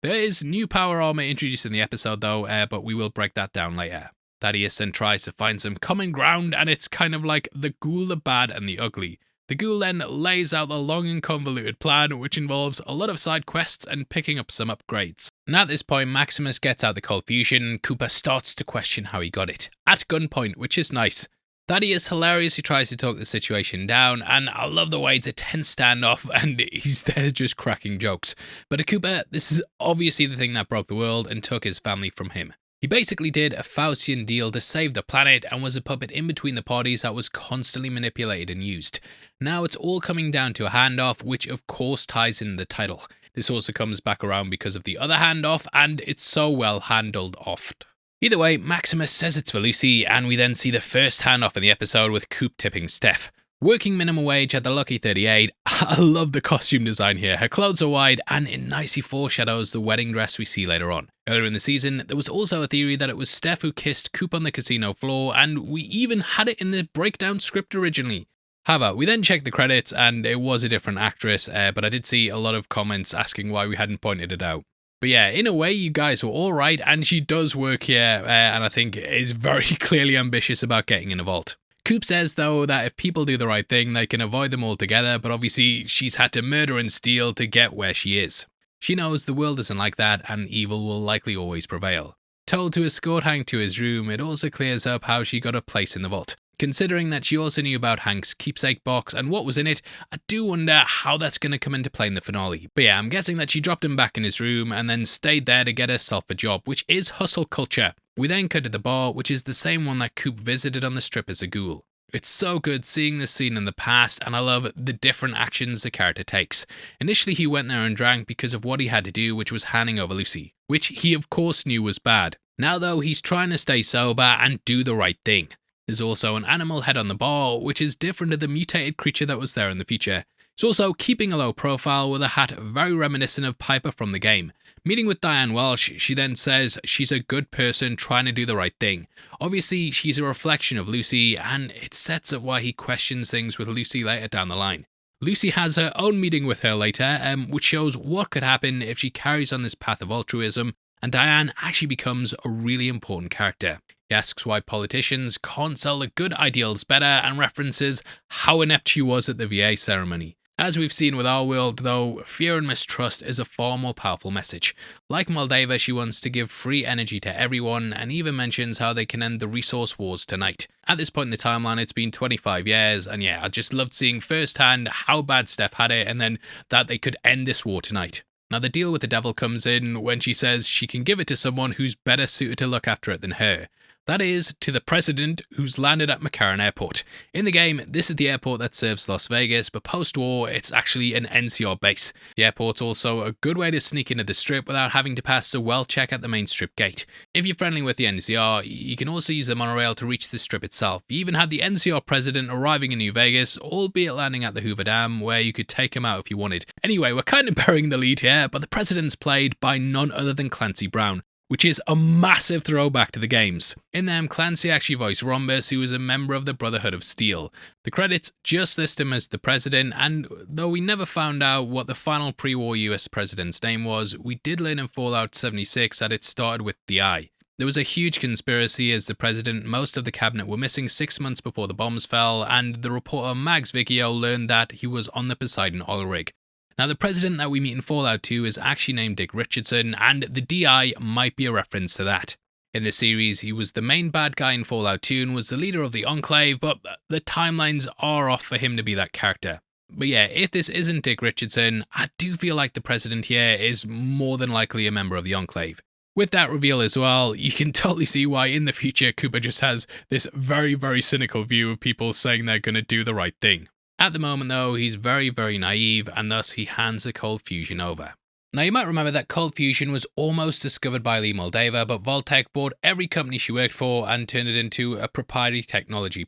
There is new power armor introduced in the episode though, but we will break that down later. Thaddius then tries to find some common ground, and it's kind of like the Ghoul, the bad and the ugly. The Ghoul then lays out the long and convoluted plan, which involves a lot of side quests and picking up some upgrades. And at this point, Maximus gets out the cold fusion, and Cooper starts to question how he got it, at gunpoint, which is nice. Thaddius hilariously tries to talk the situation down, and I love the way it's a tense standoff and he's there just cracking jokes. But to Cooper, this is obviously the thing that broke the world and took his family from him. He basically did a Faustian deal to save the planet and was a puppet in between the parties that was constantly manipulated and used. Now it's all coming down to a handoff, which of course ties in the title. This also comes back around because of the other handoff, and it's so well handled oft. Either way, Maximus says it's for Lucy, and we then see the first handoff in the episode with Coop tipping Steph. Working minimum wage at the Lucky 38, I love the costume design here. Her clothes are wide, and it nicely foreshadows the wedding dress we see later on. Earlier in the season, there was also a theory that it was Steph who kissed Coop on the casino floor, and we even had it in the breakdown script originally. However, we then checked the credits, and it was a different actress, but I did see a lot of comments asking why we hadn't pointed it out. But yeah, in a way, you guys were all right, and she does work here, and I think is very clearly ambitious about getting in a vault. Coop says, though, that if people do the right thing, they can avoid them altogether, but obviously she's had to murder and steal to get where she is. She knows the world isn't like that, and evil will likely always prevail. Told to escort Hank to his room, it also clears up how she got a place in the vault. Considering that she also knew about Hank's keepsake box and what was in it, I do wonder how that's going to come into play in the finale. But yeah, I'm guessing that she dropped him back in his room and then stayed there to get herself a job, which is hustle culture. We then cut to the bar, which is the same one that Coop visited on the strip as a ghoul. It's so good seeing this scene in the past, and I love the different actions the character takes. Initially he went there and drank because of what he had to do, which was handing over Lucy, which he of course knew was bad. Now though, he's trying to stay sober and do the right thing. There's also an animal head on the bar, which is different to the mutated creature that was there in the future. He's also keeping a low profile with a hat very reminiscent of Piper from the game. Meeting with Diane Welsh, she then says she's a good person trying to do the right thing. Obviously, she's a reflection of Lucy, and it sets up why he questions things with Lucy later down the line. Lucy has her own meeting with her later, which shows what could happen if she carries on this path of altruism, and Diane actually becomes a really important character. He asks why politicians can't sell the good ideals better and references how inept she was at the VA ceremony. As we've seen with our world though, fear and mistrust is a far more powerful message. Like Moldava, she wants to give free energy to everyone and even mentions how they can end the resource wars tonight. At this point in the timeline it's been 25 years and yeah, I just loved seeing firsthand how bad Steph had it and then that they could end this war tonight. Now the deal with the devil comes in when she says she can give it to someone who's better suited to look after it than her. That is, to the president who's landed at McCarran Airport. In the game, this is the airport that serves Las Vegas, but post-war, it's actually an NCR base. The airport's also a good way to sneak into the strip without having to pass the well check at the main strip gate. If you're friendly with the NCR, you can also use the monorail to reach the strip itself. You even had the NCR president arriving in New Vegas, albeit landing at the Hoover Dam, where you could take him out if you wanted. Anyway, we're kind of burying the lead here, but the president's played by none other than Clancy Brown, which is a massive throwback to the games. In them, Clancy actually voiced Rhombus, who was a member of the Brotherhood of Steel. The credits just list him as the president, and though we never found out what the final pre-war US president's name was, we did learn in Fallout 76 that it started with the I. There was a huge conspiracy as the president, most of the cabinet were missing 6 months before the bombs fell, and the reporter Mags Vicchio learned that he was on the Poseidon oil rig. Now the president that we meet in Fallout 2 is actually named Dick Richardson, and the DI might be a reference to that. In the series, he was the main bad guy in Fallout 2 and was the leader of the Enclave, but the timelines are off for him to be that character. But yeah, if this isn't Dick Richardson, I do feel like the president here is more than likely a member of the Enclave. With that reveal as well, you can totally see why in the future Cooper just has this very, very cynical view of people saying they're going to do the right thing. At the moment though, he's very, very naive, and thus he hands the cold fusion over. Now you might remember that cold fusion was almost discovered by Lee Moldava, but Vault-Tec bought every company she worked for and turned it into a proprietary technology.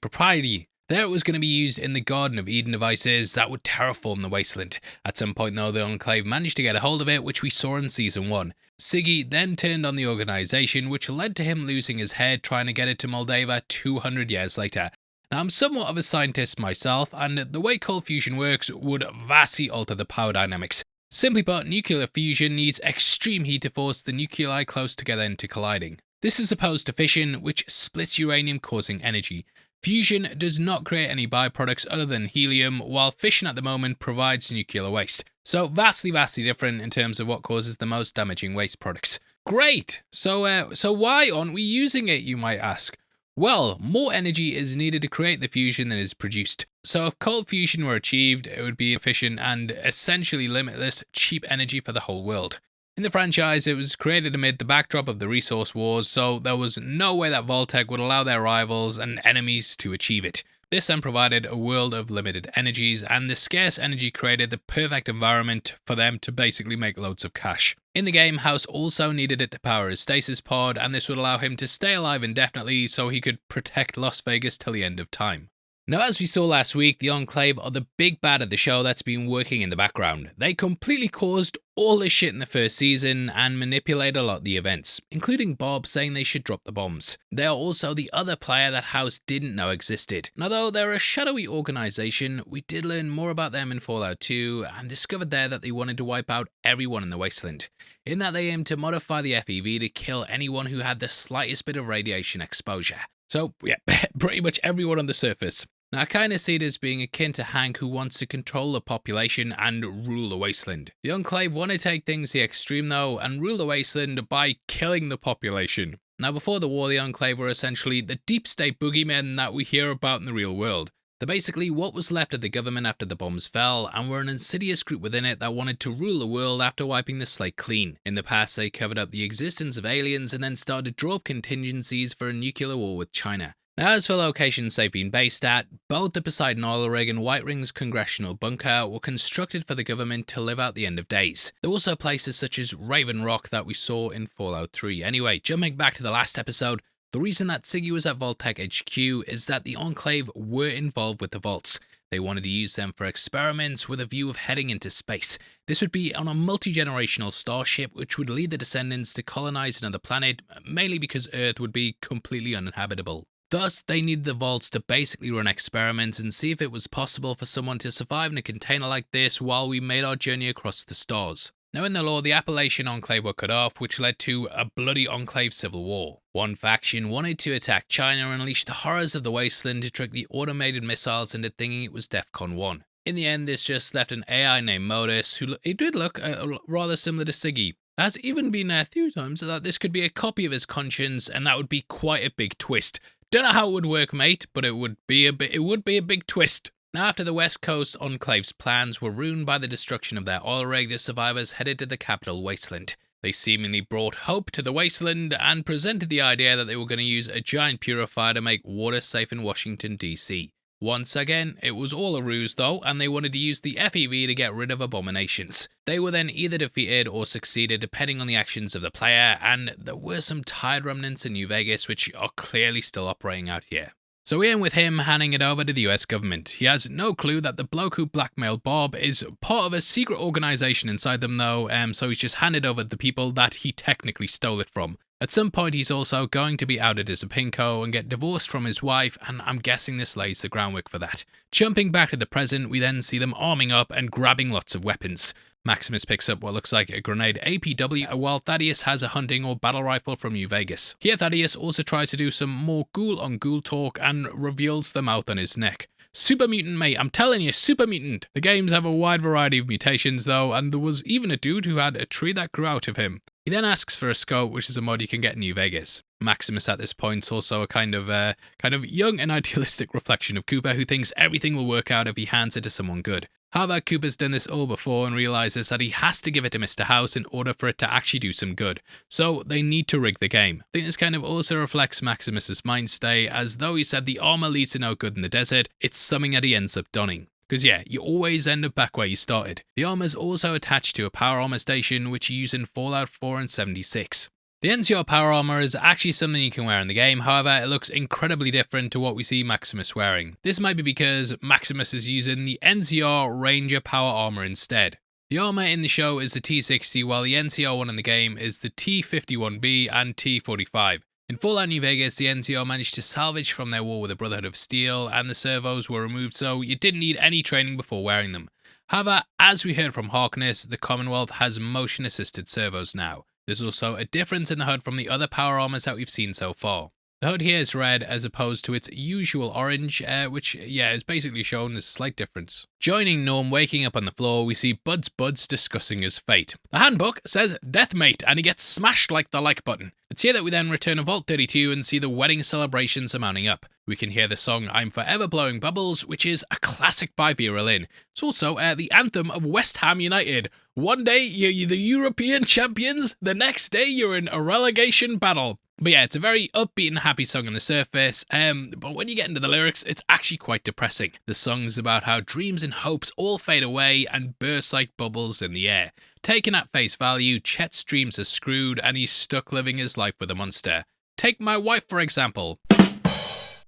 There it was going to be used in the Garden of Eden devices that would terraform the Wasteland. At some point though, the Enclave managed to get a hold of it, which we saw in Season 1. Siggy then turned on the organization, which led to him losing his head trying to get it to Moldava 200 years later. Now, I'm somewhat of a scientist myself, and the way cold fusion works would vastly alter the power dynamics. Simply put, nuclear fusion needs extreme heat to force the nuclei close together into colliding. This is opposed to fission, which splits uranium causing energy. Fusion does not create any byproducts other than helium, while fission at the moment provides nuclear waste. So vastly different in terms of what causes the most damaging waste products. Great! So why aren't we using it, you might ask? Well, more energy is needed to create the fusion than is produced. So if cold fusion were achieved, it would be efficient and essentially limitless, cheap energy for the whole world. In the franchise, it was created amid the backdrop of the resource wars, so there was no way that Vault-Tec would allow their rivals and enemies to achieve it. This then provided a world of limited energies, and the scarce energy created the perfect environment for them to basically make loads of cash. In the game, House also needed it to power his stasis pod, and this would allow him to stay alive indefinitely so he could protect Las Vegas till the end of time. Now, as we saw last week, the Enclave are the big bad of the show that's been working in the background. They completely caused all this shit in the first season and manipulate a lot of the events, including Bob saying they should drop the bombs. They are also the other player that House didn't know existed. Now, though they're a shadowy organization, we did learn more about them in Fallout 2 and discovered there that they wanted to wipe out everyone in the Wasteland, in that they aimed to modify the FEV to kill anyone who had the slightest bit of radiation exposure. So, yeah, pretty much everyone on the surface. Now, I kind of see it as being akin to Hank, who wants to control the population and rule the Wasteland. The Enclave want to take things the extreme though, and rule the Wasteland by killing the population. Now, before the war, the Enclave were essentially the deep state boogeymen that we hear about in the real world. They're basically what was left of the government after the bombs fell, and were an insidious group within it that wanted to rule the world after wiping the slate clean. In the past, they covered up the existence of aliens and then started to draw up contingencies for a nuclear war with China. Now, as for locations they've been based at, both the Poseidon oil rig and White Ring's congressional bunker were constructed for the government to live out the end of days. There were also places such as Raven Rock that we saw in Fallout 3. Anyway, jumping back to the last episode, the reason that Siggy was at Vault-Tec HQ is that the Enclave were involved with the vaults. They wanted to use them for experiments with a view of heading into space. This would be on a multi-generational starship which would lead the descendants to colonize another planet, mainly because Earth would be completely uninhabitable. Thus, they needed the vaults to basically run experiments and see if it was possible for someone to survive in a container like this while we made our journey across the stars. Now in the lore, the Appalachian Enclave were cut off, which led to a bloody Enclave civil war. One faction wanted to attack China and unleash the horrors of the Wasteland to trick the automated missiles into thinking it was DEFCON 1. In the end, this just left an AI named Modus, who it did look rather similar to Siggy. There has even been theories that this could be a copy of his conscience, and that would be quite a big twist. Don't know how it would work, mate, but it would be a big twist. Now, after the West Coast Enclave's plans were ruined by the destruction of their oil rig, the survivors headed to the capital, Wasteland. They seemingly brought hope to the Wasteland and presented the idea that they were going to use a giant purifier to make water safe in Washington, D.C. Once again, it was all a ruse though, and they wanted to use the FEV to get rid of abominations. They were then either defeated or succeeded depending on the actions of the player, and there were some tired remnants in New Vegas which are clearly still operating out here. So we end with him handing it over to the US government. He has no clue that the bloke who blackmailed Bob is part of a secret organisation inside them though, so he's just handed over the people that he technically stole it from. At some point he's also going to be outed as a pinko and get divorced from his wife, and I'm guessing this lays the groundwork for that. Jumping back to the present, we then see them arming up and grabbing lots of weapons. Maximus picks up what looks like a grenade APW, while Thaddius has a hunting or battle rifle from New Vegas. Here Thaddius also tries to do some more ghoul on ghoul talk and reveals the mouth on his neck. Super mutant, mate, I'm telling you, super mutant. The games have a wide variety of mutations though, and there was even a dude who had a tree that grew out of him. He then asks for a scope, which is a mod you can get in New Vegas. Maximus at this point is also a kind of young and idealistic reflection of Cooper, who thinks everything will work out if he hands it to someone good. However, Cooper's done this all before and realizes that he has to give it to Mr. House in order for it to actually do some good. So they need to rig the game. I think this kind of also reflects Maximus's mind state, as though he said the armor leads to no good in the desert, it's something that he ends up donning. Because yeah, you always end up back where you started. The armor is also attached to a power armor station, which you use in Fallout 4 and 76. The NCR power armor is actually something you can wear in the game, however it looks incredibly different to what we see Maximus wearing. This might be because Maximus is using the NCR Ranger power armor instead. The armor in the show is the T60, while the NCR one in the game is the T51B and T45. In Fallout New Vegas, the NCR managed to salvage from their war with the Brotherhood of Steel, and the servos were removed, so you didn't need any training before wearing them. However, as we heard from Harkness, the Commonwealth has motion-assisted servos now. There's also a difference in the HUD from the other power armors that we've seen so far. The HUD here is red as opposed to its usual orange, which is basically shown as a slight difference. Joining Norm waking up on the floor, we see Buds discussing his fate. The handbook says deathmate, and he gets smashed like the like button. It's here that we then return to Vault 32 and see the wedding celebrations are mounting up. We can hear the song I'm Forever Blowing Bubbles, which is a classic by Vera Lynn. It's also the anthem of West Ham United. One day you're the European champions, the next day you're in a relegation battle. But yeah, it's a very upbeat and happy song on the surface, but when you get into the lyrics, it's actually quite depressing. The song's about how dreams and hopes all fade away and burst like bubbles in the air. Taken at face value, Chet's dreams are screwed and he's stuck living his life with a monster. Take my wife for example.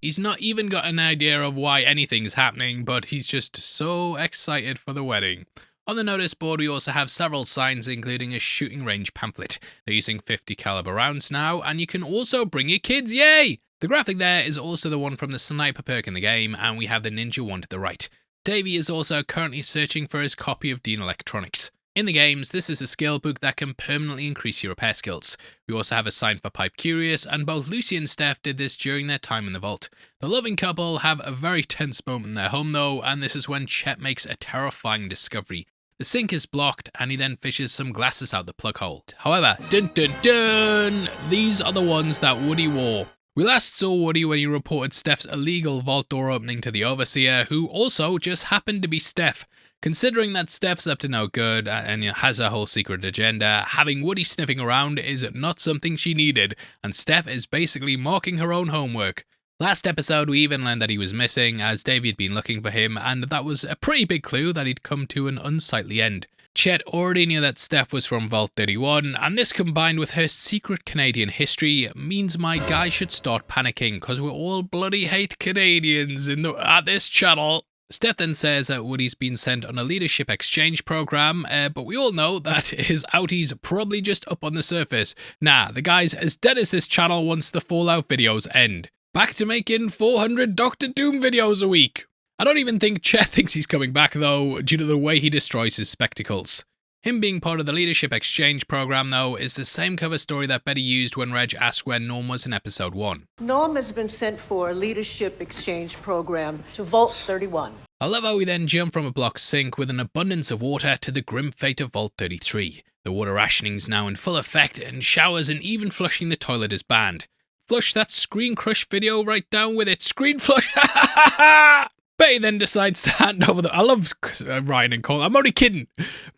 He's not even got an idea of why anything's happening, but he's just so excited for the wedding. On the notice board, we also have several signs, including a shooting range pamphlet. They're using 50 caliber rounds now, and you can also bring your kids, yay! The graphic there is also the one from the sniper perk in the game, and we have the ninja one to the right. Davey is also currently searching for his copy of Dean Electronics. In the games, this is a skill book that can permanently increase your repair skills. We also have a sign for Pipe Curious, and both Lucy and Steph did this during their time in the vault. The loving couple have a very tense moment in their home though, and this is when Chet makes a terrifying discovery. The sink is blocked, and he then fishes some glasses out the plug hole. However, dun dun dun, these are the ones that Woody wore. We last saw Woody when he reported Steph's illegal vault door opening to the Overseer, who also just happened to be Steph. Considering that Steph's up to no good and has a whole secret agenda, having Woody sniffing around is not something she needed, and Steph is basically marking her own homework. Last episode, we even learned that he was missing, as Davey had been looking for him, and that was a pretty big clue that he'd come to an unsightly end. Chet already knew that Steph was from Vault 31, and this combined with her secret Canadian history means my guy should start panicking, because we all bloody hate Canadians at this channel. Steph then says that Woody's been sent on a leadership exchange program, but we all know that his outie's probably just up on the surface. Nah, the guy's as dead as this channel once the Fallout videos end. Back to making 400 Doctor Doom videos a week. I don't even think Chet thinks he's coming back though, due to the way he destroys his spectacles. Him being part of the leadership exchange program though is the same cover story that Betty used when Reg asked where Norm was in episode 1. Norm has been sent for a leadership exchange program to Vault 31. I love how we then jump from a block sink with an abundance of water to the grim fate of Vault 33. The water rationing's now in full effect and showers and even flushing the toilet is banned. Flush that screen crush video right down with it. Screen flush! Betty then decides to hand over the... I love Ryan and Cole. I'm only kidding.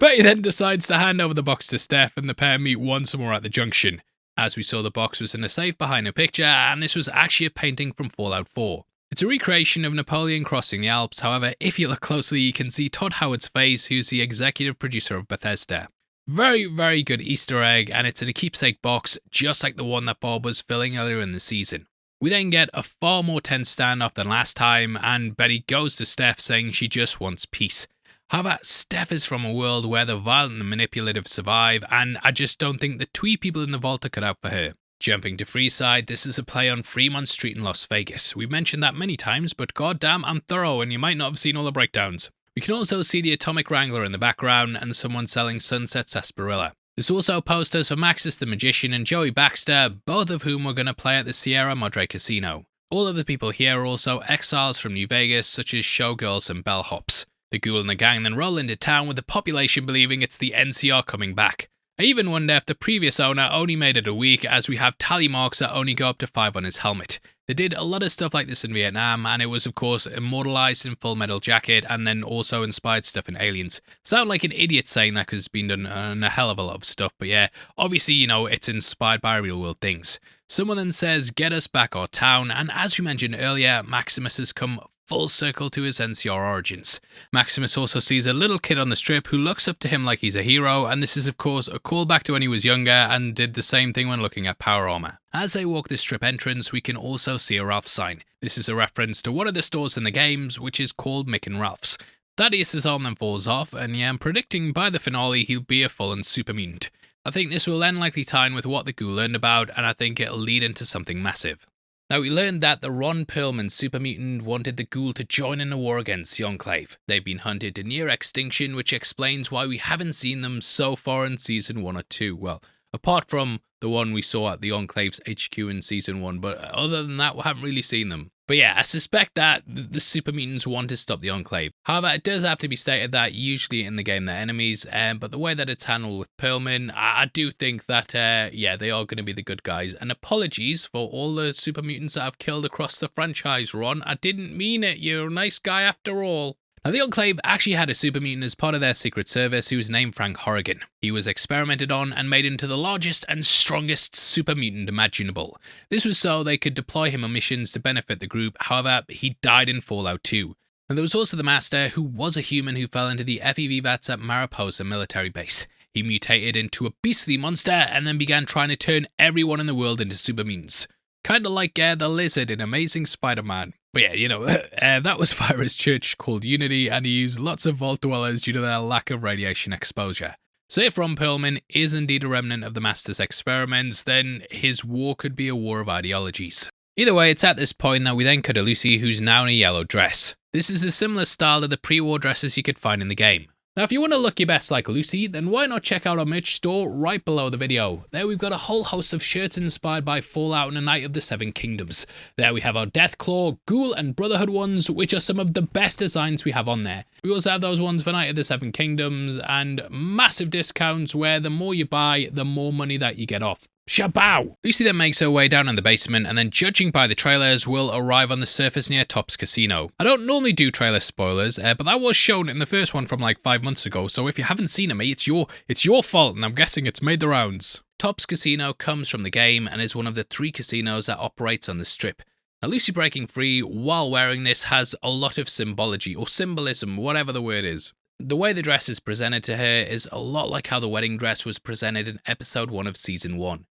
Betty then decides to hand over the box to Steph and the pair meet once more at the junction. As we saw, the box was in a safe behind a picture and this was actually a painting from Fallout 4. It's a recreation of Napoleon crossing the Alps. However, if you look closely, you can see Todd Howard's face, who's the executive producer of Bethesda. Very, very good Easter egg, and it's in a keepsake box, just like the one that Bob was filling earlier in the season. We then get a far more tense standoff than last time, and Betty goes to Steph saying she just wants peace. However, Steph is from a world where the violent and manipulative survive, and I just don't think the twee people in the vault are cut out for her. Jumping to Freeside, this is a play on Fremont Street in Las Vegas. We've mentioned that many times, but goddamn, I'm thorough, and you might not have seen all the breakdowns. We can also see the Atomic Wrangler in the background, and someone selling Sunset Sarsaparilla. There's also posters for Maxis the Magician and Joey Baxter, both of whom were going to play at the Sierra Madre Casino. All of the people here are also exiles from New Vegas, such as showgirls and bellhops. The Ghoul and the gang then roll into town with the population believing it's the NCR coming back. I even wonder if the previous owner only made it a week, as we have tally marks that only go up to 5 on his helmet. They did a lot of stuff like this in Vietnam, and it was of course immortalized in Full Metal Jacket, and then also inspired stuff in Aliens. Sound like an idiot saying that because it's been done on a hell of a lot of stuff, but yeah, obviously, you know, it's inspired by real world things. Someone then says, get us back our town, and as we mentioned earlier, Maximus has come full circle to his NCR origins. Maximus also sees a little kid on the strip who looks up to him like he's a hero, and this is of course a callback to when he was younger and did the same thing when looking at Power Armor. As they walk the strip entrance, we can also see a Ralph sign. This is a reference to one of the stores in the games, which is called Mick and Ralph's. Thaddius' arm then falls off, and yeah, I'm predicting by the finale he'll be a fallen super mutant. I think this will then likely tie in with what the Ghoul learned about, and I think it'll lead into something massive. Now, we learned that the Ron Perlman super mutant wanted the Ghoul to join in a war against the Enclave. They've been hunted to near extinction, which explains why we haven't seen them so far in Season 1 or 2. Well, apart from the one we saw at the Enclave's HQ in Season 1, but other than that, we haven't really seen them. But yeah, I suspect that the super mutants want to stop the Enclave. However, it does have to be stated that usually in the game they're enemies, but the way that it's handled with Perlman, I do think that, yeah, they are going to be the good guys. And apologies for all the super mutants that I've killed across the franchise, Ron. I didn't mean it. You're a nice guy after all. Now, the Enclave actually had a super mutant as part of their secret service who was named Frank Horrigan. He was experimented on and made into the largest and strongest super mutant imaginable. This was so they could deploy him on missions to benefit the group. However, he died in Fallout 2. And there was also the Master, who was a human who fell into the FEV vats at Mariposa military base. He mutated into a beastly monster and then began trying to turn everyone in the world into super mutants. Kinda like the lizard in Amazing Spider-Man. But yeah, you know, that was via his church called Unity, and he used lots of vault dwellers due to their lack of radiation exposure. So if Ron Perlman is indeed a remnant of the Master's experiments, then his war could be a war of ideologies. Either way, it's at this point that we then cut to Lucy, who's now in a yellow dress. This is a similar style to the pre-war dresses you could find in the game. Now, if you want to look your best like Lucy, then why not check out our merch store right below the video. There we've got a whole host of shirts inspired by Fallout and A Night of the Seven Kingdoms. There we have our Deathclaw, Ghoul and Brotherhood ones, which are some of the best designs we have on there. We also have those ones for Night of the Seven Kingdoms, and massive discounts where the more you buy, the more money that you get off. Shabow! Lucy then makes her way down in the basement, and then judging by the trailers, will arrive on the surface near Top's Casino. I don't normally do trailer spoilers, but that was shown in the first one from like 5 months ago, so if you haven't seen it, mate, it's your fault, and I'm guessing it's made the rounds. Top's Casino comes from the game and is one of the 3 casinos that operates on the strip. Now, Lucy breaking free while wearing this has a lot of symbology, or symbolism, whatever the word is. The way the dress is presented to her is a lot like how the wedding dress was presented in episode 1 of Season 1.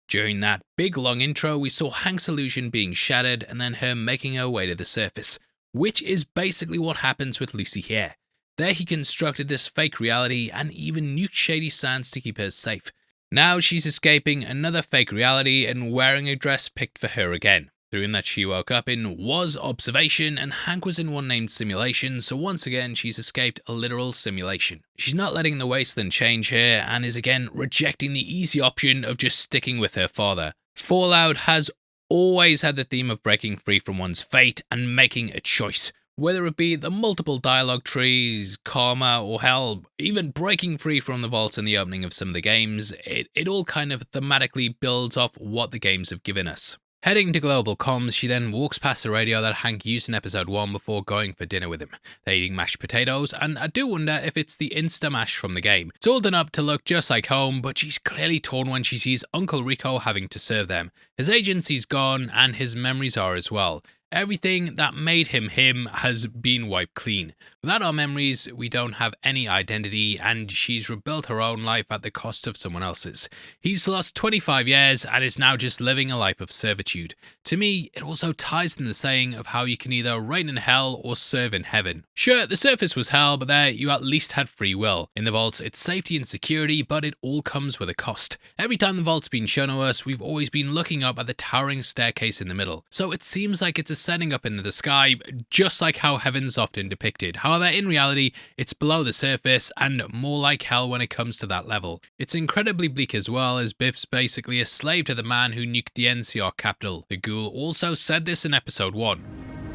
During that big long intro, we saw Hank's illusion being shattered and then her making her way to the surface, which is basically what happens with Lucy here. There he constructed this fake reality and even nuked Shady Sands to keep her safe. Now she's escaping another fake reality and wearing a dress picked for her again. The room that she woke up in was observation, and Hank was in one named simulation, so once again she's escaped a literal simulation. She's not letting the Wasteland change her, and is again rejecting the easy option of just sticking with her father. Fallout has always had the theme of breaking free from one's fate and making a choice. Whether it be the multiple dialogue trees, karma, or hell, even breaking free from the vaults in the opening of some of the games, it all kind of thematically builds off what the games have given us. Heading to global comms, she then walks past the radio that Hank used in episode 1 before going for dinner with him. They're eating mashed potatoes, and I do wonder if it's the Insta-Mash from the game. It's all done up to look just like home, but she's clearly torn when she sees Uncle Rico having to serve them. His agency's gone, and his memories are as well. Everything that made him him has been wiped clean. Without our memories, we don't have any identity, and she's rebuilt her own life at the cost of someone else's. He's lost 25 years and is now just living a life of servitude. To me, it also ties in the saying of how you can either reign in hell or serve in heaven. Sure, the surface was hell, but there you at least had free will. In the vaults, it's safety and security, but it all comes with a cost. Every time the vault's been shown to us, we've always been looking up at the towering staircase in the middle. So it seems like it's ascending up into the sky, just like how heaven's often depicted. However, in reality, it's below the surface and more like hell when it comes to that level. It's incredibly bleak as well, as Biff's basically a slave to the man who nuked the NCR capital. The Ghoul also said this in episode 1.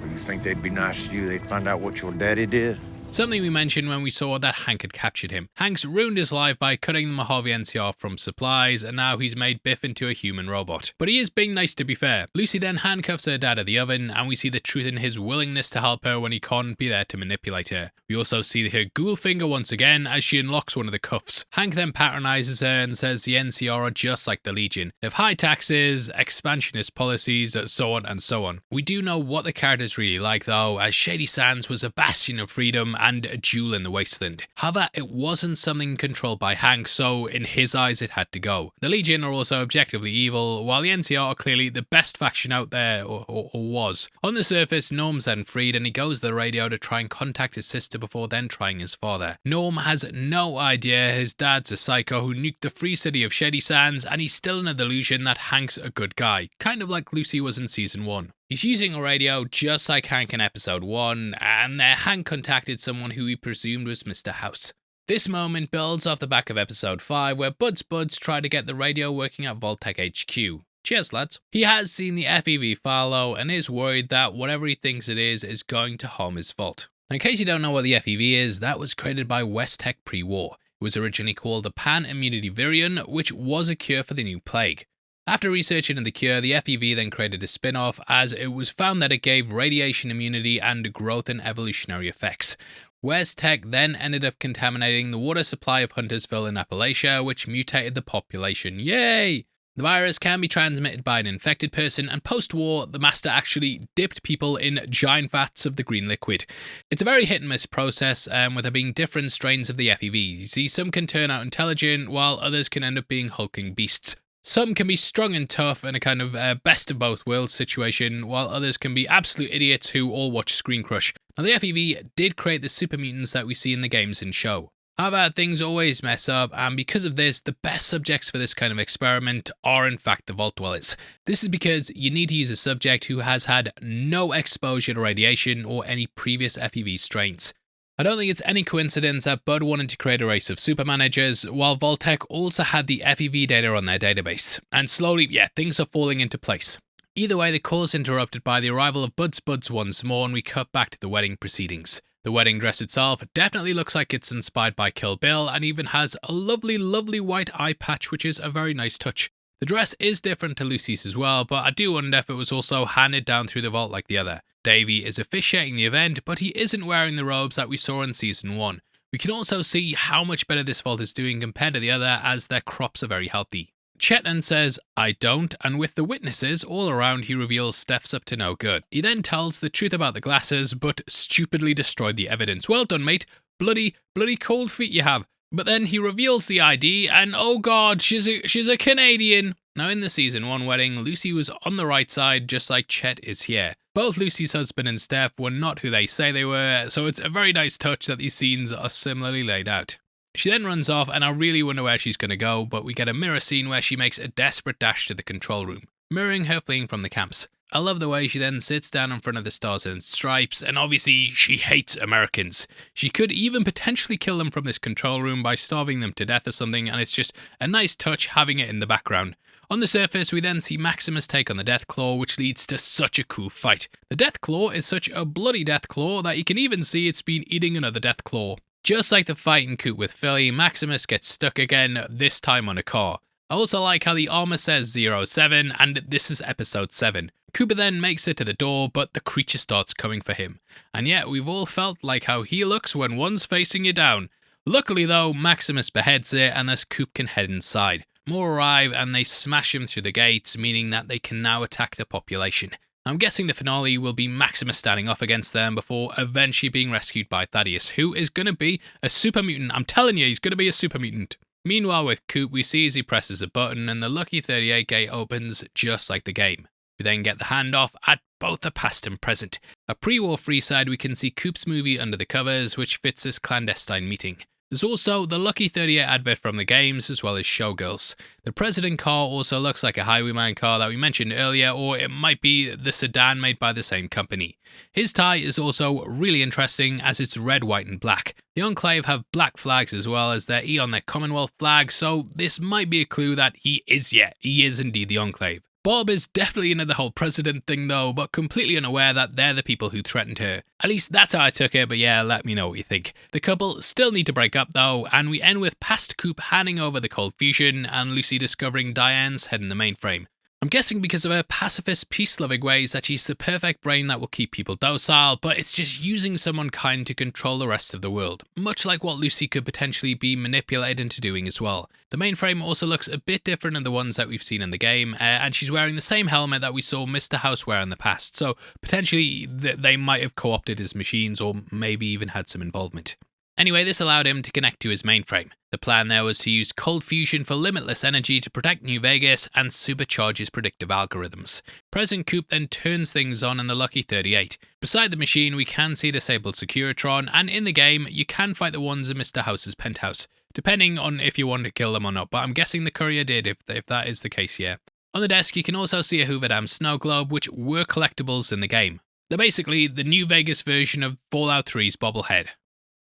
Well, you think they'd be nice to you? They'd find out what your daddy did? Something we mentioned when we saw that Hank had captured him. Hank's ruined his life by cutting the Mojave NCR from supplies, and now he's made Biff into a human robot. But he is being nice, to be fair. Lucy then handcuffs her dad at the oven, and we see the truth in his willingness to help her when he can't be there to manipulate her. We also see her ghoul finger once again as she unlocks one of the cuffs. Hank then patronizes her and says the NCR are just like the Legion. They have high taxes, expansionist policies, so on and so on. We do know what the character's really like though, as Shady Sands was a bastion of freedom and a jewel in the Wasteland. However, it wasn't something controlled by Hank, so in his eyes it had to go. The Legion are also objectively evil, while the NCR are clearly the best faction out there, or was. On the surface, Norm's then freed and he goes to the radio to try and contact his sister before then trying his father. Norm has no idea his dad's a psycho who nuked the free city of Shady Sands, and he's still in a delusion that Hank's a good guy, kind of like Lucy was in season 1. He's using a radio just like Hank in episode 1, and Hank contacted someone who he presumed was Mr. House. This moment builds off the back of episode 5, where Buds try to get the radio working at Vault-Tec HQ. Cheers, lads. He has seen the FEV file though, and is worried that whatever he thinks it is going to harm his vault. In case you don't know what the FEV is, that was created by West-Tec pre-war. It was originally called the Pan-Immunity Virion, which was a cure for the new plague. After researching the cure, the FEV then created a spin-off, as it was found that it gave radiation immunity and growth and evolutionary effects. West-Tec then ended up contaminating the water supply of Huntersville in Appalachia, which mutated the population. Yay! The virus can be transmitted by an infected person, and post-war, the Master actually dipped people in giant vats of the green liquid. It's a very hit-and-miss process, with there being different strains of the FEV. You see, some can turn out intelligent, while others can end up being hulking beasts. Some can be strong and tough in a kind of best of both worlds situation, while others can be absolute idiots who all watch Screen Crush. Now, the FEV did create the super mutants that we see in the games and show. However, things always mess up, and because of this, the best subjects for this kind of experiment are in fact the Vault Dwellers. This is because you need to use a subject who has had no exposure to radiation or any previous FEV strains. I don't think it's any coincidence that Bud wanted to create a race of super managers, while Vault-Tec also had the FEV data on their database. And slowly, things are falling into place. Either way, the call is interrupted by the arrival of Buds once more, and we cut back to the wedding proceedings. The wedding dress itself definitely looks like it's inspired by Kill Bill, and even has a lovely white eye patch, which is a very nice touch. The dress is different to Lucy's as well, but I do wonder if it was also handed down through the vault like the other. Davey is officiating the event, but he isn't wearing the robes that we saw in season 1. We can also see how much better this vault is doing compared to the other, as their crops are very healthy. Chet then says, "I don't," and with the witnesses all around, he reveals Steph's up to no good. He then tells the truth about the glasses, but stupidly destroyed the evidence. Well done, mate. Bloody cold feet you have. But then he reveals the ID, and oh god, she's a Canadian. Now in the season 1 wedding, Lucy was on the right side, just like Chet is here. Both Lucy's husband and Steph were not who they say they were, so it's a very nice touch that these scenes are similarly laid out. She then runs off, and I really wonder where she's going to go, but we get a mirror scene where she makes a desperate dash to the control room, mirroring her fleeing from the camps. I love the way she then sits down in front of the Stars and Stripes, and obviously she hates Americans. She could even potentially kill them from this control room by starving them to death or something, and it's just a nice touch having it in the background. On the surface, we then see Maximus take on the Deathclaw, which leads to such a cool fight. The Deathclaw is such a bloody Deathclaw that you can even see it's been eating another Deathclaw. Just like the fight in Coop with Philly, Maximus gets stuck again, this time on a car. I also like how the armor says 07 and this is episode 7. Cooper then makes it to the door, but the creature starts coming for him. And yet, we've all felt like how he looks when one's facing you down. Luckily though, Maximus beheads it and thus Coop can head inside. More arrive and they smash him through the gates, meaning that they can now attack the population. I'm guessing the finale will be Maximus standing off against them before eventually being rescued by Thaddius, who is going to be a super mutant. I'm telling you, he's going to be a super mutant. Meanwhile with Coop, we see as he presses a button and the Lucky 38 gate opens just like the game. We then get the handoff at both the past and present. A pre-war Freeside, we can see Coop's movie under the covers, which fits this clandestine meeting. There's also the Lucky 38 advert from the games, as well as Showgirls. The President car also looks like a Highwayman car that we mentioned earlier, or it might be the sedan made by the same company. His tie is also really interesting as it's red, white and black. The Enclave have black flags as well as their E on their Commonwealth flag, so this might be a clue that he is indeed the Enclave. Bob is definitely into the whole president thing though, but completely unaware that they're the people who threatened her. At least that's how I took it, but yeah, let me know what you think. The couple still need to break up though, and we end with past Coop handing over the cold fusion and Lucy discovering Diane's head in the mainframe. I'm guessing because of her pacifist, peace-loving ways that she's the perfect brain that will keep people docile, but it's just using someone kind to control the rest of the world, much like what Lucy could potentially be manipulated into doing as well. The mainframe also looks a bit different than the ones that we've seen in the game, and she's wearing the same helmet that we saw Mr. House wear in the past, so potentially they might have co-opted his machines or maybe even had some involvement. Anyway, this allowed him to connect to his mainframe. The plan there was to use cold fusion for limitless energy to protect New Vegas and supercharge his predictive algorithms. President Coop then turns things on in the Lucky 38. Beside the machine, we can see disabled Securitron, and in the game, you can fight the ones in Mr. House's penthouse, depending on if you want to kill them or not, but I'm guessing the courier did if that is the case, yeah. On the desk, you can also see a Hoover Dam snow globe, which were collectibles in the game. They're basically the New Vegas version of Fallout 3's bobblehead.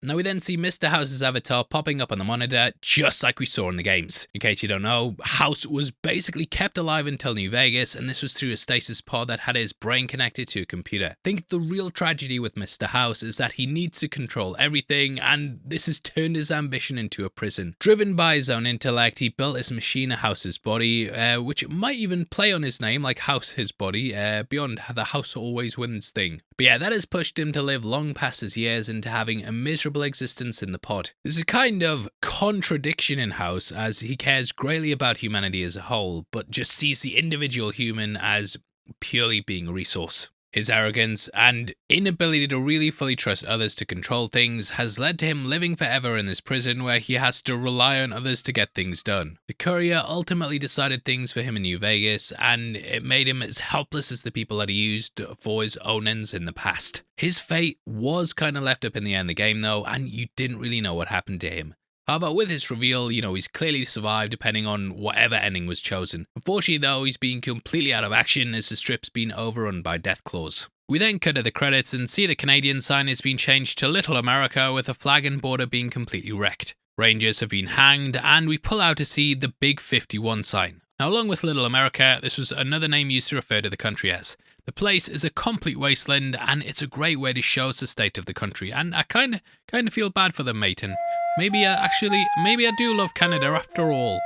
Now we then see Mr. House's avatar popping up on the monitor, just like we saw in the games. In case you don't know, House was basically kept alive until New Vegas, and this was through a stasis pod that had his brain connected to a computer. I think the real tragedy with Mr. House is that he needs to control everything, and this has turned his ambition into a prison. Driven by his own intellect, he built his machine a House's body, which might even play on his name, like House his body, beyond the House always wins thing. But yeah, that has pushed him to live long past his years into having a miserable existence in the pod. There's a kind of contradiction in House, as he cares greatly about humanity as a whole, but just sees the individual human as purely being a resource. His arrogance and inability to really fully trust others to control things has led to him living forever in this prison where he has to rely on others to get things done. The courier ultimately decided things for him in New Vegas, and it made him as helpless as the people that he used for his own ends in the past. His fate was kind of left up in the end of the game though, and you didn't really know what happened to him. However, with his reveal, he's clearly survived depending on whatever ending was chosen. Unfortunately though, he's been completely out of action as the strip's been overrun by Deathclaws. We then cut to the credits and see the Canadian sign has been changed to Little America, with the flag and border being completely wrecked. Rangers have been hanged, and we pull out to see the Big 51 sign. Now, along with Little America, this was another name used to refer to the country as. The place is a complete wasteland, and it's a great way to show us the state of the country, and I kind of feel bad for them, mate, and maybe I do love Canada after all.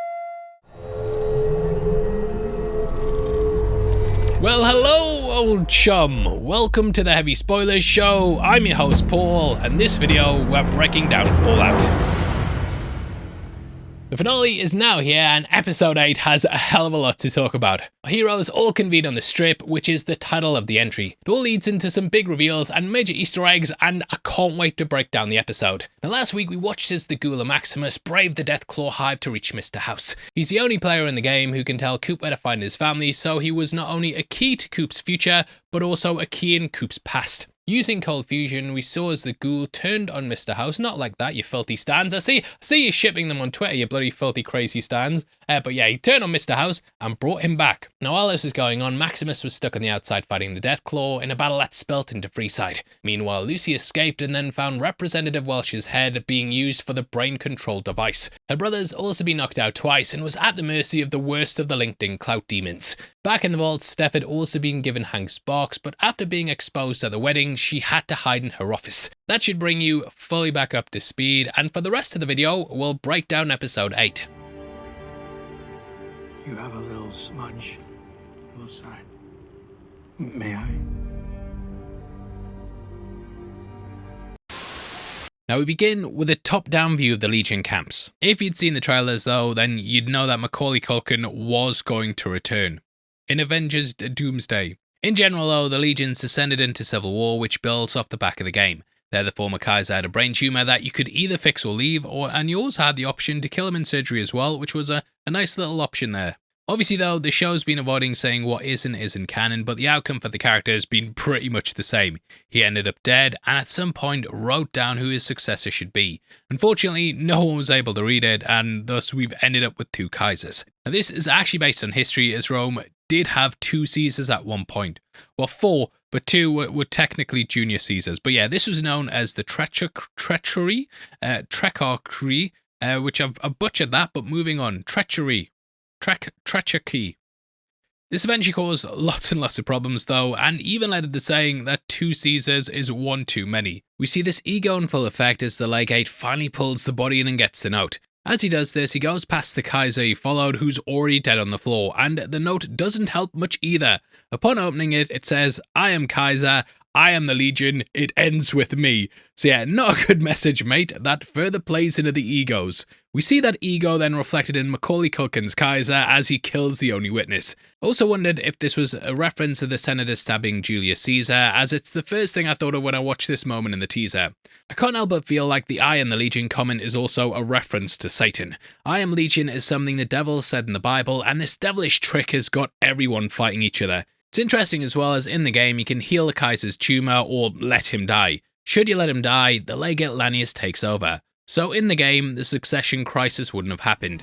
Well, hello, old chum. Welcome to the Heavy Spoilers Show. I'm your host, Paul, and this video, we're breaking down Fallout. The finale is now here, and episode 8 has a hell of a lot to talk about. Our heroes all convene on the strip, which is the title of the entry. It all leads into some big reveals and major Easter eggs, and I can't wait to break down the episode. Now, last week we watched as the Ghoul and Maximus brave the Deathclaw hive to reach Mr. House. He's the only player in the game who can tell Coop where to find his family, so he was not only a key to Coop's future, but also a key in Coop's past. Using cold fusion, we saw as the Ghoul turned on Mr. House. Not like that, you filthy stands. I see you shipping them on Twitter, you bloody filthy crazy stands. But yeah, he turned on Mr. House and brought him back. Now while this was going on, Maximus was stuck on the outside fighting the Deathclaw in a battle that spilt into Freeside. Meanwhile, Lucy escaped and then found Representative Welch's head being used for the brain control device. Her brother's also been knocked out twice and was at the mercy of the worst of the LinkedIn clout demons. Back in the vault, Steph had also been given Hank's box, but after being exposed at the wedding, she had to hide in her office. That should bring you fully back up to speed, and for the rest of the video, we'll break down episode 8. You have a little smudge. A little sign. May I? Now we begin with a top-down view of the Legion camps. If you'd seen the trailers though, then you'd know that Macaulay Culkin was going to return in Avengers Doomsday. In general though, the Legions descended into civil war, which builds off the back of the game. There the former Kaiser had a brain tumour that you could either fix or leave, and you also had the option to kill him in surgery as well, which was a nice little option there. Obviously though, the show's been avoiding saying what is and isn't canon, but the outcome for the character has been pretty much the same. He ended up dead, and at some point wrote down who his successor should be. Unfortunately, no one was able to read it, and thus we've ended up with 2 Kaisers. Now this is actually based on history, as Rome did have 2 Caesars at one point. Well, 4, but 2 were technically junior Caesars. But yeah, this was known as the treachery, which I've butchered that, but moving on. Treachery. This eventually caused lots and lots of problems though, and even led to the saying that 2 Caesars is 1 too many. We see this ego in full effect as the legate finally pulls the body in and gets the note. As he does this, he goes past the Kaiser he followed, who's already dead on the floor, and the note doesn't help much either. Upon opening it, it says, "I am Kaiser, I am the Legion, it ends with me." So yeah, not a good message, mate. That further plays into the egos. We see that ego then reflected in Macaulay Culkin's Kaiser as he kills the only witness. Also wondered if this was a reference to the senator stabbing Julius Caesar, as it's the first thing I thought of when I watched this moment in the teaser. I can't help but feel like the I am the Legion comment is also a reference to Satan. I am Legion is something the devil said in the Bible, and this devilish trick has got everyone fighting each other. It's interesting as well as in the game you can heal the Kaiser's tumour or let him die. Should you let him die, the legate Lanius takes over. So in the game, the succession crisis wouldn't have happened.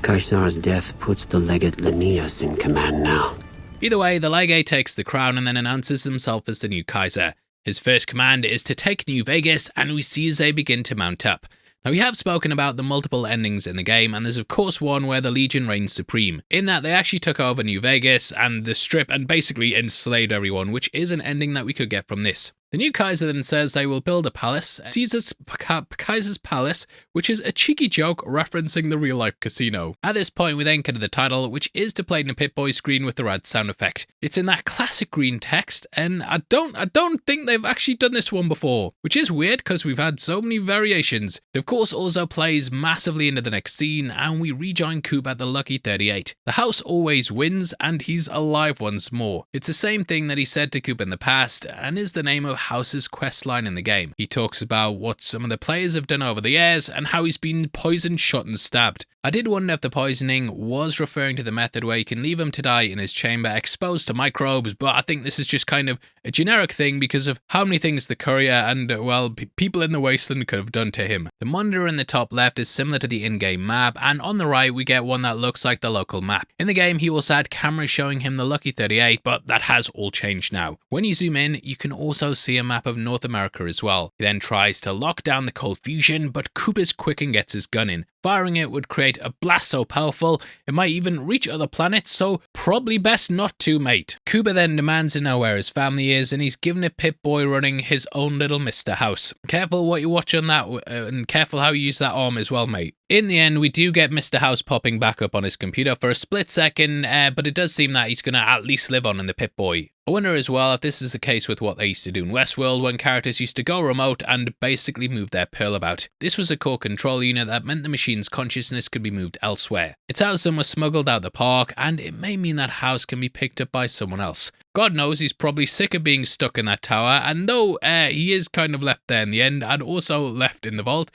Caesar's death puts the legate Lanius in command now. Either way, the legate takes the crown and then announces himself as the new Kaiser. His first command is to take New Vegas, and we see as they begin to mount up. Now we have spoken about the multiple endings in the game, and there's of course one where the Legion reigns supreme, in that they actually took over New Vegas and the Strip and basically enslaved everyone, which is an ending that we could get from this. The new Kaiser then says they will build a palace, Kaiser's Palace, which is a cheeky joke referencing the real-life casino. At this point, we then get to the title, which is displayed in a Pip-Boy screen with the rad sound effect. It's in that classic green text, and I don't think they've actually done this one before, which is weird because we've had so many variations. It of course also plays massively into the next scene, and we rejoin Coop at the Lucky 38. The house always wins, and he's alive once more. It's the same thing that he said to Coop in the past, and is the name of House's questline in the game. He talks about what some of the players have done over the years and how he's been poisoned, shot and stabbed. I did wonder if the poisoning was referring to the method where you can leave him to die in his chamber exposed to microbes, but I think this is just kind of a generic thing because of how many things the courier and, well, people in the Wasteland could have done to him. The monitor in the top left is similar to the in-game map, and on the right we get one that looks like the local map. In the game he also had cameras showing him the Lucky 38, but that has all changed now. When you zoom in, you can also see a map of North America as well. He then tries to lock down the cold fusion, but Coop is quick and gets his gun in. Firing it would create a blast so powerful it might even reach other planets, so probably best not to, mate. Cooper then demands to know where his family is, and he's given a Pip-Boy running his own little Mr. House. Careful what you watch on that, and careful how you use that arm as well, mate. In the end, we do get Mr. House popping back up on his computer for a split second, but it does seem that he's going to at least live on in the Pip-Boy. I wonder as well if this is the case with what they used to do in Westworld when characters used to go remote and basically move their pearl about. This was a core control unit that meant the machine's consciousness could be moved elsewhere. It's how some was smuggled out the park, and it may mean that House can be picked up by someone else. God knows he's probably sick of being stuck in that tower, and though he is kind of left there in the end and also left in the vault,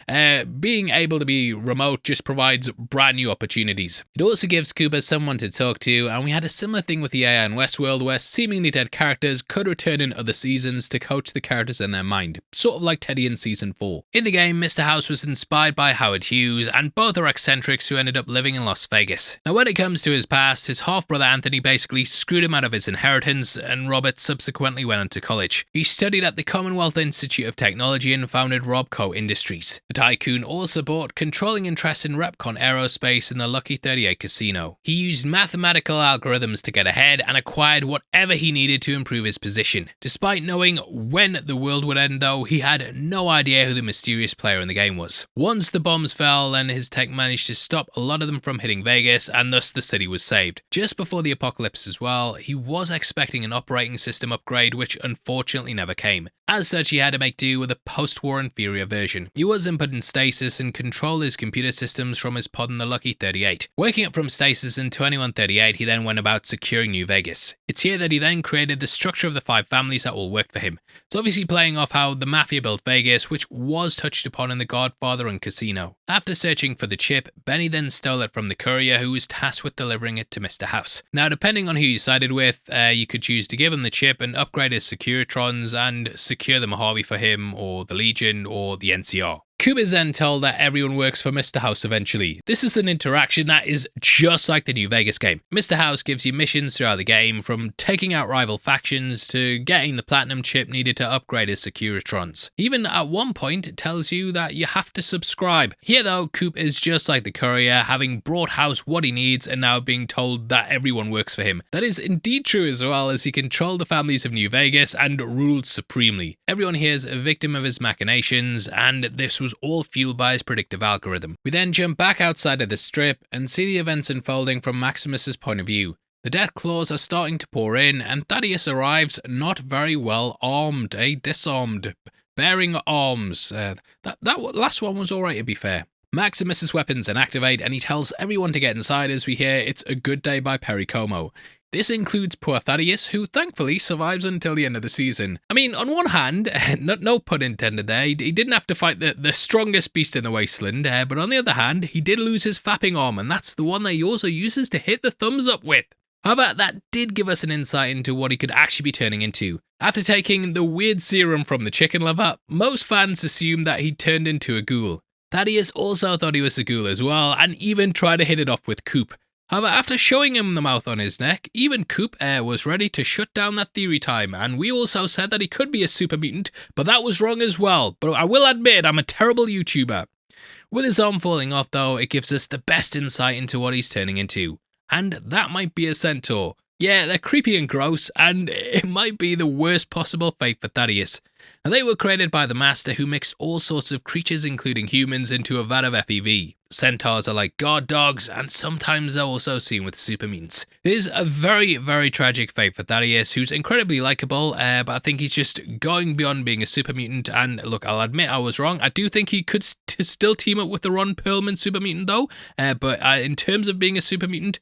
being able to be remote just provides brand new opportunities. It also gives Cooper someone to talk to, and we had a similar thing with the AI in Westworld where seemingly dead characters could return in other seasons to coach the characters in their mind, sort of like Teddy in season 4. In the game, Mr. House was inspired by Howard Hughes, and both are eccentrics who ended up living in Las Vegas. Now when it comes to his past, his half-brother Anthony basically screwed him out of his inheritance, and Robert subsequently went on to college. He studied at the Commonwealth Institute of Technology and founded Robco Industries. The tycoon also bought controlling interest in Repcon Aerospace in the Lucky 38 casino. He used mathematical algorithms to get ahead and acquired whatever he needed to improve his position. Despite knowing when the world would end though, he had no idea who the mysterious player in the game was. Once the bombs fell, then his tech managed to stop a lot of them from hitting Vegas, and thus the city was saved. Just before the apocalypse as well, he was expecting an operating system upgrade, which unfortunately never came. As such, he had to make do with a post-war inferior version. He was then put in stasis and controlled his computer systems from his pod in the Lucky 38. Waking up from stasis in 2138, he then went about securing New Vegas. It's here that he then created the structure of the 5 families that all worked for him. It's obviously playing off how the Mafia built Vegas, which was touched upon in The Godfather and Casino. After searching for the chip, Benny then stole it from the courier who was tasked with delivering it to Mr. House. Now, depending on who you sided with, you could choose to give him the chip and upgrade his Securitrons and secure the Mojave for him, or the Legion, or the NCR. Coop is then told that everyone works for Mr. House eventually. This is an interaction that is just like the New Vegas game. Mr. House gives you missions throughout the game, from taking out rival factions to getting the platinum chip needed to upgrade his Securitrons. Even at one point it tells you that you have to subscribe. Here though, Coop is just like the courier, having brought House what he needs and now being told that everyone works for him. That is indeed true, as well as he controlled the families of New Vegas and ruled supremely. Everyone here is a victim of his machinations, and this was all fueled by his predictive algorithm. We then jump back outside of the strip and see the events unfolding from Maximus's point of view. The Deathclaws are starting to pour in, and Thaddius arrives not very well armed, disarmed, bearing arms. That last one was alright, to be fair. Maximus's weapons then activate, and he tells everyone to get inside as we hear It's a Good Day by Perry Como. This includes poor Thaddius, who thankfully survives until the end of the season. I mean, on one hand, no pun intended there, he didn't have to fight the strongest beast in the Wasteland, but on the other hand, he did lose his fapping arm, and that's the one that he also uses to hit the thumbs up with. However, that did give us an insight into what he could actually be turning into. After taking the weird serum from the chicken lover, most fans assumed that he turned into a ghoul. Thaddius also thought he was a ghoul as well, and even tried to hit it off with Coop. However, after showing him the mouth on his neck, even Coop was ready to shut down that theory time, and we also said that he could be a super mutant, but that was wrong as well. But I will admit, I'm a terrible YouTuber. With his arm falling off though, it gives us the best insight into what he's turning into. And that might be a centaur. Yeah, they're creepy and gross, and it might be the worst possible fate for Thaddius. Now, they were created by the Master, who mixed all sorts of creatures, including humans, into a vat of FEV. Centaurs are like guard dogs, and sometimes they're also seen with super mutants. It is a very, very tragic fate for Thaddius, who's incredibly likable, but I think he's just going beyond being a super mutant. And look, I'll admit I was wrong. I do think he could still team up with the Ron Perlman super mutant though, but in terms of being a super mutant,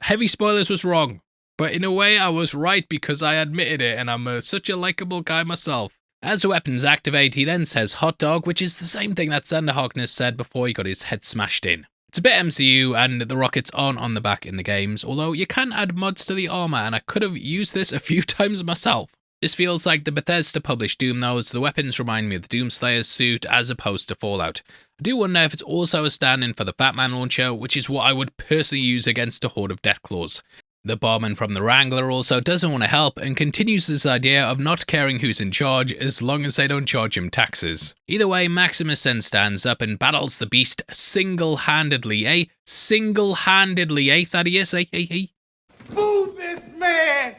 heavy spoilers was wrong. But in a way, I was right because I admitted it, and I'm such a likable guy myself. As the weapons activate, he then says hot dog, which is the same thing that Xander Harkness said before he got his head smashed in. It's a bit MCU, and the rockets aren't on the back in the games, although you can add mods to the armor, and I could have used this a few times myself. This feels like the Bethesda published Doom though, as the weapons remind me of the Doomslayer's suit as opposed to Fallout. I do wonder if it's also a stand-in for the Fat Man launcher, which is what I would personally use against a horde of Deathclaws. The barman from the Wrangler also doesn't want to help and continues this idea of not caring who's in charge as long as they don't charge him taxes. Either way, Maximus then stands up and battles the beast single-handedly, Single-handedly, Thaddius, Move this man!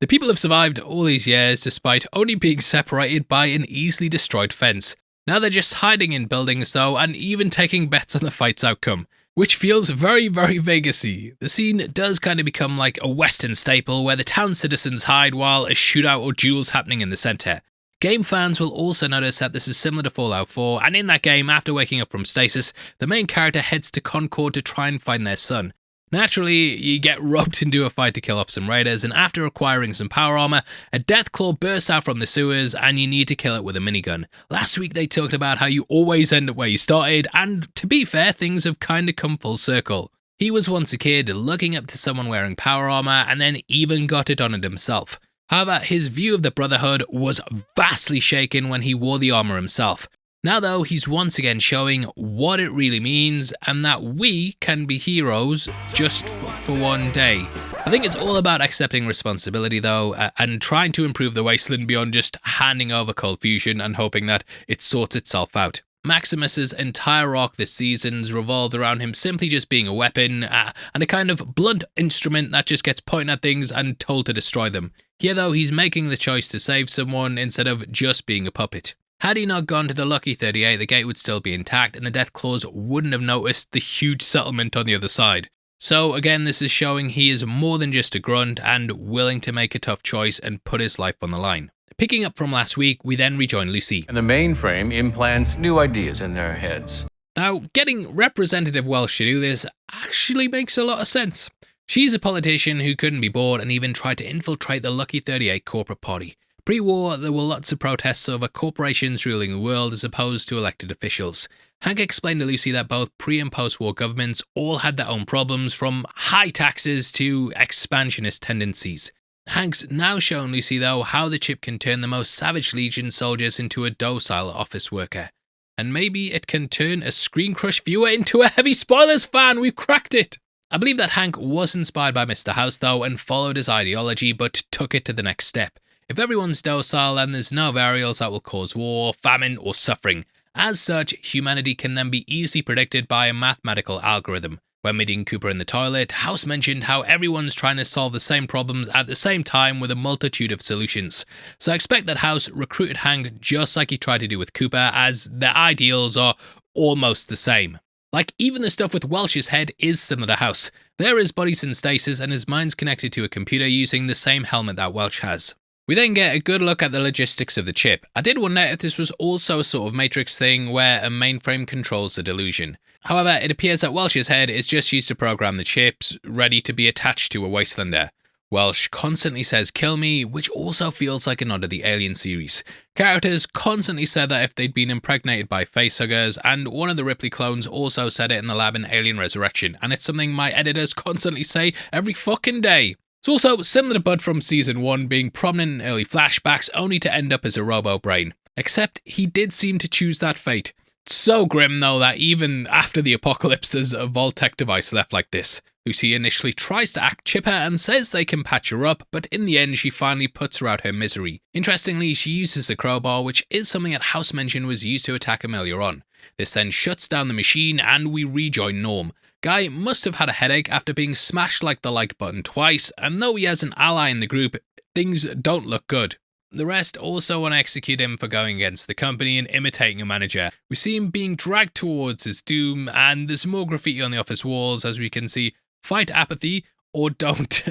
The people have survived all these years despite only being separated by an easily destroyed fence. Now they're just hiding in buildings though, and even taking bets on the fight's outcome, which feels very, very Vegas-y. The scene does kind of become like a Western staple where the town citizens hide while a shootout or duel's happening in the centre. Game fans will also notice that this is similar to Fallout 4, and in that game, after waking up from stasis, the main character heads to Concord to try and find their son. Naturally, you get roped into a fight to kill off some raiders, and after acquiring some power armor, a Deathclaw bursts out from the sewers and you need to kill it with a minigun. Last week they talked about how you always end up where you started, and to be fair, things have kinda come full circle. He was once a kid looking up to someone wearing power armor and then even got it on it himself. However, his view of the Brotherhood was vastly shaken when he wore the armor himself. Now though, he's once again showing what it really means and that we can be heroes just for one day. I think it's all about accepting responsibility though, and trying to improve the Wasteland beyond just handing over cold fusion and hoping that it sorts itself out. Maximus's entire arc this season's revolved around him simply just being a weapon and a kind of blunt instrument that just gets pointed at things and told to destroy them. Here though, he's making the choice to save someone instead of just being a puppet. Had he not gone to the Lucky 38, the gate would still be intact and the Deathclaws wouldn't have noticed the huge settlement on the other side. So again, this is showing he is more than just a grunt and willing to make a tough choice and put his life on the line. Picking up from last week, we then rejoin Lucy. And the mainframe implants new ideas in their heads. Now, getting Representative Welsh to do this actually makes a lot of sense. She's a politician who couldn't be bored and even tried to infiltrate the Lucky 38 corporate party. Pre-war, there were lots of protests over corporations ruling the world as opposed to elected officials. Hank explained to Lucy that both pre- and post-war governments all had their own problems, from high taxes to expansionist tendencies. Hank's now shown Lucy though how the chip can turn the most savage Legion soldiers into a docile office worker. And maybe it can turn a Screen Crush viewer into a heavy spoilers fan. We've cracked it! I believe that Hank was inspired by Mr. House though and followed his ideology but took it to the next step. If everyone's docile, then there's no variables that will cause war, famine, or suffering. As such, humanity can then be easily predicted by a mathematical algorithm. When meeting Cooper in the toilet, House mentioned how everyone's trying to solve the same problems at the same time with a multitude of solutions. So I expect that House recruited Hank just like he tried to do with Cooper, as their ideals are almost the same. Like, even the stuff with Welsh's head is similar to House. There his body's in stasis and his mind's connected to a computer using the same helmet that Welsh has. We then get a good look at the logistics of the chip. I did wonder if this was also a sort of Matrix thing where a mainframe controls the delusion. However, it appears that Welsh's head is just used to program the chips, ready to be attached to a Wastelander. Welsh constantly says "kill me," which also feels like a nod to the Alien series. Characters constantly said that if they'd been impregnated by facehuggers, and one of the Ripley clones also said it in the lab in Alien Resurrection, and it's something my editors constantly say every fucking day. It's also similar to Bud from Season 1 being prominent in early flashbacks only to end up as a robo-brain. Except he did seem to choose that fate. It's so grim though that even after the apocalypse there's a Vault-Tec device left like this. Lucy initially tries to act chipper and says they can patch her up, but in the end she finally puts her out her misery. Interestingly, she uses a crowbar, which is something that House mentioned was used to attack him earlier on. This then shuts down the machine and we rejoin Norm. Guy must have had a headache after being smashed like the like button twice, and though he has an ally in the group, things don't look good. The rest also want to execute him for going against the company and imitating a manager. We see him being dragged towards his doom, and there's more graffiti on the office walls as we can see "fight apathy or don't,"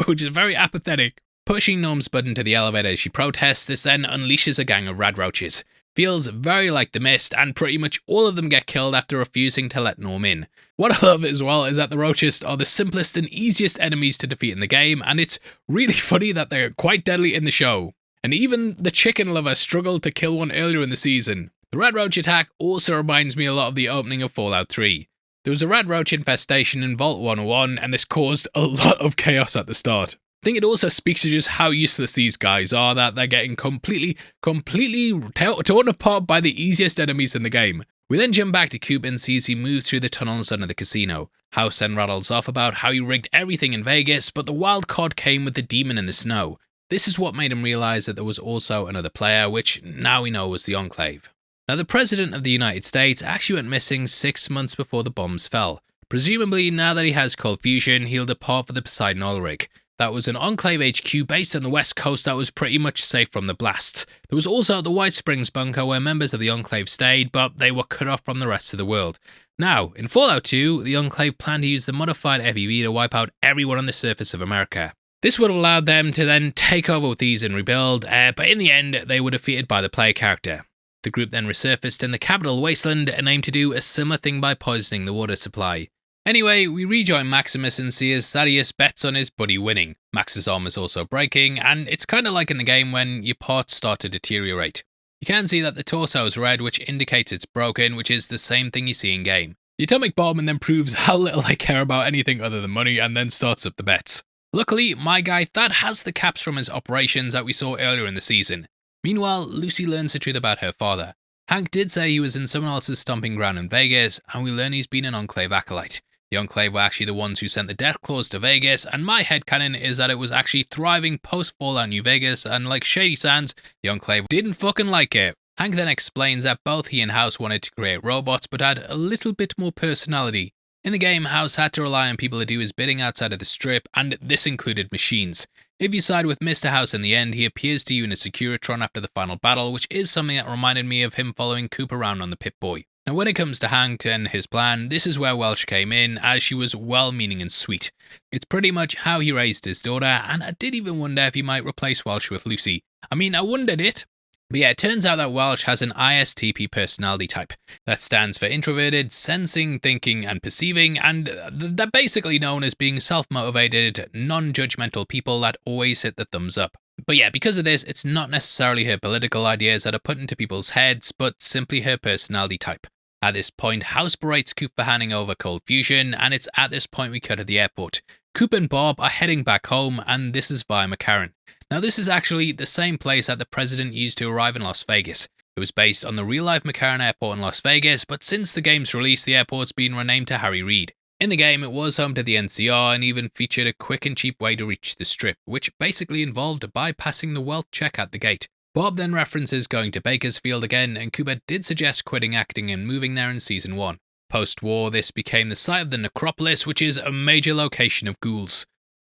which is very apathetic. Pushing Norm's button to the elevator as she protests, this then unleashes a gang of rad roaches. Feels very like The Mist, and pretty much all of them get killed after refusing to let Norm in. What I love as well is that the roaches are the simplest and easiest enemies to defeat in the game, and it's really funny that they're quite deadly in the show. And even the chicken lover struggled to kill one earlier in the season. The red roach attack also reminds me a lot of the opening of Fallout 3. There was a red roach infestation in Vault 101, and this caused a lot of chaos at the start. I think it also speaks to just how useless these guys are, that they're getting completely torn apart by the easiest enemies in the game. We then jump back to Coop and see as he moves through the tunnels under the casino. House then rattles off about how he rigged everything in Vegas, but the wild card came with the demon in the snow. This is what made him realize that there was also another player, which now we know was the Enclave. Now, the President of the United States actually went missing 6 months before the bombs fell. Presumably, now that he has cold fusion, he'll depart for the Poseidon oil rig. That was an Enclave HQ based on the west coast that was pretty much safe from the blasts. There was also the White Springs bunker where members of the Enclave stayed, but they were cut off from the rest of the world. Now, in Fallout 2, the Enclave planned to use the modified FEV to wipe out everyone on the surface of America. This would have allowed them to then take over with these and rebuild, but in the end, they were defeated by the player character. The group then resurfaced in the capital Wasteland and aimed to do a similar thing by poisoning the water supply. Anyway, we rejoin Maximus and see as Thaddius bets on his buddy winning. Max's arm is also breaking, and it's kind of like in the game when your parts start to deteriorate. You can see that the torso is red, which indicates it's broken, which is the same thing you see in game. The atomic bomb and then proves how little I care about anything other than money, and then starts up the bets. Luckily, my guy Thad has the caps from his operations that we saw earlier in the season. Meanwhile, Lucy learns the truth about her father. Hank did say he was in someone else's stomping ground in Vegas, and we learn he's been an Enclave acolyte. The Enclave were actually the ones who sent the Deathclaws to Vegas, and my headcanon is that it was actually thriving post-Fallout New Vegas, and like Shady Sands, the Enclave didn't fucking like it. Hank then explains that both he and House wanted to create robots, but had a little bit more personality. In the game, House had to rely on people to do his bidding outside of the strip, and this included machines. If you side with Mr. House in the end, he appears to you in a Securitron after the final battle, which is something that reminded me of him following Coop around on the Pip-Boy. Now when it comes to Hank and his plan, this is where Welch came in, as she was well-meaning and sweet. It's pretty much how he raised his daughter, and I did even wonder if he might replace Welch with Lucy. I mean, I wondered it. But yeah, it turns out that Welch has an ISTP personality type. That stands for introverted, sensing, thinking, and perceiving, and they're basically known as being self-motivated, non-judgmental people that always hit the thumbs up. But yeah, because of this, it's not necessarily her political ideas that are put into people's heads, but simply her personality type. At this point, House berates Coop for handing over Cold Fusion, and it's at this point we cut to the airport. Coop and Bob are heading back home, and this is via McCarran. Now this is actually the same place that the president used to arrive in Las Vegas. It was based on the real-life McCarran Airport in Las Vegas, but since the game's release, the airport's been renamed to Harry Reid. In the game, it was home to the NCR and even featured a quick and cheap way to reach the strip, which basically involved bypassing the wealth check at the gate. Bob then references going to Bakersfield again, and Cooper did suggest quitting acting and moving there in Season 1. Post-war, this became the site of the Necropolis, which is a major location of ghouls.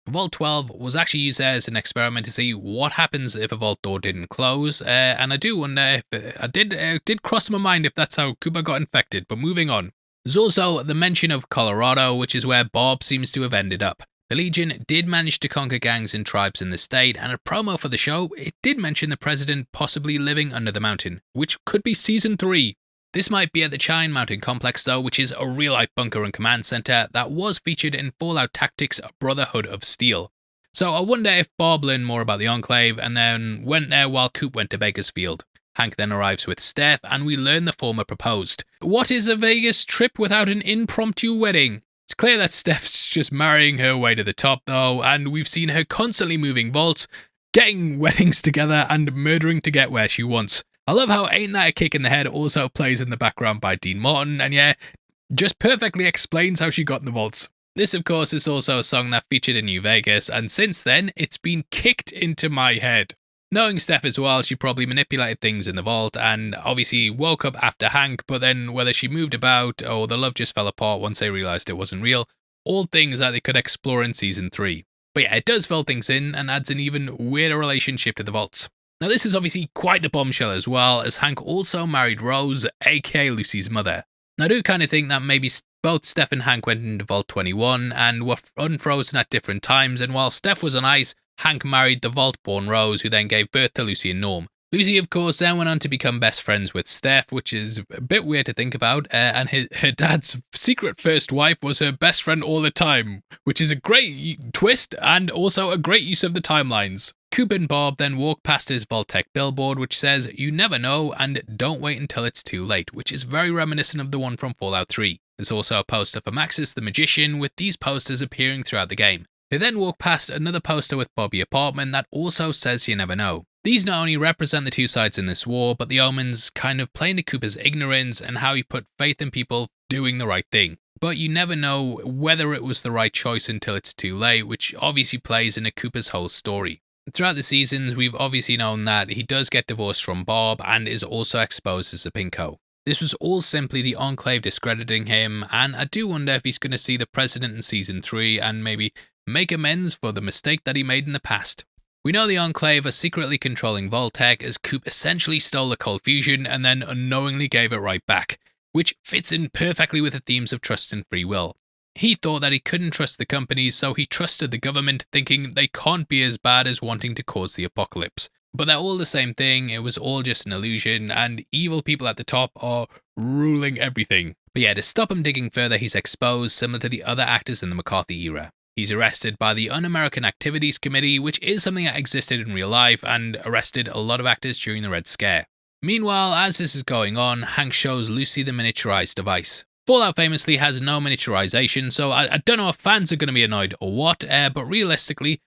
Vault 12 was actually used there as an experiment to see what happens if a vault door didn't close, and I do wonder if it did cross my mind if that's how Cooper got infected, but moving on. There's also the mention of Colorado, which is where Bob seems to have ended up. The Legion did manage to conquer gangs and tribes in the state, and a promo for the show, it did mention the president possibly living under the mountain, which could be Season 3. This might be at the Chine Mountain Complex though, which is a real-life bunker and command center that was featured in Fallout Tactics Brotherhood of Steel. So I wonder if Bob learned more about the Enclave and then went there while Coop went to Bakersfield. Hank then arrives with Steph, and we learn the former proposed. What is a Vegas trip without an impromptu wedding? It's clear that Steph's just marrying her way to the top though, and we've seen her constantly moving vaults, getting weddings together, and murdering to get where she wants. I love how Ain't That a Kick in the Head also plays in the background by Dean Martin, and yeah, just perfectly explains how she got in the vaults. This of course is also a song that featured in New Vegas, and since then, it's been kicked into my head. Knowing Steph as well, she probably manipulated things in the vault and obviously woke up after Hank, but then whether she moved about or the love just fell apart once they realised it wasn't real, all things that they could explore in Season 3. But yeah, it does fill things in and adds an even weirder relationship to the vaults. Now this is obviously quite the bombshell as well, as Hank also married Rose, aka Lucy's mother. Now I do kind of think that maybe both Steph and Hank went into Vault 21 and were unfrozen at different times, and while Steph was on ice, Hank married the Vault-born Rose, who then gave birth to Lucy and Norm. Lucy, of course, then went on to become best friends with Steph, which is a bit weird to think about, and her dad's secret first wife was her best friend all the time, which is a great twist and also a great use of the timelines. Coop and Bob then walk past his Vault-Tec billboard, which says, "You never know, and don't wait until it's too late," which is very reminiscent of the one from Fallout 3. There's also a poster for Maxis the Magician, with these posters appearing throughout the game. They then walk past another poster with Bobby Apartment that also says "You never know." These not only represent the two sides in this war, but the omens kind of play into Cooper's ignorance and how he put faith in people doing the right thing. But you never know whether it was the right choice until it's too late, which obviously plays into Cooper's whole story. Throughout the seasons, we've obviously known that he does get divorced from Bob and is also exposed as a pinko. This was all simply the Enclave discrediting him, and I do wonder if he's going to see the president in Season 3 and maybe make amends for the mistake that he made in the past. We know the Enclave are secretly controlling Vault-Tec, as Coop essentially stole the Cold Fusion and then unknowingly gave it right back, which fits in perfectly with the themes of trust and free will. He thought that he couldn't trust the companies, so he trusted the government, thinking they can't be as bad as wanting to cause the apocalypse, but they're all the same thing. It was all just an illusion, and evil people at the top are ruling everything. But yeah, to stop him digging further, he's exposed, similar to the other actors in the McCarthy era. He's arrested by the Un-American Activities Committee, which is something that existed in real life and arrested a lot of actors during the Red Scare. Meanwhile, as this is going on, Hank shows Lucy the miniaturized device. Fallout famously has no miniaturization, so I don't know if fans are going to be annoyed or what, but realistically,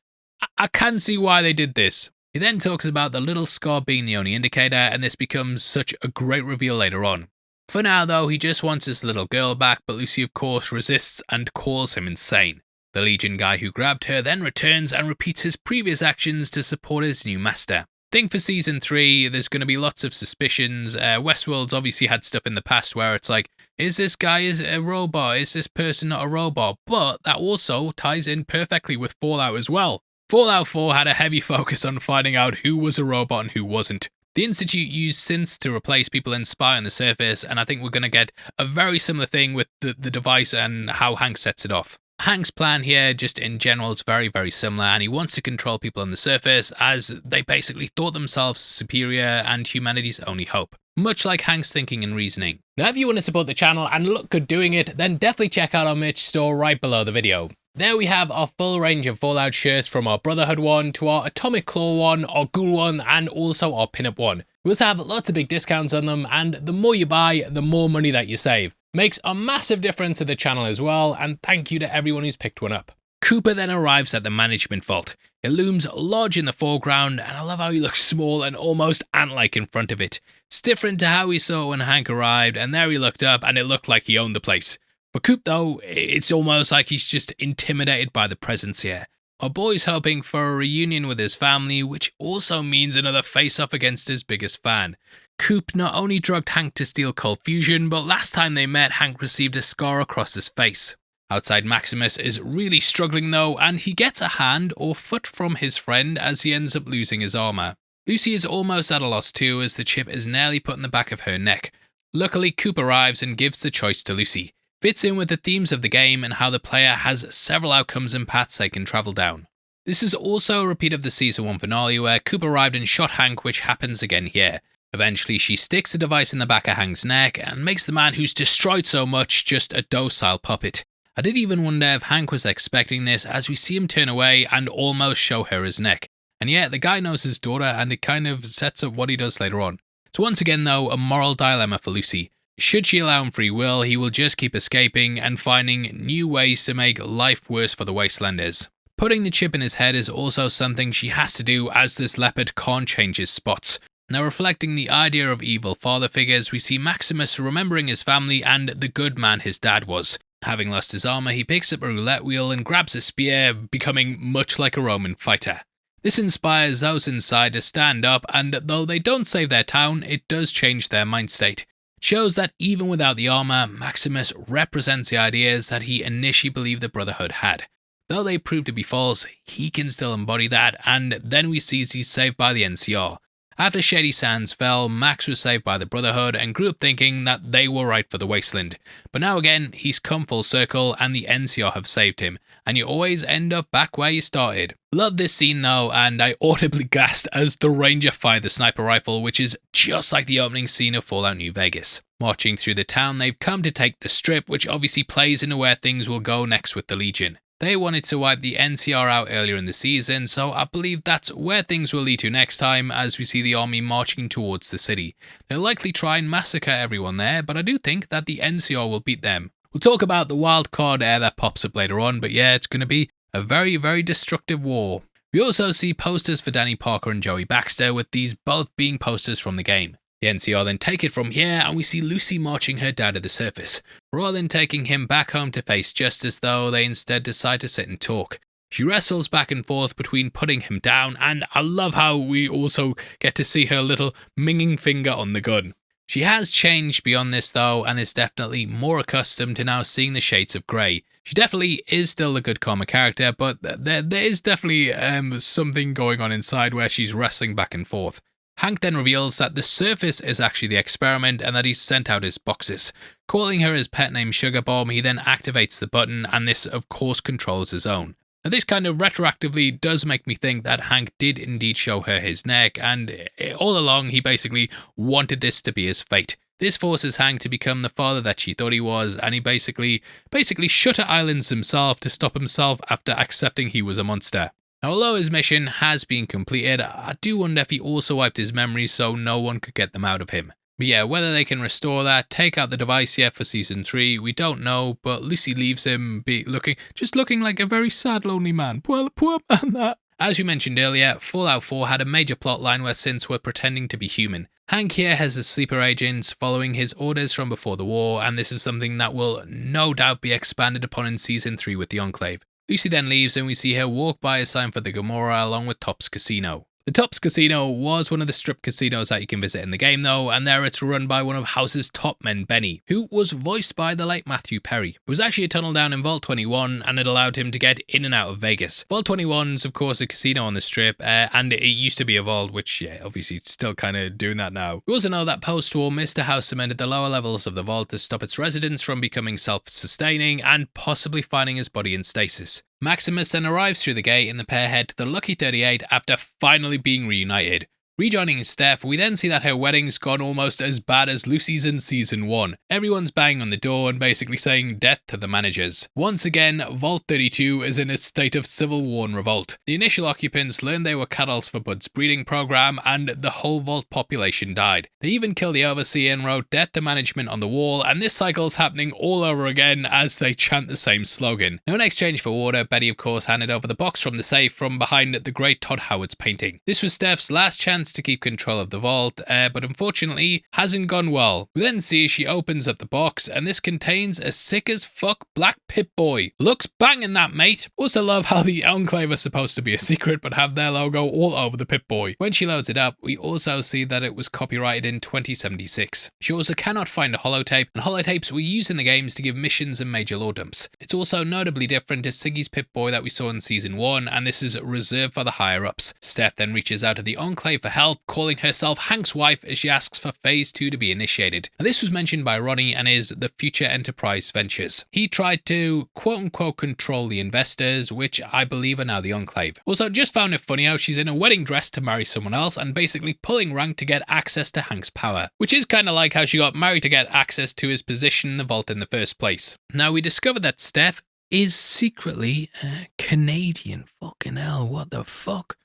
I can see why they did this. He then talks about the little scar being the only indicator, and this becomes such a great reveal later on. For now though, he just wants his little girl back, but Lucy of course resists and calls him insane. The Legion guy who grabbed her then returns and repeats his previous actions to support his new master. Think for season 3, there's going to be lots of suspicions. Westworld's obviously had stuff in the past where it's like, is this guy a robot? Is this person not a robot? But that also ties in perfectly with Fallout as well. Fallout 4 had a heavy focus on finding out who was a robot and who wasn't. The Institute used synths to replace people in Spy on the surface, and I think we're going to get a very similar thing with the device and how Hank sets it off. Hank's plan here, just in general, is very, very similar, and he wants to control people on the surface as they basically thought themselves superior and humanity's only hope. Much like Hank's thinking and reasoning. Now, if you want to support the channel and look good doing it, then definitely check out our merch store right below the video. There we have our full range of Fallout shirts, from our Brotherhood one to our Atomic Claw one, our Ghoul one, and also our pinup one. We also have lots of big discounts on them, and the more you buy, the more money that you save. Makes a massive difference to the channel as well, and thank you to everyone who's picked one up. Cooper then arrives at the management vault. It looms large in the foreground, and I love how he looks small and almost ant-like in front of it. It's different to how we saw when Hank arrived, and there he looked up and it looked like he owned the place. For Coop though, it's almost like he's just intimidated by the presence here. Our boy's hoping for a reunion with his family, which also means another face-off against his biggest fan. Coop not only drugged Hank to steal Cold Fusion, but last time they met, Hank received a scar across his face. Outside, Maximus is really struggling though, and he gets a hand or foot from his friend as he ends up losing his armor. Lucy is almost at a loss too, as the chip is nearly put in the back of her neck. Luckily, Coop arrives and gives the choice to Lucy. Fits in with the themes of the game and how the player has several outcomes and paths they can travel down. This is also a repeat of the season 1 finale where Coop arrived and shot Hank, which happens again here. Eventually, she sticks a device in the back of Hank's neck and makes the man who's destroyed so much just a docile puppet. I did even wonder if Hank was expecting this, as we see him turn away and almost show her his neck. And yet, the guy knows his daughter, and it kind of sets up what he does later on. So once again though, a moral dilemma for Lucy. Should she allow him free will, he will just keep escaping and finding new ways to make life worse for the Wastelanders. Putting the chip in his head is also something she has to do, as this leopard can't change his spots. Now, reflecting the idea of evil father figures, we see Maximus remembering his family and the good man his dad was. Having lost his armor, he picks up a roulette wheel and grabs a spear, becoming much like a Roman fighter. This inspires those inside to stand up, and though they don't save their town, it does change their mind state. It shows that even without the armor, Maximus represents the ideas that he initially believed the Brotherhood had. Though they prove to be false, he can still embody that, and then we see he's saved by the NCR. After Shady Sands fell, Max was saved by the Brotherhood and grew up thinking that they were right for the Wasteland. But now again, he's come full circle and the NCR have saved him, and you always end up back where you started. Love this scene though, and I audibly gasped as the Ranger fired the sniper rifle, which is just like the opening scene of Fallout New Vegas. Marching through the town, they've come to take the Strip, which obviously plays into where things will go next with the Legion. They wanted to wipe the NCR out earlier in the season, so I believe that's where things will lead to next time, as we see the army marching towards the city. They'll likely try and massacre everyone there, but I do think that the NCR will beat them. We'll talk about the wild card air that pops up later on, but yeah, it's going to be a very, very destructive war. We also see posters for Danny Parker and Joey Baxter, with these both being posters from the game. The NCR then take it from here, and we see Lucy marching her dad to the surface. Rather than taking him back home to face justice though, they instead decide to sit and talk. She wrestles back and forth between putting him down, and I love how we also get to see her little minging finger on the gun. She has changed beyond this though, and is definitely more accustomed to now seeing the shades of grey. She definitely is still a good karma character, but there is definitely something going on inside where she's wrestling back and forth. Hank then reveals that the surface is actually the experiment and that he's sent out his boxes. Calling her his pet name Sugar Bomb, he then activates the button, and this of course controls his own. Now, this kind of retroactively does make me think that Hank did indeed show her his neck, and all along he basically wanted this to be his fate. This forces Hank to become the father that she thought he was, and he basically Shutter Islands himself to stop himself after accepting he was a monster. Now, although his mission has been completed, I do wonder if he also wiped his memories so no one could get them out of him. But yeah, whether they can restore that, take out the device yet for Season 3, we don't know, but Lucy leaves him looking like a very sad, lonely man. Poor man that. As you mentioned earlier, Fallout 4 had a major plotline where synths were pretending to be human. Hank here has his sleeper agents following his orders from before the war, and this is something that will no doubt be expanded upon in Season 3 with the Enclave. Lucy then leaves and we see her walk by a sign for the Gomorrah along with Top's Casino. The Top's Casino was one of the strip casinos that you can visit in the game though, and there it's run by one of House's top men, Benny, who was voiced by the late Matthew Perry. It was actually a tunnel down in Vault 21 and it allowed him to get in and out of Vegas. Vault 21 is of course a casino on the strip, and it used to be a vault, which yeah, obviously it's still kind of doing that now. We also know that post-war Mr. House cemented the lower levels of the vault to stop its residents from becoming self-sustaining and possibly finding his body in stasis. Maximus then arrives through the gate and the pair head to the Lucky 38 after finally being reunited. Rejoining Steph, we then see that her wedding's gone almost as bad as Lucy's in Season 1. Everyone's banging on the door and basically saying death to the managers. Once again, Vault 32 is in a state of civil war and revolt. The initial occupants learned they were cattles for Bud's breeding program and the whole vault population died. They even killed the overseer and wrote death to management on the wall, and this cycle's happening all over again as they chant the same slogan. Now in exchange for water, Betty of course handed over the box from the safe from behind the great Todd Howard's painting. This was Steph's last chance to keep control of the vault, but unfortunately hasn't gone well. We then see she opens up the box and this contains a sick as fuck black Pip-Boy. Looks banging that, mate. Also love how the Enclave are supposed to be a secret but have their logo all over the Pip-Boy. When she loads it up, we also see that it was copyrighted in 2076. She also cannot find a holotape, and holotapes were used in the games to give missions and major lore dumps. It's also notably different to Siggy's Pip-Boy that we saw in Season 1, and this is reserved for the higher ups. Steph then reaches out to the Enclave for help, calling herself Hank's wife as she asks for Phase 2 to be initiated. Now, this was mentioned by Ronnie and is the Future Enterprise Ventures. He tried to quote-unquote control the investors, which I believe are now the Enclave. Also, just found it funny how she's in a wedding dress to marry someone else and basically pulling rank to get access to Hank's power, which is kind of like how she got married to get access to his position in the vault in the first place. Now, we discovered that Steph is secretly Canadian. Fucking hell, what the fuck?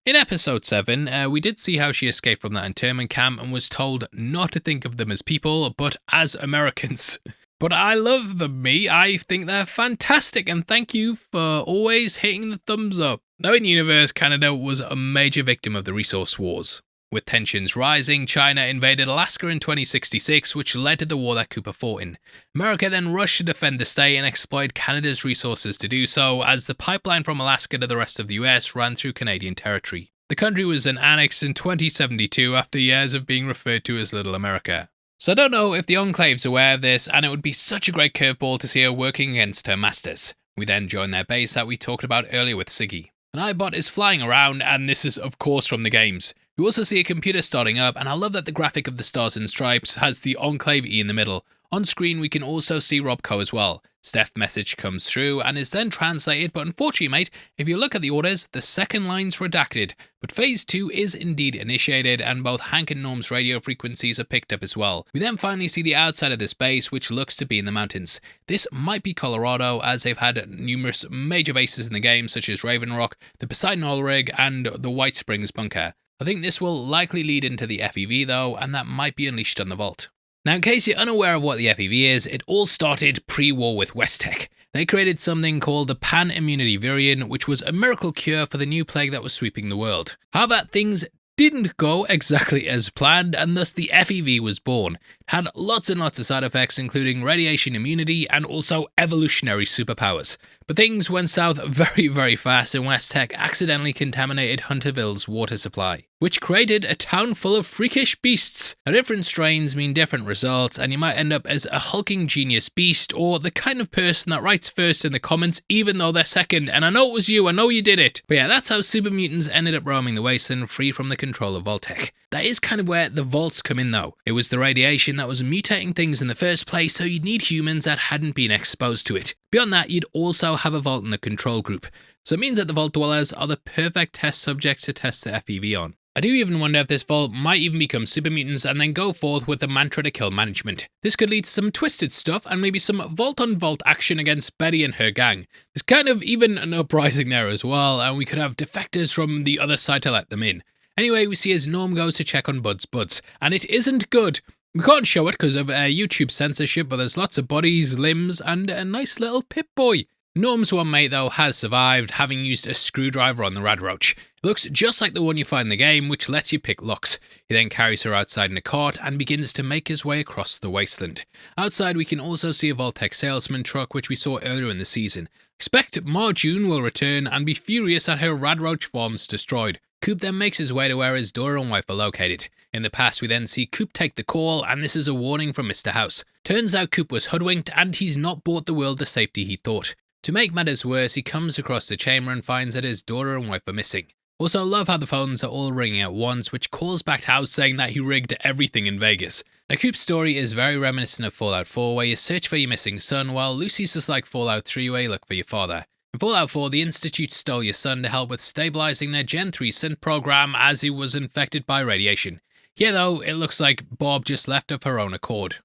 In episode 7, we did see how she escaped from that internment camp and was told not to think of them as people, but as Americans. But I love them, me. I think they're fantastic, and thank you for always hitting the thumbs up. Now in universe, Canada was a major victim of the resource wars. With tensions rising, China invaded Alaska in 2066, which led to the war that Cooper fought in. America then rushed to defend the state and exploit Canada's resources to do so, as the pipeline from Alaska to the rest of the US ran through Canadian territory. The country was then annexed in 2072 after years of being referred to as Little America. So I don't know if the Enclave's aware of this, and it would be such a great curveball to see her working against her masters. We then join their base that we talked about earlier with Siggy. An iBot is flying around, and this is of course from the games. We also see a computer starting up, and I love that the graphic of the stars and stripes has the Enclave E in the middle. On screen we can also see Robco as well. Steph's message comes through and is then translated, but unfortunately mate, if you look at the orders, the second line's redacted. But Phase 2 is indeed initiated, and both Hank and Norm's radio frequencies are picked up as well. We then finally see the outside of this base, which looks to be in the mountains. This might be Colorado, as they've had numerous major bases in the game, such as Raven Rock, the Poseidon Oil Rig, and the White Springs Bunker. I think this will likely lead into the FEV though, and that might be unleashed on the vault. Now in case you're unaware of what the FEV is, it all started pre-war with West-Tec. They created something called the Pan-Immunity Variant, which was a miracle cure for the new plague that was sweeping the world. However, things didn't go exactly as planned, and thus the FEV was born. It had lots and lots of side effects, including radiation immunity and also evolutionary superpowers. But things went south very, very fast, and West-Tec accidentally contaminated Hunterville's water supply, which created a town full of freakish beasts. Now, different strains mean different results, and you might end up as a hulking genius beast, or the kind of person that writes first in the comments even though they're second, and I know it was you, I know you did it. But yeah, that's how super mutants ended up roaming the Wasteland, free from the control of Vault-Tec. That is kind of where the vaults come in though. It was the radiation that was mutating things in the first place, so you'd need humans that hadn't been exposed to it. Beyond that, you'd also have a vault in the control group. So it means that the Vault Dwellers are the perfect test subjects to test the FEV on. I do even wonder if this Vault might even become super mutants and then go forth with the mantra to kill management. This could lead to some twisted stuff and maybe some Vault on Vault action against Betty and her gang. There's kind of even an uprising there as well, and we could have defectors from the other side to let them in. Anyway, we see as Norm goes to check on Bud's buds, and it isn't good. We can't show it because of YouTube censorship, but there's lots of bodies, limbs, and a nice little Pip-Boy. Norm's one mate though has survived, having used a screwdriver on the Radroach. It looks just like the one you find in the game, which lets you pick locks. He then carries her outside in a cart and begins to make his way across the wasteland. Outside we can also see a Vault-Tec salesman truck which we saw earlier in the season. Expect Marjune will return and be furious at her Radroach farms destroyed. Coop then makes his way to where his daughter and wife are located. In the past we then see Coop take the call, and this is a warning from Mr. House. Turns out Coop was hoodwinked and he's not brought the world the safety he thought. To make matters worse, he comes across the chamber and finds that his daughter and wife are missing. Also, love how the phones are all ringing at once, which calls back to House saying that he rigged everything in Vegas. Now, Coop's story is very reminiscent of Fallout 4, where you search for your missing son, while Lucy's is like Fallout 3, where you look for your father. In Fallout 4, the Institute stole your son to help with stabilizing their Gen 3 synth program as he was infected by radiation. Here though, it looks like Bob just left of her own accord.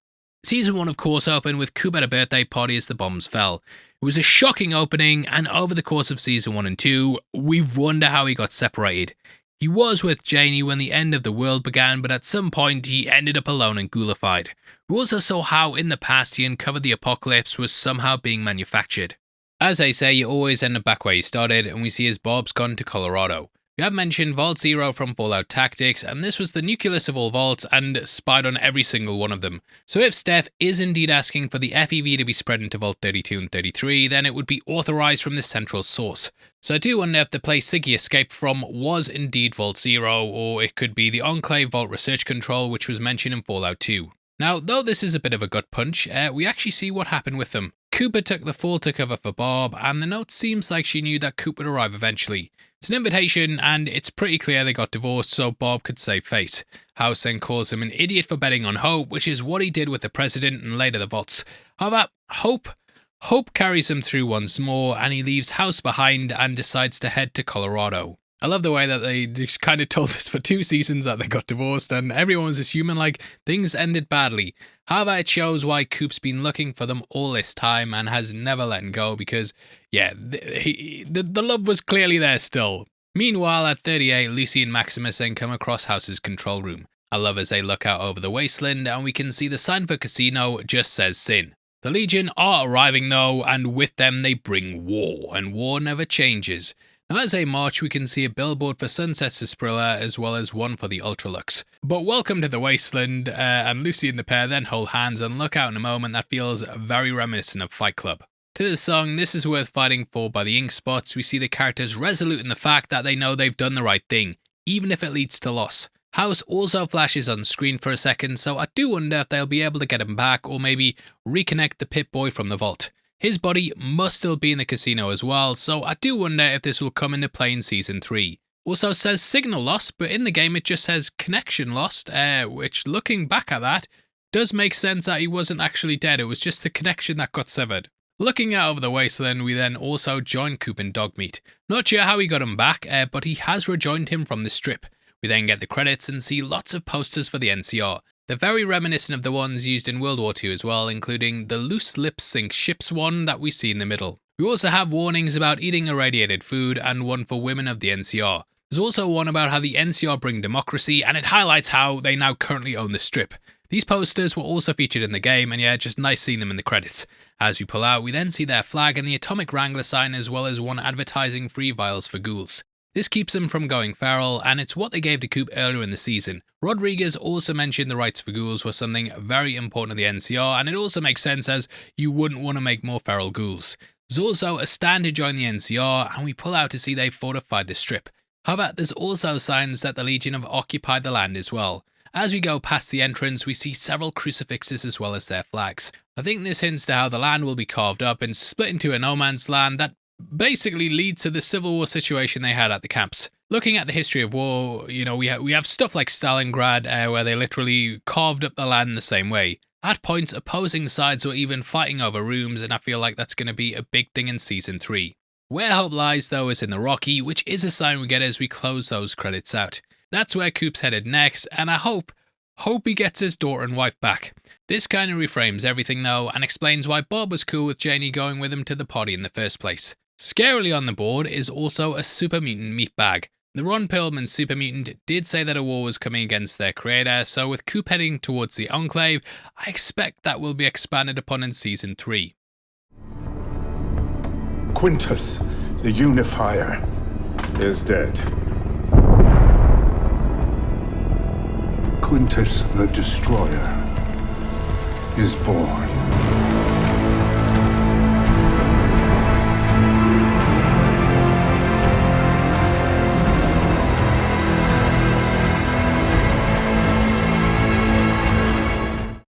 Season 1 of course opened with Coop at a birthday party as the bombs fell. It was a shocking opening, and over the course of Season 1 and 2, we wonder how he got separated. He was with Janie when the end of the world began, but at some point he ended up alone and ghoulified. We also saw how in the past he uncovered the apocalypse was somehow being manufactured. As they say, you always end up back where you started, and we see as Bob's gone to Colorado. We have mentioned Vault Zero from Fallout Tactics, and this was the nucleus of all vaults and spied on every single one of them. So if Steph is indeed asking for the FEV to be spread into Vault 32 and 33, then it would be authorized from the central source. So I do wonder if the place Siggy escaped from was indeed Vault Zero, or it could be the Enclave Vault Research Control, which was mentioned in Fallout 2. Now, though this is a bit of a gut punch, we actually see what happened with them. Cooper took the fall to cover for Bob, and the note seems like she knew that Coop would arrive eventually. It's an invitation, and it's pretty clear they got divorced so Bob could save face. House then calls him an idiot for betting on hope, which is what he did with the president and later the vaults. However, Hope carries him through once more, and he leaves House behind and decides to head to Colorado. I love the way that they just kind of told us for 2 seasons that they got divorced and everyone was assuming like things ended badly. However, it shows why Coop's been looking for them all this time and has never let him go because, yeah, the love was clearly there still. Meanwhile, at 38, Lucy and Maximus then come across House's control room. I love as they look out over the wasteland and we can see the sign for casino just says sin. The Legion are arriving though, and with them they bring war, and war never changes. Now as they march we can see a billboard for Sunset Sarsaparilla as well as one for the Ultralux. But welcome to the Wasteland, and Lucy and the pair then hold hands and look out in a moment that feels very reminiscent of Fight Club. To the song This Is Worth Fighting For by the Ink Spots, we see the characters resolute in the fact that they know they've done the right thing, even if it leads to loss. House also flashes on screen for a second, so I do wonder if they'll be able to get him back or maybe reconnect the Pip-Boy from the vault. His body must still be in the casino as well, so I do wonder if this will come into play in Season 3. Also says signal lost, but in the game it just says connection lost, which looking back at that, does make sense that he wasn't actually dead, it was just the connection that got severed. Looking out over the wasteland, we then also join Coop in Dogmeat. Not sure how he got him back, but he has rejoined him from the strip. We then get the credits and see lots of posters for the NCR. They're very reminiscent of the ones used in World War II as well, including the loose lip sync ships one that we see in the middle. We also have warnings about eating irradiated food and one for women of the NCR. There's also one about how the NCR bring democracy, and it highlights how they now currently own the strip. These posters were also featured in the game, and yeah, just nice seeing them in the credits. As we pull out, we then see their flag and the Atomic Wrangler sign as well as one advertising free vials for ghouls. This keeps them from going feral, and it's what they gave to Coop earlier in the season. Rodriguez also mentioned the rights for ghouls was something very important to the NCR, and it also makes sense as you wouldn't want to make more feral ghouls. There's also a stand to join the NCR, and we pull out to see they've fortified the strip. However, there's also signs that the Legion have occupied the land as well. As we go past the entrance, we see several crucifixes as well as their flags. I think this hints to how the land will be carved up and split into a no man's land that basically leads to the Civil War situation they had at the camps. Looking at the history of war, you know, we have stuff like Stalingrad where they literally carved up the land the same way. At points, opposing sides were even fighting over rooms, and I feel like that's going to be a big thing in Season 3. Where hope lies though is in the Rocky, which is a sign we get as we close those credits out. That's where Coop's headed next, and I hope he gets his daughter and wife back. This kind of reframes everything though, and explains why Bob was cool with Janie going with him to the party in the first place. Scarily on the board is also a super mutant meat bag. The Ron Perlman super mutant did say that a war was coming against their creator, so with Coop heading towards the Enclave, I expect that will be expanded upon in Season 3. Quintus, the Unifier, is dead. Quintus, the Destroyer, is born.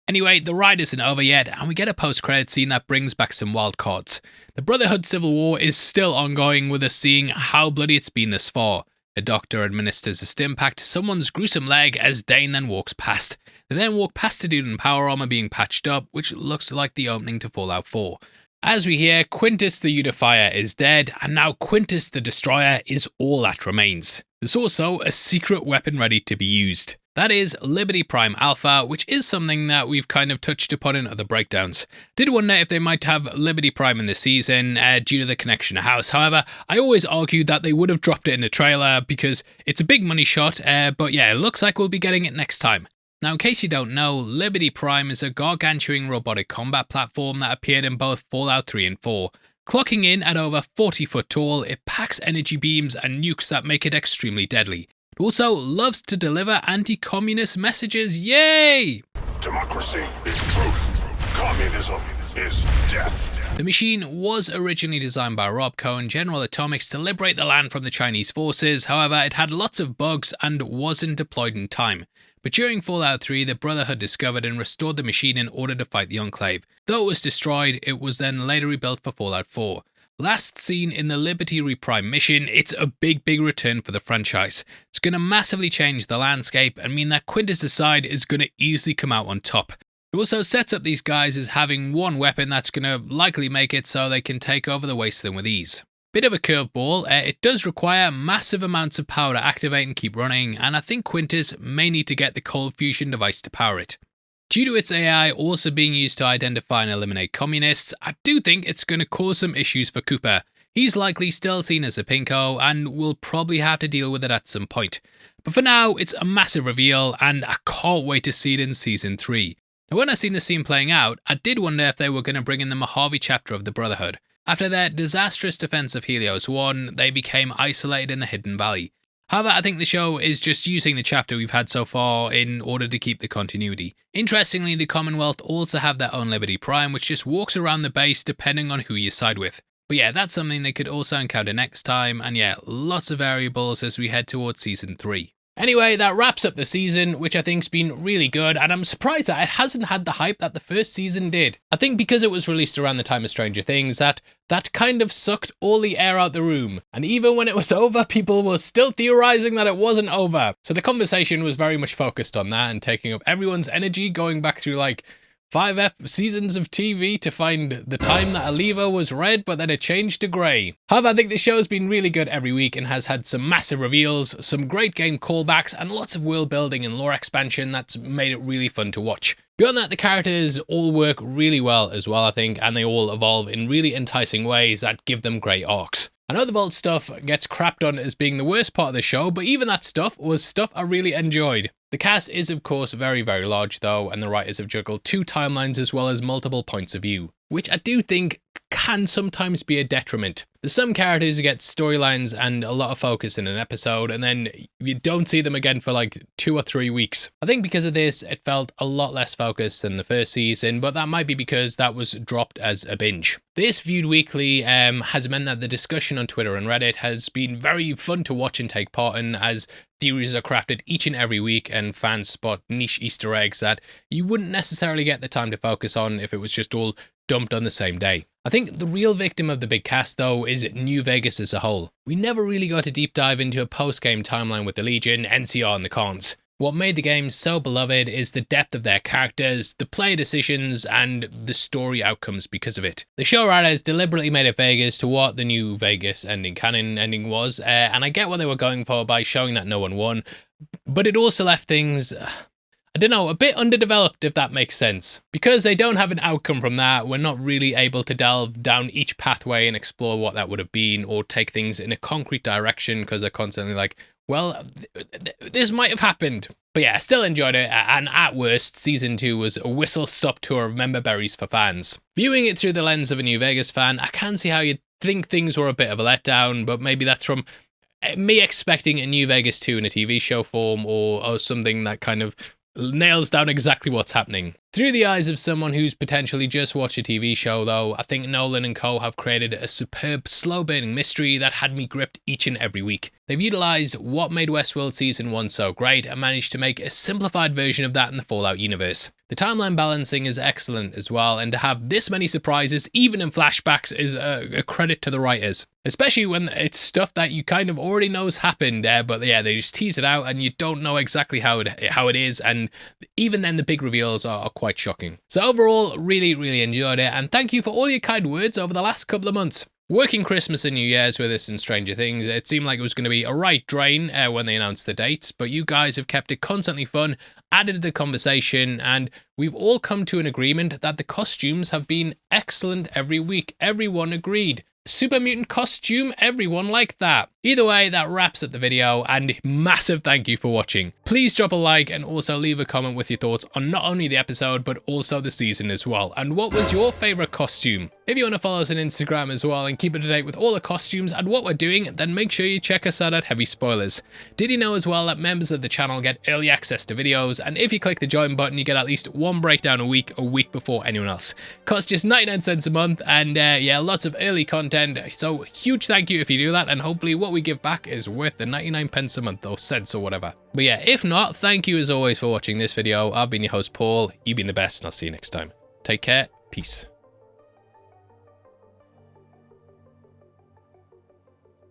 Anyway, the ride isn't over yet, and we get a post-credit scene that brings back some wild cards. The Brotherhood civil war is still ongoing, with us seeing how bloody it's been this far. A doctor administers a stim pack to someone's gruesome leg as Dane then walks past. They then walk past a dude in power armor being patched up, which looks like the opening to Fallout 4. As we hear, Quintus the Unifier is dead, and now Quintus the Destroyer is all that remains. There's also a secret weapon ready to be used. That is Liberty Prime Alpha, which is something that we've kind of touched upon in other breakdowns. Did wonder if they might have Liberty Prime in this season due to the connection to House. However, I always argued that they would have dropped it in the trailer because it's a big money shot, but yeah, it looks like we'll be getting it next time. Now, in case you don't know, Liberty Prime is a gargantuan robotic combat platform that appeared in both Fallout 3 and 4. Clocking in at over 40 foot tall, it packs energy beams and nukes that make it extremely deadly. It also loves to deliver anti-communist messages, yay! Democracy is truth. Communism is death. The machine was originally designed by Rob Cohen, General Atomics, to liberate the land from the Chinese forces. However, it had lots of bugs and wasn't deployed in time. But during Fallout 3, the Brotherhood discovered and restored the machine in order to fight the Enclave. Though it was destroyed, it was then later rebuilt for Fallout 4. Last seen in the Liberty Reprime mission, it's a big return for the franchise. It's going to massively change the landscape and mean that Quintus' side is going to easily come out on top. It also sets up these guys as having one weapon that's going to likely make it so they can take over the Wasteland with ease. Bit of a curveball, it does require massive amounts of power to activate and keep running, and I think Quintus may need to get the cold fusion device to power it. Due to its AI also being used to identify and eliminate communists, I do think it's going to cause some issues for Cooper. He's likely still seen as a pinko and will probably have to deal with it at some point. But for now, it's a massive reveal and I can't wait to see it in Season 3. Now when I seen the scene playing out, I did wonder if they were going to bring in the Mojave chapter of the Brotherhood. After their disastrous defense of Helios 1, they became isolated in the Hidden Valley. However, I think the show is just using the chapter we've had so far in order to keep the continuity. Interestingly, the Commonwealth also have their own Liberty Prime, which just walks around the base depending on who you side with. But yeah, that's something they could also encounter next time, and yeah, lots of variables as we head towards Season 3. Anyway, that wraps up the season, which I think's been really good, and I'm surprised that it hasn't had the hype that the first season did. I think because it was released around the time of Stranger Things, that kind of sucked all the air out the room. And even when it was over, people were still theorizing that it wasn't over. So the conversation was very much focused on that and taking up everyone's energy, going back through like 5 seasons of TV to find the time that a lever was red, but then it changed to grey. However, I think the show's been really good every week and has had some massive reveals, some great game callbacks, and lots of world building and lore expansion that's made it really fun to watch. Beyond that, the characters all work really well as well, I think, and they all evolve in really enticing ways that give them great arcs. I know the Vault stuff gets crapped on as being the worst part of the show, but even that stuff was stuff I really enjoyed. The cast is of course very large though, and the writers have juggled 2 timelines as well as multiple points of view, which I do think can sometimes be a detriment. There's some characters who get storylines and a lot of focus in an episode, and then you don't see them again for like 2 or 3 weeks. I think because of this, it felt a lot less focused than the first season, but that might be because that was dropped as a binge. This viewed weekly has meant that the discussion on Twitter and Reddit has been very fun to watch and take part in, as theories are crafted each and every week and fans spot niche Easter eggs that you wouldn't necessarily get the time to focus on if it was just all dumped on the same day. I think the real victim of the big cast though is New Vegas as a whole. We never really got a deep dive into a post-game timeline with the Legion, NCR and the Cons. What made the game so beloved is the depth of their characters, the player decisions, and the story outcomes because of it. The show writers deliberately made it Vegas to what the new Vegas canon ending was, and I get what they were going for by showing that no one won, but it also left things, I don't know, a bit underdeveloped, if that makes sense. Because they don't have an outcome from that, we're not really able to delve down each pathway and explore what that would have been, or take things in a concrete direction, because they're constantly like, well, this might have happened. But yeah, I still enjoyed it, and at worst, Season 2 was a whistle-stop tour of member berries for fans. Viewing it through the lens of a New Vegas fan, I can see how you'd think things were a bit of a letdown, but maybe that's from me expecting a New Vegas 2 in a TV show form, or something that kind of nails down exactly what's happening. Through the eyes of someone who's potentially just watched a TV show though, I think Nolan and co have created a superb slow-burning mystery that had me gripped each and every week. They've utilised what made Westworld Season 1 so great and managed to make a simplified version of that in the Fallout universe. The timeline balancing is excellent as well, and to have this many surprises, even in flashbacks, is a credit to the writers. Especially when it's stuff that you kind of already knows happened, but yeah, they just tease it out and you don't know exactly how it is, and even then the big reveals are quite shocking. So overall, really enjoyed it, and thank you for all your kind words over the last couple of months. Working Christmas and New Year's with us in Stranger Things, it seemed like it was going to be a right drain when they announced the dates, but you guys have kept it constantly fun, added to the conversation, and we've all come to an agreement that the costumes have been excellent every week. Everyone agreed. Super mutant costume, everyone liked that. Either way, that wraps up the video, and massive thank you for watching. Please drop a like and also leave a comment with your thoughts on not only the episode but also the season as well, and what was your favourite costume. If you want to follow us on Instagram as well and keep up to date with all the costumes and what we're doing, then make sure you check us out at Heavy Spoilers. Did you know as well that members of the channel get early access to videos, and if you click the join button you get at least one breakdown a week before anyone else. Costs just 99 cents a month, and yeah, lots of early content, so huge thank you if you do that, and hopefully what we give back is worth the 99 pence a month or cents or whatever. But yeah, if not, thank you as always for watching this video. I've been your host Paul, you've been the best, and I'll see you next time. Take care, peace.